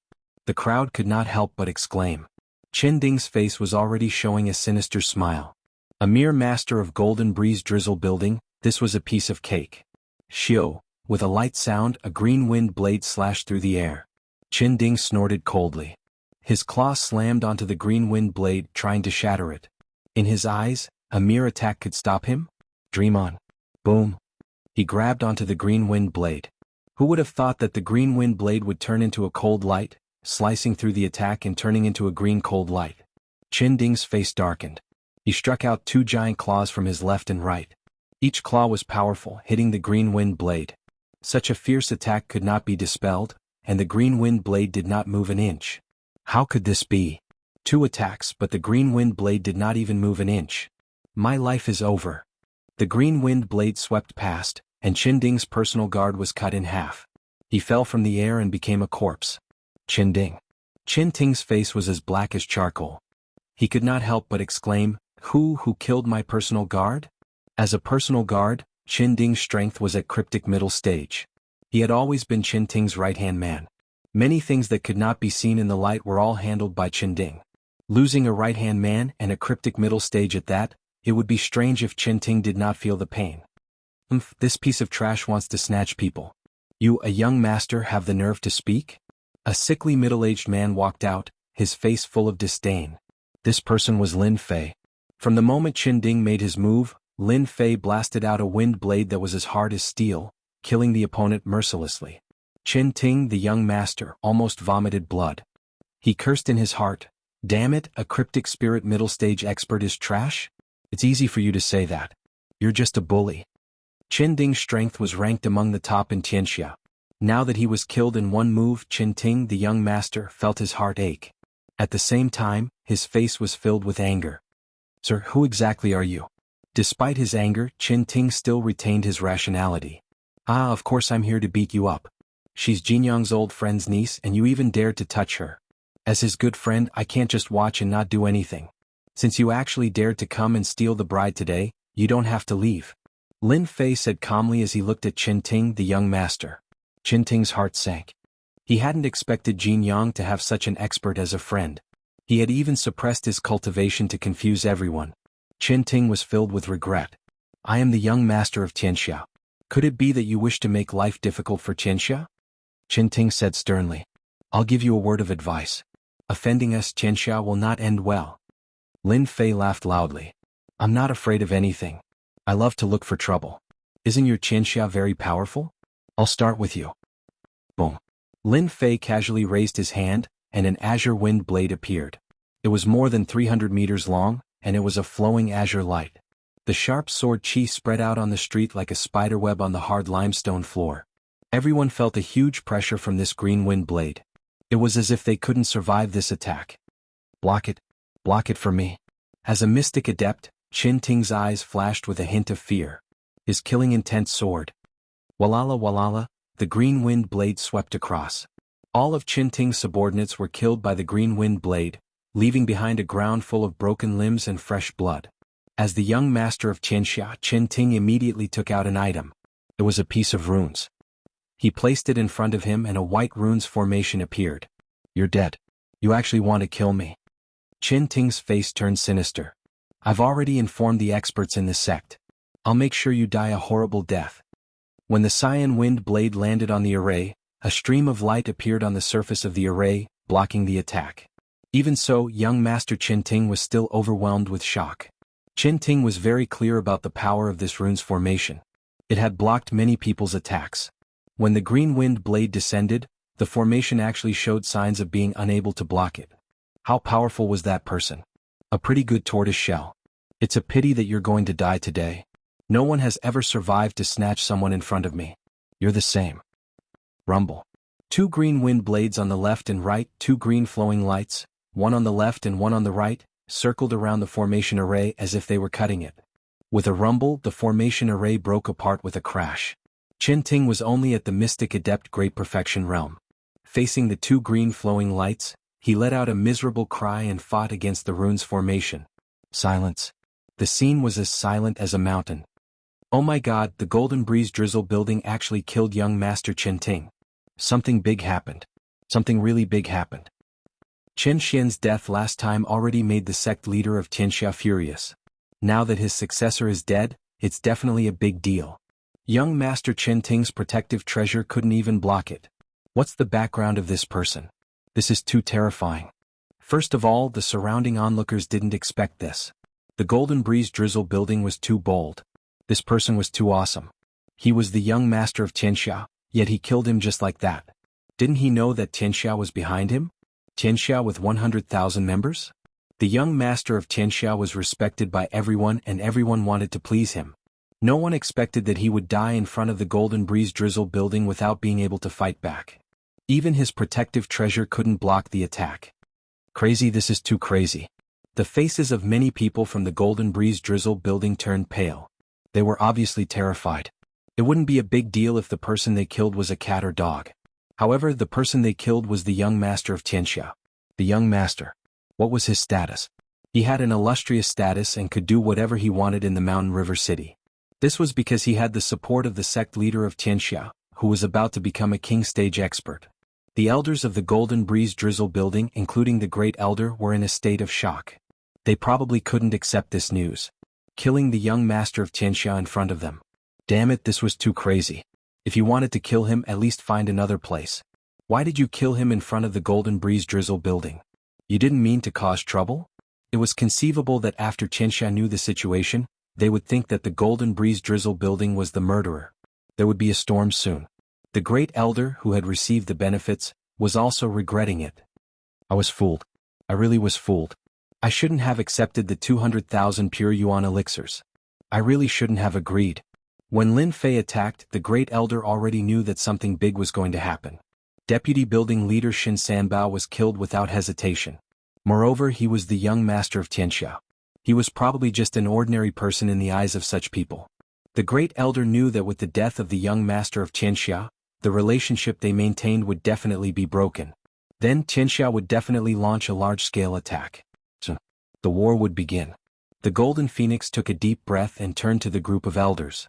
The crowd could not help but exclaim. Qin Ding's face was already showing a sinister smile. A mere master of golden breeze drizzle building, this was a piece of cake. Shio, with a light sound, a green wind blade slashed through the air. Qin Ding snorted coldly. His claw slammed onto the green wind blade, trying to shatter it. In his eyes, a mere attack could stop him? Dream on. Boom. He grabbed onto the green wind blade. Who would have thought that the green wind blade would turn into a cold light, slicing through the attack and turning into a green cold light? Qin Ding's face darkened. He struck out 2 giant claws from his left and right. Each claw was powerful, hitting the green wind blade. Such a fierce attack could not be dispelled, and the green wind blade did not move an inch. How could this be? 2 attacks, but the green wind blade did not even move an inch. My life is over. The green wind blade swept past, and Qin Ding's personal guard was cut in half. He fell from the air and became a corpse. Qin Ding. Qin Ding's face was as black as charcoal. He could not help but exclaim, Who killed my personal guard? As a personal guard, Qin Ding's strength was at cryptic middle stage. He had always been Qin Ding's right-hand man. Many things that could not be seen in the light were all handled by Qin Ding. Losing a right-hand man and a cryptic middle stage at that, it would be strange if Qin Ding did not feel the pain. This piece of trash wants to snatch people. You, a young master, have the nerve to speak? A sickly middle-aged man walked out, his face full of disdain. This person was Lin Fei. From the moment Qin Ding made his move, Lin Fei blasted out a wind blade that was as hard as steel, killing the opponent mercilessly. Qin Ding, the young master, almost vomited blood. He cursed in his heart, Damn it, a cryptic spirit middle stage expert is trash? It's easy for you to say that. You're just a bully. Qin Ding's strength was ranked among the top in Tianxia. Now that he was killed in one move, Qin Ding, the young master, felt his heart ache. At the same time, his face was filled with anger. Sir, who exactly are you? Despite his anger, Qin Ding still retained his rationality. Of course I'm here to beat you up. She's Jinyang's old friend's niece and you even dared to touch her. As his good friend, I can't just watch and not do anything. Since you actually dared to come and steal the bride today, you don't have to leave. Lin Fei said calmly as he looked at Qin Ding, the young master. Qin Ding's heart sank. He hadn't expected Jinyang to have such an expert as a friend. He had even suppressed his cultivation to confuse everyone. Qin Ding was filled with regret. I am the young master of Tianxia. Could it be that you wish to make life difficult for Tianxia? Qin Ding said sternly. I'll give you a word of advice. Offending us, Tianxia, will not end well. Lin Fei laughed loudly. I'm not afraid of anything. I love to look for trouble. Isn't your Tianxia very powerful? I'll start with you. Boom. Lin Fei casually raised his hand, and an azure wind blade appeared. It was more than 300 meters long, and it was a flowing azure light. The sharp sword chi spread out on the street like a spiderweb on the hard limestone floor. Everyone felt a huge pressure from this green wind blade. It was as if they couldn't survive this attack. Block it for me. As a mystic adept, Qin Ding's eyes flashed with a hint of fear. His killing intent soared. Walala walala, the green wind blade swept across. All of Qin Ding's subordinates were killed by the green wind blade, leaving behind a ground full of broken limbs and fresh blood. As the young master of Tianxia, Qin Ding immediately took out an item. It was a piece of runes. He placed it in front of him and a white runes formation appeared. You're dead. You actually want to kill me. Qin Ding's face turned sinister. I've already informed the experts in the sect. I'll make sure you die a horrible death. When the cyan wind blade landed on the array, a stream of light appeared on the surface of the array, blocking the attack. Even so, young Master Qin Ding was still overwhelmed with shock. Qin Ding was very clear about the power of this rune's formation. It had blocked many people's attacks. When the green wind blade descended, the formation actually showed signs of being unable to block it. How powerful was that person? A pretty good tortoise shell. It's a pity that you're going to die today. No one has ever survived to snatch someone in front of me. You're the same. Rumble. 2 green wind blades on the left and right, 2 green flowing lights, one on the left and one on the right, circled around the formation array as if they were cutting it. With a rumble, the formation array broke apart with a crash. Qin Ding was only at the Mystic Adept Great Perfection realm. Facing the 2 green flowing lights, he let out a miserable cry and fought against the rune's formation. Silence. The scene was as silent as a mountain. Oh my god, the Golden Breeze Drizzle building actually killed young Master Qin Ding. Something big happened. Something really big happened. Chen Xian's death last time already made the sect leader of Tianxia furious. Now that his successor is dead, it's definitely a big deal. Young Master Chen Ting's protective treasure couldn't even block it. What's the background of this person? This is too terrifying. First of all, the surrounding onlookers didn't expect this. The Golden Breeze Drizzle building was too bold. This person was too awesome. He was the young master of Tianxia, yet he killed him just like that. Didn't he know that Tianxia was behind him? Tianxia with 100,000 members? The young master of Tianxia was respected by everyone and everyone wanted to please him. No one expected that he would die in front of the Golden Breeze Drizzle building without being able to fight back. Even his protective treasure couldn't block the attack. Crazy, this is too crazy. The faces of many people from the Golden Breeze Drizzle building turned pale. They were obviously terrified. It wouldn't be a big deal if the person they killed was a cat or dog. However, the person they killed was the young master of Tianxia. The young master. What was his status? He had an illustrious status and could do whatever he wanted in the Mountain River City. This was because he had the support of the sect leader of Tianxia, who was about to become a king stage expert. The elders of the Golden Breeze Drizzle building, including the Great Elder, were in a state of shock. They probably couldn't accept this news. Killing the young master of Tianxia in front of them. Damn it, this was too crazy. If you wanted to kill him, at least find another place. Why did you kill him in front of the Golden Breeze Drizzle building? You didn't mean to cause trouble? It was conceivable that after Tianxia knew the situation, they would think that the Golden Breeze Drizzle building was the murderer. There would be a storm soon. The Great Elder, who had received the benefits, was also regretting it. I was fooled. I really was fooled. I shouldn't have accepted the 200,000 pure yuan elixirs. I really shouldn't have agreed. When Lin Fei attacked, the Great Elder already knew that something big was going to happen. Deputy Building Leader Shin Sanbao was killed without hesitation. Moreover, he was the young master of Tianxia. He was probably just an ordinary person in the eyes of such people. The Great Elder knew that with the death of the young master of Tianxia, the relationship they maintained would definitely be broken. Then Tianxia would definitely launch a large-scale attack. So, the war would begin. The Golden Phoenix took a deep breath and turned to the group of elders.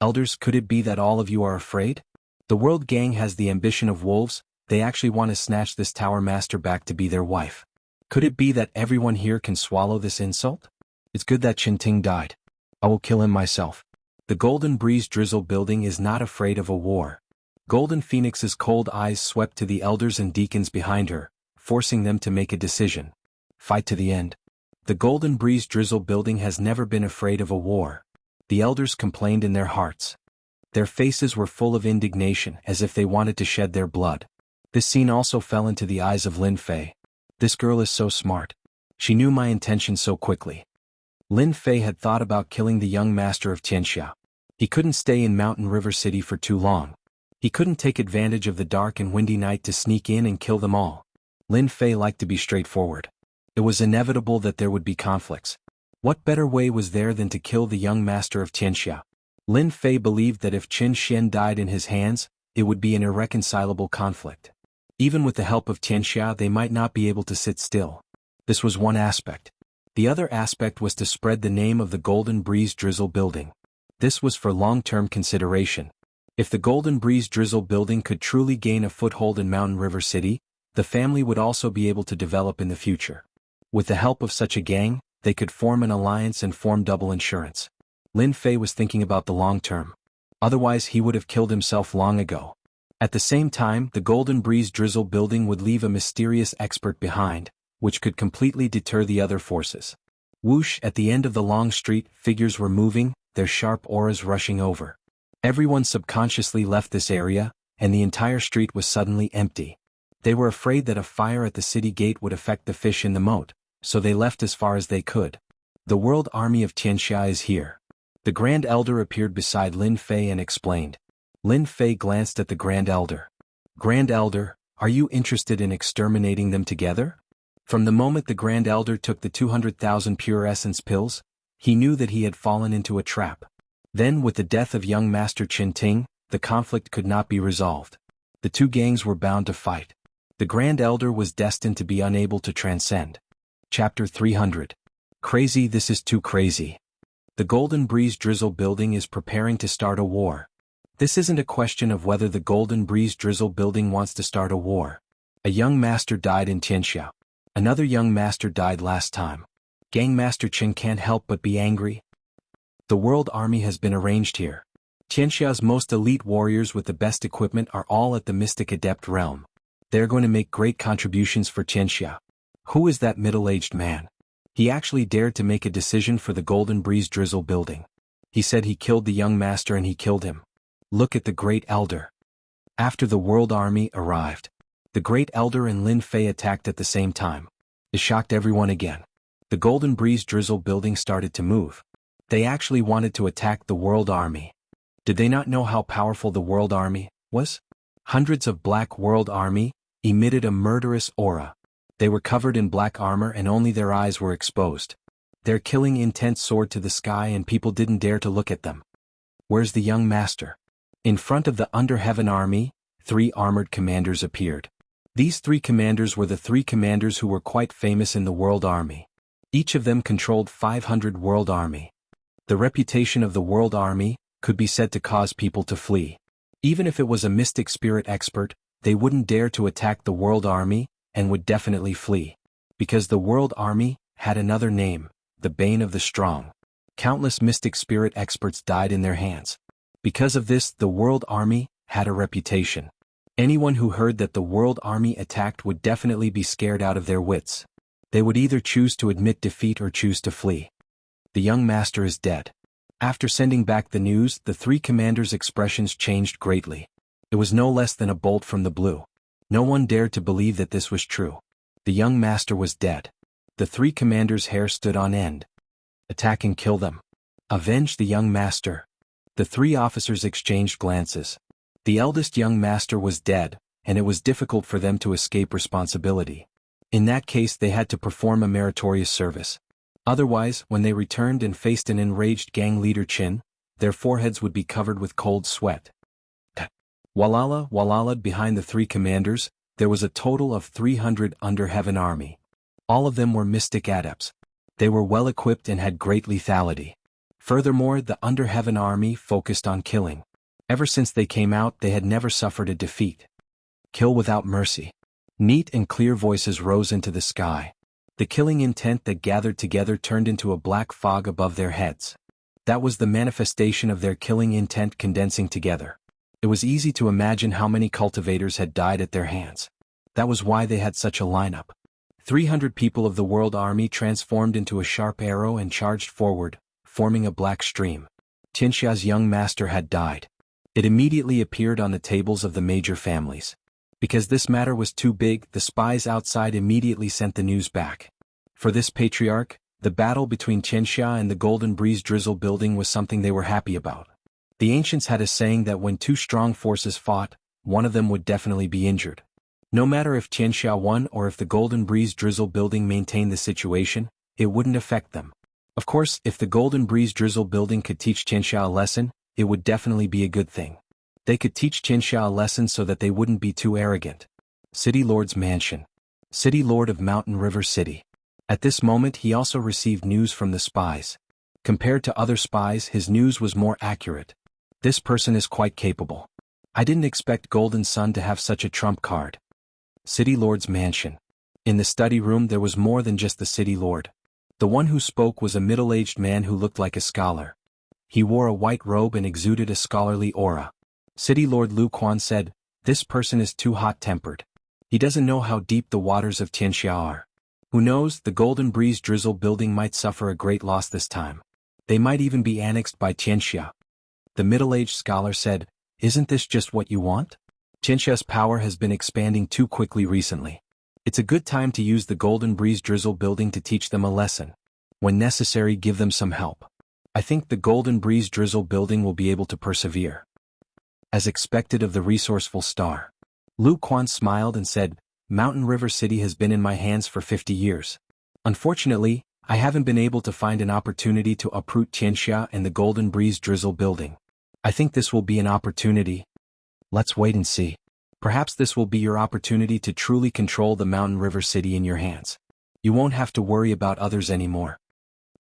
Elders, could it be that all of you are afraid? The World Gang has the ambition of wolves, they actually want to snatch this Tower Master back to be their wife. Could it be that everyone here can swallow this insult? It's good that Chen Ting died. I will kill him myself. The Golden Breeze Drizzle building is not afraid of a war. Golden Phoenix's cold eyes swept to the elders and deacons behind her, forcing them to make a decision. Fight to the end. The Golden Breeze Drizzle building has never been afraid of a war. The elders complained in their hearts. Their faces were full of indignation, as if they wanted to shed their blood. This scene also fell into the eyes of Lin Fei. This girl is so smart. She knew my intention so quickly. Lin Fei had thought about killing the young master of Tianxia. He couldn't stay in Mountain River City for too long. He couldn't take advantage of the dark and windy night to sneak in and kill them all. Lin Fei liked to be straightforward. It was inevitable that there would be conflicts. What better way was there than to kill the young master of Tianxia? Lin Fei believed that if Qin Xian died in his hands, it would be an irreconcilable conflict. Even with the help of Tianxia, they might not be able to sit still. This was one aspect. The other aspect was to spread the name of the Golden Breeze Drizzle building. This was for long-term consideration. If the Golden Breeze Drizzle building could truly gain a foothold in Mountain River City, the family would also be able to develop in the future. With the help of such a gang, they could form an alliance and form double insurance. Lin Fei was thinking about the long term. Otherwise he would have killed himself long ago. At the same time, the Golden Breeze Drizzle building would leave a mysterious expert behind, which could completely deter the other forces. Whoosh, at the end of the long street, figures were moving, their sharp auras rushing over. Everyone subconsciously left this area, and the entire street was suddenly empty. They were afraid that a fire at the city gate would affect the fish in the moat, so they left as far as they could. The World Army of Tianxia is here. The Grand Elder appeared beside Lin Fei and explained. Lin Fei glanced at the Grand Elder. Grand Elder, are you interested in exterminating them together? From the moment the Grand Elder took the 200,000 pure essence pills, he knew that he had fallen into a trap. Then, with the death of young Master Qin Ting, the conflict could not be resolved. The two gangs were bound to fight. The Grand Elder was destined to be unable to transcend. Chapter 300. Crazy, this is too crazy. The Golden Breeze Drizzle building is preparing to start a war. This isn't a question of whether the Golden Breeze Drizzle building wants to start a war. A young master died in Tianxia. Another young master died last time. Gang Master Qin can't help but be angry. The world army has been arranged here. Tianxia's most elite warriors with the best equipment are all at the Mystic Adept realm. They're going to make great contributions for Tianxia. Who is that middle-aged man? He actually dared to make a decision for the Golden Breeze Drizzle building. He said he killed the young master and he killed him. Look at the Great Elder. After the world army arrived, the Great Elder and Lin Fei attacked at the same time. It shocked everyone again. The Golden Breeze Drizzle building started to move. They actually wanted to attack the world army. Did they not know how powerful the world army was? Hundreds of black world army emitted a murderous aura. They were covered in black armor and only their eyes were exposed. Their killing intent soared to the sky and people didn't dare to look at them. Where's the young master? In front of the Under Heaven army, 3 armored commanders appeared. These 3 commanders were the 3 commanders who were quite famous in the world army. Each of them controlled 500 world army. The reputation of the world army could be said to cause people to flee. Even if it was a mystic spirit expert, they wouldn't dare to attack the world army and would definitely flee. Because the world army had another name, the Bane of the Strong. Countless mystic spirit experts died in their hands. Because of this, the world army had a reputation. Anyone who heard that the world army attacked would definitely be scared out of their wits. They would either choose to admit defeat or choose to flee. The young master is dead. After sending back the news, the 3 commanders' expressions changed greatly. It was no less than a bolt from the blue. No one dared to believe that this was true. The young master was dead. The 3 commanders' hair stood on end. Attack and kill them. Avenge the young master. The 3 officers exchanged glances. The eldest young master was dead, and it was difficult for them to escape responsibility. In that case they had to perform a meritorious service. Otherwise, when they returned and faced an enraged gang leader Qin, their foreheads would be covered with cold sweat. Walala behind the 3 commanders, there was a total of 300 Under Heaven army. All of them were mystic adepts. They were well equipped and had great lethality. Furthermore, the Under Heaven army focused on killing. Ever since they came out, they had never suffered a defeat. Kill without mercy. Neat and clear voices rose into the sky. The killing intent that gathered together turned into a black fog above their heads. That was the manifestation of their killing intent condensing together. It was easy to imagine how many cultivators had died at their hands. That was why they had such a lineup. 300 people of the world army transformed into a sharp arrow and charged forward, forming a black stream. Tianxia's young master had died. It immediately appeared on the tables of the major families. Because this matter was too big, the spies outside immediately sent the news back. For this patriarch, the battle between Tianxia and the Golden Breeze Drizzle building was something they were happy about. The ancients had a saying that when 2 strong forces fought, one of them would definitely be injured. No matter if Tianxia won or if the Golden Breeze Drizzle building maintained the situation, it wouldn't affect them. Of course, if the Golden Breeze Drizzle building could teach Tianxia a lesson, it would definitely be a good thing. They could teach Tianxia a lesson so that they wouldn't be too arrogant. City Lord's Mansion. City Lord of Mountain River City. At this moment he also received news from the spies. Compared to other spies, his news was more accurate. This person is quite capable. I didn't expect Golden Sun to have such a trump card. City Lord's Mansion. In the study room there was more than just the City Lord. The one who spoke was a middle-aged man who looked like a scholar. He wore a white robe and exuded a scholarly aura. City Lord Lu Quan said, "This person is too hot-tempered. He doesn't know how deep the waters of Tianxia are. Who knows, the Golden Breeze Drizzle building might suffer a great loss this time. They might even be annexed by Tianxia." The middle-aged scholar said, "Isn't this just what you want? Tianxia's power has been expanding too quickly recently. It's a good time to use the Golden Breeze Drizzle building to teach them a lesson. When necessary, give them some help. I think the Golden Breeze Drizzle building will be able to persevere." As expected of the resourceful star, Lu Quan smiled and said, "Mountain River City has been in my hands for 50 years. Unfortunately, I haven't been able to find an opportunity to uproot Tianxia and the Golden Breeze Drizzle building. I think this will be an opportunity. Let's wait and see. Perhaps this will be your opportunity to truly control the Mountain River City in your hands. You won't have to worry about others anymore."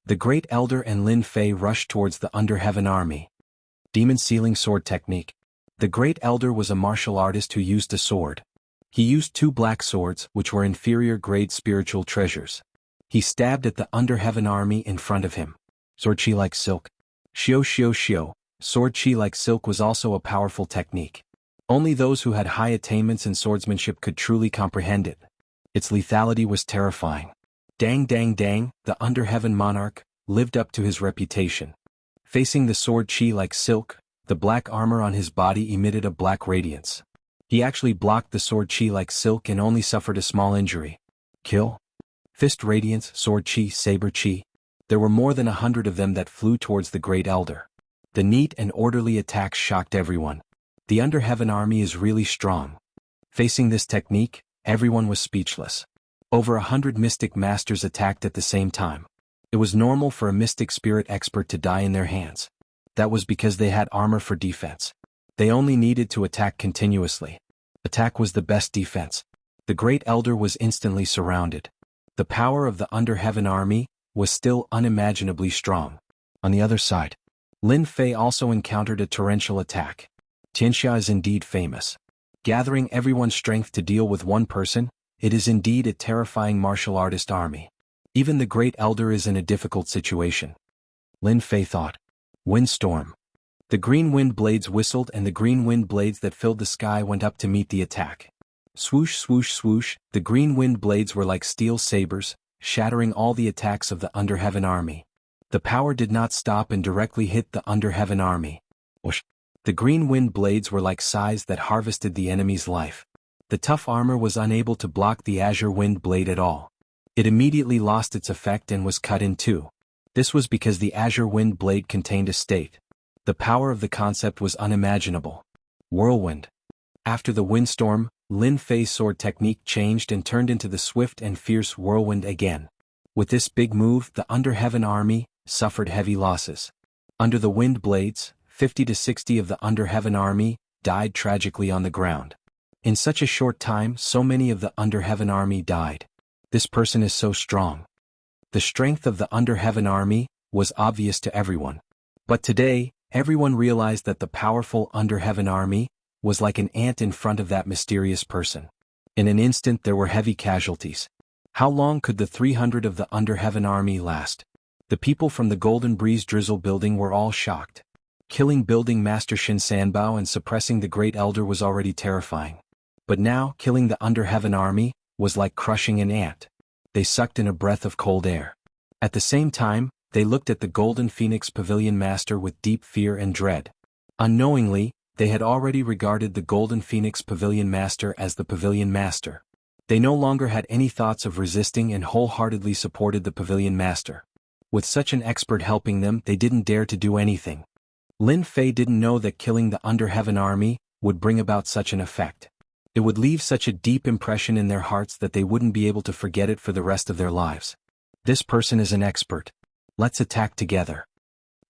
The Great Elder and Lin Fei rushed towards the Under Heaven army. Demon Sealing Sword Technique. The Great Elder was a martial artist who used a sword. He used 2 black swords, which were inferior-grade spiritual treasures. He stabbed at the Underheaven army in front of him. Sword chi like silk. Xiao xiao xiao. Sword chi like silk was also a powerful technique. Only those who had high attainments in swordsmanship could truly comprehend it. Its lethality was terrifying. Dang dang dang, the Underheaven monarch lived up to his reputation. Facing the sword chi like silk, the black armor on his body emitted a black radiance. He actually blocked the sword chi like silk and only suffered a small injury. Kill? Fist radiance, sword chi, saber chi. There were more than 100 of them that flew towards the Great Elder. The neat and orderly attacks shocked everyone. The Underheaven army is really strong. Facing this technique, everyone was speechless. Over 100 mystic masters attacked at the same time. It was normal for a mystic spirit expert to die in their hands. That was because they had armor for defense. They only needed to attack continuously. Attack was the best defense. The Great Elder was instantly surrounded. The power of the Underheaven army was still unimaginably strong. On the other side, Lin Fei also encountered a torrential attack. Tianxia is indeed famous. Gathering everyone's strength to deal with one person, it is indeed a terrifying martial artist army. Even the Great Elder is in a difficult situation. Lin Fei thought. Windstorm. The green wind blades whistled and the green wind blades that filled the sky went up to meet the attack. Swoosh swoosh swoosh, the green wind blades were like steel sabers, shattering all the attacks of the Underheaven army. The power did not stop and directly hit the Underheaven army. Whoosh. The green wind blades were like scythes that harvested the enemy's life. The tough armor was unable to block the azure wind blade at all. It immediately lost its effect and was cut in two. This was because the azure wind blade contained a state. The power of the concept was unimaginable. Whirlwind. After the windstorm, Lin Fei's sword technique changed and turned into the swift and fierce whirlwind again. With this big move, the Underheaven army suffered heavy losses. Under the wind blades, 50 to 60 of the Underheaven army died tragically on the ground. In such a short time, so many of the Underheaven army died. This person is so strong. The strength of the Underheaven army was obvious to everyone. But today, everyone realized that the powerful Underheaven army was like an ant in front of that mysterious person. In an instant there were heavy casualties. How long could the 300 of the Underheaven army last? The people from the Golden Breeze Drizzle building were all shocked. Killing building master Shin Sanbao and suppressing the Great Elder was already terrifying. But now, killing the Underheaven army was like crushing an ant. They sucked in a breath of cold air. At the same time, they looked at the Golden Phoenix Pavilion Master with deep fear and dread. Unknowingly, they had already regarded the Golden Phoenix Pavilion Master as the Pavilion Master. They no longer had any thoughts of resisting and wholeheartedly supported the Pavilion Master. With such an expert helping them, they didn't dare to do anything. Lin Fei didn't know that killing the Underheaven army would bring about such an effect. It would leave such a deep impression in their hearts that they wouldn't be able to forget it for the rest of their lives. This person is an expert. Let's attack together.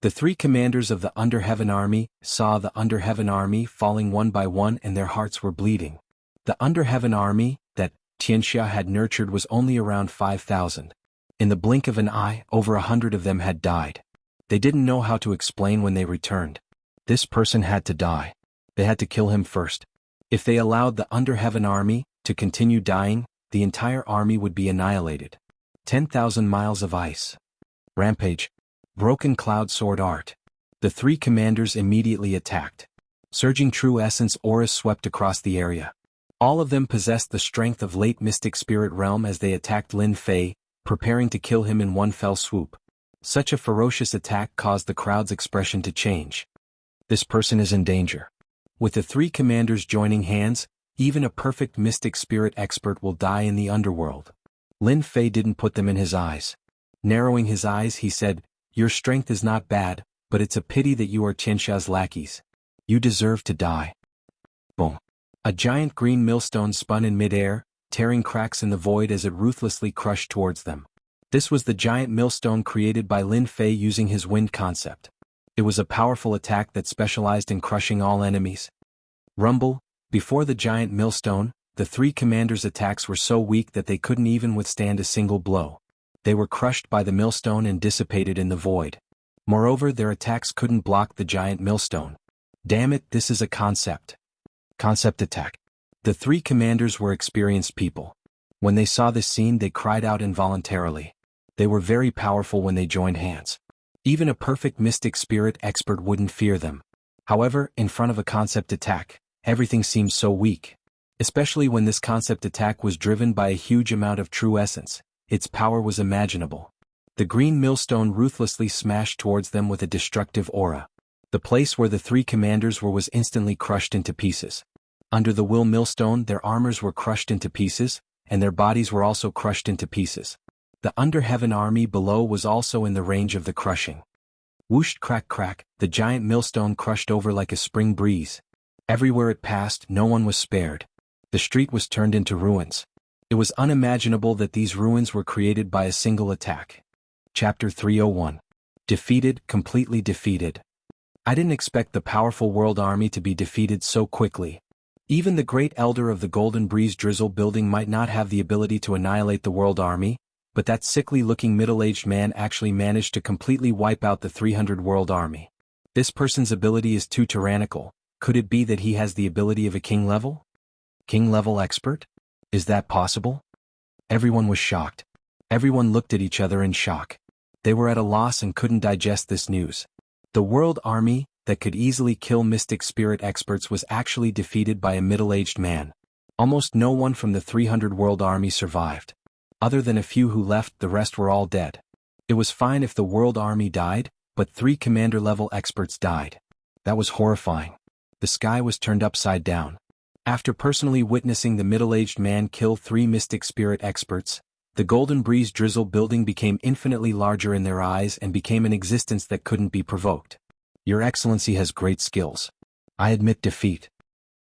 The 3 commanders of the Underheaven army saw the Underheaven army falling one by one and their hearts were bleeding. The Underheaven army that Tianxia had nurtured was only around 5,000. In the blink of an eye, over 100 of them had died. They didn't know how to explain when they returned. This person had to die. They had to kill him first. If they allowed the Underheaven army to continue dying, the entire army would be annihilated. 10,000 miles of ice. Rampage. Broken Cloud Sword Art. The 3 commanders immediately attacked. Surging True Essence auras swept across the area. All of them possessed the strength of late Mystic Spirit Realm as they attacked Lin Fei, preparing to kill him in one fell swoop. Such a ferocious attack caused the crowd's expression to change. This person is in danger. With the 3 commanders joining hands, even a perfect mystic spirit expert will die in the underworld. Lin Fei didn't put them in his eyes. Narrowing his eyes, he said, "Your strength is not bad, but it's a pity that you are Tianxia's lackeys. You deserve to die." Boom. A giant green millstone spun in midair, tearing cracks in the void as it ruthlessly crushed towards them. This was the giant millstone created by Lin Fei using his wind concept. It was a powerful attack that specialized in crushing all enemies. Rumble. Before the giant millstone, the 3 commanders' attacks were so weak that they couldn't even withstand a single blow. They were crushed by the millstone and dissipated in the void. Moreover, their attacks couldn't block the giant millstone. Damn it, this is a concept. Concept attack. The three commanders were experienced people. When they saw this scene, they cried out involuntarily. They were very powerful when they joined hands. Even a perfect mystic spirit expert wouldn't fear them. However, in front of a concept attack, everything seemed so weak. Especially when this concept attack was driven by a huge amount of true essence, its power was imaginable. The green millstone ruthlessly smashed towards them with a destructive aura. The place where the three commanders were was instantly crushed into pieces. Under the will millstone, their armors were crushed into pieces, and their bodies were also crushed into pieces. The under heaven army below was also in the range of the crushing. Whoosh, crack, crack, the giant millstone crushed over like a spring breeze. Everywhere it passed, no one was spared. The street was turned into ruins. It was unimaginable that these ruins were created by a single attack. Chapter 301. Defeated, completely defeated. I didn't expect the powerful world army to be defeated so quickly. Even the great elder of the Golden Breeze Drizzle building might not have the ability to annihilate the world army, but that sickly-looking middle-aged man actually managed to completely wipe out the 300 world army. This person's ability is too tyrannical. Could it be that he has the ability of a king level? King level expert? Is that possible? Everyone was shocked. Everyone looked at each other in shock. They were at a loss and couldn't digest this news. The world army, that could easily kill mystic spirit experts, was actually defeated by a middle-aged man. Almost no one from the 300 world army survived. Other than a few who left, the rest were all dead. It was fine if the world army died, but 3 commander-level experts died. That was horrifying. The sky was turned upside down. After personally witnessing the middle-aged man kill 3 mystic spirit experts, the Golden Breeze Drizzle building became infinitely larger in their eyes and became an existence that couldn't be provoked. Your Excellency has great skills. I admit defeat.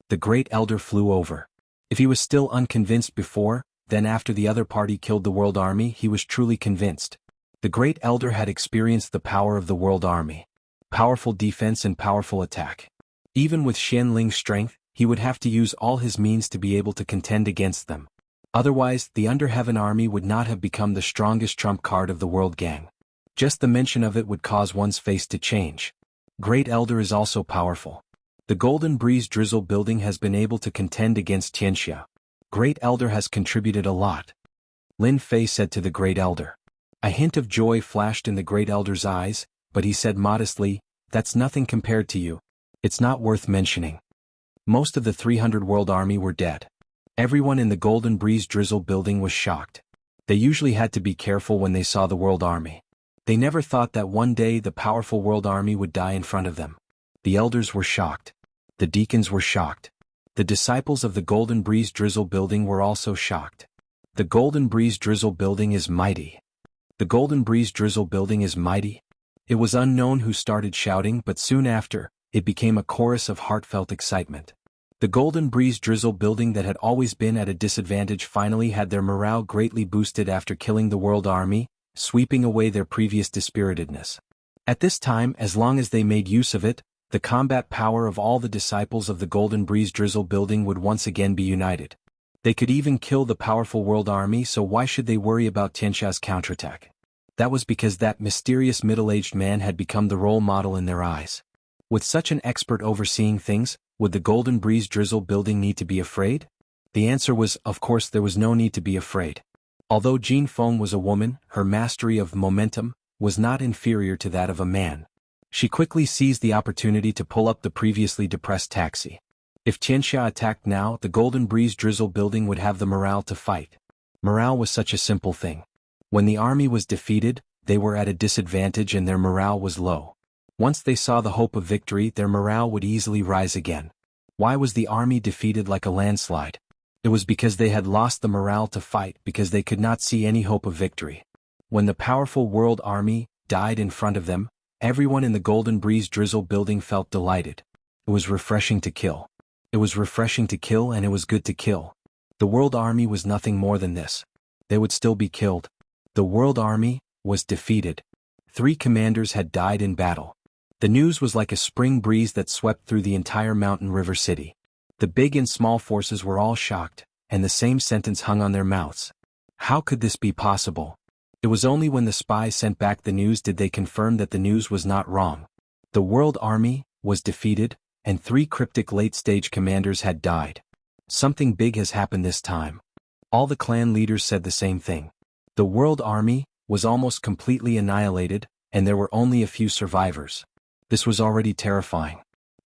The great elder flew over. If he was still unconvinced before, then after the other party killed the world army, he was truly convinced. The great elder had experienced the power of the world army. Powerful defense and powerful attack. Even with Xianling's strength, he would have to use all his means to be able to contend against them. Otherwise, the Under Heaven army would not have become the strongest trump card of the world gang. Just the mention of it would cause one's face to change. Great Elder is also powerful. The Golden Breeze Drizzle building has been able to contend against Tianxia. Great Elder has contributed a lot. Lin Fei said to the Great Elder. A hint of joy flashed in the Great Elder's eyes, but he said modestly, "That's nothing compared to you. It's not worth mentioning." Most of the 300 world army were dead. Everyone in the Golden Breeze Drizzle building was shocked. They usually had to be careful when they saw the world army. They never thought that one day the powerful world army would die in front of them. The elders were shocked. The deacons were shocked. The disciples of the Golden Breeze Drizzle building were also shocked. The Golden Breeze Drizzle building is mighty. The Golden Breeze Drizzle building is mighty. It was unknown who started shouting, but soon after, it became a chorus of heartfelt excitement. The Golden Breeze Drizzle building that had always been at a disadvantage finally had their morale greatly boosted after killing the world army, sweeping away their previous dispiritedness. At this time, as long as they made use of it, the combat power of all the disciples of the Golden Breeze Drizzle building would once again be united. They could even kill the powerful world army, so why should they worry about Tianxia's counterattack? That was because that mysterious middle-aged man had become the role model in their eyes. With such an expert overseeing things, would the Golden Breeze Drizzle building need to be afraid? The answer was, of course, there was no need to be afraid. Although Jean Feng was a woman, her mastery of momentum was not inferior to that of a man. She quickly seized the opportunity to pull up the previously depressed taxi. If Tianxia attacked now, the Golden Breeze Drizzle building would have the morale to fight. Morale was such a simple thing. When the army was defeated, they were at a disadvantage and their morale was low. Once they saw the hope of victory, their morale would easily rise again. Why was the army defeated like a landslide? It was because they had lost the morale to fight, because they could not see any hope of victory. When the powerful world army died in front of them, everyone in the Golden Breeze Drizzle building felt delighted. It was refreshing to kill. It was refreshing to kill, and it was good to kill. The world army was nothing more than this. They would still be killed. The world army was defeated. 3 commanders had died in battle. The news was like a spring breeze that swept through the entire mountain river city. The big and small forces were all shocked, and the same sentence hung on their mouths. How could this be possible? It was only when the spies sent back the news did they confirm that the news was not wrong. The world army was defeated, and 3 cryptic late-stage commanders had died. Something big has happened this time. All the clan leaders said the same thing. The world army was almost completely annihilated, and there were only a few survivors. This was already terrifying.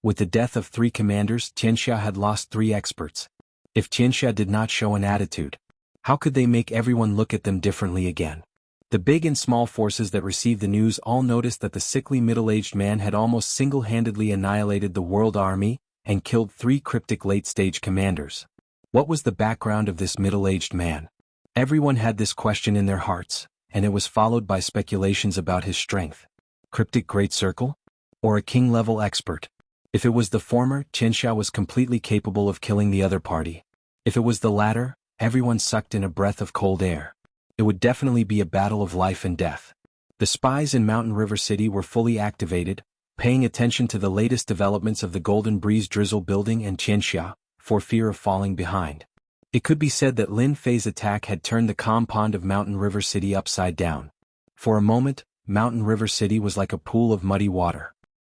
With the death of 3 commanders, Tianxia had lost 3 experts. If Tianxia did not show an attitude, how could they make everyone look at them differently again? The big and small forces that received the news all noticed that the sickly middle-aged man had almost single-handedly annihilated the world army and killed 3 cryptic late-stage commanders. What was the background of this middle-aged man? Everyone had this question in their hearts, and it was followed by speculations about his strength. Cryptic Great Circle? Or a king-level expert? If it was the former, Tianxia was completely capable of killing the other party. If it was the latter, everyone sucked in a breath of cold air. It would definitely be a battle of life and death. The spies in Mountain River City were fully activated, paying attention to the latest developments of the Golden Breeze Drizzle building and Tianxia, for fear of falling behind. It could be said that Lin Fei's attack had turned the calm pond of Mountain River City upside down. For a moment, Mountain River City was like a pool of muddy water.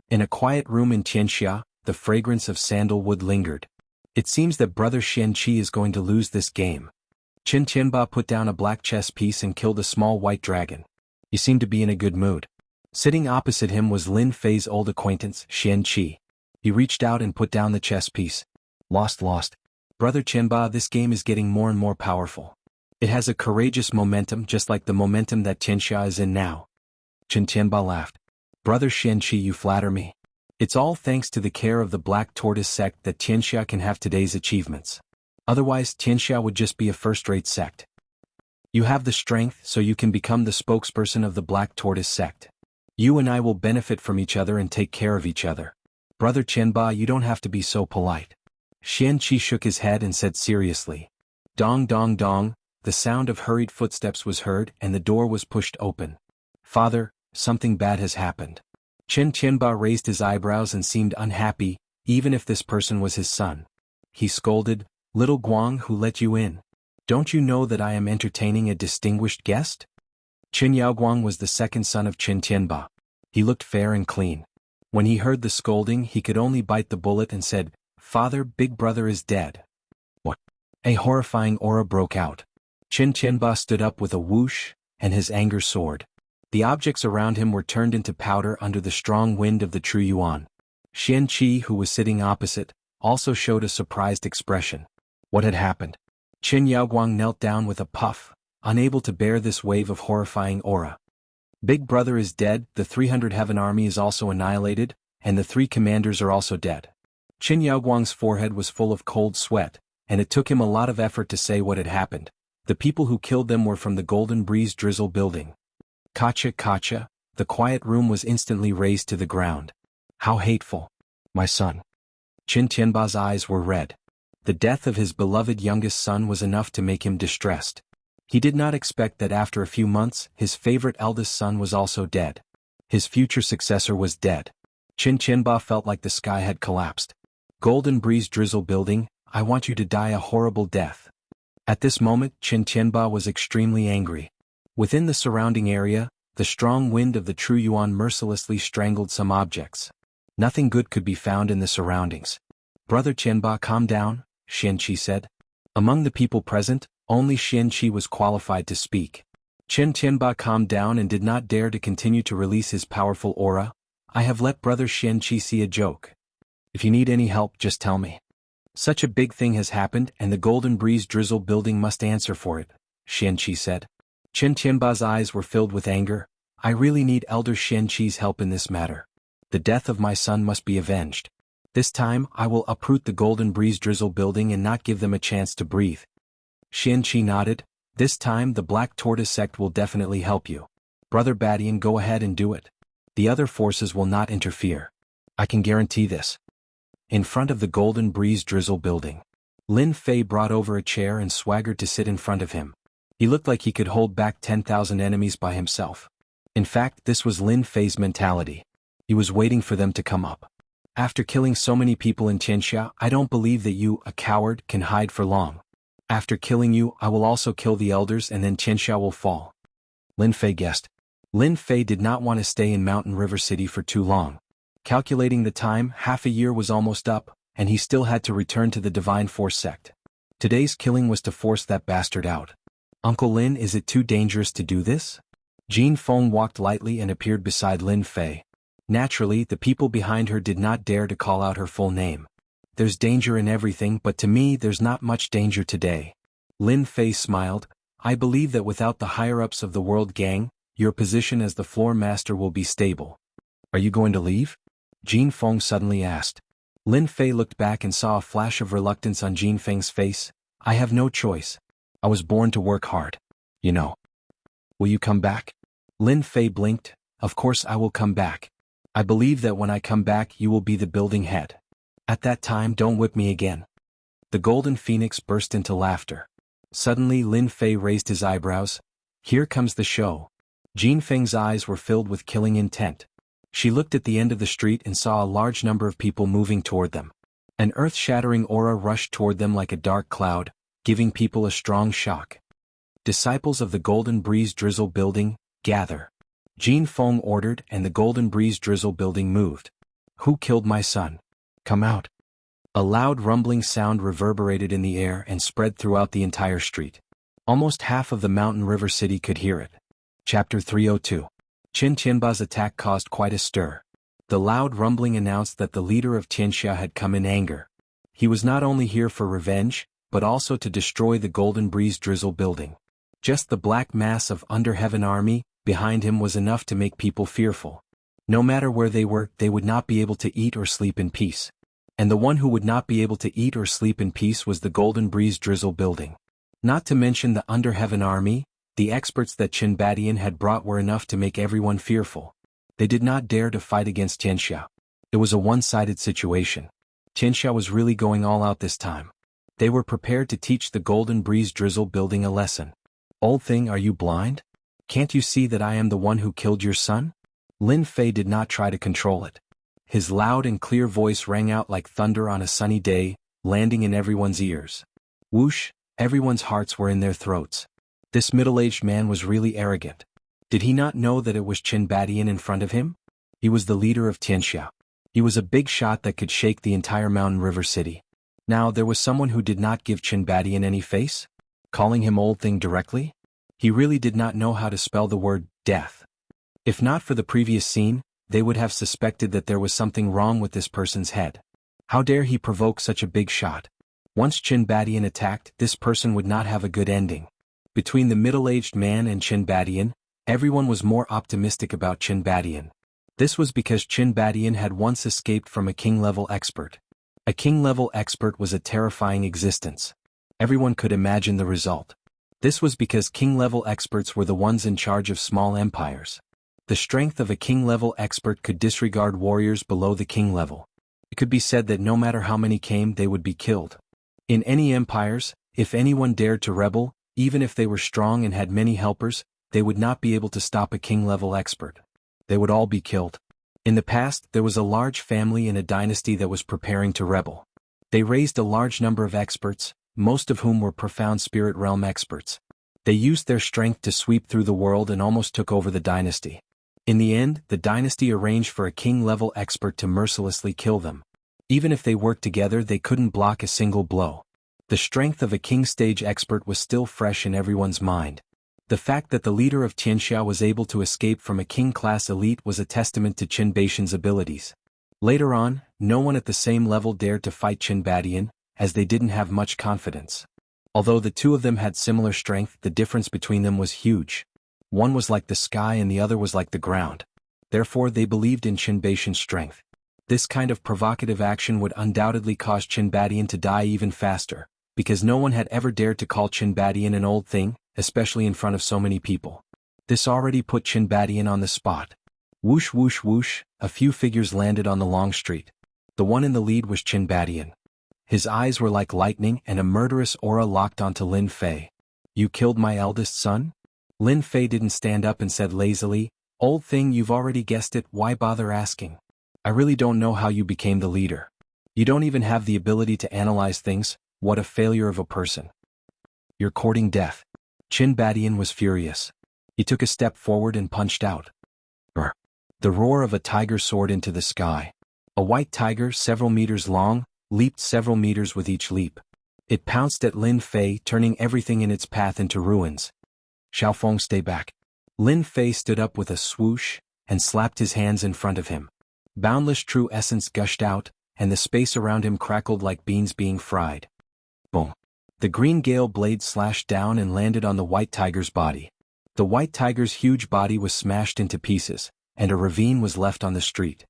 In a quiet room in Tianxia, the fragrance of sandalwood lingered. It seems that Brother Xianqi is going to lose this game. Qin Tianba put down a black chess piece and killed a small white dragon. He seemed to be in a good mood. Sitting opposite him was Lin Fei's old acquaintance, Xianqi. He reached out and put down the chess piece. Lost. Brother Tianba, this game is getting more and more powerful. It has a courageous momentum just like the momentum that Tianxia is in now. Qin Tianba laughed. Brother Xianqi, you flatter me. It's all thanks to the care of the Black Tortoise sect that Tianxia can have today's achievements. Otherwise, Tianxia would just be a first-rate sect. You have the strength so you can become the spokesperson of the Black Tortoise sect. You and I will benefit from each other and take care of each other. Brother Tianba, you don't have to be so polite. Xianqi shook his head and said seriously. Dong dong dong, the sound of hurried footsteps was heard and the door was pushed open. Father, something bad has happened. Qin Tianba raised his eyebrows and seemed unhappy, even if this person was his son. He scolded, Little Guang, who let you in? Don't you know that I am entertaining a distinguished guest? Qin Yaoguang was the second son of Qin Tianba. He looked fair and clean. When he heard the scolding, he could only bite the bullet and said, Father, big brother is dead. What? A horrifying aura broke out. Qin Tianba stood up with a whoosh, and his anger soared. The objects around him were turned into powder under the strong wind of the true yuan. Xianqi, who was sitting opposite, also showed a surprised expression. What had happened? Qin Yaoguang knelt down with a puff, unable to bear this wave of horrifying aura. Big brother is dead, the 300 Heaven Army is also annihilated, and the 3 commanders are also dead. Qin Yaoguang's forehead was full of cold sweat, and it took him a lot of effort to say what had happened. The people who killed them were from the Golden Breeze Drizzle building. Kacha, the quiet room was instantly razed to the ground. How hateful. My son. Qin Tianba's eyes were red. The death of his beloved youngest son was enough to make him distressed. He did not expect that after a few months, his favorite eldest son was also dead. His future successor was dead. Qin Tianba felt like the sky had collapsed. Golden Breeze Drizzle building, I want you to die a horrible death. At this moment, Qin Tianba was extremely angry. Within the surrounding area, the strong wind of the true yuan mercilessly strangled some objects. Nothing good could be found in the surroundings. Brother Tianba, calm down, Xianqi said. Among the people present, only Xianqi was qualified to speak. Qin Tianba calmed down and did not dare to continue to release his powerful aura. I have let Brother Xianqi see a joke. If you need any help, just tell me. Such a big thing has happened and the Golden Breeze Drizzle building must answer for it, Xianqi said. Qin Tianba's eyes were filled with anger. I really need Elder Xianqi's help in this matter. The death of my son must be avenged. This time, I will uproot the Golden Breeze Drizzle building and not give them a chance to breathe. Xianqi nodded. This time the Black Tortoise sect will definitely help you. Brother Badian, go ahead and do it. The other forces will not interfere. I can guarantee this. In front of the Golden Breeze Drizzle building, Lin Fei brought over a chair and swaggered to sit in front of him. He looked like he could hold back 10,000 enemies by himself. In fact, this was Lin Fei's mentality. He was waiting for them to come up. After killing so many people in Tianxia, I don't believe that you, a coward, can hide for long. After killing you, I will also kill the elders and then Tianxia will fall. Lin Fei guessed. Lin Fei did not want to stay in Mountain River City for too long. Calculating the time, half a year was almost up, and he still had to return to the Divine Force sect. Today's killing was to force that bastard out. Uncle Lin, is it too dangerous to do this? Jin Feng walked lightly and appeared beside Lin Fei. Naturally, the people behind her did not dare to call out her full name. There's danger in everything, but to me there's not much danger today. Lin Fei smiled. I believe that without the higher-ups of the World Gang, your position as the floor master will be stable. Are you going to leave? Jin Feng suddenly asked. Lin Fei looked back and saw a flash of reluctance on Jin Feng's face. I have no choice. I was born to work hard. You know. Will you come back? Lin Fei blinked. Of course I will come back. I believe that when I come back you will be the building head. At that time don't whip me again. The Golden Phoenix burst into laughter. Suddenly Lin Fei raised his eyebrows. Here comes the show. Jin Feng's eyes were filled with killing intent. She looked at the end of the street and saw a large number of people moving toward them. An earth-shattering aura rushed toward them like a dark cloud, giving people a strong shock. Disciples of the Golden Breeze Drizzle Building, gather. Jin Feng ordered and the Golden Breeze Drizzle Building moved. Who killed my son? Come out. A loud rumbling sound reverberated in the air and spread throughout the entire street. Almost half of the Mountain River City could hear it. Chapter 302. Qin Tianba's attack caused quite a stir. The loud rumbling announced that the leader of Tianxia had come in anger. He was not only here for revenge, but also to destroy the Golden Breeze Drizzle Building. Just the black mass of Underheaven army behind him was enough to make people fearful. No matter where they were, they would not be able to eat or sleep in peace. And the one who would not be able to eat or sleep in peace was the Golden Breeze Drizzle Building. Not to mention the Underheaven army, the experts that Qin Badian had brought were enough to make everyone fearful. They did not dare to fight against Tianxia. It was a one-sided situation. Tianxia was really going all out this time. They were prepared to teach the Golden Breeze Drizzle Building a lesson. Old thing, are you blind? Can't you see that I am the one who killed your son? Lin Fei did not try to control it. His loud and clear voice rang out like thunder on a sunny day, landing in everyone's ears. Whoosh, everyone's hearts were in their throats. This middle-aged man was really arrogant. Did he not know that it was Qin Badian in front of him? He was the leader of Tianxia. He was a big shot that could shake the entire Mountain River City. Now there was someone who did not give Qin Badian any face? Calling him old thing directly? He really did not know how to spell the word death. If not for the previous scene, they would have suspected that there was something wrong with this person's head. How dare he provoke such a big shot? Once Qin Badian attacked, this person would not have a good ending. Between the middle-aged man and Qin Badian, everyone was more optimistic about Qin Badian. This was because Qin Badian had once escaped from a king-level expert. A king-level expert was a terrifying existence. Everyone could imagine the result. This was because king-level experts were the ones in charge of small empires. The strength of a king-level expert could disregard warriors below the king level. It could be said that no matter how many came, they would be killed. In any empires, if anyone dared to rebel, even if they were strong and had many helpers, they would not be able to stop a king-level expert. They would all be killed. In the past, there was a large family in a dynasty that was preparing to rebel. They raised a large number of experts, most of whom were profound spirit realm experts. They used their strength to sweep through the world and almost took over the dynasty. In the end, the dynasty arranged for a king-level expert to mercilessly kill them. Even if they worked together, they couldn't block a single blow. The strength of a king-stage expert was still fresh in everyone's mind. The fact that the leader of Tianxia was able to escape from a king-class elite was a testament to Qin Badian's abilities. Later on, no one at the same level dared to fight Qin Badian, as they didn't have much confidence. Although the two of them had similar strength, the difference between them was huge. One was like the sky and the other was like the ground. Therefore they believed in Qin Badian's strength. This kind of provocative action would undoubtedly cause Qin Badian to die even faster, because no one had ever dared to call Qin Badian an old thing, especially in front of so many people. This already put Qin Badian on the spot. Whoosh whoosh whoosh, a few figures landed on the long street. The one in the lead was Qin Badian. His eyes were like lightning and a murderous aura locked onto Lin Fei. You killed my eldest son? Lin Fei didn't stand up and said lazily, old thing, you've already guessed it, why bother asking? I really don't know how you became the leader. You don't even have the ability to analyze things, what a failure of a person. You're courting death. Qin Badian was furious. He took a step forward and punched out. Brr. The roar of a tiger soared into the sky. A white tiger, several meters long, leaped several meters with each leap. It pounced at Lin Fei, turning everything in its path into ruins. Xiaofeng, stay back. Lin Fei stood up with a swoosh, and slapped his hands in front of him. Boundless true essence gushed out, and the space around him crackled like beans being fried. Boom. The green gale blade slashed down and landed on the white tiger's body. The white tiger's huge body was smashed into pieces, and a ravine was left on the street.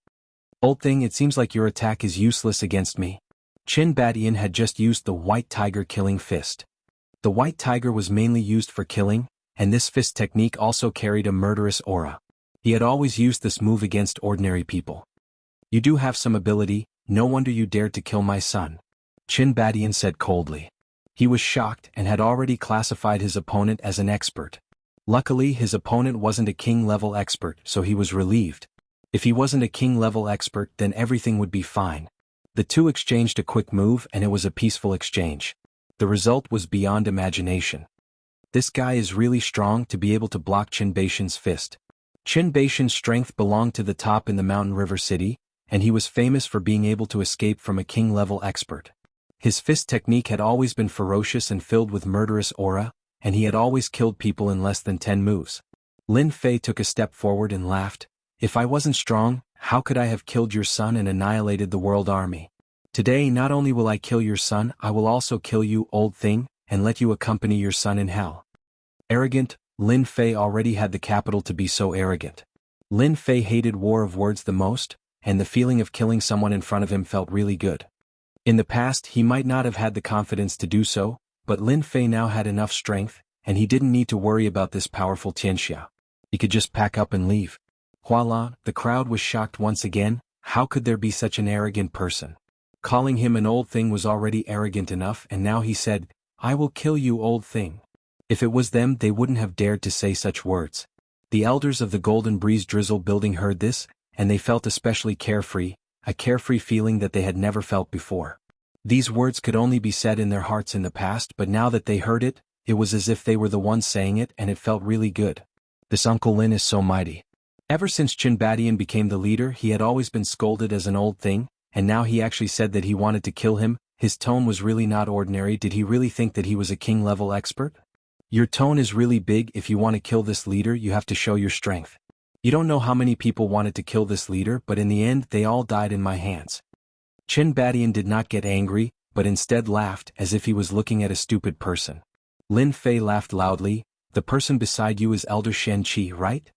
Old thing, it seems like your attack is useless against me. Qin Badian had just used the white tiger killing fist. The white tiger was mainly used for killing, and this fist technique also carried a murderous aura. He had always used this move against ordinary people. You do have some ability, no wonder you dared to kill my son. Qin Badian said coldly. He was shocked and had already classified his opponent as an expert. Luckily, his opponent wasn't a king-level expert, so he was relieved. If he wasn't a king-level expert, then everything would be fine. The two exchanged a quick move and it was a peaceful exchange. The result was beyond imagination. This guy is really strong to be able to block Qin Beixian's fist. Qin Beixian's strength belonged to the top in the Mountain River City, and he was famous for being able to escape from a king-level expert. His fist technique had always been ferocious and filled with murderous aura, and he had always killed people in less than 10 moves. Lin Fei took a step forward and laughed. If I wasn't strong, how could I have killed your son and annihilated the world army? Today not only will I kill your son, I will also kill you, old thing, and let you accompany your son in hell. Arrogant, Lin Fei already had the capital to be so arrogant. Lin Fei hated war of words the most, and the feeling of killing someone in front of him felt really good. In the past he might not have had the confidence to do so, but Lin Fei now had enough strength, and he didn't need to worry about this powerful Tianxia. He could just pack up and leave. Voila, the crowd was shocked once again. How could there be such an arrogant person? Calling him an old thing was already arrogant enough, and now he said, I will kill you, old thing. If it was them, they wouldn't have dared to say such words. The elders of the Golden Breeze Drizzle building heard this, and they felt especially carefree, a carefree feeling that they had never felt before. These words could only be said in their hearts in the past, but now that they heard it, it was as if they were the ones saying it, and it felt really good. This Uncle Lin is so mighty. Ever since Qin Badian became the leader, he had always been scolded as an old thing, and now he actually said that he wanted to kill him. His tone was really not ordinary. Did he really think that he was a king-level expert? Your tone is really big. If you want to kill this leader, you have to show your strength. You don't know how many people wanted to kill this leader, but in the end they all died in my hands. Qin Badian did not get angry, but instead laughed as if he was looking at a stupid person. Lin Fei laughed loudly. The person beside you is Elder Xianqi, right?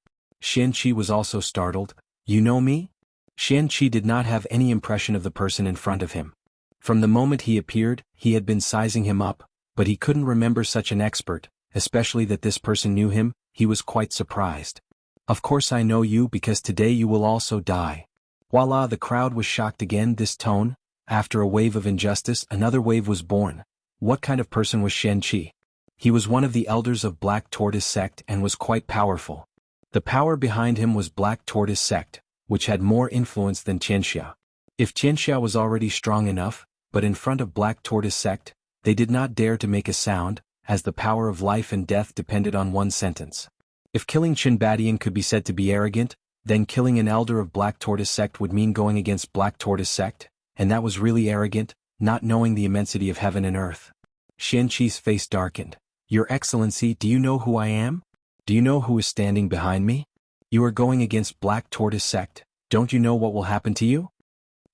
Xianqi was also startled. You know me? Xianqi did not have any impression of the person in front of him. From the moment he appeared, he had been sizing him up, but he couldn't remember such an expert, especially that this person knew him. He was quite surprised. Of course I know you, because today you will also die. Voila, the crowd was shocked again. This tone, after a wave of injustice, another wave was born. What kind of person was Xianqi? He was one of the elders of Black Tortoise sect and was quite powerful. The power behind him was Black Tortoise sect, which had more influence than Tianxia. If Tianxia was already strong enough, but in front of Black Tortoise sect, they did not dare to make a sound, as the power of life and death depended on one sentence. If killing Qin Badian could be said to be arrogant, then killing an elder of Black Tortoise sect would mean going against Black Tortoise sect, and that was really arrogant, not knowing the immensity of heaven and earth. Xianqi's face darkened. Your Excellency, do you know who I am? Do you know who is standing behind me? You are going against Black Tortoise sect. Don't you know what will happen to you?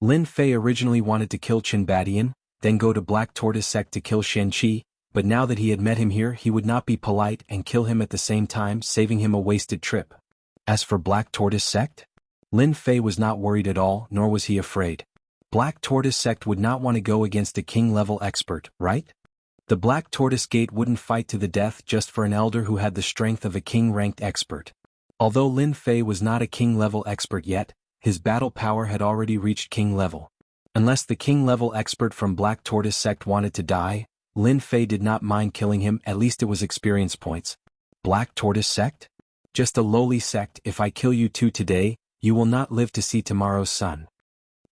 Lin Fei originally wanted to kill Qin Badian, then go to Black Tortoise sect to kill Xianqi, but now that he had met him here, he would not be polite and kill him at the same time, saving him a wasted trip. As for Black Tortoise sect? Lin Fei was not worried at all, nor was he afraid. Black Tortoise sect would not want to go against a king-level expert, right? The Black Tortoise Gate wouldn't fight to the death just for an elder who had the strength of a king-ranked expert. Although Lin Fei was not a king-level expert yet, his battle power had already reached king-level. Unless the king-level expert from Black Tortoise sect wanted to die, Lin Fei did not mind killing him. At least it was experience points. Black Tortoise sect? Just a lowly sect. If I kill you too today, you will not live to see tomorrow's sun.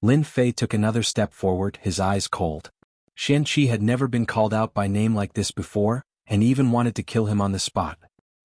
Lin Fei took another step forward, his eyes cold. Xianqi had never been called out by name like this before, and even wanted to kill him on the spot.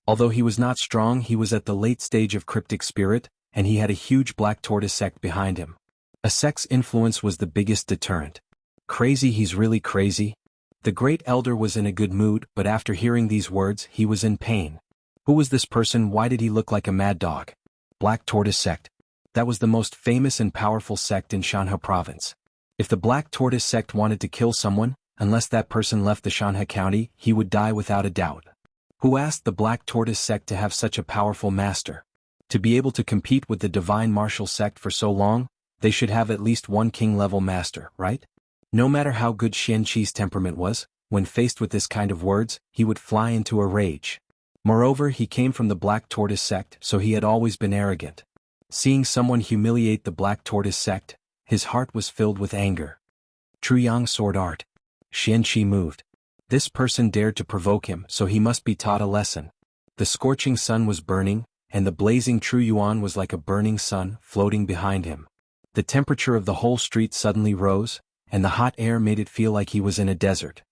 Although he was not strong, he was at the late stage of cryptic spirit, and he had a huge Black Tortoise sect behind him. A sect's influence was the biggest deterrent. Crazy, he's really crazy. The great elder was in a good mood, but after hearing these words, he was in pain. Who was this person? Why did he look like a mad dog? Black Tortoise Sect. That was the most famous and powerful sect in Shanhe province. If the Black Tortoise Sect wanted to kill someone, unless that person left the Shanhe county, he would die without a doubt. Who asked the Black Tortoise Sect to have such a powerful master? To be able to compete with the Divine Martial Sect for so long, they should have at least one king-level master, right? No matter how good Xian Qi's temperament was, when faced with this kind of words, he would fly into a rage. Moreover, he came from the Black Tortoise Sect, so he had always been arrogant. Seeing someone humiliate the Black Tortoise Sect, his heart was filled with anger. Truyang sword art. Xian Qi moved. This person dared to provoke him, so he must be taught a lesson. The scorching sun was burning, and the blazing True Yuan was like a burning sun floating behind him. The temperature of the whole street suddenly rose, and the hot air made it feel like he was in a desert.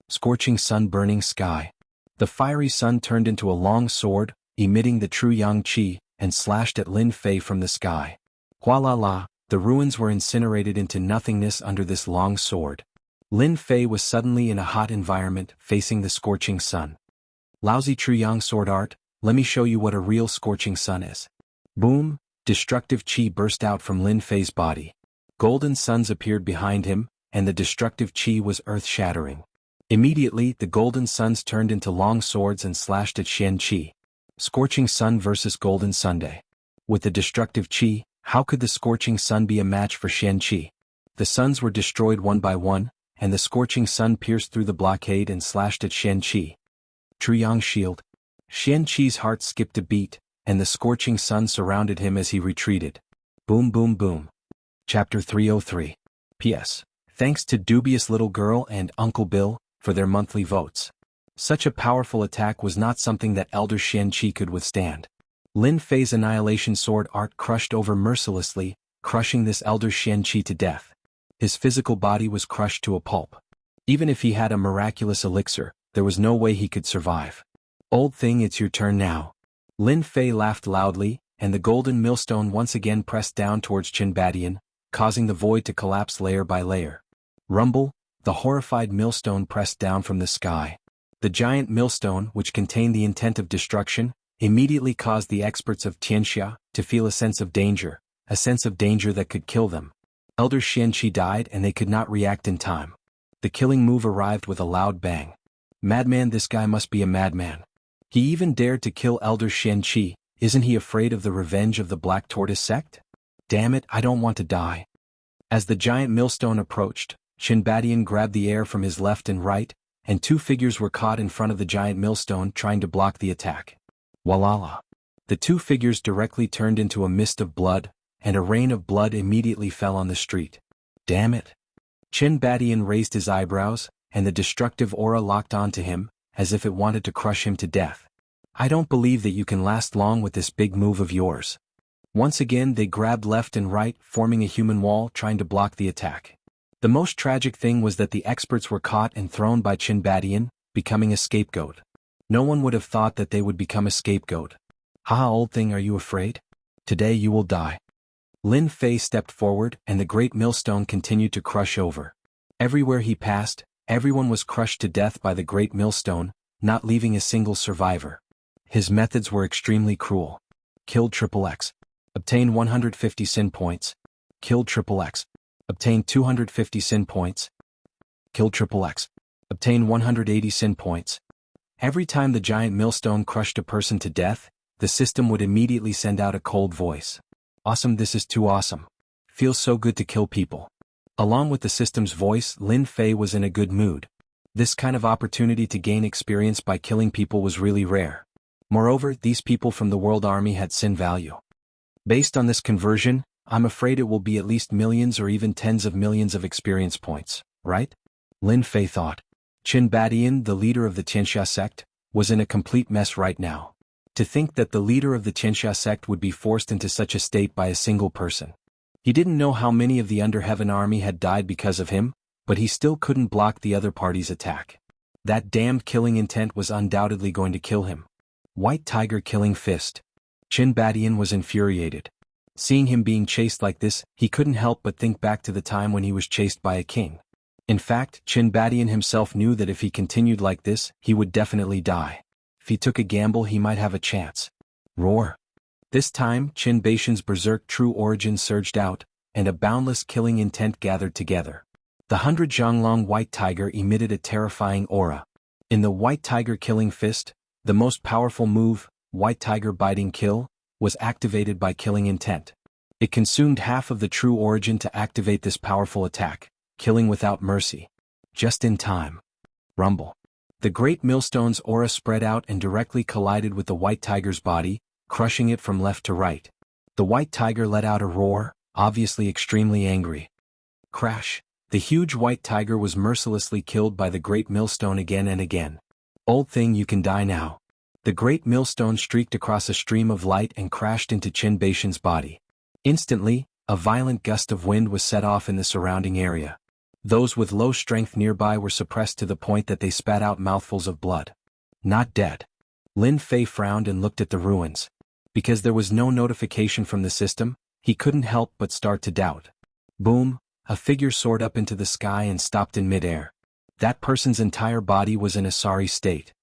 Scorching sun, burning sky. The fiery sun turned into a long sword, emitting the true yang qi, and slashed at Lin Fei from the sky. Hualala, the ruins were incinerated into nothingness under this long sword. Lin Fei was suddenly in a hot environment, facing the scorching sun. Lousy true yang sword art, let me show you what a real scorching sun is. Boom, destructive qi burst out from Lin Fei's body. Golden suns appeared behind him, and the destructive qi was earth-shattering. Immediately, the golden suns turned into long swords and slashed at Xian Qi. Scorching sun versus golden sunday. With the destructive qi, how could the scorching sun be a match for Xian Qi? The suns were destroyed one by one, and the scorching sun pierced through the blockade and slashed at Xian Qi. Truyang shield. Xian Qi's heart skipped a beat, and the scorching sun surrounded him as he retreated. Boom boom boom. Chapter 303. P.S. Thanks to Dubious Little Girl and Uncle Bill for their monthly votes. Such a powerful attack was not something that Elder Xian Qi could withstand. Lin Fei's annihilation sword art crushed over mercilessly, crushing this Elder Xian Qi to death. His physical body was crushed to a pulp. Even if he had a miraculous elixir, there was no way he could survive. Old thing, it's your turn now. Lin Fei laughed loudly, and the golden millstone once again pressed down towards Qin Badian, causing the void to collapse layer by layer. Rumble, the horrified millstone pressed down from the sky. The giant millstone, which contained the intent of destruction, immediately caused the experts of Tianxia to feel a sense of danger that could kill them. Elder Xian Qi died and they could not react in time. The killing move arrived with a loud bang. Madman, this guy must be a madman. He even dared to kill Elder Xian Qi. Isn't he afraid of the revenge of the Black Tortoise Sect? Damn it, I don't want to die. As the giant millstone approached, Qin Badian grabbed the air from his left and right, and two figures were caught in front of the giant millstone trying to block the attack. Walala. The two figures directly turned into a mist of blood, and a rain of blood immediately fell on the street. Damn it. Qin Badian raised his eyebrows, and the destructive aura locked onto him, as if it wanted to crush him to death. I don't believe that you can last long with this big move of yours. Once again they grabbed left and right, forming a human wall trying to block the attack. The most tragic thing was that the experts were caught and thrown by Qin Badian, becoming a scapegoat. No one would have thought that they would become a scapegoat. Ha, old thing, are you afraid? Today you will die. Lin Fei stepped forward and the great millstone continued to crush over. Everywhere he passed, everyone was crushed to death by the great millstone, not leaving a single survivor. His methods were extremely cruel. Killed XXX. Obtained 150 sin points. Killed XXX. Obtained 250 sin points. Killed XXX. Obtained 180 sin points. Every time the giant millstone crushed a person to death, the system would immediately send out a cold voice. Awesome, this is too awesome. Feels so good to kill people. Along with the system's voice, Lin Fei was in a good mood. This kind of opportunity to gain experience by killing people was really rare. Moreover, these people from the World Army had sin value. Based on this conversion, I'm afraid it will be at least millions or even tens of millions of experience points, right? Lin Fei thought. Qin Badian, the leader of the Tianxia sect, was in a complete mess right now. To think that the leader of the Tianxia sect would be forced into such a state by a single person. He didn't know how many of the Under Heaven army had died because of him, but he still couldn't block the other party's attack. That damned killing intent was undoubtedly going to kill him. White Tiger killing fist. Qin Badian was infuriated. Seeing him being chased like this, he couldn't help but think back to the time when he was chased by a king. In fact, Qin Badian himself knew that if he continued like this, he would definitely die. If he took a gamble, he might have a chance. Roar. This time, Qin Badian's berserk true origin surged out, and a boundless killing intent gathered together. The 100 Zhanglong White Tiger emitted a terrifying aura. In the White Tiger Killing Fist, the most powerful move, White Tiger Biting Kill, was activated by killing intent. It consumed half of the true origin to activate this powerful attack, killing without mercy. Just in time. Rumble. The Great Millstone's aura spread out and directly collided with the White Tiger's body, crushing it from left to right. The White Tiger let out a roar, obviously extremely angry. Crash. The huge White Tiger was mercilessly killed by the Great Millstone again and again. Old thing, you can die now. The Great Millstone streaked across a stream of light and crashed into Qin Badian's body. Instantly, a violent gust of wind was set off in the surrounding area. Those with low strength nearby were suppressed to the point that they spat out mouthfuls of blood. Not dead. Lin Fei frowned and looked at the ruins. Because there was no notification from the system, he couldn't help but start to doubt. Boom. A figure soared up into the sky and stopped in midair. That person's entire body was in a sorry state.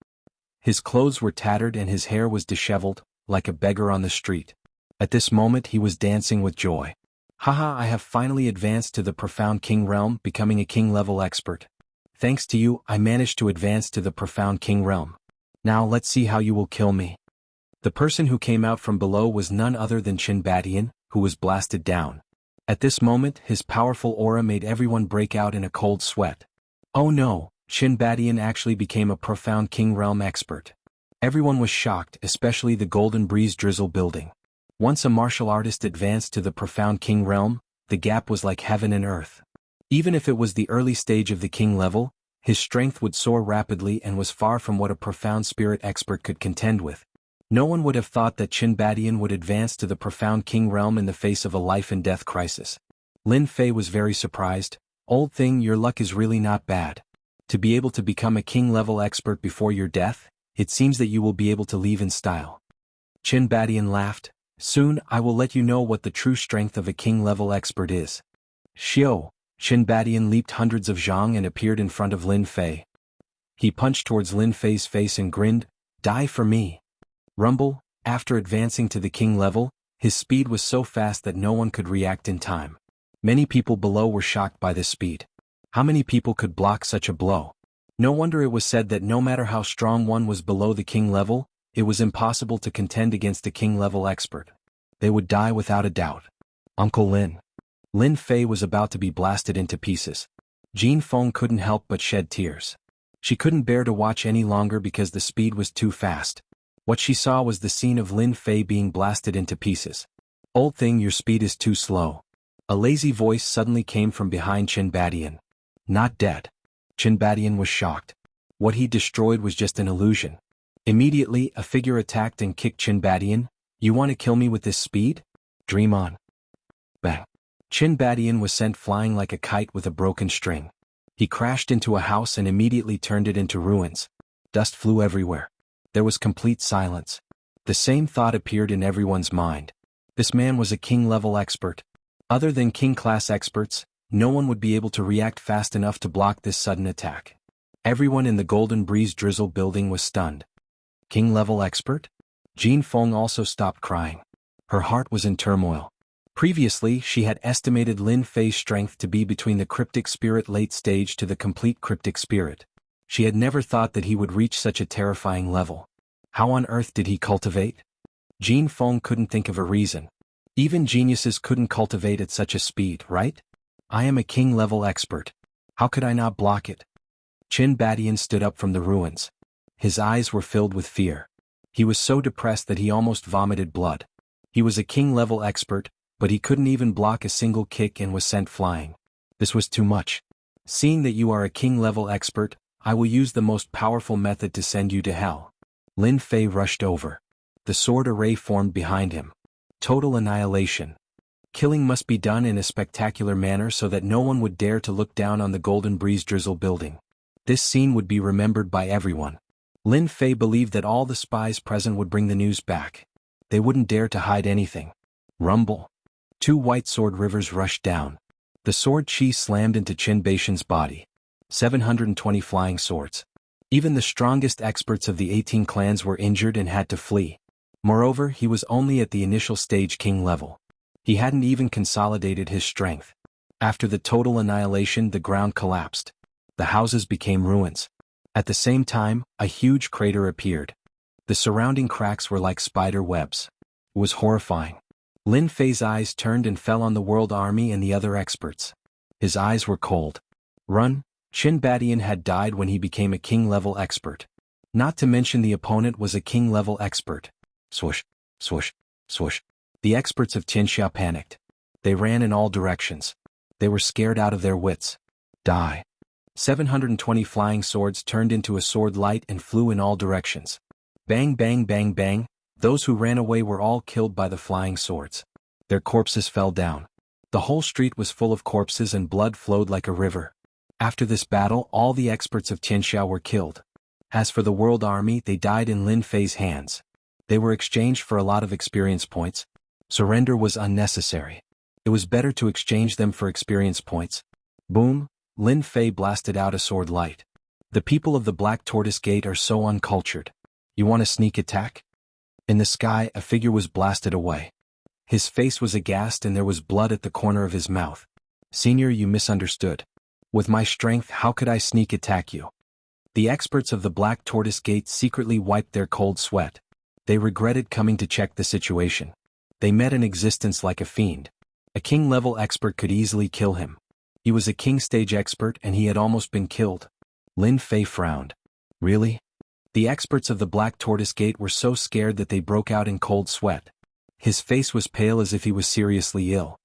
His clothes were tattered and his hair was disheveled, like a beggar on the street. At this moment he was dancing with joy. Haha, I have finally advanced to the Profound King realm, becoming a king-level expert. Thanks to you, I managed to advance to the Profound King realm. Now let's see how you will kill me. The person who came out from below was none other than Qin Badian, who was blasted down. At this moment, his powerful aura made everyone break out in a cold sweat. Oh no, Qin Badian actually became a Profound King realm expert. Everyone was shocked, especially the Golden Breeze Drizzle building. Once a martial artist advanced to the Profound King realm, the gap was like heaven and earth. Even if it was the early stage of the king level, his strength would soar rapidly and was far from what a profound spirit expert could contend with. No one would have thought that Qin Badian would advance to the Profound King realm in the face of a life-and-death crisis. Lin Fei was very surprised. Old thing, your luck is really not bad. To be able to become a king-level expert before your death, it seems that you will be able to leave in style. Qin Badian laughed. Soon, I will let you know what the true strength of a king-level expert is. Xiao. Qin Badian leaped hundreds of zhang and appeared in front of Lin Fei. He punched towards Lin Fei's face and grinned, "Die for me." Rumble. After advancing to the king level, his speed was so fast that no one could react in time. Many people below were shocked by this speed. How many people could block such a blow? No wonder it was said that no matter how strong one was below the king level, it was impossible to contend against a king-level expert. They would die without a doubt. Uncle Lin. Lin Fei was about to be blasted into pieces. Jean Feng couldn't help but shed tears. She couldn't bear to watch any longer because the speed was too fast. What she saw was the scene of Lin Fei being blasted into pieces. Old thing, your speed is too slow. A lazy voice suddenly came from behind Qin Badian. Not dead. Qin Badian was shocked. What he destroyed was just an illusion. Immediately, a figure attacked and kicked Qin Badian. You want to kill me with this speed? Dream on. Bang. Qin Badian was sent flying like a kite with a broken string. He crashed into a house and immediately turned it into ruins. Dust flew everywhere. There was complete silence. The same thought appeared in everyone's mind. This man was a king-level expert. Other than king-class experts, no one would be able to react fast enough to block this sudden attack. Everyone in the Golden Breeze Drizzle building was stunned. King-level expert? Jean Feng also stopped crying. Her heart was in turmoil. Previously, she had estimated Lin Fei's strength to be between the Cryptic Spirit late stage to the complete Cryptic Spirit. She had never thought that he would reach such a terrifying level. How on earth did he cultivate? Jean Feng couldn't think of a reason. Even geniuses couldn't cultivate at such a speed, right? I am a king-level expert. How could I not block it? Qin Badian stood up from the ruins. His eyes were filled with fear. He was so depressed that he almost vomited blood. He was a king-level expert, but he couldn't even block a single kick and was sent flying. This was too much. Seeing that you are a king-level expert, I will use the most powerful method to send you to hell. Lin Fei rushed over. The sword array formed behind him. Total annihilation. Killing must be done in a spectacular manner so that no one would dare to look down on the Golden Breeze Drizzle building. This scene would be remembered by everyone. Lin Fei believed that all the spies present would bring the news back. They wouldn't dare to hide anything. Rumble. 2 white sword rivers rushed down. The sword chi slammed into Qin Badian's body. 720 flying swords. Even the strongest experts of the 18 clans were injured and had to flee. Moreover, he was only at the initial stage king level. He hadn't even consolidated his strength. After the total annihilation, the ground collapsed. The houses became ruins. At the same time, a huge crater appeared. The surrounding cracks were like spider webs. It was horrifying. Lin Fei's eyes turned and fell on the world army and the other experts. His eyes were cold. Run. Qin Badian had died when he became a king-level expert. Not to mention the opponent was a king-level expert. Swoosh, swoosh, swoosh. The experts of Tianxia panicked. They ran in all directions. They were scared out of their wits. Die. 720 flying swords turned into a sword light and flew in all directions. Bang bang bang bang. Those who ran away were all killed by the flying swords. Their corpses fell down. The whole street was full of corpses and blood flowed like a river. After this battle, all the experts of Tianxia were killed. As for the world army, they died in Lin Fei's hands. They were exchanged for a lot of experience points. Surrender was unnecessary. It was better to exchange them for experience points. Boom, Lin Fei blasted out a sword light. The people of the Black Tortoise Gate are so uncultured. You want a sneak attack? In the sky, a figure was blasted away. His face was aghast and there was blood at the corner of his mouth. Senior, you misunderstood. With my strength, how could I sneak attack you? The experts of the Black Tortoise Gate secretly wiped their cold sweat. They regretted coming to check the situation. They met an existence like a fiend. A king-level expert could easily kill him. He was a king-stage expert and he had almost been killed. Lin Fei frowned. Really? The experts of the Black Tortoise Gate were so scared that they broke out in cold sweat. His face was pale as if he was seriously ill.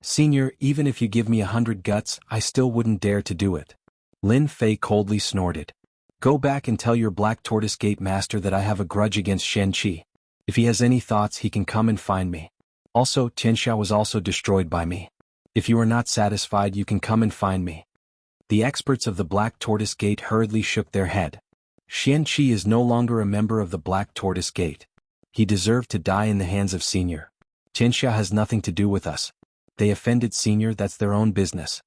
Senior, even if you give me 100 guts, I still wouldn't dare to do it. Lin Fei coldly snorted. Go back and tell your Black Tortoise Gate master that I have a grudge against Shen Qi. If he has any thoughts, he can come and find me. Also, Tianxia was also destroyed by me. If you are not satisfied, you can come and find me. The experts of the Black Tortoise Gate hurriedly shook their head. Shen Qi is no longer a member of the Black Tortoise Gate. He deserved to die in the hands of Senior. Tianxia has nothing to do with us. They offended Senior, that's their own business.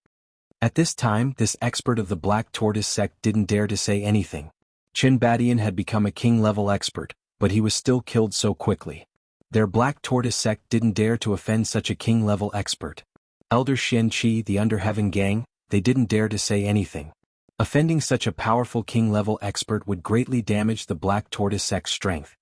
At this time, this expert of the Black Tortoise sect didn't dare to say anything. Qin Badian had become a king-level expert, but he was still killed so quickly. Their Black Tortoise sect didn't dare to offend such a king-level expert. Elder Shen Qi, the Underheaven Gang, they didn't dare to say anything. Offending such a powerful king-level expert would greatly damage the Black Tortoise sect's strength.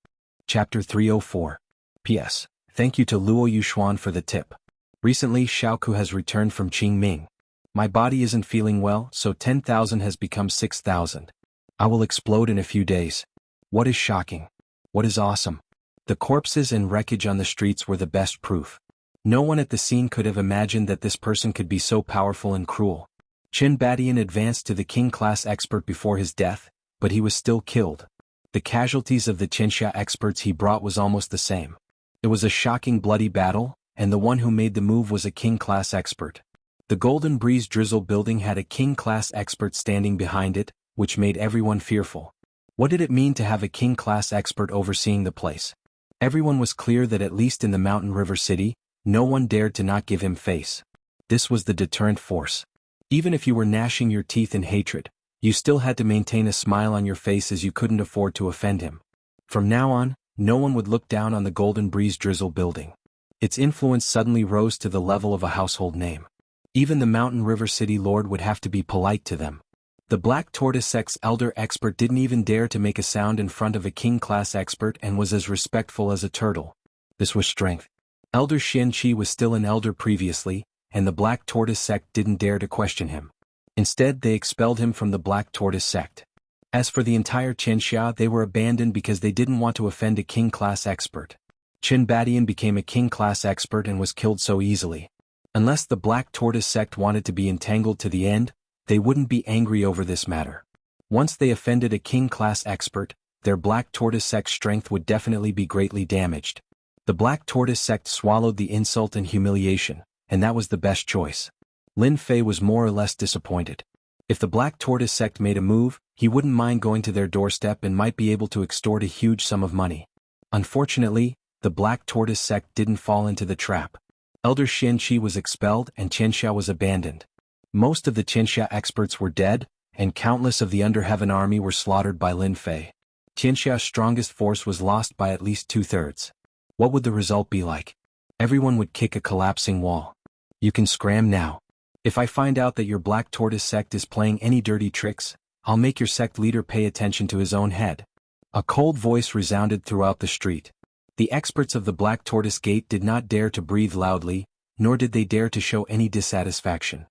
Chapter 304. P.S. Thank you to Luo Yuxuan for the tip. Recently, Xiaoku has returned from Qingming. My body isn't feeling well, so 10,000 has become 6,000. I will explode in a few days. What is shocking? What is awesome? The corpses and wreckage on the streets were the best proof. No one at the scene could have imagined that this person could be so powerful and cruel. Qin Badian advanced to the king-class expert before his death, but he was still killed. The casualties of the Tianxia experts he brought was almost the same. It was a shocking bloody battle, and the one who made the move was a king-class expert. The Golden Breeze Drizzle building had a king-class expert standing behind it, which made everyone fearful. What did it mean to have a king-class expert overseeing the place? Everyone was clear that at least in the Mountain River City, no one dared to not give him face. This was the deterrent force. Even if you were gnashing your teeth in hatred, you still had to maintain a smile on your face as you couldn't afford to offend him. From now on, no one would look down on the Golden Breeze Drizzle building. Its influence suddenly rose to the level of a household name. Even the Mountain River City Lord would have to be polite to them. The Black Tortoise sect's elder expert didn't even dare to make a sound in front of a king-class expert and was as respectful as a turtle. This was strength. Elder Shen Qi was still an elder previously, and the Black Tortoise sect didn't dare to question him. Instead, they expelled him from the Black Tortoise sect. As for the entire Tianxia, they were abandoned because they didn't want to offend a king-class expert. Qin Badian became a king-class expert and was killed so easily. Unless the Black Tortoise sect wanted to be entangled to the end, they wouldn't be angry over this matter. Once they offended a king-class expert, their Black Tortoise sect's strength would definitely be greatly damaged. The Black Tortoise sect swallowed the insult and humiliation, and that was the best choice. Lin Fei was more or less disappointed. If the Black Tortoise sect made a move, he wouldn't mind going to their doorstep and might be able to extort a huge sum of money. Unfortunately, the Black Tortoise sect didn't fall into the trap. Elder Shen Qi was expelled and Tianxia was abandoned. Most of the Tianxia experts were dead, and countless of the Underheaven army were slaughtered by Lin Fei. Tianxia's strongest force was lost by at least 2/3. What would the result be like? Everyone would kick a collapsing wall. You can scram now. If I find out that your Black Tortoise sect is playing any dirty tricks, I'll make your sect leader pay attention to his own head. A cold voice resounded throughout the street. The experts of the Black Tortoise Gate did not dare to breathe loudly, nor did they dare to show any dissatisfaction.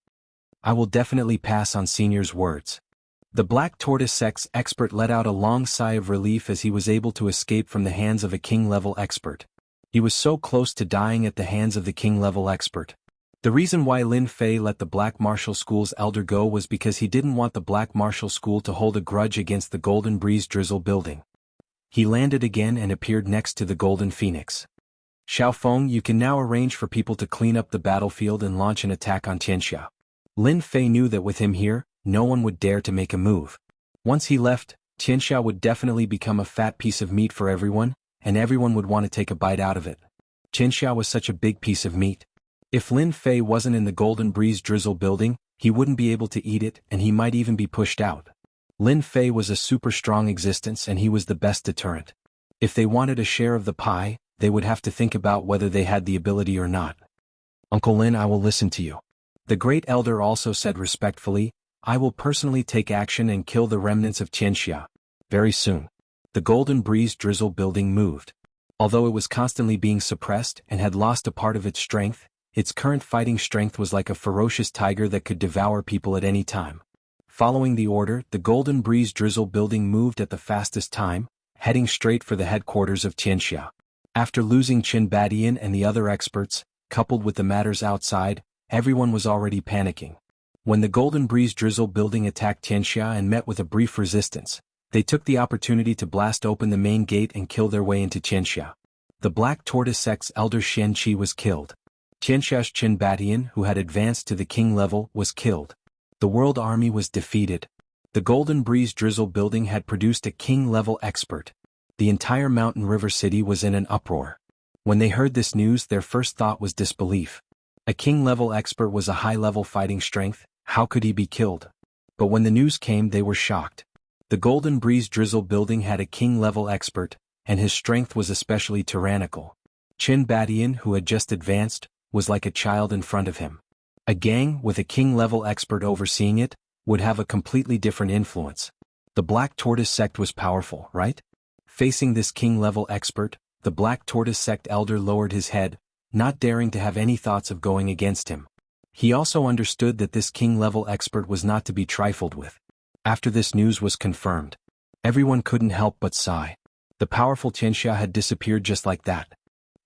I will definitely pass on Senior's words. The Black Tortoise sect's expert let out a long sigh of relief as he was able to escape from the hands of a king-level expert. He was so close to dying at the hands of the king-level expert. The reason why Lin Fei let the Black Martial School's elder go was because he didn't want the Black Martial School to hold a grudge against the Golden Breeze Drizzle building. He landed again and appeared next to the Golden Phoenix. Xiaofeng, you can now arrange for people to clean up the battlefield and launch an attack on Tianxia. Lin Fei knew that with him here, no one would dare to make a move. Once he left, Tianxia would definitely become a fat piece of meat for everyone, and everyone would want to take a bite out of it. Tianxia was such a big piece of meat. If Lin Fei wasn't in the Golden Breeze Drizzle building, he wouldn't be able to eat it and he might even be pushed out. Lin Fei was a super strong existence and he was the best deterrent. If they wanted a share of the pie, they would have to think about whether they had the ability or not. Uncle Lin, I will listen to you. The Great Elder also said respectfully, I will personally take action and kill the remnants of Tianxia. Very soon. The Golden Breeze Drizzle building moved. Although it was constantly being suppressed and had lost a part of its strength, its current fighting strength was like a ferocious tiger that could devour people at any time. Following the order, the Golden Breeze Drizzle building moved at the fastest time, heading straight for the headquarters of Tianxia. After losing Qin Badian and the other experts, coupled with the matters outside, everyone was already panicking. When the Golden Breeze Drizzle building attacked Tianxia and met with a brief resistance, they took the opportunity to blast open the main gate and kill their way into Tianxia. The Black Tortoise sect's elder Xian Qi was killed. Tianxia's Qin Badian, who had advanced to the king level, was killed. The world army was defeated. The Golden Breeze Drizzle building had produced a king-level expert. The entire Mountain River City was in an uproar. When they heard this news, their first thought was disbelief. A king-level expert was a high-level fighting strength, how could he be killed? But when the news came, they were shocked. The Golden Breeze Drizzle building had a king-level expert, and his strength was especially tyrannical. Qin Badian, who had just advanced, was like a child in front of him. A gang, with a king-level expert overseeing it, would have a completely different influence. The Black Tortoise sect was powerful, right? Facing this king-level expert, the Black Tortoise sect elder lowered his head, not daring to have any thoughts of going against him. He also understood that this king-level expert was not to be trifled with. After this news was confirmed, everyone couldn't help but sigh. The powerful Tianxia had disappeared just like that.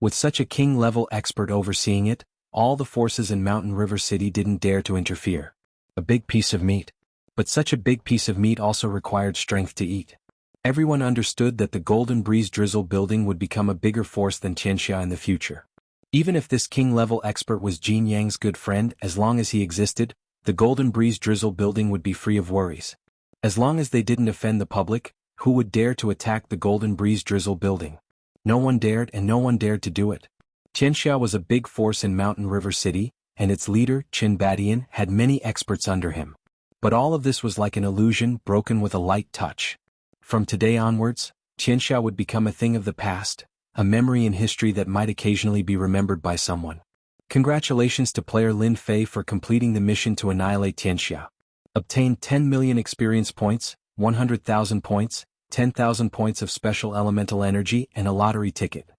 With such a king-level expert overseeing it, all the forces in Mountain River City didn't dare to interfere. A big piece of meat. But such a big piece of meat also required strength to eat. Everyone understood that the Golden Breeze Drizzle building would become a bigger force than Tianxia in the future. Even if this king-level expert was Jin Yang's good friend, as long as he existed, the Golden Breeze Drizzle building would be free of worries. As long as they didn't offend the public, who would dare to attack the Golden Breeze Drizzle building? No one dared, and no one dared to do it. Tianxia was a big force in Mountain River City, and its leader, Qin Badian, had many experts under him. But all of this was like an illusion broken with a light touch. From today onwards, Tianxia would become a thing of the past, a memory in history that might occasionally be remembered by someone. Congratulations to player Lin Fei for completing the mission to annihilate Tianxia. Obtain 10 million experience points, 100,000 points, 10,000 points of special elemental energy, and a lottery ticket.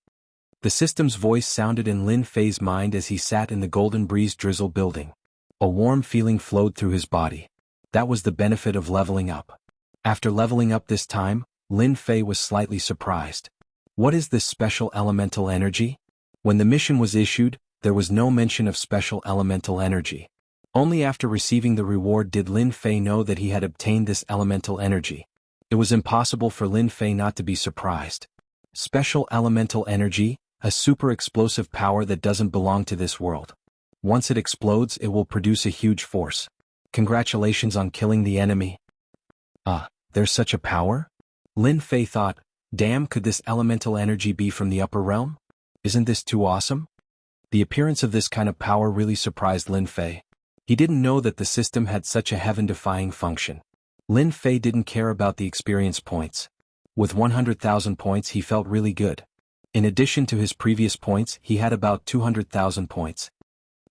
The system's voice sounded in Lin Fei's mind as he sat in the Golden Breeze Drizzle building. A warm feeling flowed through his body. That was the benefit of leveling up. After leveling up this time, Lin Fei was slightly surprised. What is this special elemental energy? When the mission was issued, there was no mention of special elemental energy. Only after receiving the reward did Lin Fei know that he had obtained this elemental energy. It was impossible for Lin Fei not to be surprised. Special elemental energy, a super explosive power that doesn't belong to this world. Once it explodes, it will produce a huge force. Congratulations on killing the enemy. There's such a power? Lin Fei thought, damn, could this elemental energy be from the upper realm? Isn't this too awesome? The appearance of this kind of power really surprised Lin Fei. He didn't know that the system had such a heaven-defying function. Lin Fei didn't care about the experience points. With 100,000 points he felt really good. In addition to his previous points, he had about 200,000 points.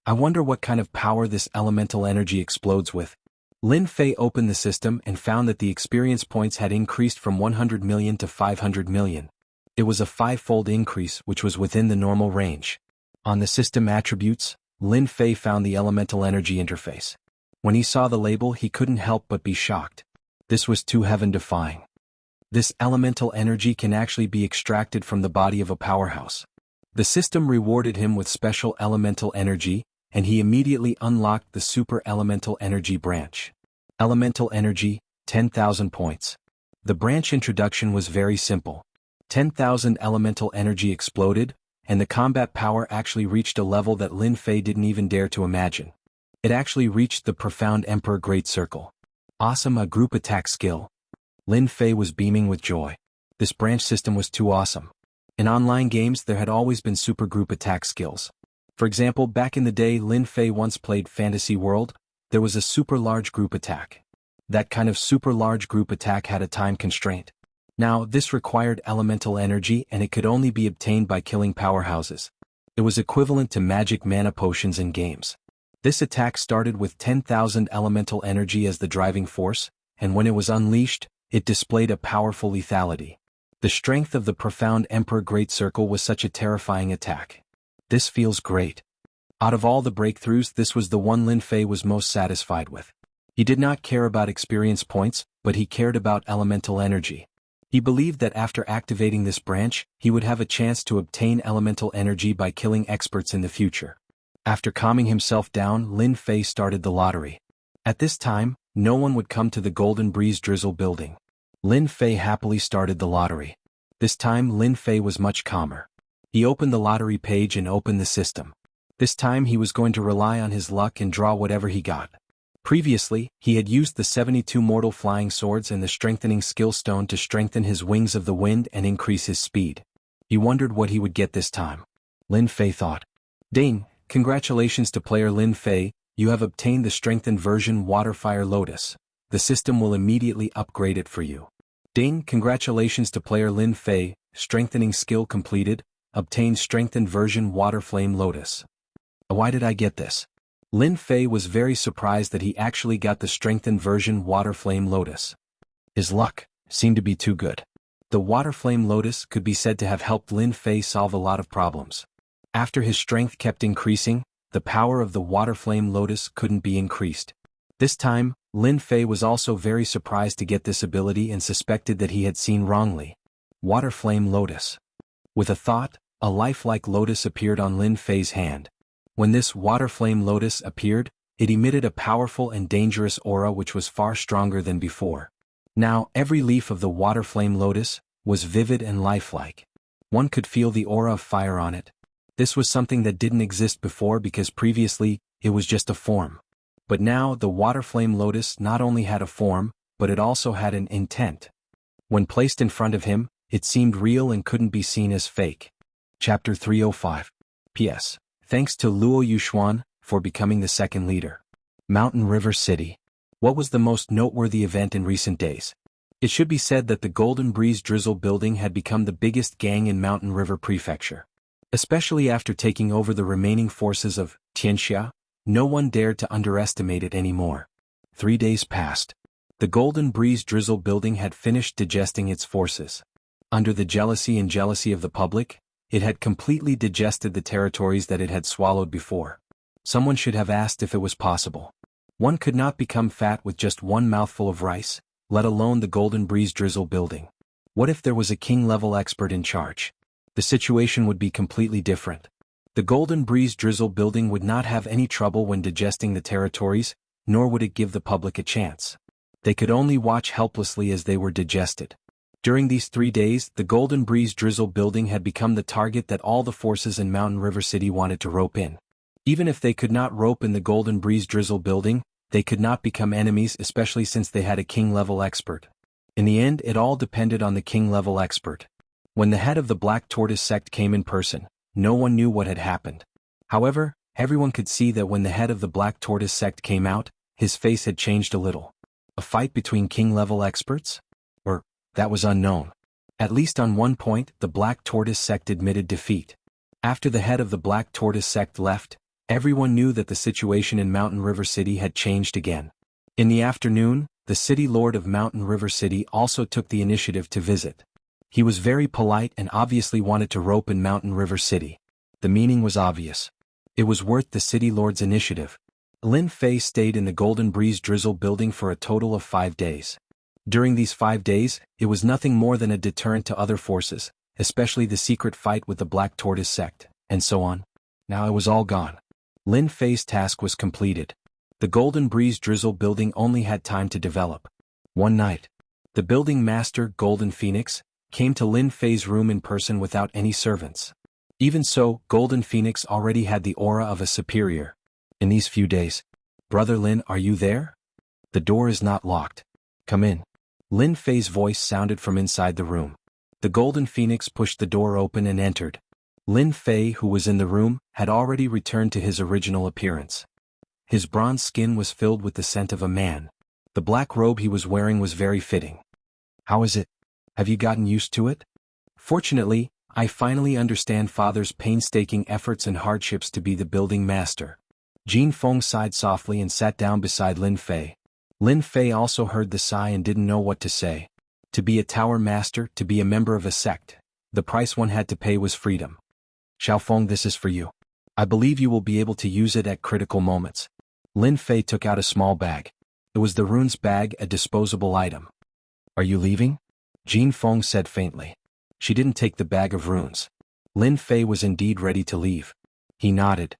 I wonder what kind of power this elemental energy explodes with. Lin Fei opened the system and found that the experience points had increased from 100 million to 500 million. It was a 5-fold increase, which was within the normal range. On the system attributes, Lin Fei found the elemental energy interface. When he saw the label, he couldn't help but be shocked. This was too heaven-defying. This elemental energy can actually be extracted from the body of a powerhouse. The system rewarded him with special elemental energy, and he immediately unlocked the super elemental energy branch. Elemental energy, 10,000 points. The branch introduction was very simple. 10,000 elemental energy exploded, and the combat power actually reached a level that Lin Fei didn't even dare to imagine. It actually reached the profound Emperor Great Circle. Awesome, a group attack skill. Lin Fei was beaming with joy. This branch system was too awesome. In online games there had always been super group attack skills. For example, back in the day Lin Fei once played Fantasy World, there was a super large group attack. That kind of super large group attack had a time constraint. Now, this required elemental energy and it could only be obtained by killing powerhouses. It was equivalent to magic mana potions in games. This attack started with 10,000 elemental energy as the driving force, and when it was unleashed, it displayed a powerful lethality. The strength of the profound Emperor Great Circle was such a terrifying attack. This feels great. Out of all the breakthroughs, this was the one Lin Fei was most satisfied with. He did not care about experience points, but he cared about elemental energy. He believed that after activating this branch, he would have a chance to obtain elemental energy by killing experts in the future. After calming himself down, Lin Fei started the lottery. At this time, no one would come to the Golden Breeze Drizzle building. Lin Fei happily started the lottery. This time Lin Fei was much calmer. He opened the lottery page and opened the system. This time he was going to rely on his luck and draw whatever he got. Previously, he had used the 72 mortal flying swords and the strengthening skill stone to strengthen his wings of the wind and increase his speed. He wondered what he would get this time. Lin Fei thought. Ding, congratulations to player Lin Fei, you have obtained the strengthened version Waterfire Lotus. The system will immediately upgrade it for you. Ding, congratulations to player Lin Fei, strengthening skill completed, obtained strengthened version Waterflame Lotus. Why did I get this? Lin Fei was very surprised that he actually got the strengthened version Waterflame Lotus. His luck seemed to be too good. The Waterflame Lotus could be said to have helped Lin Fei solve a lot of problems. After his strength kept increasing, the power of the Waterflame Lotus couldn't be increased. This time, Lin Fei was also very surprised to get this ability and suspected that he had seen wrongly. Waterflame Lotus. With a thought, a lifelike lotus appeared on Lin Fei's hand. When this Waterflame Lotus appeared, it emitted a powerful and dangerous aura which was far stronger than before. Now, every leaf of the Waterflame Lotus was vivid and lifelike. One could feel the aura of fire on it. This was something that didn't exist before because previously, it was just a form. But now the Waterflame Lotus not only had a form, but it also had an intent. When placed in front of him, it seemed real and couldn't be seen as fake. Chapter 305. P.S. Thanks to Luo Yuxuan for becoming the second leader. Mountain River City. What was the most noteworthy event in recent days? It should be said that the Golden Breeze Drizzle building had become the biggest gang in Mountain River Prefecture. Especially after taking over the remaining forces of Tianxia, no one dared to underestimate it anymore. 3 days passed. The Golden Breeze Drizzle building had finished digesting its forces. Under the jealousy of the public, it had completely digested the territories that it had swallowed before. Someone should have asked if it was possible. One could not become fat with just one mouthful of rice, let alone the Golden Breeze Drizzle building. What if there was a king-level expert in charge? The situation would be completely different. The Golden Breeze Drizzle building would not have any trouble when digesting the territories, nor would it give the public a chance. They could only watch helplessly as they were digested. During these 3 days, the Golden Breeze Drizzle building had become the target that all the forces in Mountain River City wanted to rope in. Even if they could not rope in the Golden Breeze Drizzle building, they could not become enemies, especially since they had a king-level expert. In the end, it all depended on the king-level expert. When the head of the Black Tortoise sect came in person, no one knew what had happened. However, everyone could see that when the head of the Black Tortoise sect came out, his face had changed a little. A fight between king-level experts? Or, that was unknown. At least on one point, the Black Tortoise sect admitted defeat. After the head of the Black Tortoise sect left, everyone knew that the situation in Mountain River City had changed again. In the afternoon, the city lord of Mountain River City also took the initiative to visit. He was very polite and obviously wanted to rope in Mountain River City. The meaning was obvious. It was worth the city lord's initiative. Lin Fei stayed in the Golden Breeze Drizzle building for a total of 5 days. During these 5 days, it was nothing more than a deterrent to other forces, especially the secret fight with the Black Tortoise sect, and so on. Now it was all gone. Lin Fei's task was completed. The Golden Breeze Drizzle building only had time to develop. One night, the building master, Golden Phoenix, came to Lin Fei's room in person without any servants. Even so, Golden Phoenix already had the aura of a superior. In these few days, Brother Lin, are you there? The door is not locked. Come in. Lin Fei's voice sounded from inside the room. The Golden Phoenix pushed the door open and entered. Lin Fei, who was in the room, had already returned to his original appearance. His bronze skin was filled with the scent of a man. The black robe he was wearing was very fitting. How is it? Have you gotten used to it? Fortunately, I finally understand Father's painstaking efforts and hardships to be the building master. Jin Feng sighed softly and sat down beside Lin Fei. Lin Fei also heard the sigh and didn't know what to say. To be a tower master, to be a member of a sect, the price one had to pay was freedom. Xiaofeng, this is for you. I believe you will be able to use it at critical moments. Lin Fei took out a small bag. It was the runes bag, a disposable item. Are you leaving? Jin Feng said faintly. She didn't take the bag of runes. Lin Fei was indeed ready to leave. He nodded.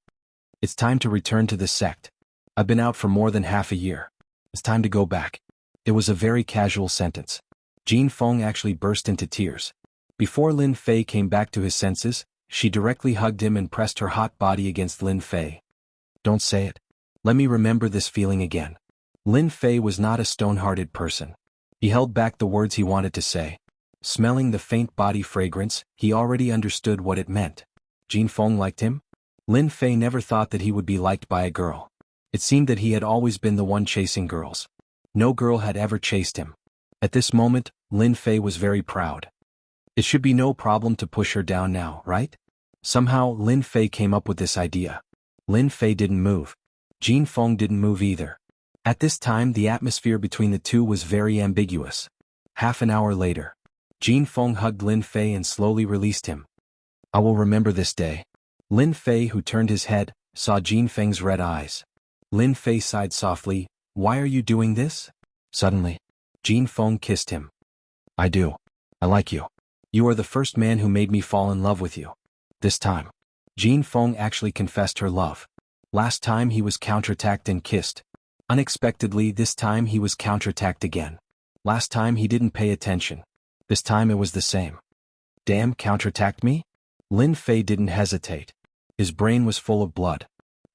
It's time to return to the sect. I've been out for more than half a year. It's time to go back. It was a very casual sentence. Jin Feng actually burst into tears. Before Lin Fei came back to his senses, she directly hugged him and pressed her hot body against Lin Fei. Don't say it. Let me remember this feeling again. Lin Fei was not a stone-hearted person. He held back the words he wanted to say. Smelling the faint body fragrance, he already understood what it meant. Jin Feng liked him? Lin Fei never thought that he would be liked by a girl. It seemed that he had always been the one chasing girls. No girl had ever chased him. At this moment, Lin Fei was very proud. It should be no problem to push her down now, right? Somehow, Lin Fei came up with this idea. Lin Fei didn't move. Jin Feng didn't move either. At this time, the atmosphere between the two was very ambiguous. Half an hour later, Jin Feng hugged Lin Fei and slowly released him. I will remember this day. Lin Fei, who turned his head, saw Jin Feng's red eyes. Lin Fei sighed softly. Why are you doing this? Suddenly, Jin Feng kissed him. I do. I like you. You are the first man who made me fall in love with you. This time, Jin Feng actually confessed her love. Last time he was counterattacked and kissed. Unexpectedly, this time he was counterattacked again. Last time he didn't pay attention. This time it was the same. Damn, counterattacked me? Lin Fei didn't hesitate. His brain was full of blood.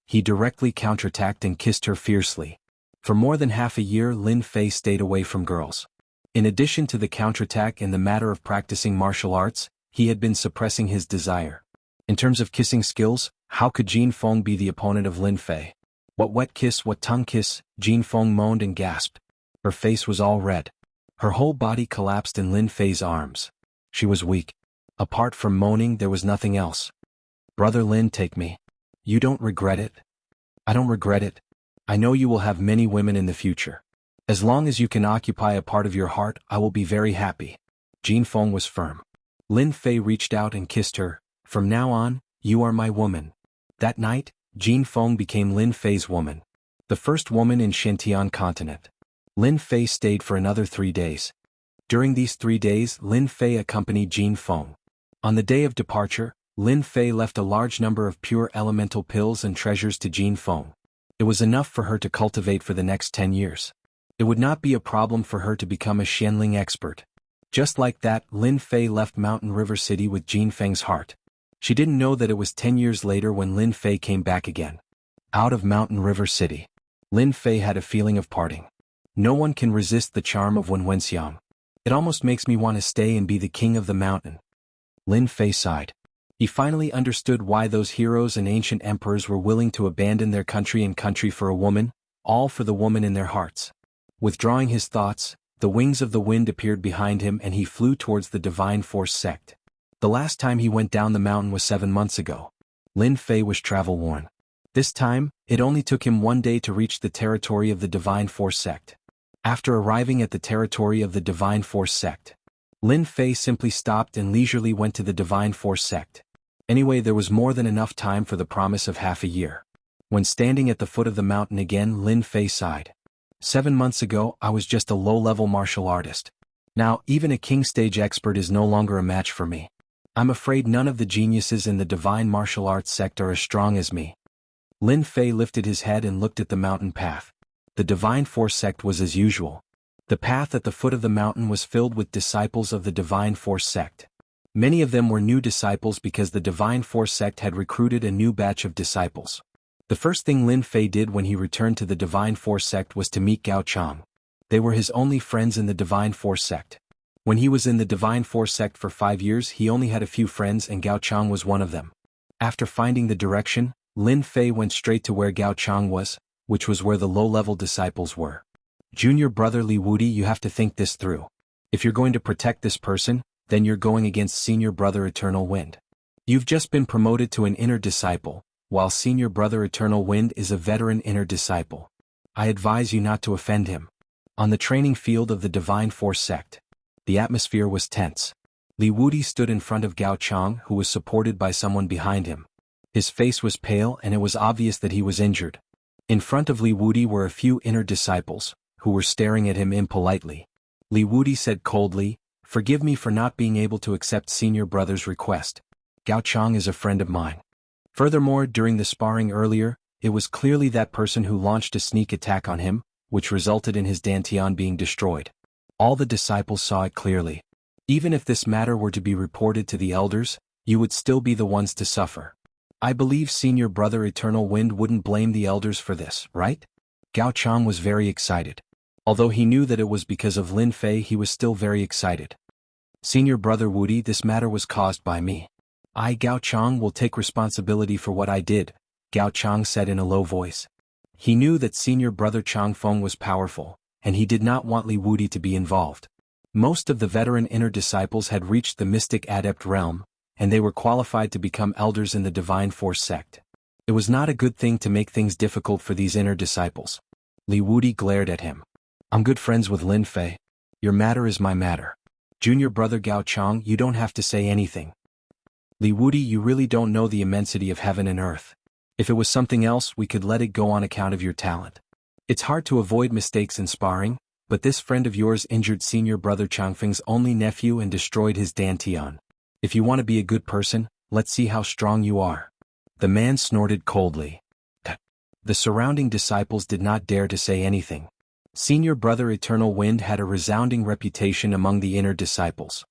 He directly counterattacked and kissed her fiercely. For more than half a year, Lin Fei stayed away from girls. In addition to the counterattack and the matter of practicing martial arts, he had been suppressing his desire. In terms of kissing skills, how could Jin Feng be the opponent of Lin Fei? What wet kiss, what tongue kiss, Jin Feng moaned and gasped. Her face was all red. Her whole body collapsed in Lin Fei's arms. She was weak. Apart from moaning, there was nothing else. Brother Lin, take me. You don't regret it? I don't regret it. I know you will have many women in the future. As long as you can occupy a part of your heart, I will be very happy. Jin Feng was firm. Lin Fei reached out and kissed her. From now on, you are my woman. That night, Jin Feng became Lin Fei's woman. The first woman in Xintian continent. Lin Fei stayed for another 3 days. During these 3 days, Lin Fei accompanied Jin Feng. On the day of departure, Lin Fei left a large number of pure elemental pills and treasures to Jin Feng. It was enough for her to cultivate for the next 10 years. It would not be a problem for her to become a Xianling expert. Just like that, Lin Fei left Mountain River City with Jin Feng's heart. She didn't know that it was 10 years later when Lin Fei came back again. Out of Mountain River City, Lin Fei had a feeling of parting. No one can resist the charm of Wenxiang. It almost makes me want to stay and be the king of the mountain. Lin Fei sighed. He finally understood why those heroes and ancient emperors were willing to abandon their country and country for a woman, all for the woman in their hearts. Withdrawing his thoughts, the wings of the wind appeared behind him and he flew towards the Divine Force sect. The last time he went down the mountain was 7 months ago. Lin Fei was travel-worn. This time, it only took him 1 day to reach the territory of the Divine Force sect. After arriving at the territory of the Divine Force sect, Lin Fei simply stopped and leisurely went to the Divine Force sect. Anyway, there was more than enough time for the promise of half a year. When standing at the foot of the mountain again, Lin Fei sighed. 7 months ago, I was just a low-level martial artist. Now, even a king stage expert is no longer a match for me. I'm afraid none of the geniuses in the divine martial arts sect are as strong as me. Lin Fei lifted his head and looked at the mountain path. The Divine Force sect was as usual. The path at the foot of the mountain was filled with disciples of the Divine Force sect. Many of them were new disciples because the Divine Force sect had recruited a new batch of disciples. The first thing Lin Fei did when he returned to the Divine Force sect was to meet Gao Chang. They were his only friends in the Divine Force sect. When he was in the Divine Force sect for 5 years, he only had a few friends and Gao Chang was one of them. After finding the direction, Lin Fei went straight to where Gao Chang was, which was where the low-level disciples were. Junior brother Li Wudi, you have to think this through. If you're going to protect this person, then you're going against senior brother Eternal Wind. You've just been promoted to an inner disciple, while senior brother Eternal Wind is a veteran inner disciple. I advise you not to offend him. On the training field of the Divine Force sect, the atmosphere was tense. Li Wudi stood in front of Gao Chang, who was supported by someone behind him. His face was pale and it was obvious that he was injured. In front of Li Wudi were a few inner disciples, who were staring at him impolitely. Li Wudi said coldly, "Forgive me for not being able to accept senior brother's request. Gao Chang is a friend of mine." Furthermore, during the sparring earlier, it was clearly that person who launched a sneak attack on him, which resulted in his dantian being destroyed. All the disciples saw it clearly. Even if this matter were to be reported to the elders, you would still be the ones to suffer. I believe senior brother Eternal Wind wouldn't blame the elders for this, right? Gao Chang was very excited. Although he knew that it was because of Lin Fei, he was still very excited. Senior brother Wudi, this matter was caused by me. I, Gao Chang, will take responsibility for what I did, Gao Chang said in a low voice. He knew that senior brother Chang Feng was powerful, and he did not want Li Wudi to be involved. Most of the veteran inner disciples had reached the mystic adept realm, and they were qualified to become elders in the Divine Force sect. It was not a good thing to make things difficult for these inner disciples. Li Wudi glared at him. I'm good friends with Lin Fei. Your matter is my matter. Junior brother Gao Chang, you don't have to say anything. Li Wudi, you really don't know the immensity of heaven and earth. If it was something else, we could let it go on account of your talent. It's hard to avoid mistakes in sparring, but this friend of yours injured senior brother Changfeng's only nephew and destroyed his dantian. If you want to be a good person, let's see how strong you are. The man snorted coldly. The surrounding disciples did not dare to say anything. Senior brother Eternal Wind had a resounding reputation among the inner disciples.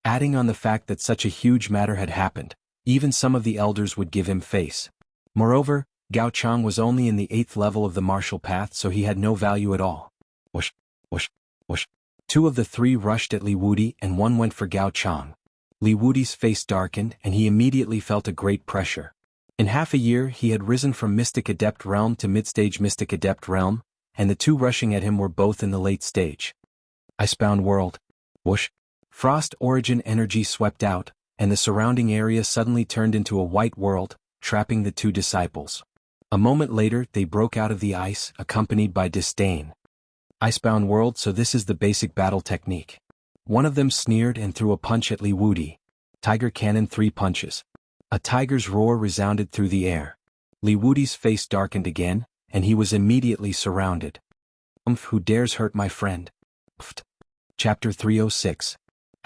Adding on the fact that such a huge matter had happened, even some of the elders would give him face. Moreover, Gao Chang was only in the 8th level of the martial path, so he had no value at all. Whoosh, whoosh, whoosh. 2 of the 3 rushed at Li Wudi and 1 went for Gao Chang. Li Wudi's face darkened and he immediately felt a great pressure. In half a year he had risen from Mystic Adept Realm to Mid-Stage Mystic Adept Realm, and the 2 rushing at him were both in the late stage. Icebound World. Whoosh. Frost origin energy swept out, and the surrounding area suddenly turned into a white world, trapping the 2 disciples. A moment later they broke out of the ice, accompanied by disdain. Icebound World, so this is the basic battle technique. One of them sneered and threw a punch at Li Wudi. Tiger Cannon 3 punches. A tiger's roar resounded through the air. Li Wudi's face darkened again, and he was immediately surrounded. Who dares hurt my friend? Pft. Chapter 306.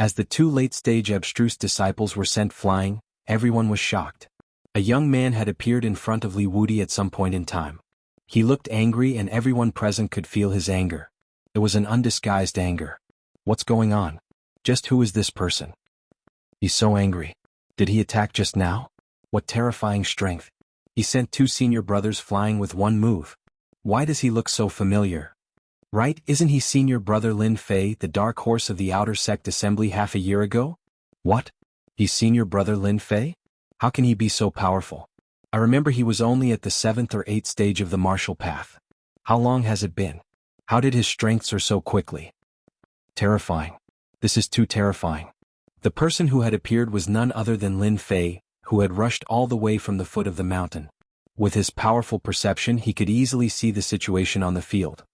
As the 2 late-stage abstruse disciples were sent flying, everyone was shocked. A young man had appeared in front of Li Wudi at some point in time. He looked angry and everyone present could feel his anger. It was an undisguised anger. What's going on? Just who is this person? He's so angry. Did he attack just now? What terrifying strength. He sent 2 senior brothers flying with 1 move. Why does he look so familiar? Right, isn't he senior brother Lin Fei, the dark horse of the outer sect assembly half a year ago? What? He's senior brother Lin Fei? How can he be so powerful? I remember he was only at the 7th or 8th stage of the martial path. How long has it been? How did his strength soar so quickly? Terrifying. This is too terrifying. The person who had appeared was none other than Lin Fei, who had rushed all the way from the foot of the mountain. With his powerful perception, he could easily see the situation on the field.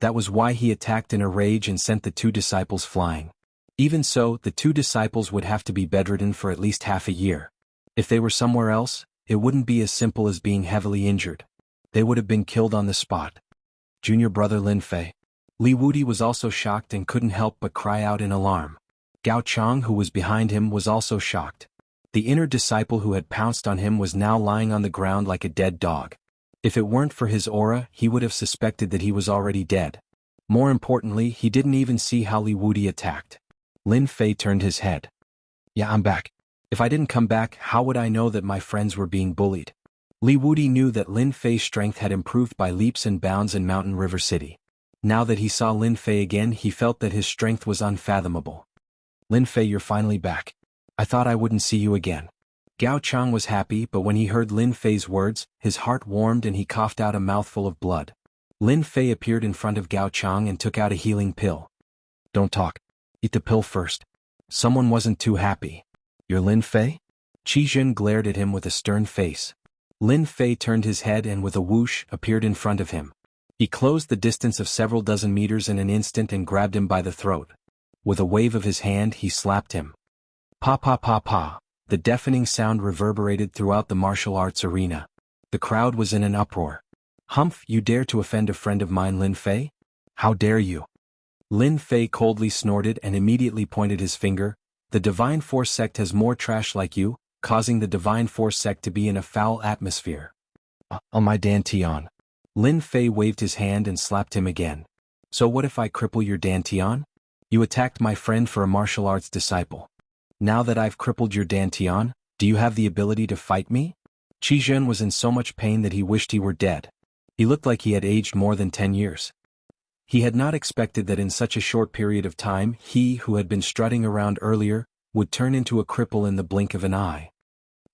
That was why he attacked in a rage and sent the two disciples flying. Even so, the two disciples would have to be bedridden for at least half a year. If they were somewhere else, it wouldn't be as simple as being heavily injured. They would have been killed on the spot. Junior brother Lin Fei. Li Wudi was also shocked and couldn't help but cry out in alarm. Gao Chang, who was behind him, was also shocked. The inner disciple who had pounced on him was now lying on the ground like a dead dog. If it weren't for his aura, he would have suspected that he was already dead. More importantly, he didn't even see how Li Wudi attacked. Lin Fei turned his head. Yeah, I'm back. If I didn't come back, how would I know that my friends were being bullied? Li Wudi knew that Lin Fei's strength had improved by leaps and bounds in Mountain River City. Now that he saw Lin Fei again, he felt that his strength was unfathomable. Lin Fei, you're finally back. I thought I wouldn't see you again. Gao Chang was happy, but when he heard Lin Fei's words, his heart warmed and he coughed out a mouthful of blood. Lin Fei appeared in front of Gao Chang and took out a healing pill. Don't talk. Eat the pill first. Someone wasn't too happy. You're Lin Fei? Qi Jin glared at him with a stern face. Lin Fei turned his head and with a whoosh appeared in front of him. He closed the distance of several dozen meters in an instant and grabbed him by the throat. With a wave of his hand, he slapped him. Pa pa pa pa. The deafening sound reverberated throughout the martial arts arena. The crowd was in an uproar. Humph, you dare to offend a friend of mine, Lin Fei? How dare you? Lin Fei coldly snorted and immediately pointed his finger. The Divine Force sect has more trash like you, causing the Divine Force sect to be in a foul atmosphere. Oh my Dantian. Lin Fei waved his hand and slapped him again. So what if I cripple your Dantian? You attacked my friend for a martial arts disciple. Now that I've crippled your Dantian, do you have the ability to fight me? Qi Jin was in so much pain that he wished he were dead. He looked like he had aged more than 10 years. He had not expected that in such a short period of time, he who had been strutting around earlier, would turn into a cripple in the blink of an eye.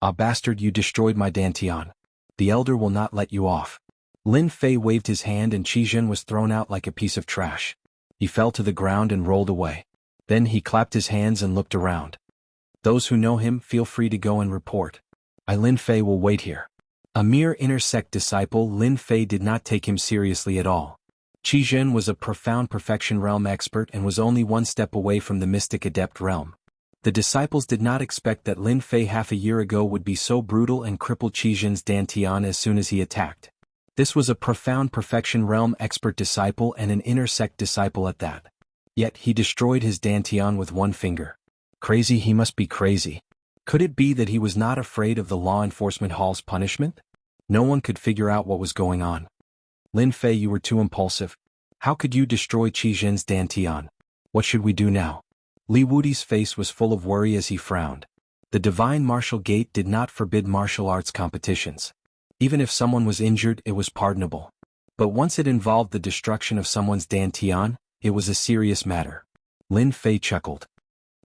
Ah bastard, you destroyed my Dantian. The elder will not let you off. Lin Fei waved his hand and Qi Jin was thrown out like a piece of trash. He fell to the ground and rolled away. Then he clapped his hands and looked around. Those who know him, feel free to go and report. Lin Fei will wait here. A mere inner sect disciple, Lin Fei did not take him seriously at all. Qi Jin was a profound perfection realm expert and was only one step away from the mystic adept realm. The disciples did not expect that Lin Fei half a year ago would be so brutal and cripple Qi Jin's Dantian as soon as he attacked. This was a profound perfection realm expert disciple and an inner sect disciple at that. Yet he destroyed his Dantian with one finger. Crazy, he must be crazy. Could it be that he was not afraid of the law enforcement hall's punishment? No one could figure out what was going on. Lin Fei, you were too impulsive. How could you destroy Qi Jin's Dantian? What should we do now? Li Wudi's face was full of worry as he frowned. The Divine Martial Gate did not forbid martial arts competitions. Even if someone was injured, it was pardonable. But once it involved the destruction of someone's Dantian, it was a serious matter. Lin Fei chuckled.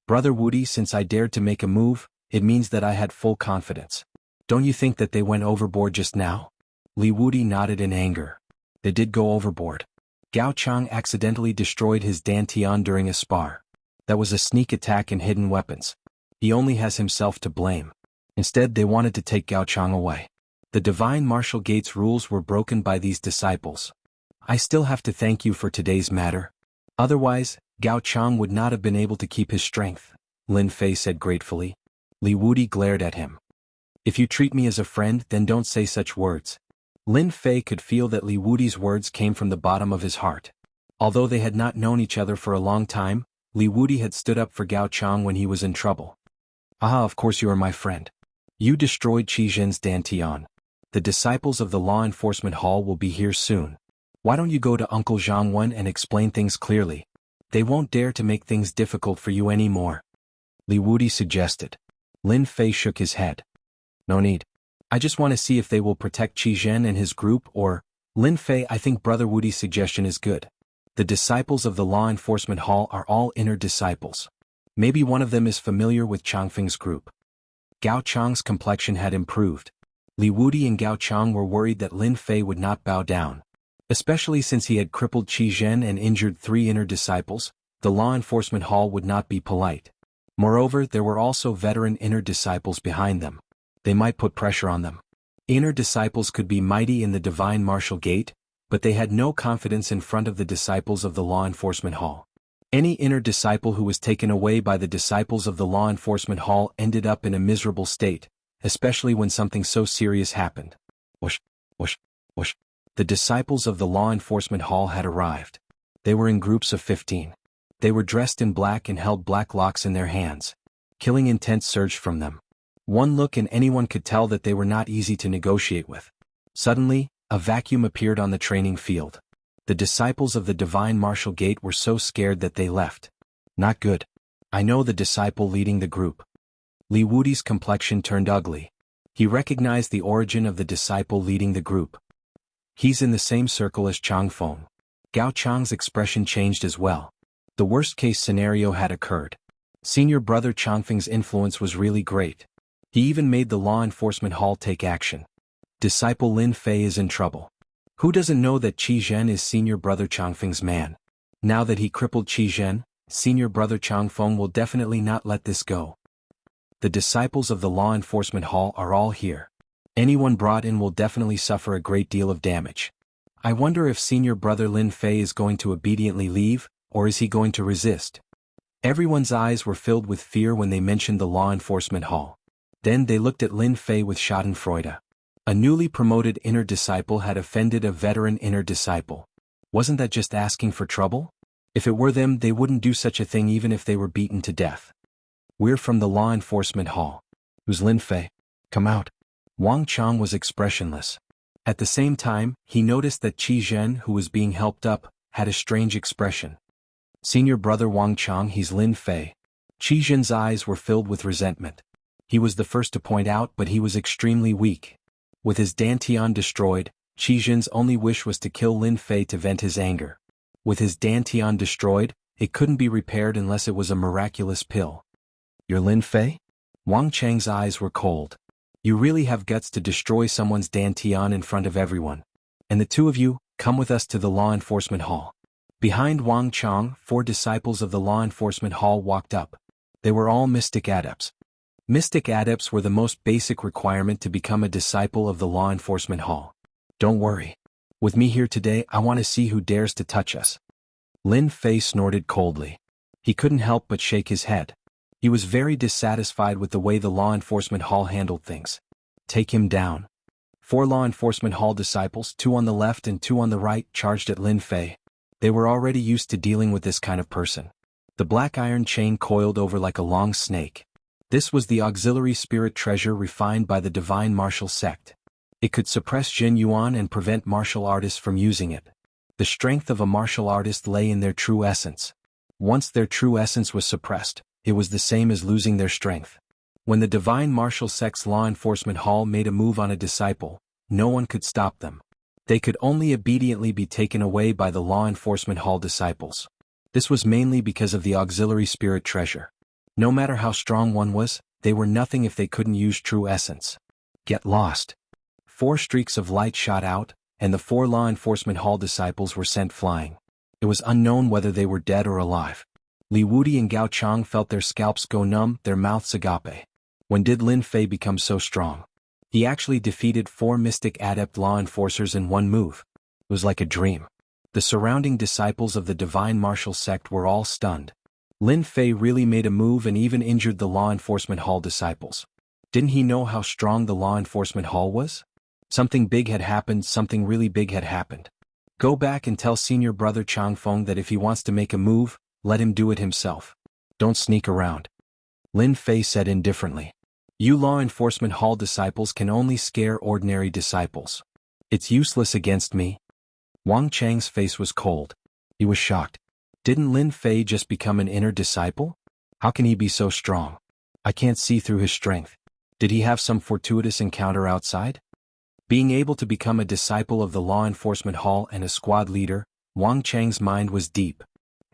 Brother Wudi, since I dared to make a move, it means that I had full confidence. Don't you think that they went overboard just now? Li Wudi nodded in anger. They did go overboard. Gao Chang accidentally destroyed his Dantian during a spar. That was a sneak attack and hidden weapons. He only has himself to blame. Instead, they wanted to take Gao Chang away. The Divine Martial Gate's rules were broken by these disciples. I still have to thank you for today's matter. Otherwise, Gao Chang would not have been able to keep his strength, Lin Fei said gratefully. Li Wudi glared at him. If you treat me as a friend, then don't say such words. Lin Fei could feel that Li Wudi's words came from the bottom of his heart. Although they had not known each other for a long time, Li Wudi had stood up for Gao Chang when he was in trouble. Ah, of course you are my friend. You destroyed Qi Jin's Dantian. The disciples of the Law Enforcement Hall will be here soon. Why don't you go to Uncle Zhang and explain things clearly? They won't dare to make things difficult for you anymore. Li Wudi suggested. Lin Fei shook his head. No need. I just want to see if they will protect Qi Jin and his group or, Lin Fei, I think Brother Wudi's suggestion is good. The disciples of the Law Enforcement Hall are all inner disciples. Maybe one of them is familiar with Changfeng's group. Gao Chang's complexion had improved. Li Wudi and Gao Chang were worried that Lin Fei would not bow down. Especially since he had crippled Qi Zhen and injured 3 inner disciples, the law enforcement hall would not be polite. Moreover, there were also veteran inner disciples behind them. They might put pressure on them. Inner disciples could be mighty in the divine martial gate, but they had no confidence in front of the disciples of the law enforcement hall. Any inner disciple who was taken away by the disciples of the law enforcement hall ended up in a miserable state, especially when something so serious happened. Whoosh, whoosh, whoosh. The disciples of the law enforcement hall had arrived. They were in groups of 15. They were dressed in black and held black locks in their hands. Killing intent surged from them. One look and anyone could tell that they were not easy to negotiate with. Suddenly, a vacuum appeared on the training field. The disciples of the divine martial gate were so scared that they left. Not good. I know the disciple leading the group. Li Wudi's complexion turned ugly. He recognized the origin of the disciple leading the group. He's in the same circle as Chang Feng. Gao Chang's expression changed as well. The worst-case scenario had occurred. Senior brother Changfeng's influence was really great. He even made the law enforcement hall take action. Disciple Lin Fei is in trouble. Who doesn't know that Qi Zhen is senior brother Changfeng's man? Now that he crippled Qi Zhen, senior brother Changfeng will definitely not let this go. The disciples of the law enforcement hall are all here. Anyone brought in will definitely suffer a great deal of damage. I wonder if senior brother Lin Fei is going to obediently leave, or is he going to resist? Everyone's eyes were filled with fear when they mentioned the law enforcement hall. Then they looked at Lin Fei with schadenfreude. A newly promoted inner disciple had offended a veteran inner disciple. Wasn't that just asking for trouble? If it were them, they wouldn't do such a thing even if they were beaten to death. We're from the law enforcement hall. Who's Lin Fei? Come out. Wang Chang was expressionless. At the same time, he noticed that Qi Zhen, who was being helped up, had a strange expression. Senior brother Wang Chang, he's Lin Fei. Qi Zhen's eyes were filled with resentment. He was the first to point out, but he was extremely weak. With his dantian destroyed, Qi Zhen's only wish was to kill Lin Fei to vent his anger. With his dantian destroyed, it couldn't be repaired unless it was a miraculous pill. You're Lin Fei? Wang Chang's eyes were cold. You really have guts to destroy someone's dantian in front of everyone. And the two of you, come with us to the law enforcement hall. Behind Wang Chang, 4 disciples of the law enforcement hall walked up. They were all mystic adepts. Mystic adepts were the most basic requirement to become a disciple of the law enforcement hall. Don't worry. With me here today, I want to see who dares to touch us. Lin Fei snorted coldly. He couldn't help but shake his head. He was very dissatisfied with the way the law enforcement hall handled things. Take him down. 4 law enforcement hall disciples, 2 on the left and 2 on the right, charged at Lin Fei. They were already used to dealing with this kind of person. The black iron chain coiled over like a long snake. This was the auxiliary spirit treasure refined by the divine martial sect. It could suppress Jin Yuan and prevent martial artists from using it. The strength of a martial artist lay in their true essence. Once their true essence was suppressed, it was the same as losing their strength. When the divine martial sect's law enforcement hall made a move on a disciple, no one could stop them. They could only obediently be taken away by the law enforcement hall disciples. This was mainly because of the auxiliary spirit treasure. No matter how strong one was, they were nothing if they couldn't use true essence. Get lost. 4 streaks of light shot out, and the 4 law enforcement hall disciples were sent flying. It was unknown whether they were dead or alive. Li Wudi and Gao Chang felt their scalps go numb, their mouths agape. When did Lin Fei become so strong? He actually defeated 4 mystic adept law enforcers in one move. It was like a dream. The surrounding disciples of the divine martial sect were all stunned. Lin Fei really made a move and even injured the law enforcement hall disciples. Didn't he know how strong the law enforcement hall was? Something big had happened, something really big had happened. Go back and tell senior brother Changfeng that if he wants to make a move, let him do it himself. Don't sneak around. Lin Fei said indifferently. You law enforcement hall disciples can only scare ordinary disciples. It's useless against me. Wang Chang's face was cold. He was shocked. Didn't Lin Fei just become an inner disciple? How can he be so strong? I can't see through his strength. Did he have some fortuitous encounter outside? Being able to become a disciple of the law enforcement hall and a squad leader, Wang Chang's mind was deep.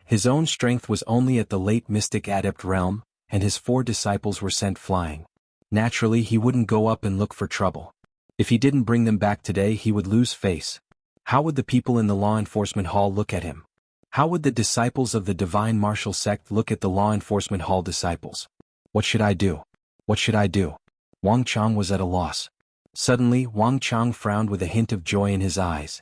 His own strength was only at the late mystic adept realm, and his 4 disciples were sent flying. Naturally, he wouldn't go up and look for trouble. If he didn't bring them back today, he would lose face. How would the people in the law enforcement hall look at him? How would the disciples of the divine martial sect look at the law enforcement hall disciples? What should I do? What should I do? Wang Chang was at a loss. Suddenly, Wang Chang frowned with a hint of joy in his eyes.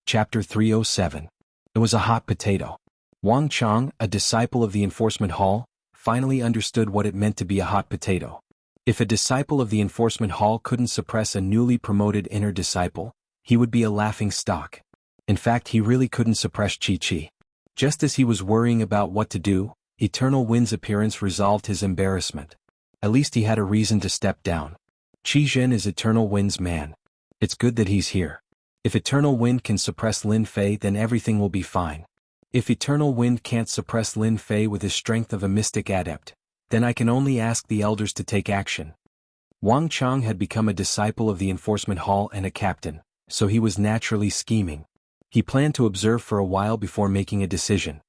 Chapter 307. It was a hot potato. Wang Chang, a disciple of the enforcement hall, finally understood what it meant to be a hot potato. If a disciple of the enforcement hall couldn't suppress a newly promoted inner disciple, he would be a laughing stock. In fact, he really couldn't suppress Chi. Just as he was worrying about what to do, Eternal Wind's appearance resolved his embarrassment. At least he had a reason to step down. Qi Zhen is Eternal Wind's man. It's good that he's here. If Eternal Wind can suppress Lin Fei, then everything will be fine. If Eternal Wind can't suppress Lin Fei with his strength of a mystic adept, then I can only ask the elders to take action. Wang Chang had become a disciple of the enforcement hall and a captain, so he was naturally scheming. He planned to observe for a while before making a decision.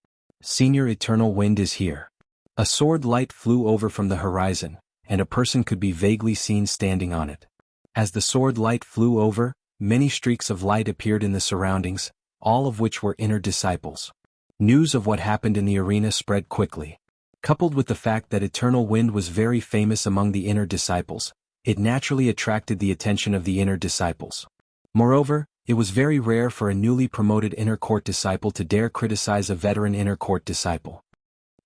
Senior Eternal Wind is here. A sword light flew over from the horizon, and a person could be vaguely seen standing on it. As the sword light flew over, many streaks of light appeared in the surroundings, all of which were inner disciples. News of what happened in the arena spread quickly. Coupled with the fact that Eternal Wind was very famous among the inner disciples, it naturally attracted the attention of the inner disciples. Moreover, it was very rare for a newly promoted inner court disciple to dare criticize a veteran inner court disciple.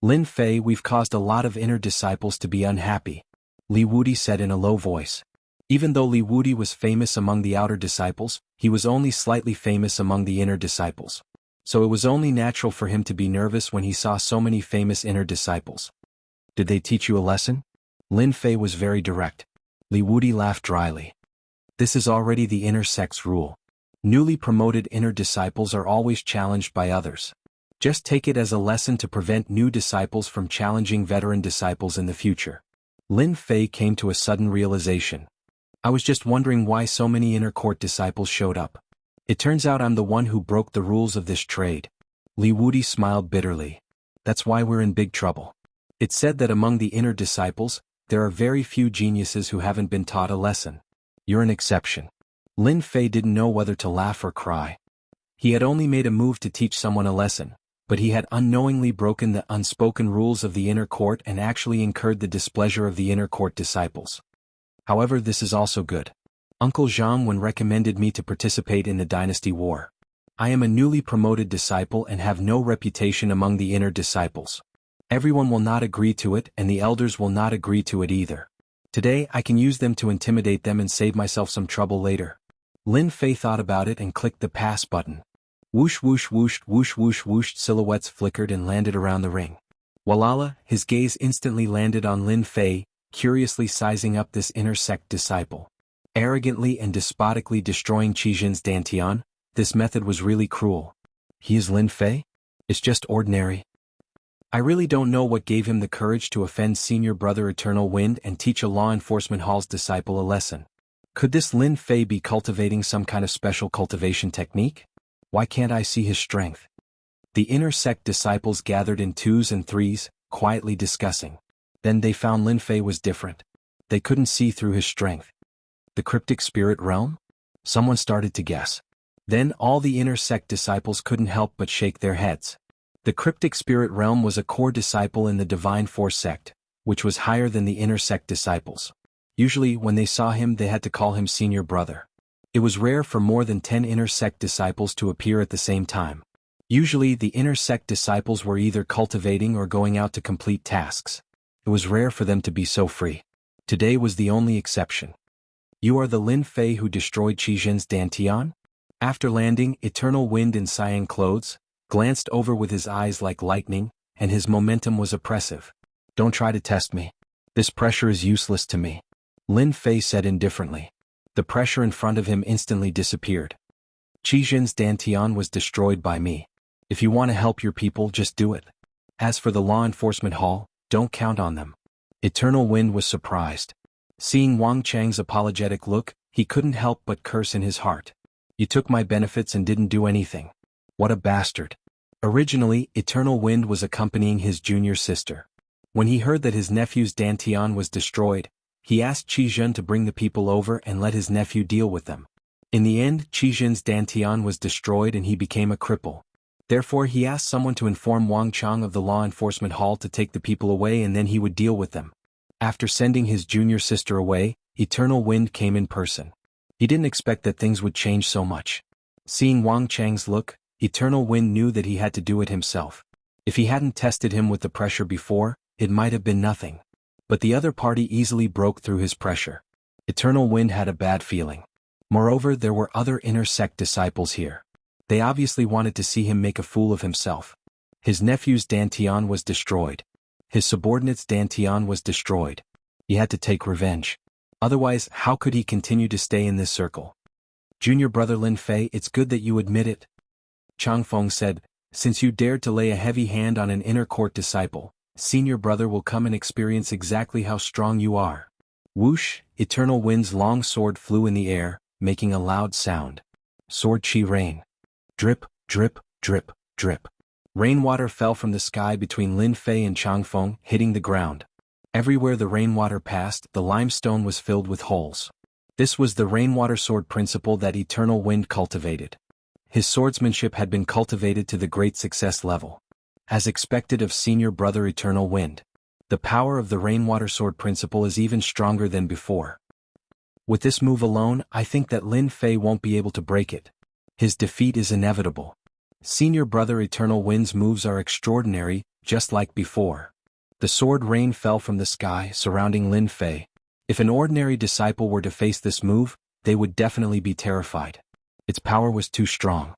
Lin Fei, we've caused a lot of inner disciples to be unhappy, Li Wudi said in a low voice. Even though Li Wudi was famous among the outer disciples, he was only slightly famous among the inner disciples. So it was only natural for him to be nervous when he saw so many famous inner disciples. Did they teach you a lesson? Lin Fei was very direct. Li Wudi laughed dryly. This is already the inner sect's rule. Newly promoted inner disciples are always challenged by others. Just take it as a lesson to prevent new disciples from challenging veteran disciples in the future. Lin Fei came to a sudden realization. I was just wondering why so many inner court disciples showed up. It turns out I'm the one who broke the rules of this trade. Li Wudi smiled bitterly. That's why we're in big trouble. It's said that among the inner disciples, there are very few geniuses who haven't been taught a lesson. You're an exception. Lin Fei didn't know whether to laugh or cry. He had only made a move to teach someone a lesson, but he had unknowingly broken the unspoken rules of the inner court and actually incurred the displeasure of the inner court disciples. However, this is also good. Uncle Jianghu recommended me to participate in the dynasty war. I am a newly promoted disciple and have no reputation among the inner disciples. Everyone will not agree to it and the elders will not agree to it either. Today I can use them to intimidate them and save myself some trouble later. Lin Fei thought about it and clicked the pass button. Whoosh whoosh whoosh whoosh whoosh whoosh silhouettes flickered and landed around the ring. Walala, his gaze instantly landed on Lin Fei, curiously sizing up this inner sect disciple. Arrogantly and despotically destroying Qi Zhen's dantian, this method was really cruel. He is Lin Fei? It's just ordinary. I really don't know what gave him the courage to offend senior brother Eternal Wind and teach a law enforcement hall's disciple a lesson. Could this Lin Fei be cultivating some kind of special cultivation technique? Why can't I see his strength? The inner sect disciples gathered in twos and threes, quietly discussing. Then they found Lin Fei was different. They couldn't see through his strength. The cryptic spirit realm? Someone started to guess. Then all the inner sect disciples couldn't help but shake their heads. The cryptic spirit realm was a core disciple in the divine force sect, which was higher than the inner sect disciples. Usually when they saw him they had to call him senior brother. It was rare for more than 10 inner sect disciples to appear at the same time. Usually the inner sect disciples were either cultivating or going out to complete tasks. It was rare for them to be so free. Today was the only exception. You are the Lin Fei who destroyed Qi Zhen's dantian? After landing, Eternal Wind in cyan clothes, glanced over with his eyes like lightning, and his momentum was oppressive. Don't try to test me. This pressure is useless to me. Lin Fei said indifferently. The pressure in front of him instantly disappeared. Qi Zhen's dantian was destroyed by me. If you want to help your people, just do it. As for the law enforcement hall, don't count on them. Eternal Wind was surprised. Seeing Wang Chang's apologetic look, he couldn't help but curse in his heart. You took my benefits and didn't do anything. What a bastard. Originally, Eternal Wind was accompanying his junior sister. When he heard that his nephew's dantian was destroyed, he asked Qi Zhen to bring the people over and let his nephew deal with them. In the end, Qi Jin's dantian was destroyed and he became a cripple. Therefore he asked someone to inform Wang Chang of the law enforcement hall to take the people away and then he would deal with them. After sending his junior sister away, Eternal Wind came in person. He didn't expect that things would change so much. Seeing Wang Chang's look, Eternal Wind knew that he had to do it himself. If he hadn't tested him with the pressure before, it might have been nothing. But the other party easily broke through his pressure. Eternal Wind had a bad feeling. Moreover, there were other inner sect disciples here. They obviously wanted to see him make a fool of himself. His nephew's dantian was destroyed. His subordinate's dantian was destroyed. He had to take revenge. Otherwise, how could he continue to stay in this circle? Junior brother Lin Fei, it's good that you admit it. Chang Feng said, since you dared to lay a heavy hand on an inner court disciple, senior brother will come and experience exactly how strong you are. Whoosh, Eternal Wind's long sword flew in the air, making a loud sound. Sword chi rain. Drip, drip, drip, drip. Rainwater fell from the sky between Lin Fei and Chang Feng, hitting the ground. Everywhere the rainwater passed, the limestone was filled with holes. This was the rainwater sword principle that Eternal Wind cultivated. His swordsmanship had been cultivated to the great success level. As expected of senior brother Eternal Wind, the power of the rainwater sword principle is even stronger than before. With this move alone, I think that Lin Fei won't be able to break it. His defeat is inevitable. Senior brother Eternal Wind's moves are extraordinary, just like before. The sword rain fell from the sky, surrounding Lin Fei. If an ordinary disciple were to face this move, they would definitely be terrified. Its power was too strong.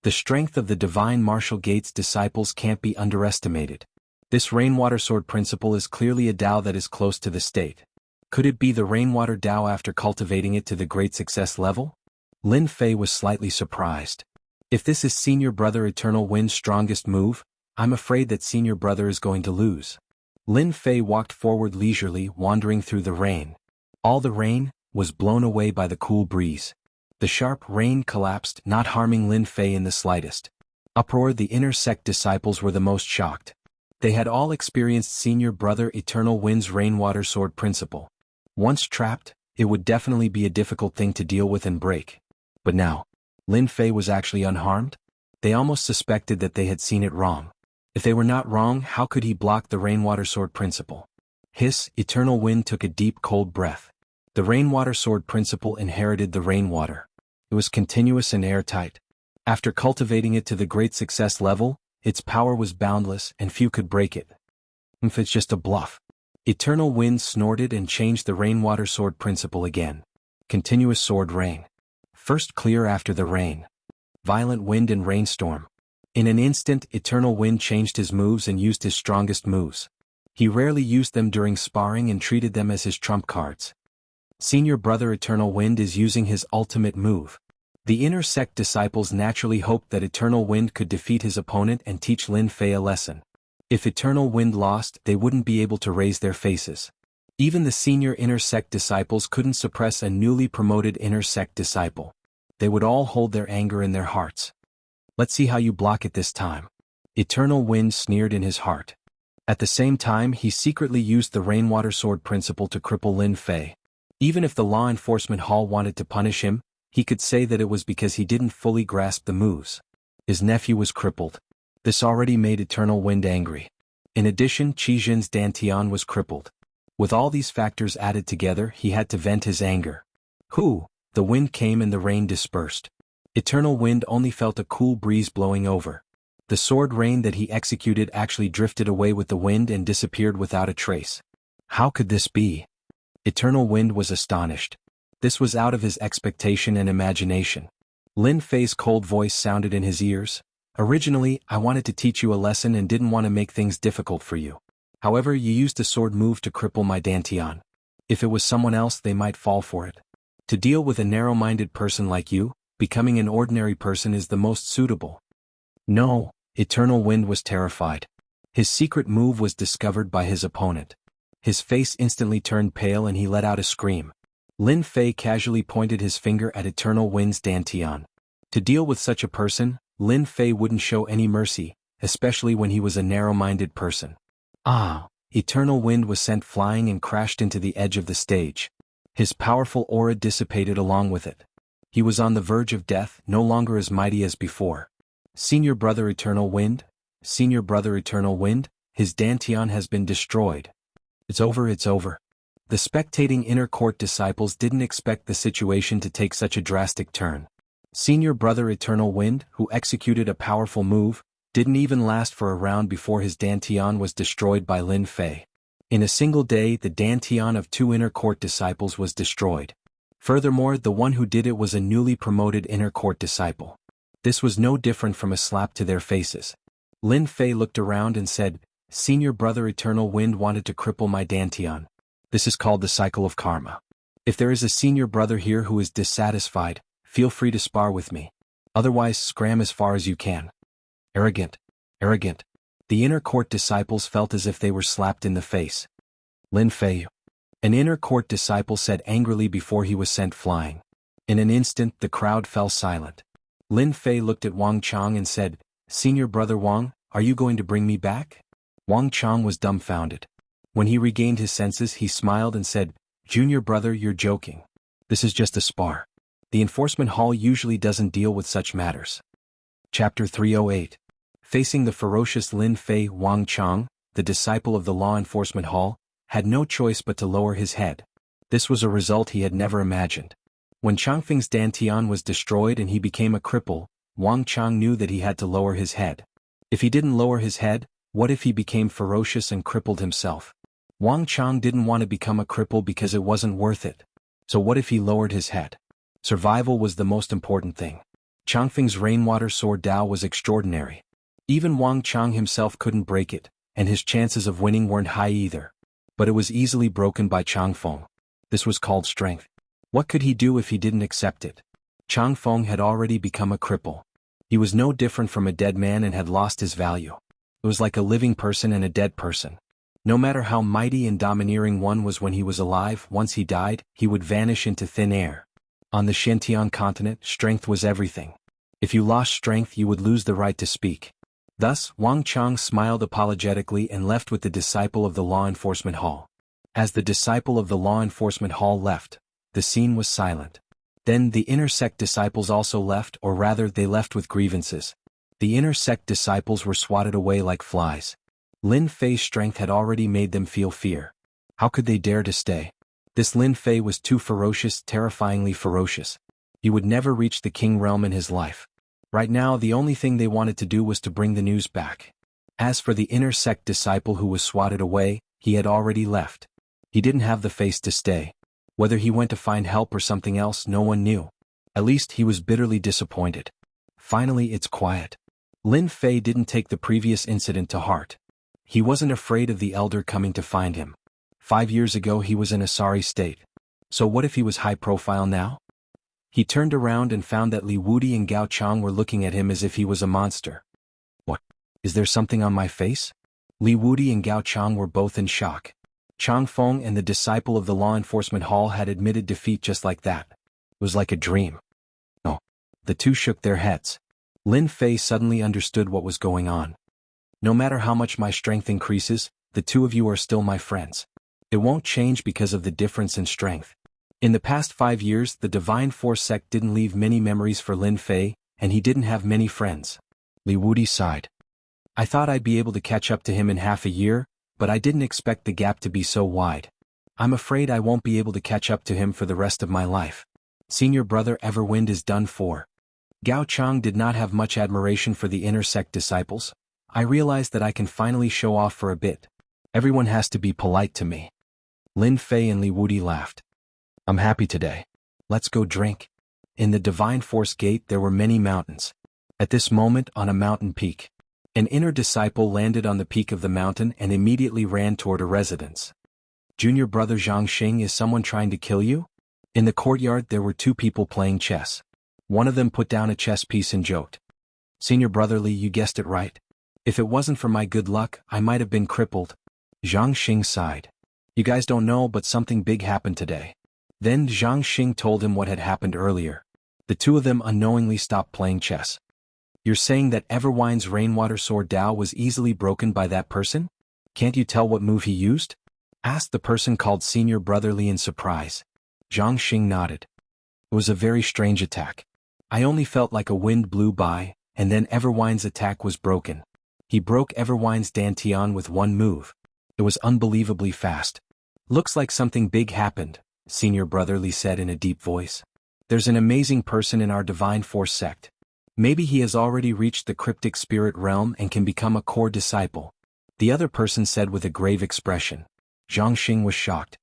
The strength of the Divine Martial Gates disciples can't be underestimated. This rainwater sword principle is clearly a Tao that is close to the state. Could it be the rainwater Tao after cultivating it to the great success level? Lin Fei was slightly surprised. If this is senior brother Eternal Wind's strongest move, I'm afraid that senior brother is going to lose. Lin Fei walked forward leisurely, wandering through the rain. All the rain was blown away by the cool breeze. The sharp rain collapsed, not harming Lin Fei in the slightest. Uproar, the inner sect disciples were the most shocked. They had all experienced senior brother Eternal Wind's rainwater sword principle. Once trapped, it would definitely be a difficult thing to deal with and break. But now, Lin Fei was actually unharmed? They almost suspected that they had seen it wrong. If they were not wrong, how could he block the rainwater sword principle? Hiss, Eternal Wind took a deep cold breath. The rainwater sword principle inherited the rainwater. It was continuous and airtight. After cultivating it to the great success level, its power was boundless and few could break it. If it's just a bluff. Eternal Wind snorted and changed the rainwater sword principle again. Continuous sword rain. First clear after the rain. Violent wind and rainstorm. In an instant, Eternal Wind changed his moves and used his strongest moves. He rarely used them during sparring and treated them as his trump cards. Senior brother Eternal Wind is using his ultimate move. The inner sect disciples naturally hoped that Eternal Wind could defeat his opponent and teach Lin Fei a lesson. If Eternal Wind lost, they wouldn't be able to raise their faces. Even the senior inner sect disciples couldn't suppress a newly promoted inner sect disciple. They would all hold their anger in their hearts. Let's see how you block it this time. Eternal Wind sneered in his heart. At the same time, he secretly used the rainwater sword principle to cripple Lin Fei. Even if the law enforcement hall wanted to punish him, he could say that it was because he didn't fully grasp the moves. His nephew was crippled. This already made Eternal Wind angry. In addition, Qi Jin's dantian was crippled. With all these factors added together, he had to vent his anger. Hoo! The wind came and the rain dispersed. Eternal Wind only felt a cool breeze blowing over. The sword rain that he executed actually drifted away with the wind and disappeared without a trace. How could this be? Eternal Wind was astonished. This was out of his expectation and imagination. Lin Fei's cold voice sounded in his ears. Originally, I wanted to teach you a lesson and didn't want to make things difficult for you. However, you used a sword move to cripple my dantian. If it was someone else, they might fall for it. To deal with a narrow-minded person like you, becoming an ordinary person is the most suitable. No, Eternal Wind was terrified. His secret move was discovered by his opponent. His face instantly turned pale and he let out a scream. Lin Fei casually pointed his finger at Eternal Wind's dantian. To deal with such a person, Lin Fei wouldn't show any mercy, especially when he was a narrow-minded person. Ah! Eternal Wind was sent flying and crashed into the edge of the stage. His powerful aura dissipated along with it. He was on the verge of death, no longer as mighty as before. Senior brother Eternal Wind? Senior brother Eternal Wind? His Dantian has been destroyed. It's over, it's over. The spectating inner court disciples didn't expect the situation to take such a drastic turn. Senior brother Eternal Wind, who executed a powerful move, didn't even last for a round before his Dantian was destroyed by Lin Fei. In a single day, the Dantian of 2 inner court disciples was destroyed. Furthermore, the one who did it was a newly promoted inner court disciple. This was no different from a slap to their faces. Lin Fei looked around and said, Senior brother Eternal Wind wanted to cripple my Dantian. This is called the cycle of karma. If there is a senior brother here who is dissatisfied, feel free to spar with me. Otherwise, scram as far as you can. Arrogant. Arrogant. The inner court disciples felt as if they were slapped in the face. Lin Fei. An inner court disciple said angrily before he was sent flying. In an instant, the crowd fell silent. Lin Fei looked at Wang Chang and said, Senior brother Wang, are you going to bring me back? Wang Chang was dumbfounded. When he regained his senses, he smiled and said, Junior brother, you're joking. This is just a spar. The enforcement hall usually doesn't deal with such matters. Chapter 308. Facing the ferocious Lin Fei, Wang Chang, the disciple of the law enforcement hall, had no choice but to lower his head. This was a result he had never imagined. When Changfeng's Dantian was destroyed and he became a cripple, Wang Chang knew that he had to lower his head. If he didn't lower his head, what if he became ferocious and crippled himself? Wang Chang didn't want to become a cripple because it wasn't worth it. So what if he lowered his head? Survival was the most important thing. Changfeng's rainwater sword Dao was extraordinary. Even Wang Chang himself couldn't break it, and his chances of winning weren't high either. But it was easily broken by Changfeng. This was called strength. What could he do if he didn't accept it? Changfeng had already become a cripple. He was no different from a dead man and had lost his value. It was like a living person and a dead person. No matter how mighty and domineering one was when he was alive, once he died, he would vanish into thin air. On the Xintian continent, strength was everything. If you lost strength, you would lose the right to speak. Thus, Wang Chang smiled apologetically and left with the disciple of the law enforcement hall. As the disciple of the law enforcement hall left, the scene was silent. Then the inner sect disciples also left, or rather they left with grievances. The inner sect disciples were swatted away like flies. Lin Fei's strength had already made them feel fear. How could they dare to stay? This Lin Fei was too ferocious, terrifyingly ferocious. He would never reach the king realm in his life. Right now, the only thing they wanted to do was to bring the news back. As for the inner sect disciple who was swatted away, he had already left. He didn't have the face to stay. Whether he went to find help or something else, no one knew. At least he was bitterly disappointed. Finally, it's quiet. Lin Fei didn't take the previous incident to heart. He wasn't afraid of the elder coming to find him. 5 years ago he was in a sorry state. So what if he was high profile now? He turned around and found that Li Wudi and Gao Chang were looking at him as if he was a monster. What? Is there something on my face? Li Wudi and Gao Chang were both in shock. Chang Feng and the disciple of the law enforcement hall had admitted defeat just like that. It was like a dream. No. The two shook their heads. Lin Fei suddenly understood what was going on. No matter how much my strength increases, the two of you are still my friends. It won't change because of the difference in strength. In the past 5 years, the Divine Force sect didn't leave many memories for Lin Fei, and he didn't have many friends. Li Wudi sighed. I thought I'd be able to catch up to him in half a year, but I didn't expect the gap to be so wide. I'm afraid I won't be able to catch up to him for the rest of my life. Senior brother Everwind is done for. Gao Chang did not have much admiration for the inner sect disciples. I realized that I can finally show off for a bit. Everyone has to be polite to me. Lin Fei and Li Wudi laughed. I'm happy today. Let's go drink. In the Divine Force Gate there were many mountains. At this moment, on a mountain peak, an inner disciple landed on the peak of the mountain and immediately ran toward a residence. Junior brother Zhang Xing, is someone trying to kill you? In the courtyard there were 2 people playing chess. One of them put down a chess piece and joked. Senior brother Li, you guessed it right. If it wasn't for my good luck, I might have been crippled. Zhang Xing sighed. You guys don't know, but something big happened today. Then Zhang Xing told him what had happened earlier. The two of them unknowingly stopped playing chess. You're saying that Everwind's rainwater sword Dao was easily broken by that person? Can't you tell what move he used? Asked the person called Senior Brother Li in surprise. Zhang Xing nodded. It was a very strange attack. I only felt like a wind blew by, and then Everwine's attack was broken. He broke Everwine's Dantian with one move. It was unbelievably fast. Looks like something big happened, Senior Brother Li said in a deep voice. There's an amazing person in our Divine Force sect. Maybe he has already reached the cryptic spirit realm and can become a core disciple. The other person said with a grave expression. Zhang Xing was shocked.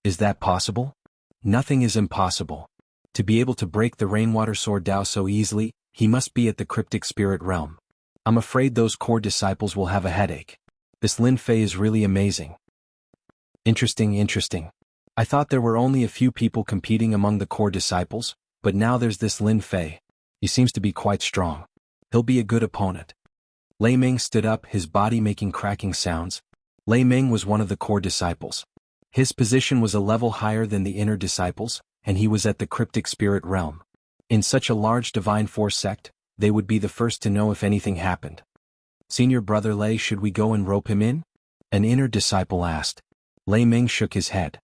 Is that possible? Nothing is impossible. To be able to break the Rainwater Sword Dao so easily, he must be at the cryptic spirit realm. I'm afraid those core disciples will have a headache. This Lin Fei is really amazing. Interesting. I thought there were only a few people competing among the core disciples, but now there's this Lin Fei. He seems to be quite strong. He'll be a good opponent. Lei Ming stood up, his body making cracking sounds. Lei Ming was one of the core disciples. His position was a level higher than the inner disciples, and he was at the cryptic spirit realm. In such a large divine force sect, they would be the first to know if anything happened. Senior Brother Lei, should we go and rope him in? An inner disciple asked. Lei Ming shook his head.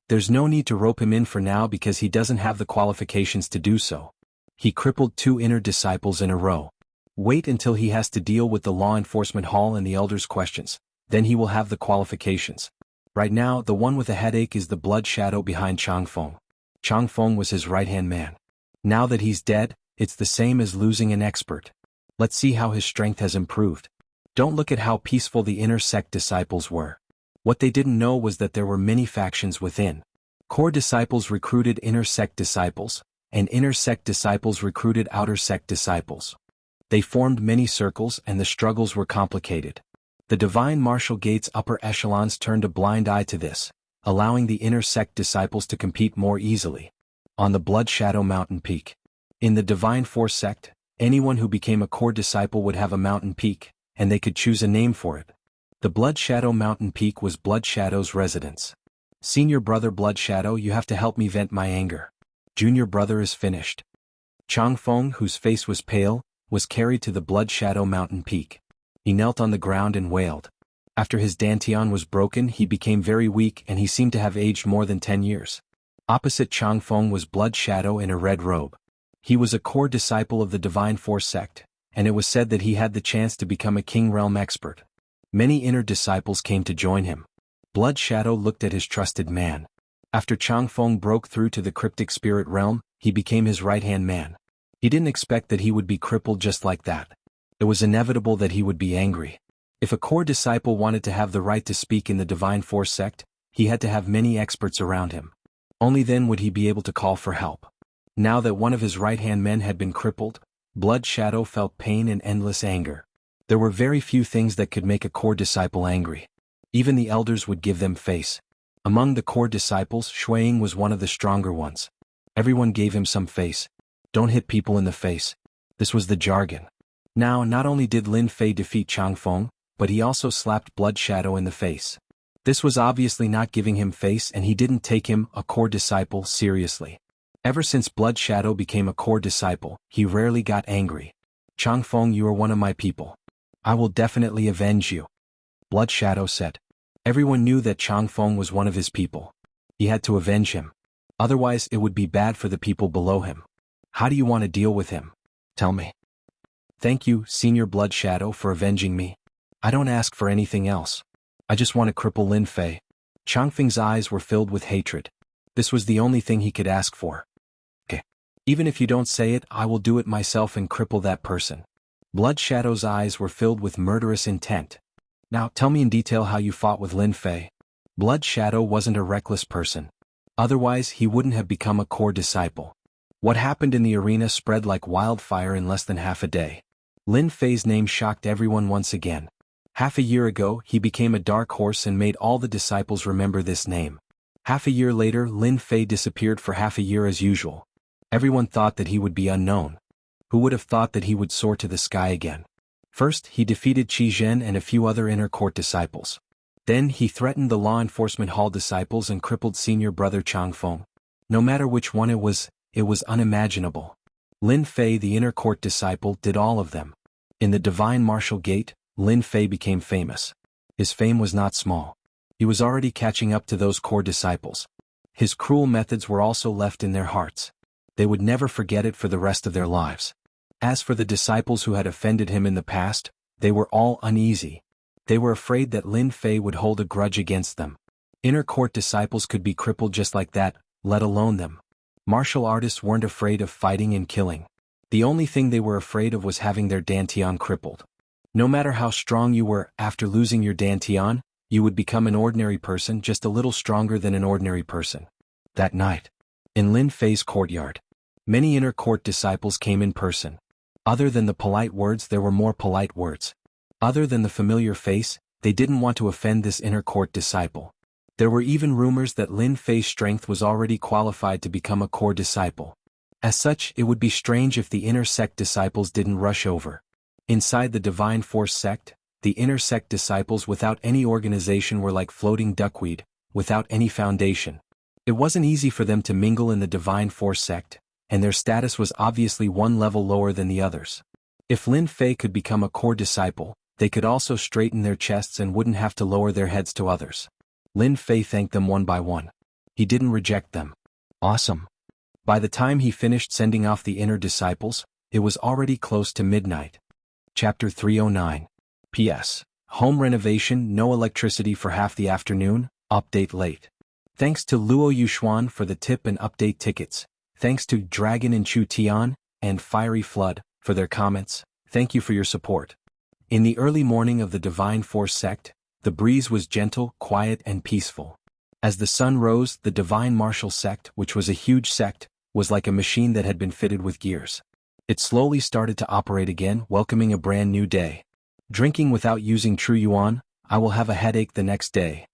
There's no need to rope him in for now because he doesn't have the qualifications to do so. He crippled 2 inner disciples in a row. Wait until he has to deal with the law enforcement hall and the elders' questions, then he will have the qualifications. Right now, the one with a headache is the blood shadow behind Chang Feng. Chang Feng was his right-hand man. Now that he's dead, it's the same as losing an expert. Let's see how his strength has improved. Don't look at how peaceful the inner sect disciples were. What they didn't know was that there were many factions within. Core disciples recruited inner sect disciples, and inner sect disciples recruited outer sect disciples. They formed many circles and the struggles were complicated. The Divine Martial Gate's upper echelons turned a blind eye to this, allowing the inner sect disciples to compete more easily. On the Blood Shadow Mountain Peak. In the Divine Force sect, anyone who became a core disciple would have a mountain peak, and they could choose a name for it. The Blood Shadow Mountain Peak was Blood Shadow's residence. Senior Brother Blood Shadow, you have to help me vent my anger. Junior Brother is finished. Chang Feng, whose face was pale, was carried to the Blood Shadow Mountain Peak. He knelt on the ground and wailed. After his Dantian was broken, he became very weak and he seemed to have aged more than 10 years. Opposite Chang Feng was Blood Shadow in a red robe. He was a core disciple of the Divine Force sect, and it was said that he had the chance to become a King Realm expert. Many inner disciples came to join him. Blood Shadow looked at his trusted man. After Chang Feng broke through to the cryptic spirit realm, he became his right-hand man. He didn't expect that he would be crippled just like that. It was inevitable that he would be angry. If a core disciple wanted to have the right to speak in the Divine Force sect, he had to have many experts around him. Only then would he be able to call for help. Now that one of his right-hand men had been crippled, Blood Shadow felt pain and endless anger. There were very few things that could make a core disciple angry. Even the elders would give them face. Among the core disciples, Shuiying was one of the stronger ones. Everyone gave him some face. Don't hit people in the face. This was the jargon. Now, not only did Lin Fei defeat Chang Feng, but he also slapped Blood Shadow in the face. This was obviously not giving him face and he didn't take him, a core disciple, seriously. Ever since Blood Shadow became a core disciple, he rarely got angry. Chang Feng, you are one of my people. I will definitely avenge you. Blood Shadow said. Everyone knew that Chang Feng was one of his people. He had to avenge him. Otherwise it would be bad for the people below him. How do you want to deal with him? Tell me. Thank you, Senior Blood Shadow, for avenging me. I don't ask for anything else. I just want to cripple Lin Fei. Chang Feng's eyes were filled with hatred. This was the only thing he could ask for. Okay. Even if you don't say it, I will do it myself and cripple that person. Blood Shadow's eyes were filled with murderous intent. Now, tell me in detail how you fought with Lin Fei. Blood Shadow wasn't a reckless person. Otherwise, he wouldn't have become a core disciple. What happened in the arena spread like wildfire in less than half a day. Lin Fei's name shocked everyone once again. Half a year ago, he became a dark horse and made all the disciples remember this name. Half a year later, Lin Fei disappeared for half a year as usual. Everyone thought that he would be unknown. Who would have thought that he would soar to the sky again? First, he defeated Qi Zhen and a few other inner court disciples. Then he threatened the law enforcement hall disciples and crippled senior brother Chang Feng. No matter which one it was unimaginable. Lin Fei, the inner court disciple, did all of them. In the Divine Martial Gate, Lin Fei became famous. His fame was not small. He was already catching up to those core disciples. His cruel methods were also left in their hearts. They would never forget it for the rest of their lives. As for the disciples who had offended him in the past, they were all uneasy. They were afraid that Lin Fei would hold a grudge against them. Inner court disciples could be crippled just like that, let alone them. Martial artists weren't afraid of fighting and killing. The only thing they were afraid of was having their dantian crippled. No matter how strong you were, after losing your dantian, you would become an ordinary person, just a little stronger than an ordinary person. That night, in Lin Fei's courtyard, many inner court disciples came in person. Other than the polite words, there were more polite words. Other than the familiar face, they didn't want to offend this inner court disciple. There were even rumors that Lin Fei's strength was already qualified to become a core disciple. As such, it would be strange if the inner sect disciples didn't rush over. Inside the Divine Force sect, the inner sect disciples without any organization were like floating duckweed, without any foundation. It wasn't easy for them to mingle in the Divine Force sect, and their status was obviously one level lower than the others. If Lin Fei could become a core disciple, they could also straighten their chests and wouldn't have to lower their heads to others. Lin Fei thanked them one by one. He didn't reject them. Awesome. By the time he finished sending off the inner disciples, it was already close to midnight. Chapter 309. P.S. Home renovation, no electricity for half the afternoon, update late. Thanks to Luo Yuxuan for the tip and update tickets. Thanks to Dragon and Chu Tian and Fiery Flood for their comments. Thank you for your support. In the early morning of the Divine Force sect, the breeze was gentle, quiet, and peaceful. As the sun rose, the Divine Martial sect, which was a huge sect, was like a machine that had been fitted with gears. It slowly started to operate again, welcoming a brand new day. Drinking without using True Yuan, I will have a headache the next day.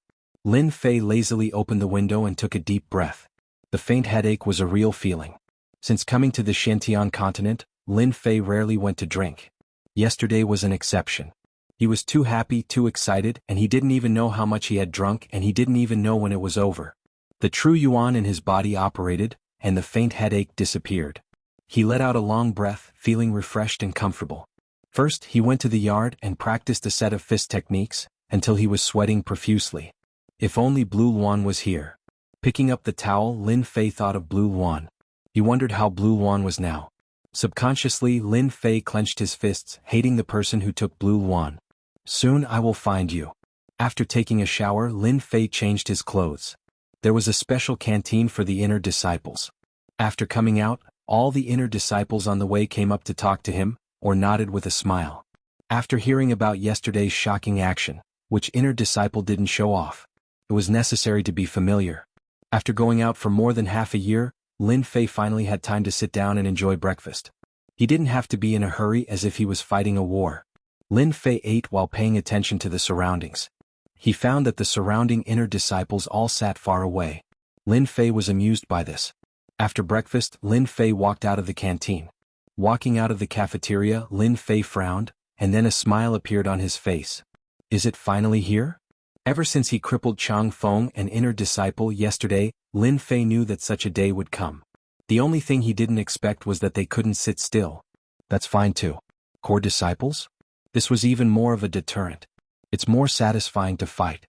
Lin Fei lazily opened the window and took a deep breath. The faint headache was a real feeling. Since coming to the Xiantian continent, Lin Fei rarely went to drink. Yesterday was an exception. He was too happy, too excited, and he didn't even know how much he had drunk, and he didn't even know when it was over. The True Yuan in his body operated, and the faint headache disappeared. He let out a long breath, feeling refreshed and comfortable. First, he went to the yard and practiced a set of fist techniques, until he was sweating profusely. If only Blue Luan was here. Picking up the towel, Lin Fei thought of Blue Luan. He wondered how Blue Luan was now. Subconsciously, Lin Fei clenched his fists, hating the person who took Blue Luan. Soon I will find you. After taking a shower, Lin Fei changed his clothes. There was a special canteen for the inner disciples. After coming out, all the inner disciples on the way came up to talk to him, or nodded with a smile. After hearing about yesterday's shocking action, which inner disciple didn't show off, it was necessary to be familiar. After going out for more than half a year, Lin Fei finally had time to sit down and enjoy breakfast. He didn't have to be in a hurry as if he was fighting a war. Lin Fei ate while paying attention to the surroundings. He found that the surrounding inner disciples all sat far away. Lin Fei was amused by this. After breakfast, Lin Fei walked out of the canteen. Walking out of the cafeteria, Lin Fei frowned, and then a smile appeared on his face. Is it finally here? Ever since he crippled Chang Feng, an inner disciple, yesterday, Lin Fei knew that such a day would come. The only thing he didn't expect was that they couldn't sit still. That's fine too. Core disciples? This was even more of a deterrent. It's more satisfying to fight.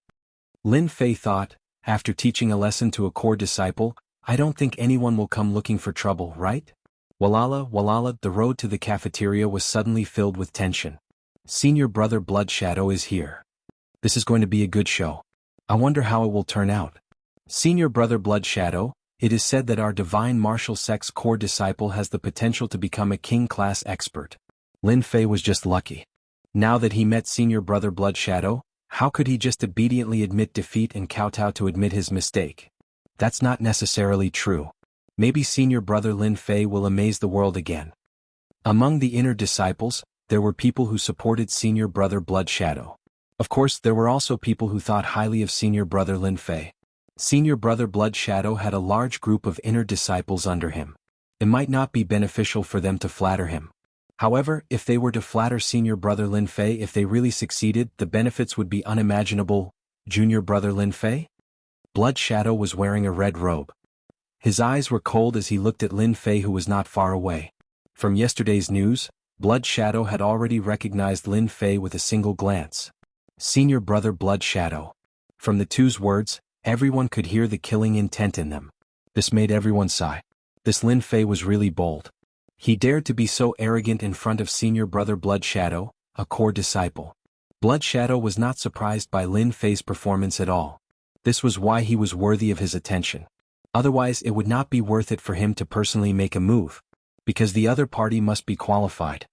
Lin Fei thought, after teaching a lesson to a core disciple, I don't think anyone will come looking for trouble, right? Walala, walala, the road to the cafeteria was suddenly filled with tension. Senior brother Blood Shadow is here. This is going to be a good show. I wonder how it will turn out. Senior brother Blood Shadow, it is said that our divine martial sect's core disciple has the potential to become a king-class expert. Lin Fei was just lucky. Now that he met senior brother Blood Shadow, how could he just obediently admit defeat and kowtow to admit his mistake? That's not necessarily true. Maybe senior brother Lin Fei will amaze the world again. Among the inner disciples, there were people who supported senior brother Blood Shadow. Of course, there were also people who thought highly of senior brother Lin Fei. Senior brother Blood Shadow had a large group of inner disciples under him. It might not be beneficial for them to flatter him. However, if they were to flatter senior brother Lin Fei, if they really succeeded, the benefits would be unimaginable. Junior brother Lin Fei? Blood Shadow was wearing a red robe. His eyes were cold as he looked at Lin Fei, who was not far away. From yesterday's news, Blood Shadow had already recognized Lin Fei with a single glance. Senior brother Blood Shadow. From the two's words, everyone could hear the killing intent in them. This made everyone sigh. This Lin Fei was really bold. He dared to be so arrogant in front of senior brother Blood Shadow, a core disciple. Blood Shadow was not surprised by Lin Fei's performance at all. This was why he was worthy of his attention. Otherwise it would not be worth it for him to personally make a move. Because the other party must be qualified.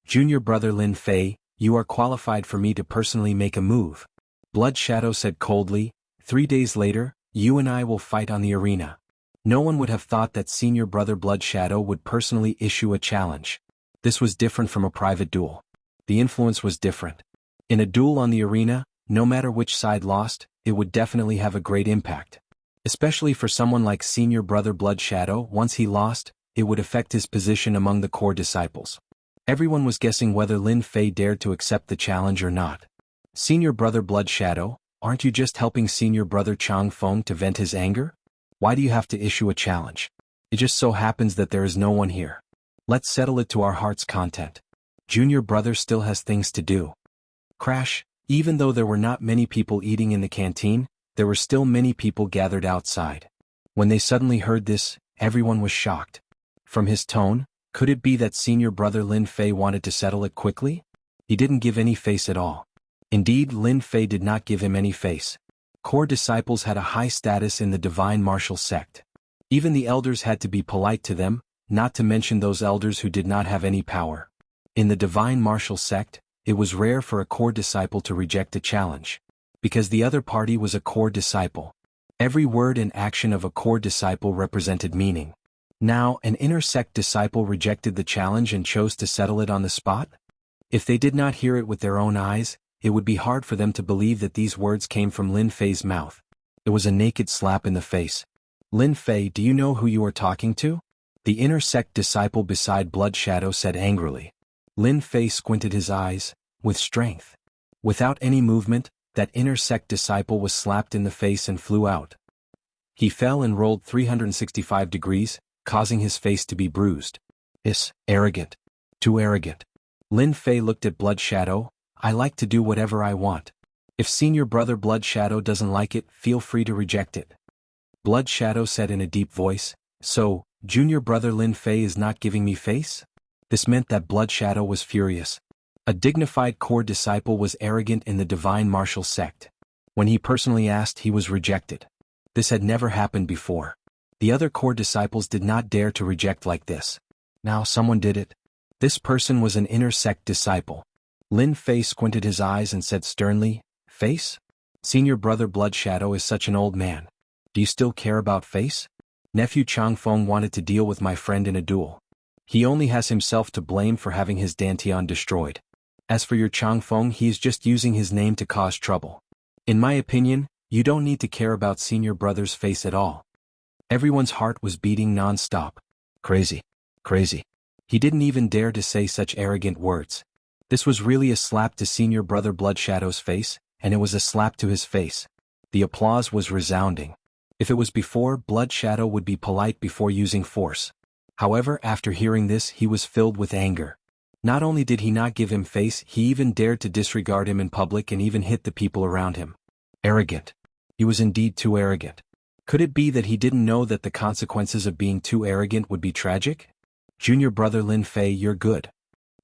Junior brother Lin Fei, you are qualified for me to personally make a move. Blood Shadow said coldly, 3 days later, you and I will fight on the arena. No one would have thought that senior brother Blood Shadow would personally issue a challenge. This was different from a private duel. The influence was different. In a duel on the arena, no matter which side lost, it would definitely have a great impact. Especially for someone like senior brother Blood Shadow, once he lost, it would affect his position among the core disciples. Everyone was guessing whether Lin Fei dared to accept the challenge or not. Senior brother Blood Shadow, aren't you just helping senior brother Chang Feng to vent his anger? Why do you have to issue a challenge? It just so happens that there is no one here. Let's settle it to our heart's content. Junior brother still has things to do. Crash, even though there were not many people eating in the canteen, there were still many people gathered outside. When they suddenly heard this, everyone was shocked. From his tone, could it be that senior brother Lin Fei wanted to settle it quickly? He didn't give any face at all. Indeed, Lin Fei did not give him any face. Core disciples had a high status in the divine martial sect. Even the elders had to be polite to them, not to mention those elders who did not have any power. In the divine martial sect, it was rare for a core disciple to reject a challenge. Because the other party was a core disciple. Every word and action of a core disciple represented meaning. Now, an inner sect disciple rejected the challenge and chose to settle it on the spot? If they did not hear it with their own eyes, it would be hard for them to believe that these words came from Lin Fei's mouth. It was a naked slap in the face. Lin Fei, do you know who you are talking to? The inner sect disciple beside Blood Shadow said angrily. Lin Fei squinted his eyes, with strength. Without any movement, that inner sect disciple was slapped in the face and flew out. He fell and rolled 365 degrees, causing his face to be bruised. Arrogant. Too arrogant. Lin Fei looked at Blood Shadow. I like to do whatever I want. If senior brother Blood Shadow doesn't like it, feel free to reject it. Blood Shadow said in a deep voice, so, junior brother Lin Fei is not giving me face? This meant that Blood Shadow was furious. A dignified core disciple was arrogant in the divine martial sect. When he personally asked, he was rejected. This had never happened before. The other core disciples did not dare to reject like this. Now someone did it. This person was an inner sect disciple. Lin Fei squinted his eyes and said sternly, Face? Senior brother Blood Shadow is such an old man. Do you still care about face? Nephew Chang Feng wanted to deal with my friend in a duel. He only has himself to blame for having his Dantian destroyed. As for your Chang Feng, he is just using his name to cause trouble. In my opinion, you don't need to care about senior brother's face at all. Everyone's heart was beating non-stop. Crazy. Crazy. He didn't even dare to say such arrogant words. This was really a slap to senior brother Blood Shadow's face, and it was a slap to his face. The applause was resounding. If it was before, Blood Shadow would be polite before using force. However, after hearing this, he was filled with anger. Not only did he not give him face, he even dared to disregard him in public and even hit the people around him. Arrogant. He was indeed too arrogant. Could it be that he didn't know that the consequences of being too arrogant would be tragic? Junior brother Lin Fei, you're good.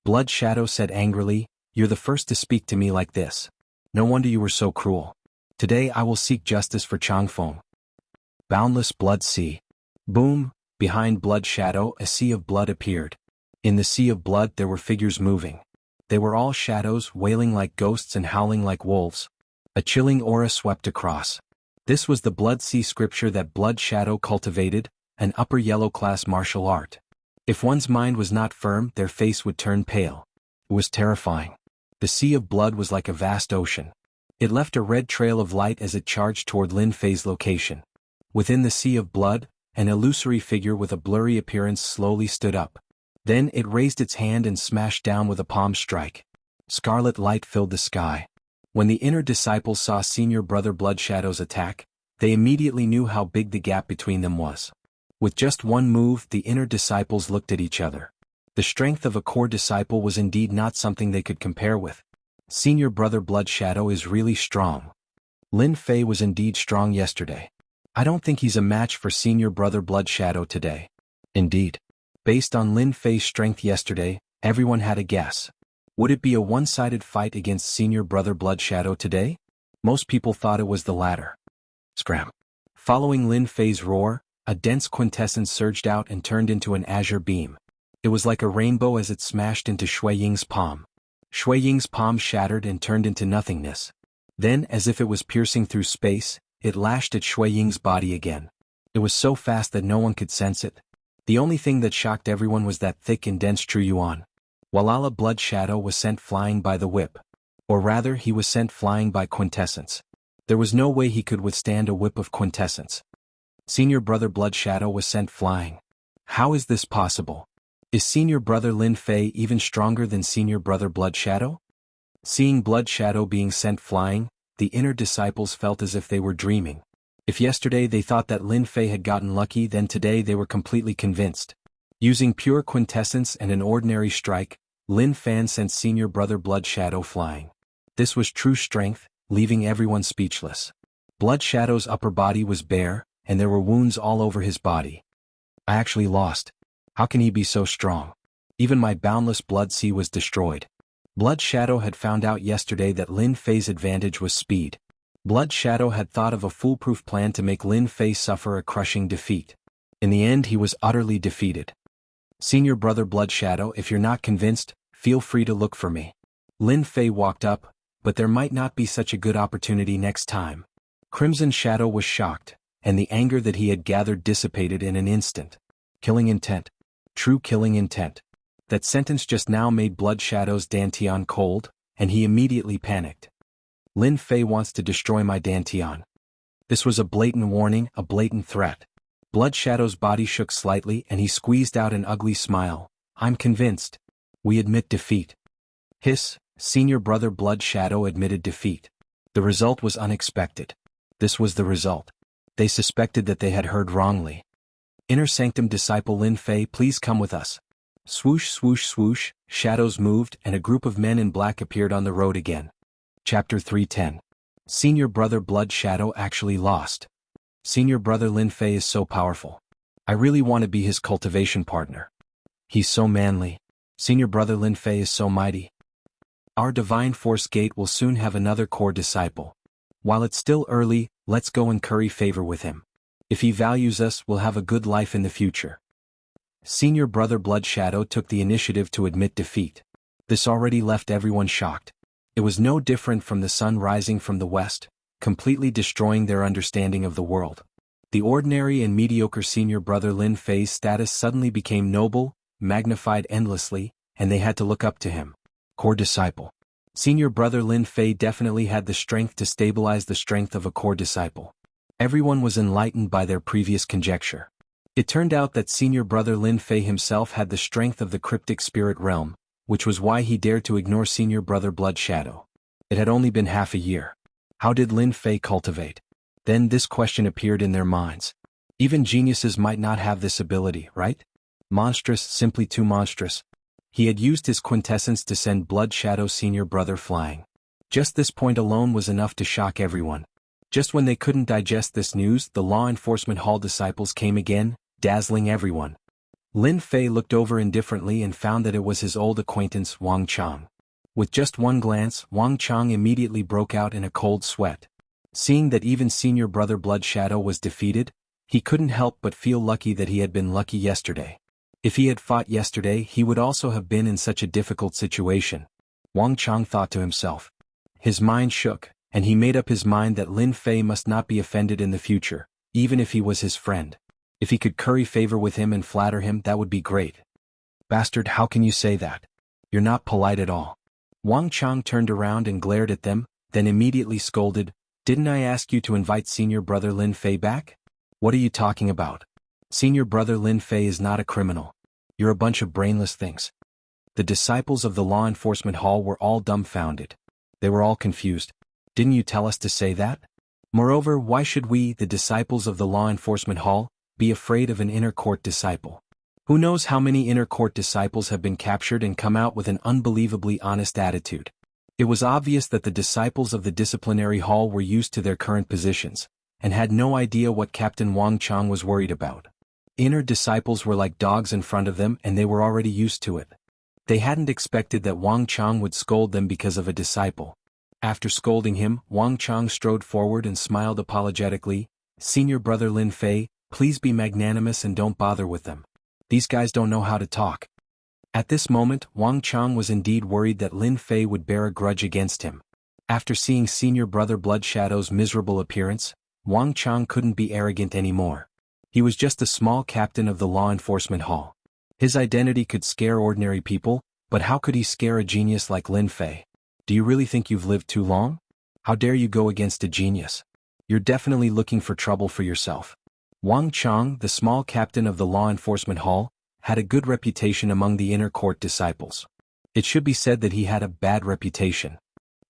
Blood Shadow said angrily, you're the first to speak to me like this. No wonder you were so cruel. Today I will seek justice for Chang Feng. Boundless blood sea. Boom, behind Blood Shadow a sea of blood appeared. In the sea of blood there were figures moving. They were all shadows, wailing like ghosts and howling like wolves. A chilling aura swept across. This was the Blood Sea scripture that Blood Shadow cultivated, an upper yellow class martial art. If one's mind was not firm, their face would turn pale. It was terrifying. The sea of blood was like a vast ocean. It left a red trail of light as it charged toward Lin Fei's location. Within the sea of blood, an illusory figure with a blurry appearance slowly stood up. Then it raised its hand and smashed down with a palm strike. Scarlet light filled the sky. When the inner disciples saw senior brother Blood Shadow's attack, they immediately knew how big the gap between them was. With just one move, the inner disciples looked at each other. The strength of a core disciple was indeed not something they could compare with. Senior brother Blood Shadow is really strong. Lin Fei was indeed strong yesterday. I don't think he's a match for senior brother Blood Shadow today. Indeed. Based on Lin Fei's strength yesterday, everyone had a guess. Would it be a one-sided fight against senior brother Blood Shadow today? Most people thought it was the latter. Scram. Following Lin Fei's roar, a dense quintessence surged out and turned into an azure beam. It was like a rainbow as it smashed into Shui Ying's palm. Shui Ying's palm shattered and turned into nothingness. Then, as if it was piercing through space, it lashed at Shui Ying's body again. It was so fast that no one could sense it. The only thing that shocked everyone was that thick and dense True Yuan. Walala Blood Shadow was sent flying by the whip. Or rather, he was sent flying by quintessence. There was no way he could withstand a whip of quintessence. Senior brother Blood Shadow was sent flying. How is this possible? Is senior brother Lin Fei even stronger than senior brother Blood Shadow? Seeing Blood Shadow being sent flying, the inner disciples felt as if they were dreaming. If yesterday they thought that Lin Fei had gotten lucky, then today they were completely convinced. Using pure quintessence and an ordinary strike, Lin Fan sent senior brother Blood Shadow flying. This was true strength, leaving everyone speechless. Blood Shadow's upper body was bare, and there were wounds all over his body. I actually lost. How can he be so strong? Even my boundless blood sea was destroyed. Blood Shadow had found out yesterday that Lin Fei's advantage was speed. Blood Shadow had thought of a foolproof plan to make Lin Fei suffer a crushing defeat. In the end, he was utterly defeated. Senior brother Blood Shadow, if you're not convinced, feel free to look for me. Lin Fei walked up, but there might not be such a good opportunity next time. Crimson Shadow was shocked, and the anger that he had gathered dissipated in an instant. Killing intent. True killing intent. That sentence just now made Blood Shadow's Dantian cold, and he immediately panicked. Lin Fei wants to destroy my Dantian. This was a blatant warning, a blatant threat. Blood Shadow's body shook slightly and he squeezed out an ugly smile. I'm convinced. We admit defeat. Hiss, senior brother Blood Shadow admitted defeat. The result was unexpected. This was the result. They suspected that they had heard wrongly. Inner Sanctum disciple Lin Fei, please come with us. Swoosh swoosh swoosh, shadows moved and a group of men in black appeared on the road again. Chapter 310. Senior brother Blood Shadow actually lost. Senior brother Lin Fei is so powerful. I really want to be his cultivation partner. He's so manly. Senior brother Lin Fei is so mighty. Our divine force gate will soon have another core disciple. While it's still early, let's go and curry favor with him. If he values us, we'll have a good life in the future. Senior brother Blood Shadow took the initiative to admit defeat. This already left everyone shocked. It was no different from the sun rising from the west, completely destroying their understanding of the world. The ordinary and mediocre senior brother Lin Fei's status suddenly became noble, magnified endlessly, and they had to look up to him. Core disciple. Senior brother Lin Fei definitely had the strength to stabilize the strength of a core disciple. Everyone was enlightened by their previous conjecture. It turned out that senior brother Lin Fei himself had the strength of the cryptic spirit realm, which was why he dared to ignore senior brother Blood Shadow. It had only been half a year. How did Lin Fei cultivate? Then this question appeared in their minds. Even geniuses might not have this ability, right? Monstrous, simply too monstrous. He had used his quintessence to send Blood Shadow senior brother flying. Just this point alone was enough to shock everyone. Just when they couldn't digest this news, the law enforcement hall disciples came again, dazzling everyone. Lin Fei looked over indifferently and found that it was his old acquaintance Wang Chang. With just one glance, Wang Chang immediately broke out in a cold sweat. Seeing that even senior brother Blood Shadow was defeated, he couldn't help but feel lucky that he had been lucky yesterday. If he had fought yesterday, he would also have been in such a difficult situation. Wang Chang thought to himself. His mind shook, and he made up his mind that Lin Fei must not be offended in the future, even if he was his friend. If he could curry favor with him and flatter him, that would be great. Bastard, how can you say that? You're not polite at all. Wang Chang turned around and glared at them, then immediately scolded, Didn't I ask you to invite senior brother Lin Fei back? What are you talking about? Senior brother Lin Fei is not a criminal. You're a bunch of brainless things. The disciples of the law enforcement hall were all dumbfounded. They were all confused. Didn't you tell us to say that? Moreover, why should we, the disciples of the law enforcement hall, be afraid of an inner court disciple? Who knows how many inner court disciples have been captured and come out with an unbelievably honest attitude. It was obvious that the disciples of the disciplinary hall were used to their current positions, and had no idea what Captain Wang Chang was worried about. Inner disciples were like dogs in front of them and they were already used to it. They hadn't expected that Wang Chang would scold them because of a disciple. After scolding him, Wang Chang strode forward and smiled apologetically. "Senior brother Lin Fei, please be magnanimous and don't bother with them. These guys don't know how to talk." At this moment, Wang Chang was indeed worried that Lin Fei would bear a grudge against him. After seeing senior brother Blood Shadow's miserable appearance, Wang Chang couldn't be arrogant anymore. He was just a small captain of the law enforcement hall. His identity could scare ordinary people, but how could he scare a genius like Lin Fei? "Do you really think you've lived too long? How dare you go against a genius? You're definitely looking for trouble for yourself." Wang Chang, the small captain of the law enforcement hall, had a good reputation among the inner court disciples. It should be said that he had a bad reputation.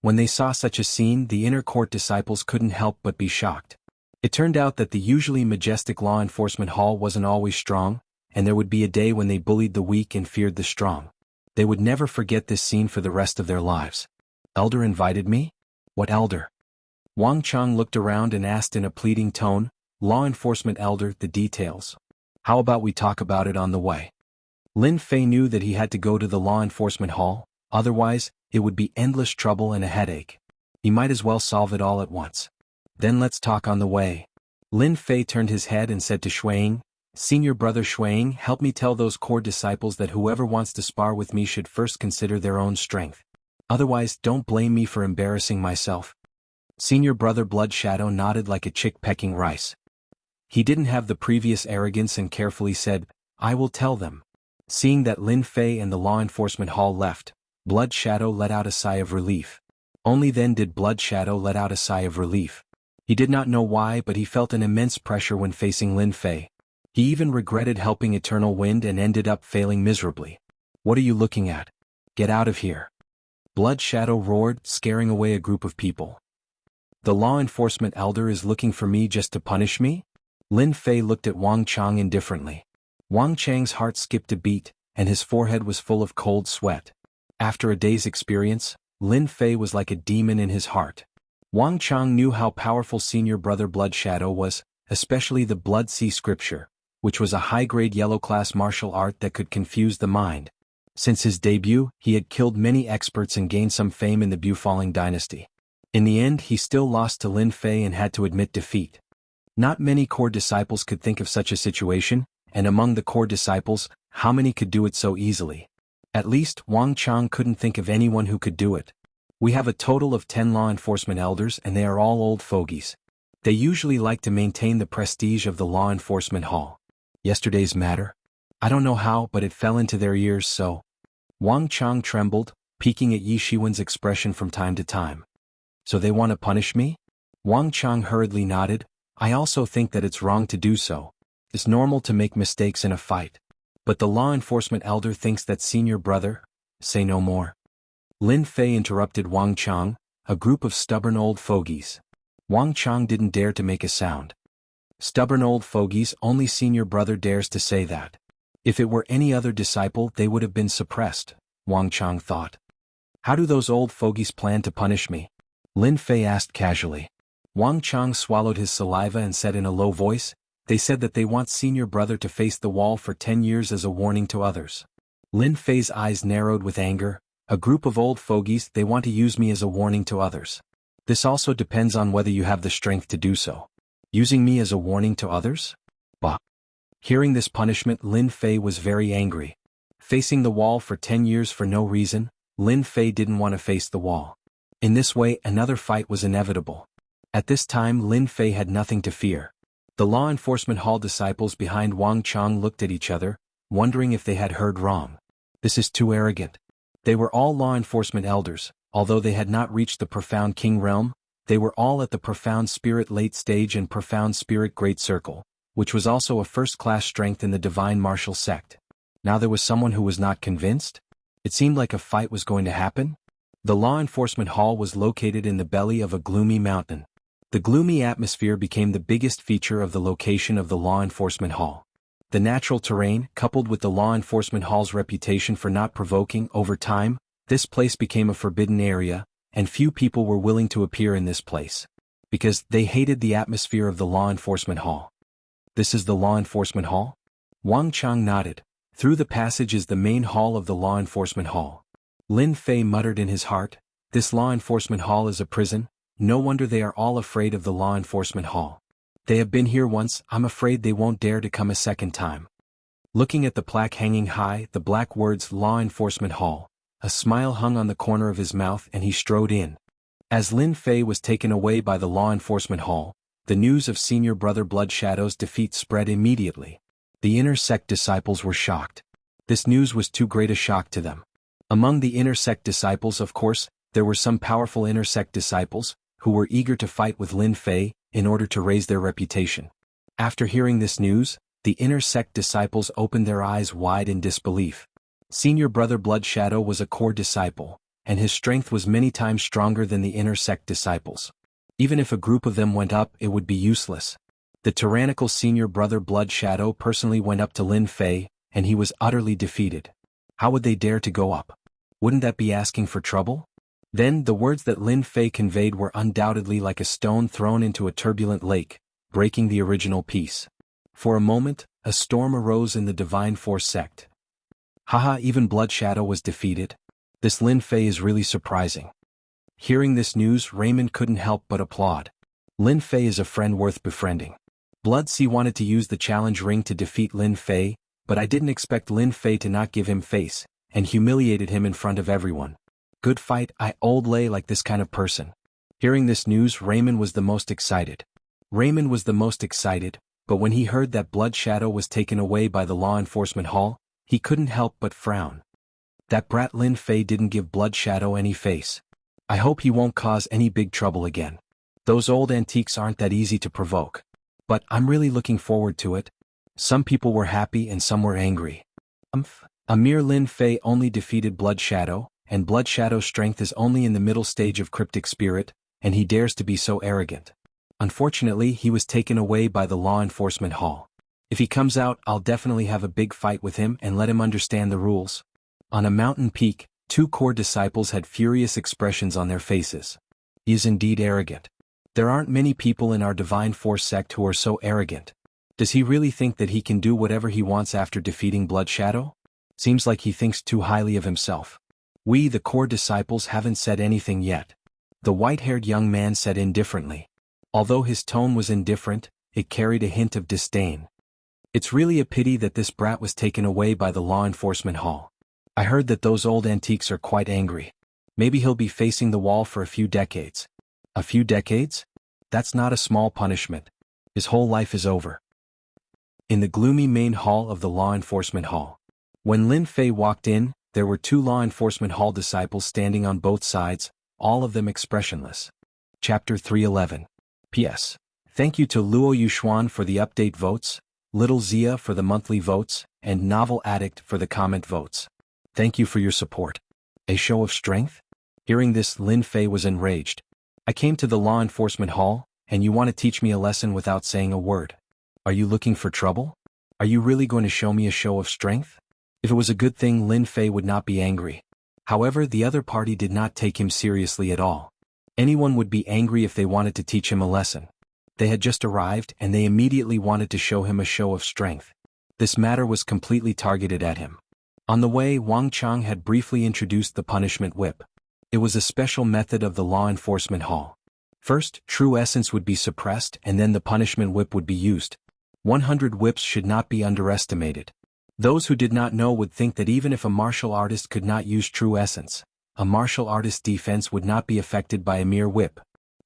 When they saw such a scene, the inner court disciples couldn't help but be shocked. It turned out that the usually majestic law enforcement hall wasn't always strong, and there would be a day when they bullied the weak and feared the strong. They would never forget this scene for the rest of their lives. "Elder invited me? What elder?" Wang Chang looked around and asked in a pleading tone, "Law enforcement elder, the details. How about we talk about it on the way?" Lin Fei knew that he had to go to the law enforcement hall, otherwise, it would be endless trouble and a headache. He might as well solve it all at once. "Then let's talk on the way." Lin Fei turned his head and said to Shuang, "Senior brother Shuang, help me tell those core disciples that whoever wants to spar with me should first consider their own strength. Otherwise, don't blame me for embarrassing myself." Senior brother Blood Shadow nodded like a chick pecking rice. He didn't have the previous arrogance and carefully said, "I will tell them." Seeing that Lin Fei and the law enforcement hall left, Blood Shadow let out a sigh of relief. Only then did Blood Shadow let out a sigh of relief. He did not know why, but he felt an immense pressure when facing Lin Fei. He even regretted helping Eternal Wind and ended up failing miserably. "What are you looking at? Get out of here!" Blood Shadow roared, scaring away a group of people. "The law enforcement elder is looking for me just to punish me?" Lin Fei looked at Wang Chang indifferently. Wang Chang's heart skipped a beat, and his forehead was full of cold sweat. After a day's experience, Lin Fei was like a demon in his heart. Wang Chang knew how powerful senior brother Blood Shadow was, especially the Blood Sea scripture, which was a high-grade yellow-class martial art that could confuse the mind. Since his debut, he had killed many experts and gained some fame in the Bufalling dynasty. In the end, he still lost to Lin Fei and had to admit defeat. Not many core disciples could think of such a situation, and among the core disciples, how many could do it so easily? At least, Wang Chang couldn't think of anyone who could do it. "We have a total of 10 law enforcement elders and they are all old fogies. They usually like to maintain the prestige of the law enforcement hall. Yesterday's matter? I don't know how, but it fell into their ears, so." Wang Chang trembled, peeking at Yi Shiwen's expression from time to time. "So they want to punish me?" Wang Chang hurriedly nodded. "I also think that it's wrong to do so. It's normal to make mistakes in a fight. But the law enforcement elder thinks that senior brother—" "Say no more." Lin Fei interrupted Wang Chang, "A group of stubborn old fogies." Wang Chang didn't dare to make a sound. "Stubborn old fogies, only senior brother dares to say that. If it were any other disciple they would have been suppressed," Wang Chang thought. "How do those old fogies plan to punish me?" Lin Fei asked casually. Wang Chang swallowed his saliva and said in a low voice, "They said that they want senior brother to face the wall for 10 years as a warning to others." Lin Fei's eyes narrowed with anger. "A group of old fogies, they want to use me as a warning to others. This also depends on whether you have the strength to do so. Using me as a warning to others? Bah." Hearing this punishment, Lin Fei was very angry. Facing the wall for 10 years for no reason, Lin Fei didn't want to face the wall. In this way, another fight was inevitable. At this time, Lin Fei had nothing to fear. The law enforcement hall disciples behind Wang Chang looked at each other, wondering if they had heard wrong. This is too arrogant. They were all law enforcement elders, although they had not reached the profound king realm, they were all at the profound spirit late stage and profound spirit great circle, which was also a first-class strength in the divine martial sect. Now there was someone who was not convinced? It seemed like a fight was going to happen. The law enforcement hall was located in the belly of a gloomy mountain. The gloomy atmosphere became the biggest feature of the location of the law enforcement hall. The natural terrain, coupled with the law enforcement hall's reputation for not provoking, over time, this place became a forbidden area, and few people were willing to appear in this place. Because they hated the atmosphere of the law enforcement hall. This is the law enforcement hall? Wang Chang nodded. Through the passage is the main hall of the law enforcement hall. Lin Fei muttered in his heart, this law enforcement hall is a prison, no wonder they are all afraid of the law enforcement hall. They have been here once, I'm afraid they won't dare to come a second time. Looking at the plaque hanging high, the black words Law Enforcement Hall, a smile hung on the corner of his mouth and he strode in. As Lin Fei was taken away by the Law Enforcement Hall, the news of Senior Brother Blood Shadow's defeat spread immediately. The inner sect disciples were shocked. This news was too great a shock to them. Among the inner sect disciples, of course, there were some powerful inner sect disciples, who were eager to fight with Lin Fei, in order to raise their reputation. After hearing this news, the inner sect disciples opened their eyes wide in disbelief. Senior Brother Blood Shadow was a core disciple, and his strength was many times stronger than the inner sect disciples. Even if a group of them went up, it would be useless. The tyrannical Senior Brother Blood Shadow personally went up to Lin Fei, and he was utterly defeated. How would they dare to go up? Wouldn't that be asking for trouble? Then, the words that Lin Fei conveyed were undoubtedly like a stone thrown into a turbulent lake, breaking the original peace. For a moment, a storm arose in the Divine Force sect. Haha, even Blood Shadow was defeated. This Lin Fei is really surprising. Hearing this news, Raymond couldn't help but applaud. Lin Fei is a friend worth befriending. Blood C wanted to use the challenge ring to defeat Lin Fei, but I didn't expect Lin Fei to not give him face, and humiliated him in front of everyone. Good fight, I old lay like this kind of person. Hearing this news, Raymond was the most excited. But when he heard that Blood Shadow was taken away by the Law Enforcement Hall, he couldn't help but frown. That brat Lin Fei didn't give Blood Shadow any face. I hope he won't cause any big trouble again. Those old antiques aren't that easy to provoke. But I'm really looking forward to it. Some people were happy and some were angry. A mere Lin Fei only defeated Blood Shadow, and Blood Shadow's strength is only in the middle stage of Cryptic Spirit, and he dares to be so arrogant. Unfortunately, he was taken away by the Law Enforcement Hall. If he comes out, I'll definitely have a big fight with him and let him understand the rules. On a mountain peak, two core disciples had furious expressions on their faces. He is indeed arrogant. There aren't many people in our Divine Force sect who are so arrogant. Does he really think that he can do whatever he wants after defeating Blood Shadow? Seems like he thinks too highly of himself. We, the core disciples, haven't said anything yet. The white-haired young man said indifferently. Although his tone was indifferent, it carried a hint of disdain. It's really a pity that this brat was taken away by the Law Enforcement Hall. I heard that those old antiques are quite angry. Maybe he'll be facing the wall for a few decades. A few decades? That's not a small punishment. His whole life is over. In the gloomy main hall of the Law Enforcement Hall. When Lin Fei walked in, there were two Law Enforcement Hall disciples standing on both sides, all of them expressionless. Chapter 311. P.S. Thank you to Luo Yuxuan for the update votes, Little Zia for the monthly votes, and Novel Addict for the comment votes. Thank you for your support. A show of strength? Hearing this, Lin Fei was enraged. I came to the Law Enforcement Hall, and you want to teach me a lesson without saying a word. Are you looking for trouble? Are you really going to show me a show of strength? If it was a good thing, Lin Fei would not be angry. However, the other party did not take him seriously at all. Anyone would be angry if they wanted to teach him a lesson. They had just arrived, and they immediately wanted to show him a show of strength. This matter was completely targeted at him. On the way, Wang Chang had briefly introduced the punishment whip. It was a special method of the Law Enforcement Hall. First, true essence would be suppressed, and then the punishment whip would be used. 100 whips should not be underestimated. Those who did not know would think that even if a martial artist could not use true essence, a martial artist's defense would not be affected by a mere whip.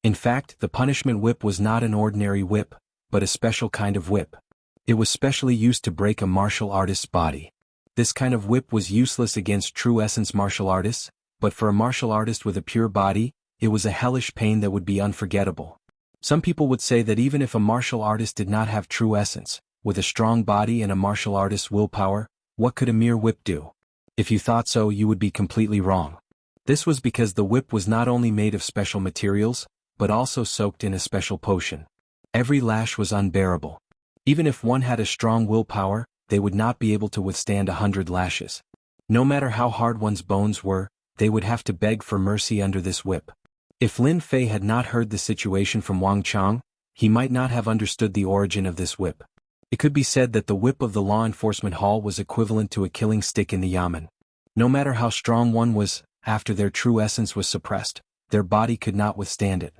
In fact, the punishment whip was not an ordinary whip, but a special kind of whip. It was specially used to break a martial artist's body. This kind of whip was useless against true essence martial artists, but for a martial artist with a pure body, it was a hellish pain that would be unforgettable. Some people would say that even if a martial artist did not have true essence, with a strong body and a martial artist's willpower, what could a mere whip do? If you thought so, you would be completely wrong. This was because the whip was not only made of special materials, but also soaked in a special potion. Every lash was unbearable. Even if one had a strong willpower, they would not be able to withstand 100 lashes. No matter how hard one's bones were, they would have to beg for mercy under this whip. If Lin Fei had not heard the situation from Wang Chang, he might not have understood the origin of this whip. It could be said that the whip of the law enforcement hall was equivalent to a killing stick in the yamen. No matter how strong one was, after their true essence was suppressed, their body could not withstand it.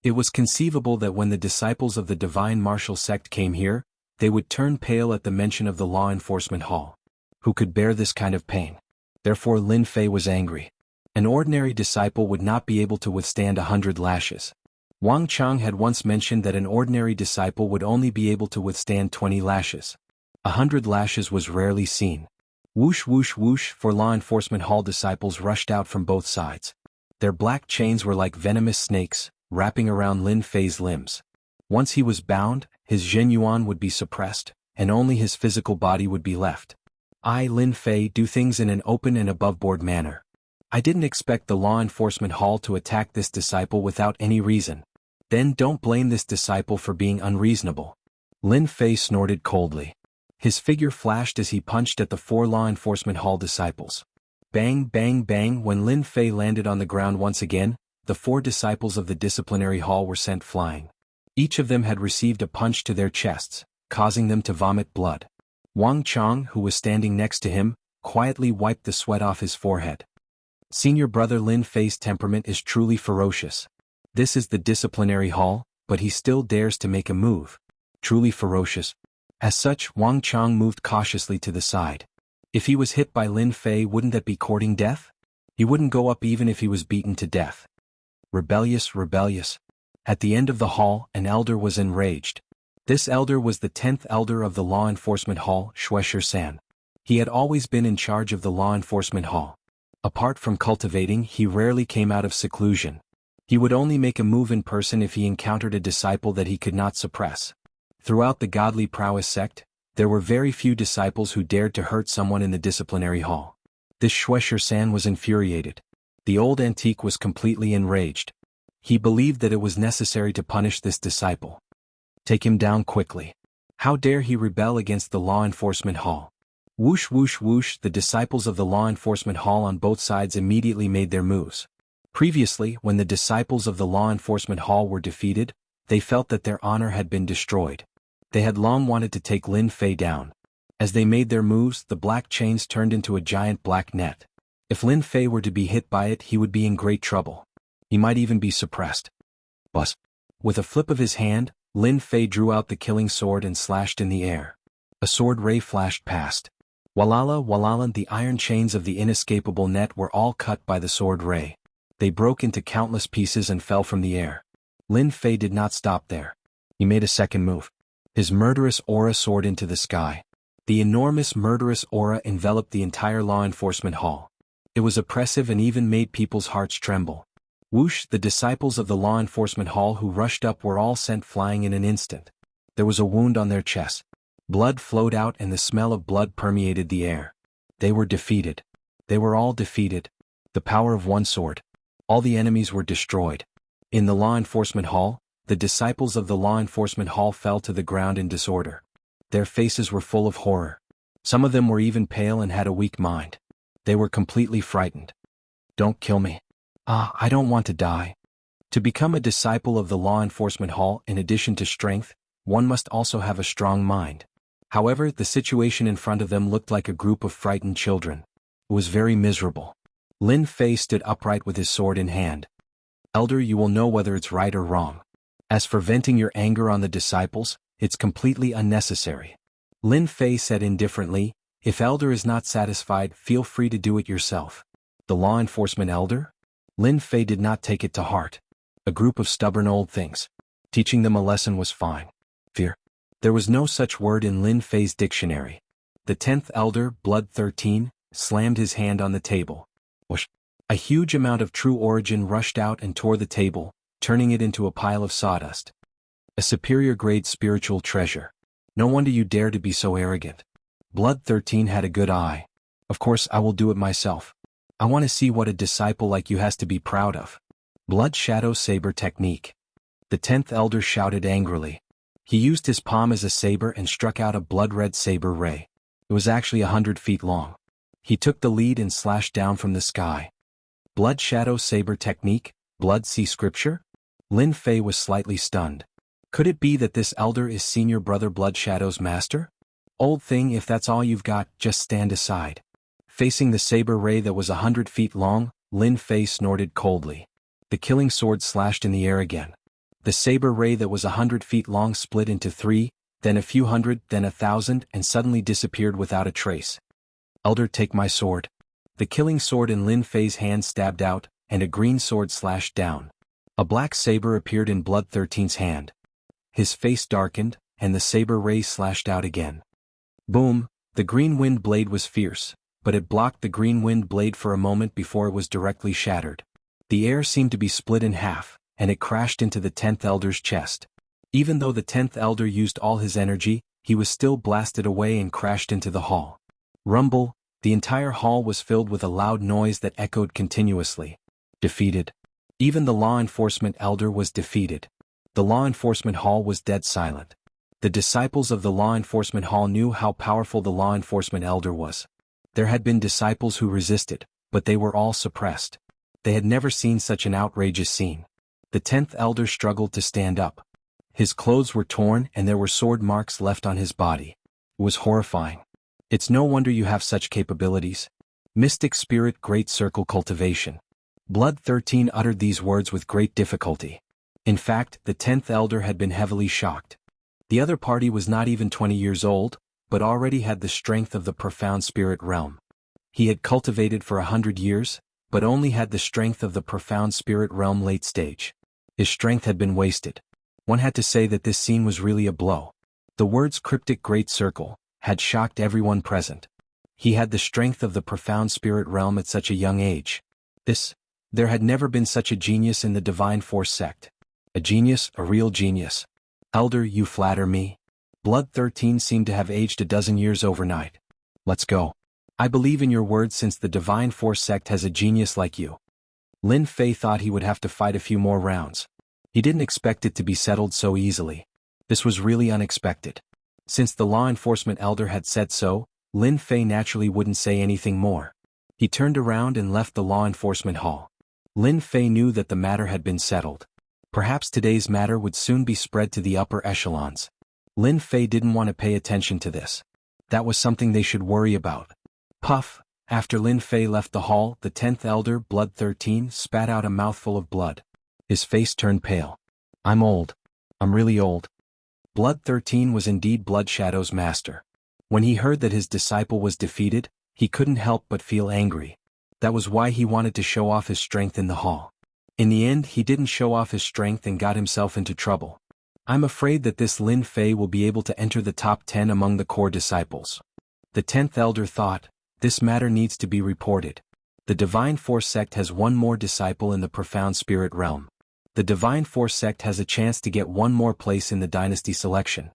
It was conceivable that when the disciples of the divine martial sect came here, they would turn pale at the mention of the law enforcement hall. Who could bear this kind of pain? Therefore Lin Fei was angry. An ordinary disciple would not be able to withstand 100 lashes. Wang Chang had once mentioned that an ordinary disciple would only be able to withstand 20 lashes. 100 lashes was rarely seen. Whoosh whoosh whoosh, four law enforcement hall disciples rushed out from both sides. Their black chains were like venomous snakes, wrapping around Lin Fei's limbs. Once he was bound, his Zhen Yuan would be suppressed, and only his physical body would be left. I, Lin Fei, do things in an open and above-board manner. I didn't expect the law enforcement hall to attack this disciple without any reason. Then don't blame this disciple for being unreasonable. Lin Fei snorted coldly. His figure flashed as he punched at the four law enforcement hall disciples. Bang bang bang. When Lin Fei landed on the ground once again, the four disciples of the disciplinary hall were sent flying. Each of them had received a punch to their chests, causing them to vomit blood. Wang Chang, who was standing next to him, quietly wiped the sweat off his forehead. Senior brother Lin Fei's temperament is truly ferocious. This is the disciplinary hall, but he still dares to make a move. Truly ferocious. As such, Wang Chang moved cautiously to the side. If he was hit by Lin Fei, wouldn't that be courting death? He wouldn't go up even if he was beaten to death. Rebellious, rebellious. At the end of the hall, an elder was enraged. This elder was the 10th elder of the law enforcement hall, Shueshir-san. He had always been in charge of the law enforcement hall. Apart from cultivating, he rarely came out of seclusion. He would only make a move in person if he encountered a disciple that he could not suppress. Throughout the godly prowess sect, there were very few disciples who dared to hurt someone in the disciplinary hall. This Shueshir-san was infuriated. The old antique was completely enraged. He believed that it was necessary to punish this disciple. Take him down quickly. How dare he rebel against the law enforcement hall? Whoosh whoosh whoosh. The disciples of the law enforcement hall on both sides immediately made their moves. Previously, when the disciples of the law enforcement hall were defeated, they felt that their honor had been destroyed. They had long wanted to take Lin Fei down. As they made their moves, the black chains turned into a giant black net. If Lin Fei were to be hit by it, he would be in great trouble. He might even be suppressed. Buzz. With a flip of his hand, Lin Fei drew out the killing sword and slashed in the air. A sword ray flashed past. Walala walala, the iron chains of the inescapable net were all cut by the sword ray. They broke into countless pieces and fell from the air. Lin Fei did not stop there. He made a second move. His murderous aura soared into the sky. The enormous murderous aura enveloped the entire law enforcement hall. It was oppressive and even made people's hearts tremble. Whoosh, the disciples of the law enforcement hall who rushed up were all sent flying in an instant. There was a wound on their chest. Blood flowed out and the smell of blood permeated the air. They were defeated. They were all defeated. The power of one sword. All the enemies were destroyed. In the law enforcement hall, the disciples of the law enforcement hall fell to the ground in disorder. Their faces were full of horror. Some of them were even pale and had a weak mind. They were completely frightened. Don't kill me. I don't want to die. To become a disciple of the law enforcement hall, in addition to strength, one must also have a strong mind. However, the situation in front of them looked like a group of frightened children. It was very miserable. Lin Fei stood upright with his sword in hand. Elder, you will know whether it's right or wrong. As for venting your anger on the disciples, it's completely unnecessary. Lin Fei said indifferently, if Elder is not satisfied, feel free to do it yourself. The law enforcement elder? Lin Fei did not take it to heart. A group of stubborn old things. Teaching them a lesson was fine. Fear. There was no such word in Lin Fei's dictionary. The 10th elder, Blood 13, slammed his hand on the table. Whoosh. A huge amount of true origin rushed out and tore the table, turning it into a pile of sawdust. A superior grade spiritual treasure. No wonder you dare to be so arrogant. Blood 13 had a good eye. Of course I will do it myself. I want to see what a disciple like you has to be proud of. Blood Shadow Saber Technique. The 10th elder shouted angrily. He used his palm as a saber and struck out a blood-red saber ray. It was actually 100 feet long. He took the lead and slashed down from the sky. Blood Shadow Saber Technique, Blood Sea Scripture? Lin Fei was slightly stunned. Could it be that this elder is Senior Brother Bloodshadow's master? Old thing, if that's all you've got, just stand aside. Facing the saber ray that was 100 feet long, Lin Fei snorted coldly. The killing sword slashed in the air again. The saber ray that was 100 feet long split into 3, then a few hundred, then 1,000, and suddenly disappeared without a trace. Elder, take my sword. The killing sword in Lin Fei's hand stabbed out, and a green sword slashed down. A black saber appeared in Blood 13's hand. His face darkened, and the saber ray slashed out again. Boom! The green wind blade was fierce, but it blocked the green wind blade for a moment before it was directly shattered. The air seemed to be split in half, and it crashed into the 10th Elder's chest. Even though the 10th Elder used all his energy, he was still blasted away and crashed into the hall. Rumble! The entire hall was filled with a loud noise that echoed continuously. Defeated. Even the law enforcement elder was defeated. The law enforcement hall was dead silent. The disciples of the law enforcement hall knew how powerful the law enforcement elder was. There had been disciples who resisted, but they were all suppressed. They had never seen such an outrageous scene. The 10th elder struggled to stand up. His clothes were torn and there were sword marks left on his body. It was horrifying. It's no wonder you have such capabilities. Mystic Spirit Great Circle Cultivation. Blood 13 uttered these words with great difficulty. In fact, the 10th elder had been heavily shocked. The other party was not even 20 years old, but already had the strength of the profound spirit realm. He had cultivated for 100 years, but only had the strength of the profound spirit realm late stage. His strength had been wasted. One had to say that this scene was really a blow. The words cryptic great circle had shocked everyone present. He had the strength of the profound spirit realm at such a young age. There had never been such a genius in the Divine Force sect. A genius, a real genius. Elder, you flatter me. Blood 13 seemed to have aged a dozen years overnight. Let's go. I believe in your words since the Divine Force sect has a genius like you. Lin Fei thought he would have to fight a few more rounds. He didn't expect it to be settled so easily. This was really unexpected. Since the law enforcement elder had said so, Lin Fei naturally wouldn't say anything more. He turned around and left the law enforcement hall. Lin Fei knew that the matter had been settled. Perhaps today's matter would soon be spread to the upper echelons. Lin Fei didn't want to pay attention to this. That was something they should worry about. Puff! After Lin Fei left the hall, the 10th elder, Blood 13, spat out a mouthful of blood. His face turned pale. I'm old. I'm really old. Blood 13 was indeed Bloodshadow's master. When he heard that his disciple was defeated, he couldn't help but feel angry. That was why he wanted to show off his strength in the hall. In the end, he didn't show off his strength and got himself into trouble. I'm afraid that this Lin Fei will be able to enter the top 10 among the core disciples. The 10th elder thought, this matter needs to be reported. The Divine Force sect has one more disciple in the profound spirit realm. The Divine Force sect has a chance to get one more place in the dynasty selection.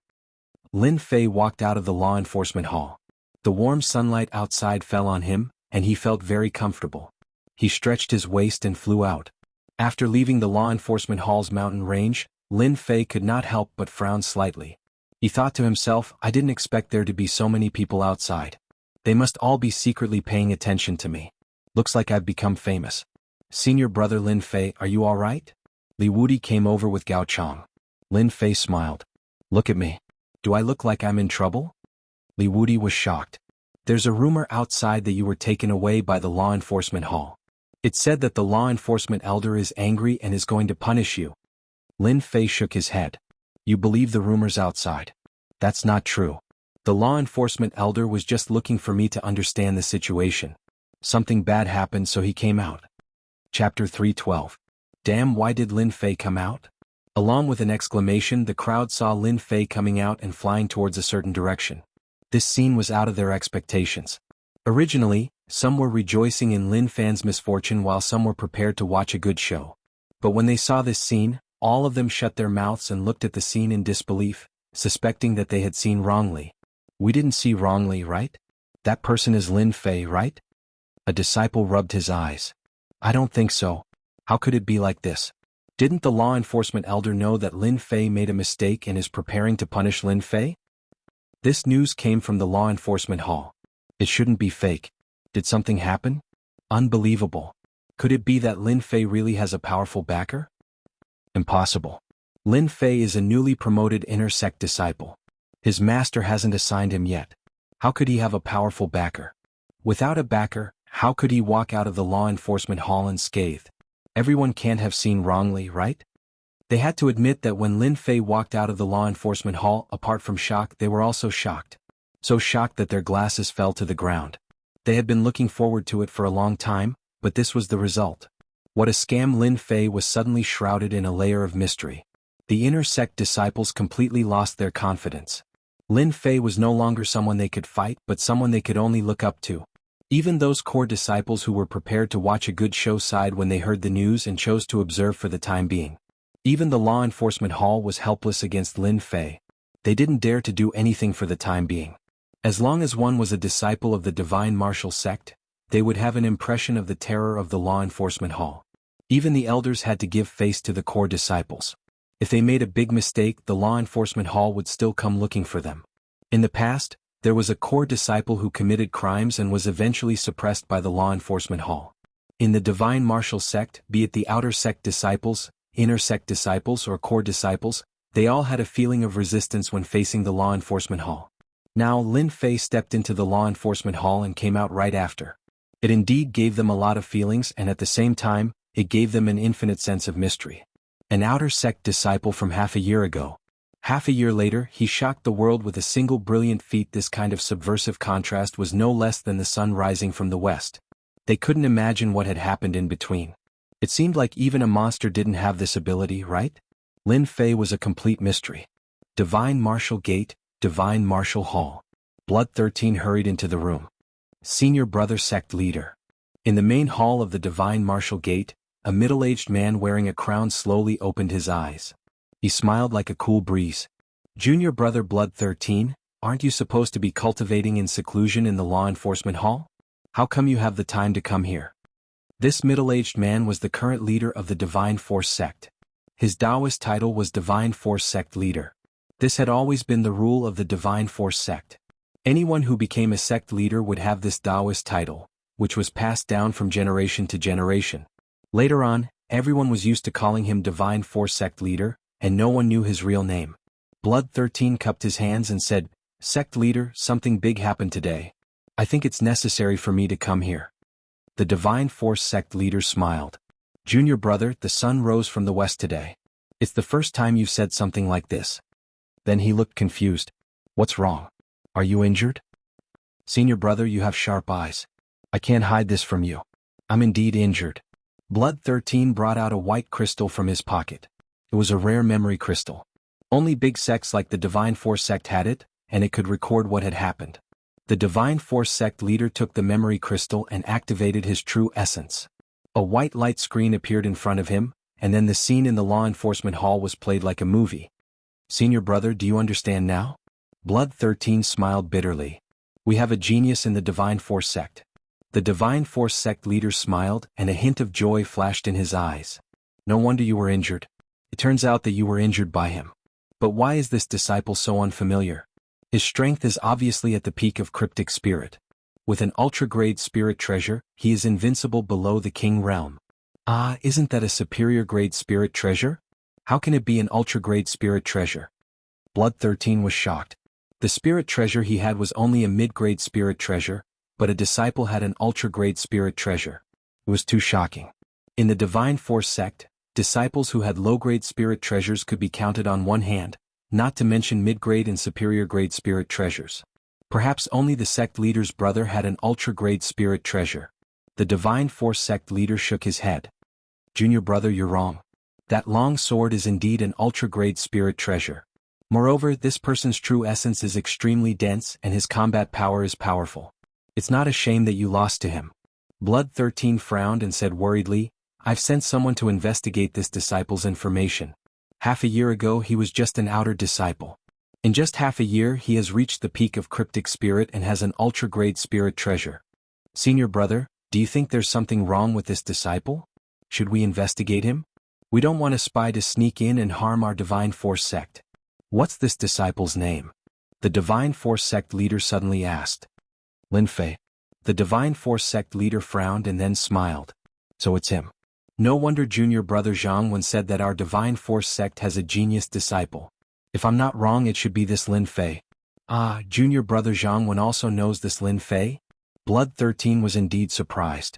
Lin Fei walked out of the law enforcement hall. The warm sunlight outside fell on him, and he felt very comfortable. He stretched his waist and flew out. After leaving the law enforcement hall's mountain range, Lin Fei could not help but frown slightly. He thought to himself, I didn't expect there to be so many people outside. They must all be secretly paying attention to me. Looks like I've become famous. Senior brother Lin Fei, are you all right? Li Wudi came over with Gao Chang. Lin Fei smiled. Look at me. Do I look like I'm in trouble? Li Wudi was shocked. There's a rumor outside that you were taken away by the law enforcement hall. It said that the law enforcement elder is angry and is going to punish you. Lin Fei shook his head. You believe the rumors outside? That's not true. The law enforcement elder was just looking for me to understand the situation. Something bad happened, so he came out. Chapter 312. Damn, why did Lin Fei come out? Along with an exclamation, the crowd saw Lin Fei coming out and flying towards a certain direction. This scene was out of their expectations. Originally, some were rejoicing in Lin Fei's misfortune while some were prepared to watch a good show. But when they saw this scene, all of them shut their mouths and looked at the scene in disbelief, suspecting that they had seen wrongly. We didn't see wrongly, right? That person is Lin Fei, right? A disciple rubbed his eyes. I don't think so. How could it be like this? Didn't the law enforcement elder know that Lin Fei made a mistake and is preparing to punish Lin Fei? This news came from the law enforcement hall. It shouldn't be fake. Did something happen? Unbelievable. Could it be that Lin Fei really has a powerful backer? Impossible. Lin Fei is a newly promoted inner sect disciple. His master hasn't assigned him yet. How could he have a powerful backer? Without a backer, how could he walk out of the law enforcement hall unscathed? Everyone can't have seen wrongly, right? They had to admit that when Lin Fei walked out of the law enforcement hall, apart from shock, they were also shocked. So shocked that their glasses fell to the ground. They had been looking forward to it for a long time, but this was the result. What a scam! Lin Fei was suddenly shrouded in a layer of mystery. The inner sect disciples completely lost their confidence. Lin Fei was no longer someone they could fight, but someone they could only look up to. Even those core disciples who were prepared to watch a good show sighed when they heard the news and chose to observe for the time being. Even the law enforcement hall was helpless against Lin Fei. They didn't dare to do anything for the time being. As long as one was a disciple of the divine martial sect, they would have an impression of the terror of the law enforcement hall. Even the elders had to give face to the core disciples. If they made a big mistake, the law enforcement hall would still come looking for them. In the past, there was a core disciple who committed crimes and was eventually suppressed by the law enforcement hall. In the divine martial sect, be it the outer sect disciples, inner sect disciples or core disciples, they all had a feeling of resistance when facing the law enforcement hall. Now Lin Fei stepped into the law enforcement hall and came out right after. It indeed gave them a lot of feelings, and at the same time, it gave them an infinite sense of mystery. An outer sect disciple from half a year ago. Half a year later, he shocked the world with a single brilliant feat. This kind of subversive contrast was no less than the sun rising from the west. They couldn't imagine what had happened in between. It seemed like even a monster didn't have this ability, right? Lin Fei was a complete mystery. Divine Martial Gate, Divine Martial Hall. Blood 13 hurried into the room. Senior Brother Sect Leader. In the main hall of the Divine Martial Gate, a middle-aged man wearing a crown slowly opened his eyes. He smiled like a cool breeze. Junior Brother Blood 13, aren't you supposed to be cultivating in seclusion in the law enforcement hall? How come you have the time to come here? This middle-aged man was the current leader of the Divine Force Sect. His Taoist title was Divine Force Sect Leader. This had always been the rule of the Divine Force Sect. Anyone who became a sect leader would have this Taoist title, which was passed down from generation to generation. Later on, everyone was used to calling him Divine Force Sect Leader, and no one knew his real name. Blood 13 cupped his hands and said, "Sect Leader, something big happened today. I think it's necessary for me to come here." The Divine Force Sect Leader smiled. "Junior Brother, the sun rose from the west today. It's the first time you've said something like this." Then he looked confused. "What's wrong? Are you injured?" "Senior Brother, you have sharp eyes. I can't hide this from you. I'm indeed injured." Blood 13 brought out a white crystal from his pocket. It was a rare memory crystal. Only big sects like the Divine Force Sect had it, and it could record what had happened. The Divine Force Sect Leader took the memory crystal and activated his true essence. A white light screen appeared in front of him, and then the scene in the law enforcement hall was played like a movie. "Senior Brother, do you understand now?" Blood 13 smiled bitterly. "We have a genius in the Divine Force Sect." The Divine Force Sect Leader smiled, and a hint of joy flashed in his eyes. "No wonder you were injured. It turns out that you were injured by him. But why is this disciple so unfamiliar? His strength is obviously at the peak of cryptic spirit. With an ultra-grade spirit treasure, he is invincible below the king realm." "Ah, isn't that a superior grade spirit treasure? How can it be an ultra-grade spirit treasure?" Blood 13 was shocked. The spirit treasure he had was only a mid-grade spirit treasure, but a disciple had an ultra-grade spirit treasure. It was too shocking. In the Divine Force Sect, disciples who had low-grade spirit treasures could be counted on one hand, not to mention mid-grade and superior-grade spirit treasures. Perhaps only the sect leader's brother had an ultra-grade spirit treasure. The Divine Force Sect Leader shook his head. "Junior Brother, you're wrong. That long sword is indeed an ultra-grade spirit treasure. Moreover, this person's true essence is extremely dense and his combat power is powerful. It's not a shame that you lost to him." Blood 13 frowned and said worriedly, "I've sent someone to investigate this disciple's information. Half a year ago he was just an outer disciple. In just half a year he has reached the peak of cryptic spirit and has an ultra-grade spirit treasure. Senior Brother, do you think there's something wrong with this disciple? Should we investigate him? We don't want a spy to sneak in and harm our Divine Force Sect." "What's this disciple's name?" the Divine Force Sect Leader suddenly asked. "Lin Fei." The Divine Force Sect Leader frowned and then smiled. "So it's him." No wonder junior brother Jianghu said that our Divine Force sect has a genius disciple. If I'm not wrong, it should be this Lin Fei. Ah, junior brother Jianghu also knows this Lin Fei? Blood 13 was indeed surprised.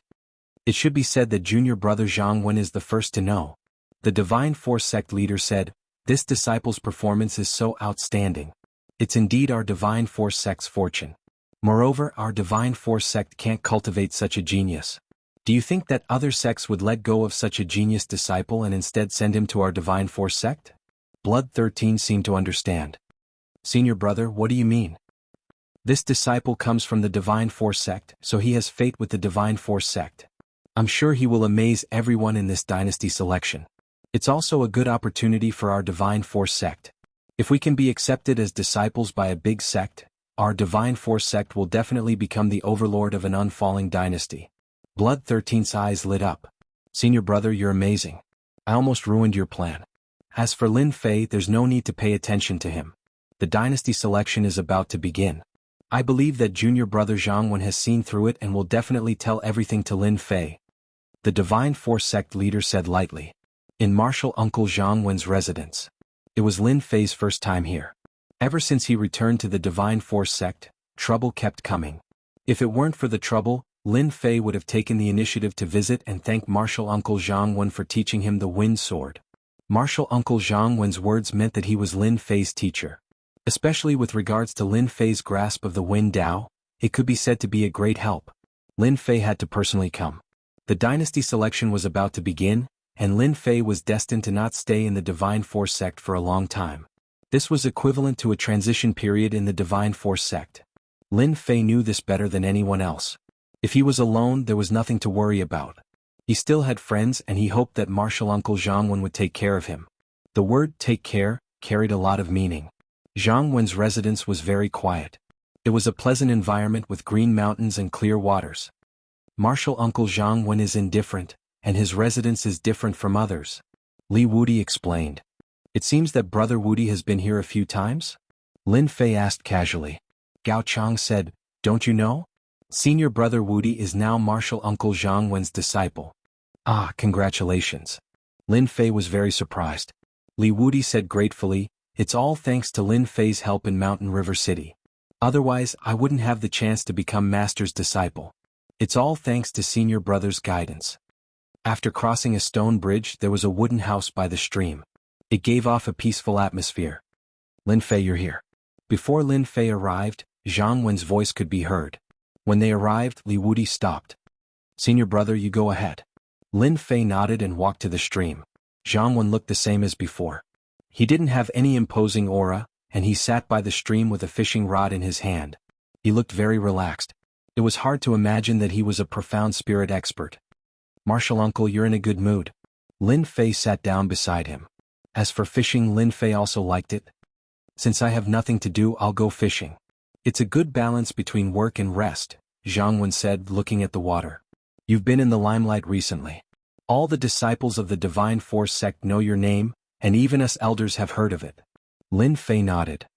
It should be said that junior brother Jianghu is the first to know. The Divine Force sect leader said, "This disciple's performance is so outstanding. It's indeed our Divine Force sect's fortune. Moreover, our Divine Force sect can't cultivate such a genius. Do you think that other sects would let go of such a genius disciple and instead send him to our Divine Force sect?" Blood 13 seemed to understand. "Senior brother, what do you mean?" "This disciple comes from the Divine Force sect, so he has fate with the Divine Force sect. I'm sure he will amaze everyone in this dynasty selection. It's also a good opportunity for our Divine Force sect. If we can be accepted as disciples by a big sect, our Divine Force sect will definitely become the overlord of an unfalling dynasty." Blood 13's eyes lit up. "Senior brother, you're amazing. I almost ruined your plan. As for Lin Fei, there's no need to pay attention to him. The dynasty selection is about to begin. I believe that junior brother Jianghu has seen through it and will definitely tell everything to Lin Fei," the Divine Force sect leader said lightly. In martial uncle Jianghu's residence. It was Lin Fei's first time here. Ever since he returned to the Divine Force sect, trouble kept coming. If it weren't for the trouble, Lin Fei would have taken the initiative to visit and thank martial uncle Jianghu for teaching him the wind sword. Martial uncle Jianghu's words meant that he was Lin Fei's teacher. Especially with regards to Lin Fei's grasp of the Wind Dao, it could be said to be a great help. Lin Fei had to personally come. The dynasty selection was about to begin, and Lin Fei was destined to not stay in the Divine Force sect for a long time. This was equivalent to a transition period in the Divine Force sect. Lin Fei knew this better than anyone else. If he was alone, there was nothing to worry about. He still had friends and he hoped that martial uncle Jianghu would take care of him. The word "take care" carried a lot of meaning. Jianghu's residence was very quiet. It was a pleasant environment with green mountains and clear waters. Martial uncle Jianghu is indifferent, and his residence is different from others. Li Wudi explained. "It seems that brother Wudi has been here a few times?" Lin Fei asked casually. Gao Chang said, "Don't you know? Senior brother Wudi is now martial uncle Jianghu's disciple." "Ah, congratulations." Lin Fei was very surprised. Li Wudi said gratefully, "It's all thanks to Lin Fei's help in Mountain River City. Otherwise, I wouldn't have the chance to become master's disciple. It's all thanks to senior brother's guidance." After crossing a stone bridge, there was a wooden house by the stream. It gave off a peaceful atmosphere. "Lin Fei, you're here." Before Lin Fei arrived, Jianghu's voice could be heard. When they arrived, Li Wudi stopped. "Senior brother, you go ahead." Lin Fei nodded and walked to the stream. Jianghu looked the same as before. He didn't have any imposing aura, and he sat by the stream with a fishing rod in his hand. He looked very relaxed. It was hard to imagine that he was a profound spirit expert. "Martial uncle, you're in a good mood." Lin Fei sat down beside him. As for fishing, Lin Fei also liked it. "Since I have nothing to do, I'll go fishing. It's a good balance between work and rest," Jianghu said, looking at the water. "You've been in the limelight recently. All the disciples of the Divine Force sect know your name, and even us elders have heard of it." Lin Fei nodded.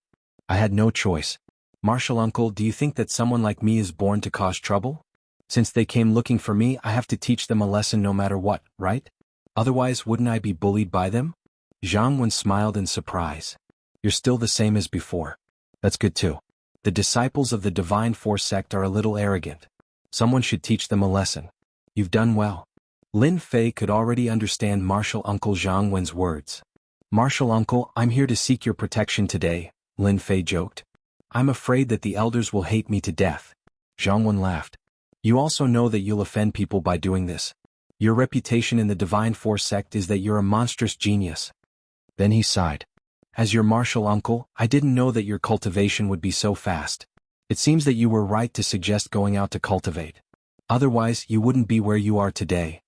"I had no choice. Martial uncle, do you think that someone like me is born to cause trouble? Since they came looking for me, I have to teach them a lesson no matter what, right? Otherwise, wouldn't I be bullied by them?" Jianghu smiled in surprise. "You're still the same as before. That's good too. The disciples of the Divine Force sect are a little arrogant. Someone should teach them a lesson. You've done well." Lin Fei could already understand martial uncle Jianghu's words. "Martial uncle, I'm here to seek your protection today," Lin Fei joked. "I'm afraid that the elders will hate me to death." Jianghu laughed. "You also know that you'll offend people by doing this. Your reputation in the Divine Force sect is that you're a monstrous genius." Then he sighed. "As your martial uncle, I didn't know that your cultivation would be so fast. It seems that you were right to suggest going out to cultivate. Otherwise, you wouldn't be where you are today."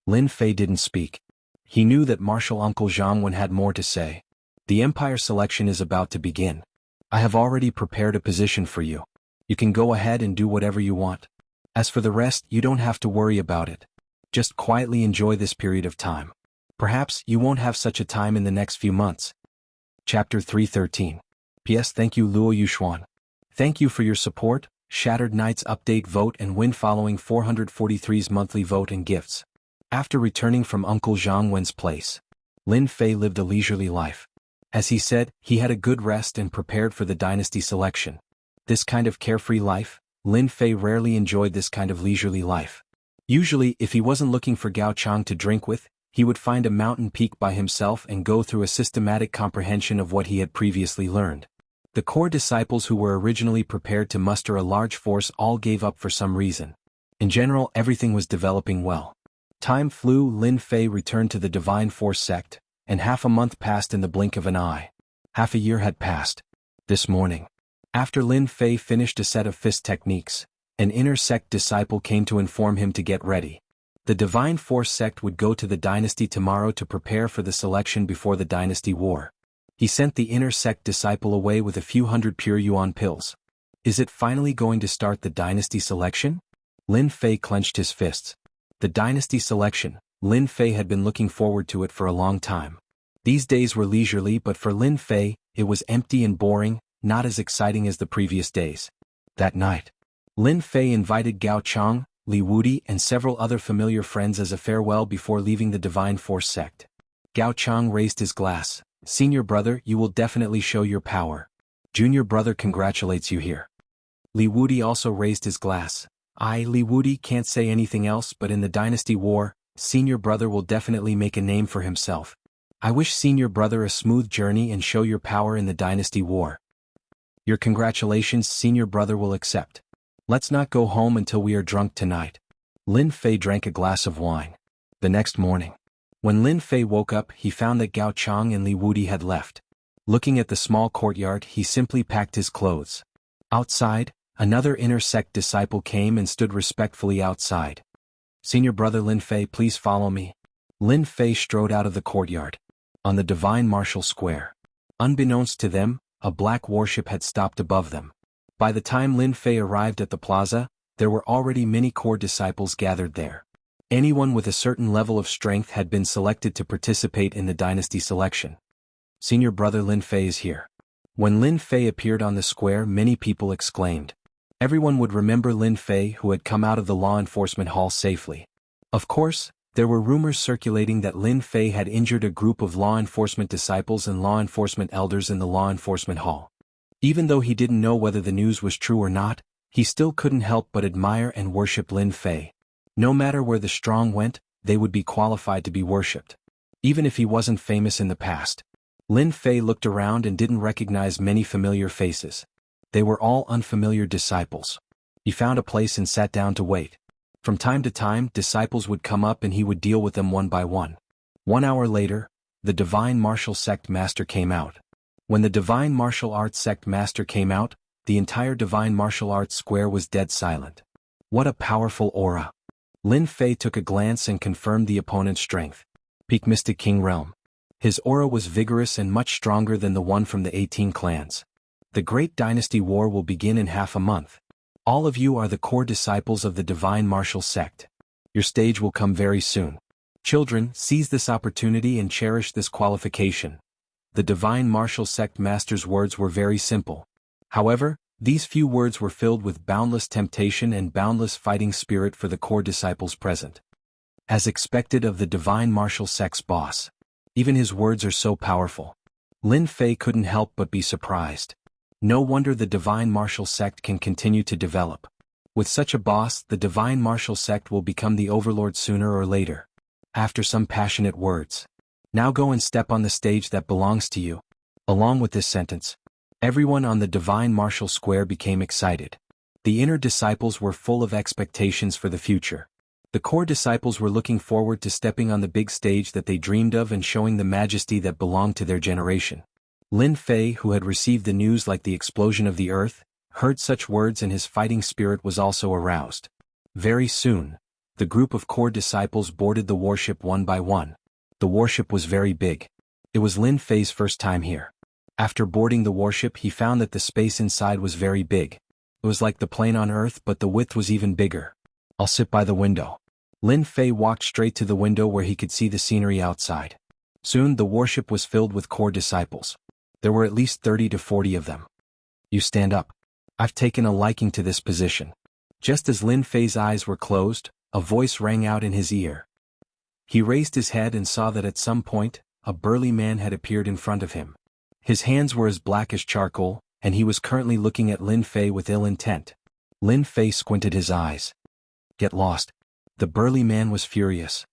Lin Fei didn't speak. He knew that martial uncle Jianghu had more to say. "The empire selection is about to begin. I have already prepared a position for you. You can go ahead and do whatever you want. As for the rest, you don't have to worry about it. Just quietly enjoy this period of time. Perhaps you won't have such a time in the next few months." Chapter 313. P.S. Thank you Luo Yuxuan. Thank you for your support. Shattered Knights update vote and win following 443's monthly vote and gifts. After returning from Uncle Zhang Wen's place, Lin Fei lived a leisurely life. As he said, he had a good rest and prepared for the dynasty selection. This kind of carefree life, Lin Fei rarely enjoyed this kind of leisurely life. Usually, if he wasn't looking for Gao Chang to drink with, he would find a mountain peak by himself and go through a systematic comprehension of what he had previously learned. The core disciples who were originally prepared to muster a large force all gave up for some reason. In general, everything was developing well. Time flew. Lin Fei returned to the Divine Force sect, and half a month passed in the blink of an eye. Half a year had passed. This morning, after Lin Fei finished a set of fist techniques, an inner sect disciple came to inform him to get ready. The Divine Force sect would go to the dynasty tomorrow to prepare for the selection before the dynasty war. He sent the inner sect disciple away with a few hundred pure yuan pills. Is it finally going to start the dynasty selection? Lin Fei clenched his fists. The dynasty selection, Lin Fei had been looking forward to it for a long time. These days were leisurely, but for Lin Fei, it was empty and boring, not as exciting as the previous days. That night, Lin Fei invited Gao Chang, Li Wudi and several other familiar friends as a farewell before leaving the Divine Force sect. Gao Chang raised his glass. Senior brother, you will definitely show your power. Junior brother congratulates you here. Li Wudi also raised his glass. Li Wudi can't say anything else, but in the dynasty war, senior brother will definitely make a name for himself. I wish senior brother a smooth journey and show your power in the dynasty war. Your congratulations, senior brother will accept. Let's not go home until we are drunk tonight. Lin Fei drank a glass of wine. The next morning, when Lin Fei woke up, he found that Gao Chang and Li Wudi had left. Looking at the small courtyard, he simply packed his clothes. Outside, another inner sect disciple came and stood respectfully outside. Senior brother Lin Fei, please follow me. Lin Fei strode out of the courtyard. On the Divine Martial Square, unbeknownst to them, a black warship had stopped above them. By the time Lin Fei arrived at the plaza, there were already many core disciples gathered there. Anyone with a certain level of strength had been selected to participate in the dynasty selection. Senior brother Lin Fei is here. When Lin Fei appeared on the square, many people exclaimed. Everyone would remember Lin Fei, who had come out of the law enforcement hall safely. Of course, there were rumors circulating that Lin Fei had injured a group of law enforcement disciples and law enforcement elders in the law enforcement hall. Even though he didn't know whether the news was true or not, he still couldn't help but admire and worship Lin Fei. No matter where the strong went, they would be qualified to be worshipped. Even if he wasn't famous in the past. Lin Fei looked around and didn't recognize many familiar faces. They were all unfamiliar disciples. He found a place and sat down to wait. From time to time, disciples would come up and he would deal with them one by one. 1 hour later, the Divine Martial Sect Master came out. When the Divine Martial Arts Sect Master came out, the entire Divine Martial Arts Square was dead silent. What a powerful aura. Lin Fei took a glance and confirmed the opponent's strength. Peak Mystic King Realm. His aura was vigorous and much stronger than the one from the 18 clans. The Great Dynasty War will begin in half a month. All of you are the core disciples of the Divine Martial Sect. Your stage will come very soon. Children, seize this opportunity and cherish this qualification. The Divine Martial Sect Master's words were very simple. However, these few words were filled with boundless temptation and boundless fighting spirit for the core disciples present. As expected of the Divine Martial Sect's boss. Even his words are so powerful. Lin Fei couldn't help but be surprised. No wonder the Divine Martial Sect can continue to develop. With such a boss, the Divine Martial Sect will become the overlord sooner or later. After some passionate words. Now go and step on the stage that belongs to you. Along with this sentence, everyone on the Divine Martial Square became excited. The inner disciples were full of expectations for the future. The core disciples were looking forward to stepping on the big stage that they dreamed of and showing the majesty that belonged to their generation. Lin Fei, who had received the news like the explosion of the earth, heard such words and his fighting spirit was also aroused. Very soon, the group of core disciples boarded the warship one by one. The warship was very big. It was Lin Fei's first time here. After boarding the warship, he found that the space inside was very big. It was like the plane on Earth, but the width was even bigger. I'll sit by the window. Lin Fei walked straight to the window where he could see the scenery outside. Soon the warship was filled with core disciples. There were at least 30 to 40 of them. You stand up. I've taken a liking to this position. Just as Lin Fei's eyes were closed, a voice rang out in his ear. He raised his head and saw that at some point, a burly man had appeared in front of him. His hands were as black as charcoal, and he was currently looking at Lin Fei with ill intent. Lin Fei squinted his eyes. Get lost. The burly man was furious.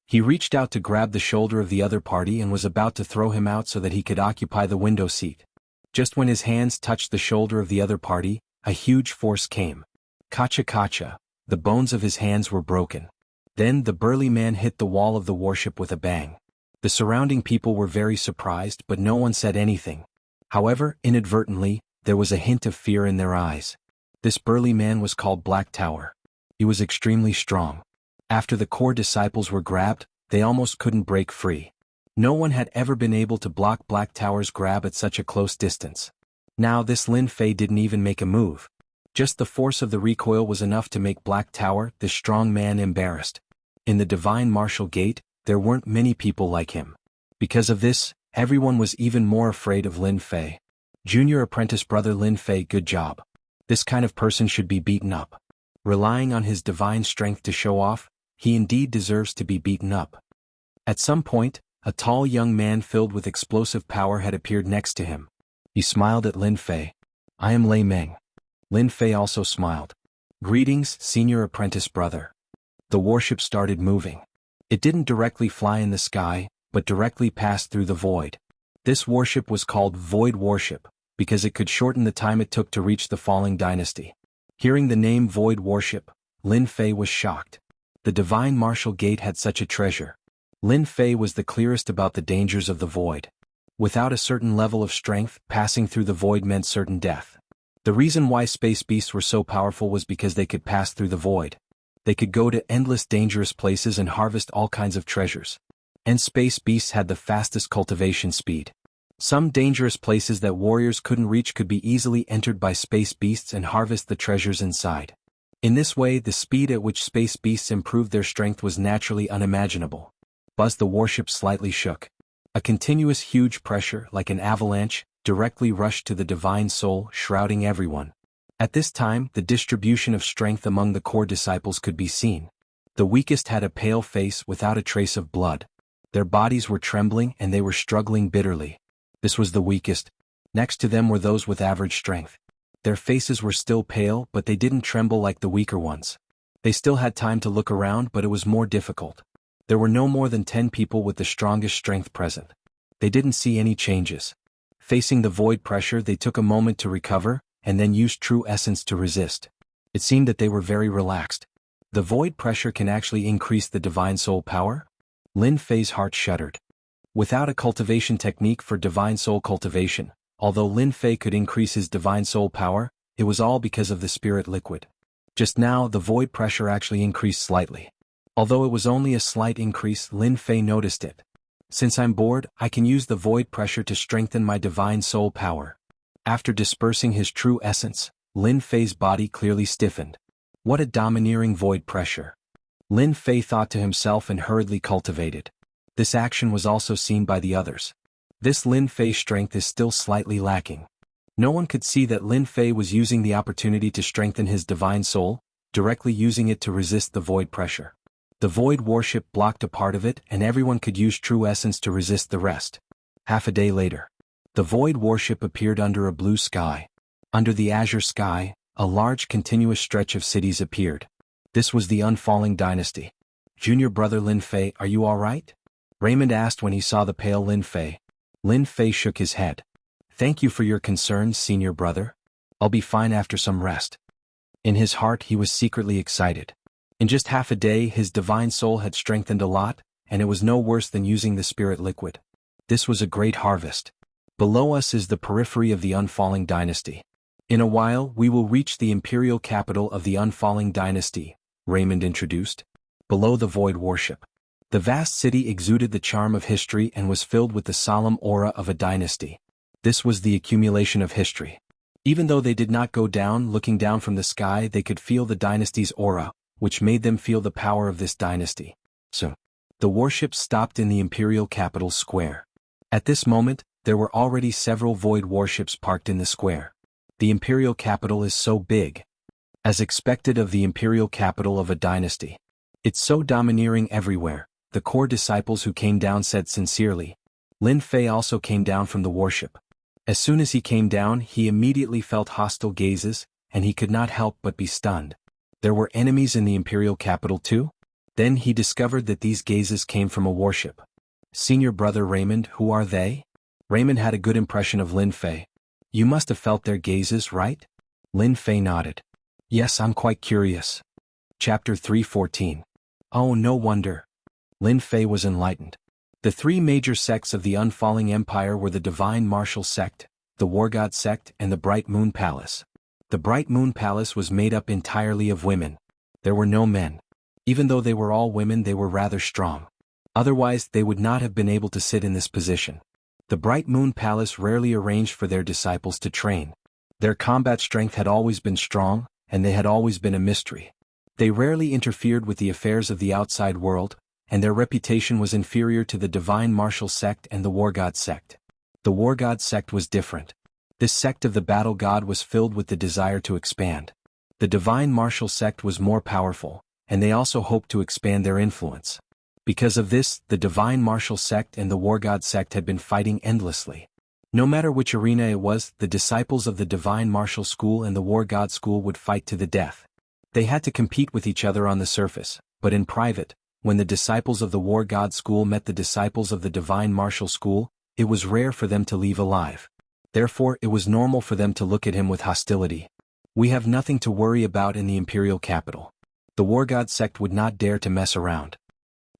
He reached out to grab the shoulder of the other party and was about to throw him out so that he could occupy the window seat. Just when his hands touched the shoulder of the other party, a huge force came. Kacha, the bones of his hands were broken. Then the burly man hit the wall of the warship with a bang. The surrounding people were very surprised, but no one said anything. However, inadvertently, there was a hint of fear in their eyes. This burly man was called Black Tower. He was extremely strong. After the core disciples were grabbed, they almost couldn't break free. No one had ever been able to block Black Tower's grab at such a close distance. Now this Lin Fei didn't even make a move. Just the force of the recoil was enough to make Black Tower, this strong man, embarrassed. In the Divine Martial Gate, there weren't many people like him. Because of this, everyone was even more afraid of Lin Fei. Junior apprentice brother Lin Fei, good job. This kind of person should be beaten up. Relying on his divine strength to show off, he indeed deserves to be beaten up. At some point, a tall young man filled with explosive power had appeared next to him. He smiled at Lin Fei. I am Lei Meng. Lin Fei also smiled. Greetings, senior apprentice brother. The warship started moving. It didn't directly fly in the sky, but directly passed through the void. This warship was called Void Warship, because it could shorten the time it took to reach the falling dynasty. Hearing the name Void Warship, Lin Fei was shocked. The Divine Martial Gate had such a treasure. Lin Fei was the clearest about the dangers of the void. Without a certain level of strength, passing through the void meant certain death. The reason why space beasts were so powerful was because they could pass through the void. They could go to endless dangerous places and harvest all kinds of treasures. And space beasts had the fastest cultivation speed. Some dangerous places that warriors couldn't reach could be easily entered by space beasts and harvest the treasures inside. In this way, the speed at which space beasts improved their strength was naturally unimaginable. Buzz, the warship slightly shook. A continuous huge pressure, like an avalanche, directly rushed to the divine soul, shrouding everyone. At this time, the distribution of strength among the core disciples could be seen. The weakest had a pale face without a trace of blood. Their bodies were trembling and they were struggling bitterly. This was the weakest. Next to them were those with average strength. Their faces were still pale, but they didn't tremble like the weaker ones. They still had time to look around, but it was more difficult. There were no more than 10 people with the strongest strength present. They didn't see any changes. Facing the void pressure, they took a moment to recover, and then used true essence to resist. It seemed that they were very relaxed. The void pressure can actually increase the divine soul power? Lin Fei's heart shuddered. Without a cultivation technique for divine soul cultivation, although Lin Fei could increase his divine soul power, it was all because of the spirit liquid. Just now, the void pressure actually increased slightly. Although it was only a slight increase, Lin Fei noticed it. Since I'm bored, I can use the void pressure to strengthen my divine soul power. After dispersing his true essence, Lin Fei's body clearly stiffened. What a domineering void pressure. Lin Fei thought to himself and hurriedly cultivated. This action was also seen by the others. This Lin Fei strength is still slightly lacking. No one could see that Lin Fei was using the opportunity to strengthen his divine soul, directly using it to resist the void pressure. The void warship blocked a part of it and everyone could use true essence to resist the rest. Half a day later, the void warship appeared under a blue sky. Under the azure sky, a large continuous stretch of cities appeared. This was the unfalling dynasty. Junior brother Lin Fei, are you all right? Raymond asked when he saw the pale Lin Fei. Lin Fei shook his head. Thank you for your concerns, senior brother. I'll be fine after some rest. In his heart he was secretly excited. In just half a day his divine soul had strengthened a lot, and it was no worse than using the spirit liquid. This was a great harvest. Below us is the periphery of the unfalling dynasty. In a while we will reach the imperial capital of the unfalling dynasty, Raymond introduced. Below the void warship. The vast city exuded the charm of history and was filled with the solemn aura of a dynasty. This was the accumulation of history. Even though they did not go down, looking down from the sky, they could feel the dynasty's aura, which made them feel the power of this dynasty. So, the warship stopped in the imperial capital square. At this moment, there were already several void warships parked in the square. The imperial capital is so big. As expected of the imperial capital of a dynasty. It's so domineering everywhere. The core disciples who came down said sincerely. Lin Fei also came down from the warship. As soon as he came down, he immediately felt hostile gazes, and he could not help but be stunned. There were enemies in the imperial capital too? Then he discovered that these gazes came from a warship. Senior brother Raymond, who are they? Raymond had a good impression of Lin Fei. You must have felt their gazes, right? Lin Fei nodded. Yes, I'm quite curious. Chapter 314. Oh, no wonder. Lin Fei was enlightened. The three major sects of the unfalling empire were the Divine Martial Sect, the War God Sect, and the Bright Moon Palace. The Bright Moon Palace was made up entirely of women. There were no men. Even though they were all women, they were rather strong. Otherwise, they would not have been able to sit in this position. The Bright Moon Palace rarely arranged for their disciples to train. Their combat strength had always been strong, and they had always been a mystery. They rarely interfered with the affairs of the outside world, and their reputation was inferior to the Divine Martial Sect and the War God Sect. The War God Sect was different. This sect of the battle god was filled with the desire to expand. The Divine Martial Sect was more powerful, and they also hoped to expand their influence. Because of this, the Divine Martial Sect and the War God Sect had been fighting endlessly. No matter which arena it was, the disciples of the Divine Martial School and the War God School would fight to the death. They had to compete with each other on the surface, but in private, when the disciples of the War God School met the disciples of the Divine Martial School, it was rare for them to leave alive. Therefore, it was normal for them to look at him with hostility. We have nothing to worry about in the imperial capital. The War God Sect would not dare to mess around.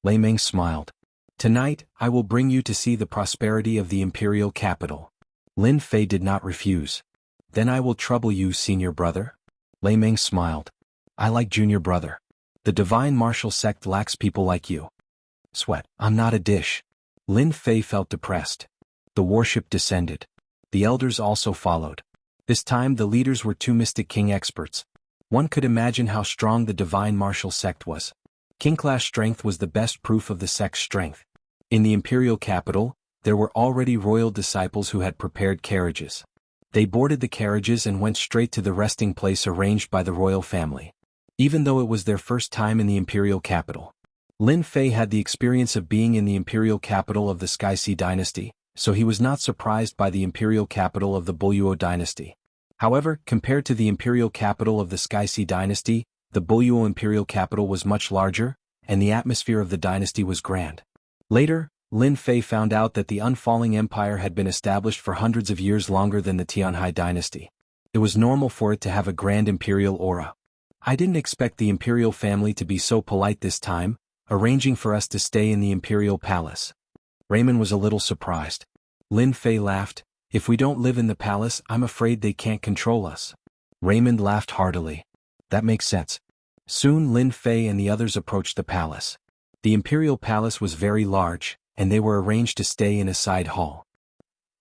Lei Meng smiled. Tonight, I will bring you to see the prosperity of the imperial capital. Lin Fei did not refuse. Then I will trouble you, senior brother. Lei Meng smiled. I like junior brother. The Divine Martial Sect lacks people like you. Sweat, I'm not a dish. Lin Fei felt depressed. The warship descended. The elders also followed. This time the leaders were two Mystic King experts. One could imagine how strong the Divine Martial Sect was. King-class strength was the best proof of the sect's strength. In the imperial capital, there were already royal disciples who had prepared carriages. They boarded the carriages and went straight to the resting place arranged by the royal family. Even though it was their first time in the imperial capital. Lin Fei had the experience of being in the imperial capital of the Sky-Sea dynasty, so he was not surprised by the imperial capital of the Buyuo dynasty. However, compared to the imperial capital of the Sky-Sea dynasty, the Buyuo imperial capital was much larger, and the atmosphere of the dynasty was grand. Later, Lin Fei found out that the unfalling empire had been established for hundreds of years longer than the Tianhai dynasty. It was normal for it to have a grand imperial aura. I didn't expect the imperial family to be so polite this time, arranging for us to stay in the imperial palace. Raymond was a little surprised. Lin Fei laughed. If we don't live in the palace, I'm afraid they can't control us. Raymond laughed heartily. That makes sense. Soon Lin Fei and the others approached the palace. The imperial palace was very large, and they were arranged to stay in a side hall.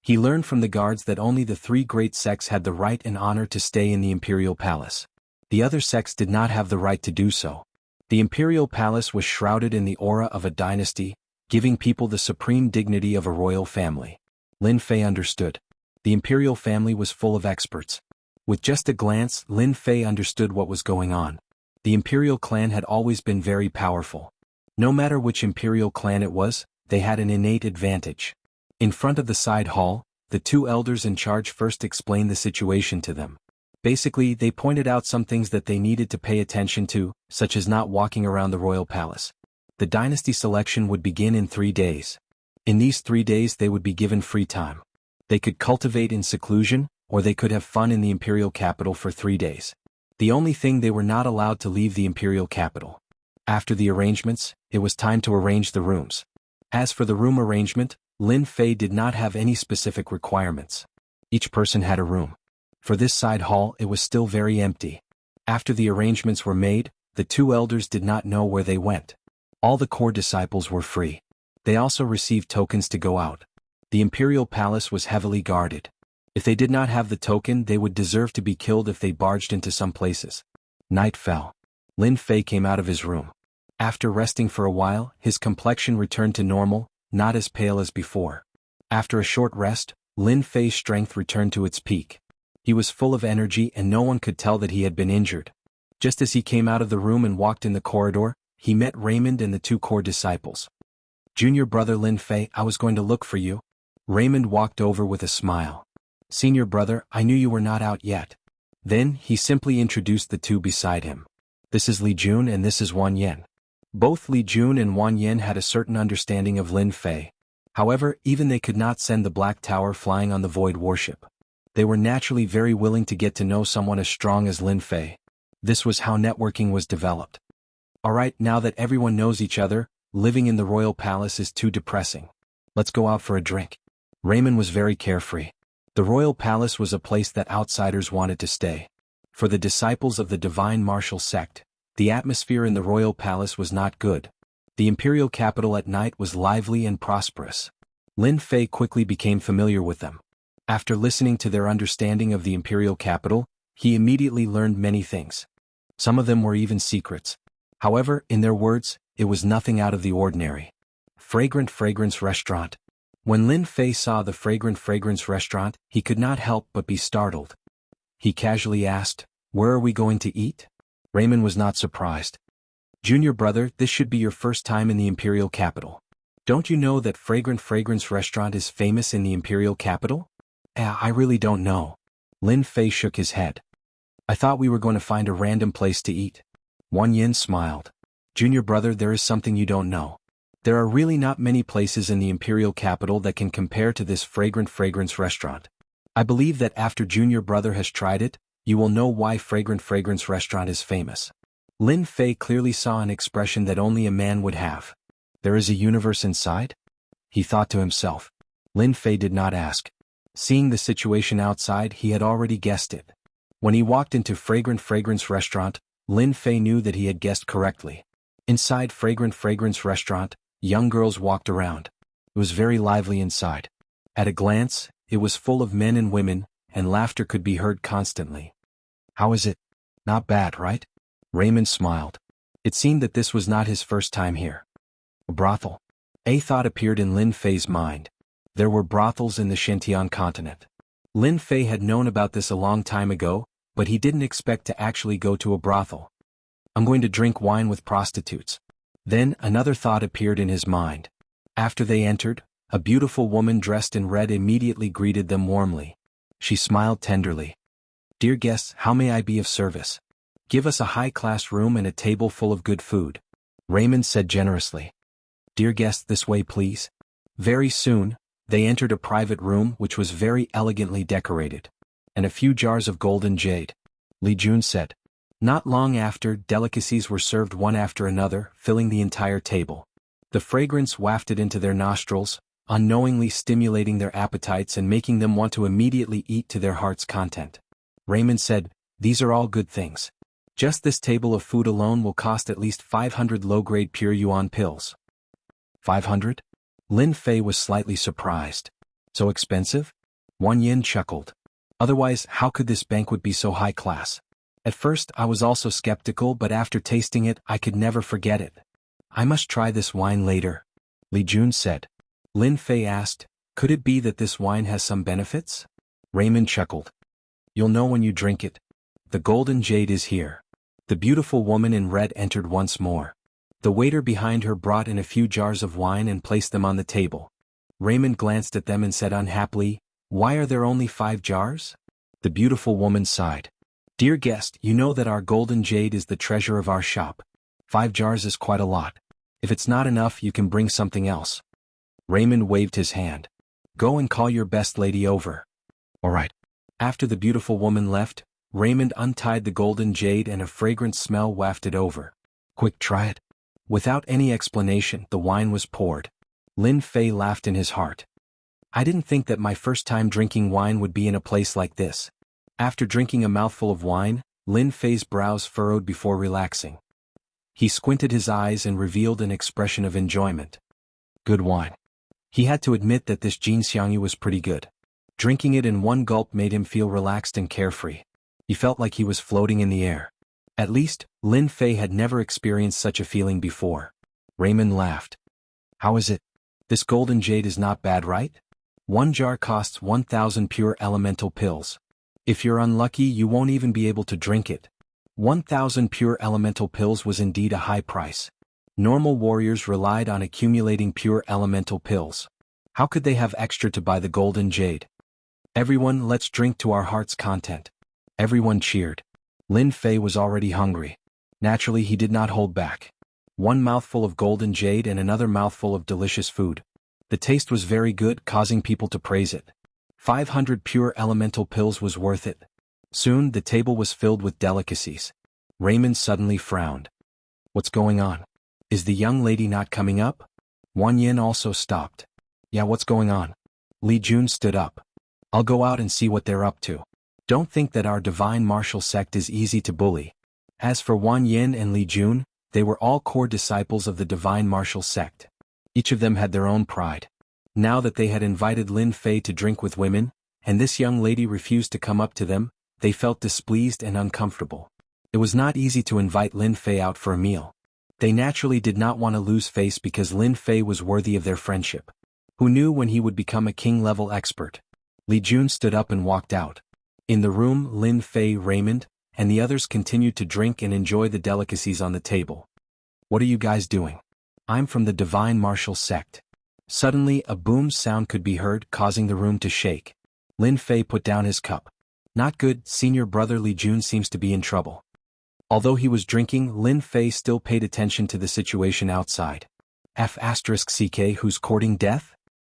He learned from the guards that only the three great sects had the right and honor to stay in the imperial palace. The other sects did not have the right to do so. The imperial palace was shrouded in the aura of a dynasty, giving people the supreme dignity of a royal family. Lin Fei understood. The imperial family was full of experts. With just a glance, Lin Fei understood what was going on. The imperial clan had always been very powerful. No matter which imperial clan it was, they had an innate advantage. In front of the side hall, the two elders in charge first explained the situation to them. Basically, they pointed out some things that they needed to pay attention to, such as not walking around the royal palace. The dynasty selection would begin in 3 days. In these 3 days they would be given free time. They could cultivate in seclusion, or they could have fun in the imperial capital for 3 days. The only thing, they were not allowed to leave the imperial capital. After the arrangements, it was time to arrange the rooms. As for the room arrangement, Lin Fei did not have any specific requirements. Each person had a room. For this side hall, it was still very empty. After the arrangements were made, the two elders did not know where they went. All the core disciples were free. They also received tokens to go out. The imperial palace was heavily guarded. If they did not have the token, they would deserve to be killed if they barged into some places. Night fell. Lin Fei came out of his room. After resting for a while, his complexion returned to normal, not as pale as before. After a short rest, Lin Fei's strength returned to its peak. He was full of energy and no one could tell that he had been injured. Just as he came out of the room and walked in the corridor, he met Raymond and the two core disciples. Junior brother Lin Fei, I was going to look for you. Raymond walked over with a smile. Senior brother, I knew you were not out yet. Then, he simply introduced the two beside him. This is Li Jun and this is Wan Yen. Both Li Jun and Wan Yen had a certain understanding of Lin Fei. However, even they could not send the Black Tower flying on the Void warship. They were naturally very willing to get to know someone as strong as Lin Fei. This was how networking was developed. Alright, now that everyone knows each other, living in the royal palace is too depressing. Let's go out for a drink. Raymond was very carefree. The royal palace was a place that outsiders wanted to stay. For the disciples of the divine martial sect, the atmosphere in the royal palace was not good. The imperial capital at night was lively and prosperous. Lin Fei quickly became familiar with them. After listening to their understanding of the imperial capital, he immediately learned many things. Some of them were even secrets. However, in their words, it was nothing out of the ordinary. Fragrant Fragrance Restaurant. When Lin Fei saw the Fragrant Fragrance Restaurant, he could not help but be startled. He casually asked, "Where are we going to eat?" Raymond was not surprised. "Junior brother, this should be your first time in the imperial capital. Don't you know that Fragrant Fragrance Restaurant is famous in the imperial capital?" I really don't know." Lin Fei shook his head. "I thought we were going to find a random place to eat." Wan Yin smiled. "Junior brother, there is something you don't know. There are really not many places in the imperial capital that can compare to this Fragrant Fragrance Restaurant. I believe that after Junior brother has tried it, you will know why Fragrant Fragrance Restaurant is famous." Lin Fei clearly saw an expression that only a man would have. There is a universe inside? He thought to himself. Lin Fei did not ask. Seeing the situation outside, he had already guessed it. When he walked into Fragrant Fragrance Restaurant, Lin Fei knew that he had guessed correctly. Inside Fragrant Fragrance Restaurant, young girls walked around. It was very lively inside. At a glance, it was full of men and women, and laughter could be heard constantly. "How is it? Not bad, right?" Raymond smiled. It seemed that this was not his first time here. A brothel. A thought appeared in Lin Fei's mind. There were brothels in the Xintian continent. Lin Fei had known about this a long time ago, but he didn't expect to actually go to a brothel. "I'm going to drink wine with prostitutes." Then another thought appeared in his mind. After they entered, a beautiful woman dressed in red immediately greeted them warmly. She smiled tenderly. "Dear guests, how may I be of service? Give us a high-class room and a table full of good food," Raymond said generously. "Dear guests, this way please." Very soon, they entered a private room which was very elegantly decorated. "And a few jars of golden jade," Li Jun said. Not long after, delicacies were served one after another, filling the entire table. The fragrance wafted into their nostrils, unknowingly stimulating their appetites and making them want to immediately eat to their heart's content. Raymond said, "These are all good things. Just this table of food alone will cost at least 500 low-grade pure yuan pills." 500? Lin Fei was slightly surprised. "So expensive?" Wan Yin chuckled. "Otherwise, how could this banquet be so high class? At first I was also skeptical, but after tasting it I could never forget it. I must try this wine later," Li Jun said. Lin Fei asked, "Could it be that this wine has some benefits?" Raymond chuckled. "You'll know when you drink it. The golden jade is here." The beautiful woman in red entered once more. The waiter behind her brought in a few jars of wine and placed them on the table. Raymond glanced at them and said unhappily, "Why are there only 5 jars?" The beautiful woman sighed. "Dear guest, you know that our golden jade is the treasure of our shop. 5 jars is quite a lot. If it's not enough, you can bring something else." Raymond waved his hand. "Go and call your best lady over." "All right." After the beautiful woman left, Raymond untied the golden jade and a fragrant smell wafted over. "Quick, try it." Without any explanation, the wine was poured. Lin Fei laughed in his heart. "I didn't think that my first time drinking wine would be in a place like this." After drinking a mouthful of wine, Lin Fei's brows furrowed before relaxing. He squinted his eyes and revealed an expression of enjoyment. Good wine. He had to admit that this Jianghu was pretty good. Drinking it in one gulp made him feel relaxed and carefree. He felt like he was floating in the air. At least, Lin Fei had never experienced such a feeling before. Raymond laughed. "How is it? This golden jade is not bad, right? 1 jar costs 1,000 pure elemental pills. If you're unlucky, you won't even be able to drink it." 1,000 pure elemental pills was indeed a high price. Normal warriors relied on accumulating pure elemental pills. How could they have extra to buy the golden jade? Everyone, let's drink to our heart's content. Everyone cheered. Lin Fei was already hungry. Naturally, he did not hold back. One mouthful of golden jade and another mouthful of delicious food. The taste was very good, causing people to praise it. 500 pure elemental pills was worth it. Soon, the table was filled with delicacies. Raymond suddenly frowned. What's going on? Is the young lady not coming up? Wang Yin also stopped. Yeah, what's going on? Li Jun stood up. I'll go out and see what they're up to. Don't think that our divine martial sect is easy to bully. As for Wang Yin and Li Jun, they were all core disciples of the divine martial sect. Each of them had their own pride. Now that they had invited Lin Fei to drink with women, and this young lady refused to come up to them, they felt displeased and uncomfortable. It was not easy to invite Lin Fei out for a meal. They naturally did not want to lose face because Lin Fei was worthy of their friendship. Who knew when he would become a king-level expert? Li Jun stood up and walked out. In the room, Lin Fei, Raymond, and the others continued to drink and enjoy the delicacies on the table. What are you guys doing? I'm from the divine martial sect. Suddenly, a boom sound could be heard, causing the room to shake. Lin Fei put down his cup. Not good, senior brother Li Jun seems to be in trouble. Although he was drinking, Lin Fei still paid attention to the situation outside. F*ck who's courting death?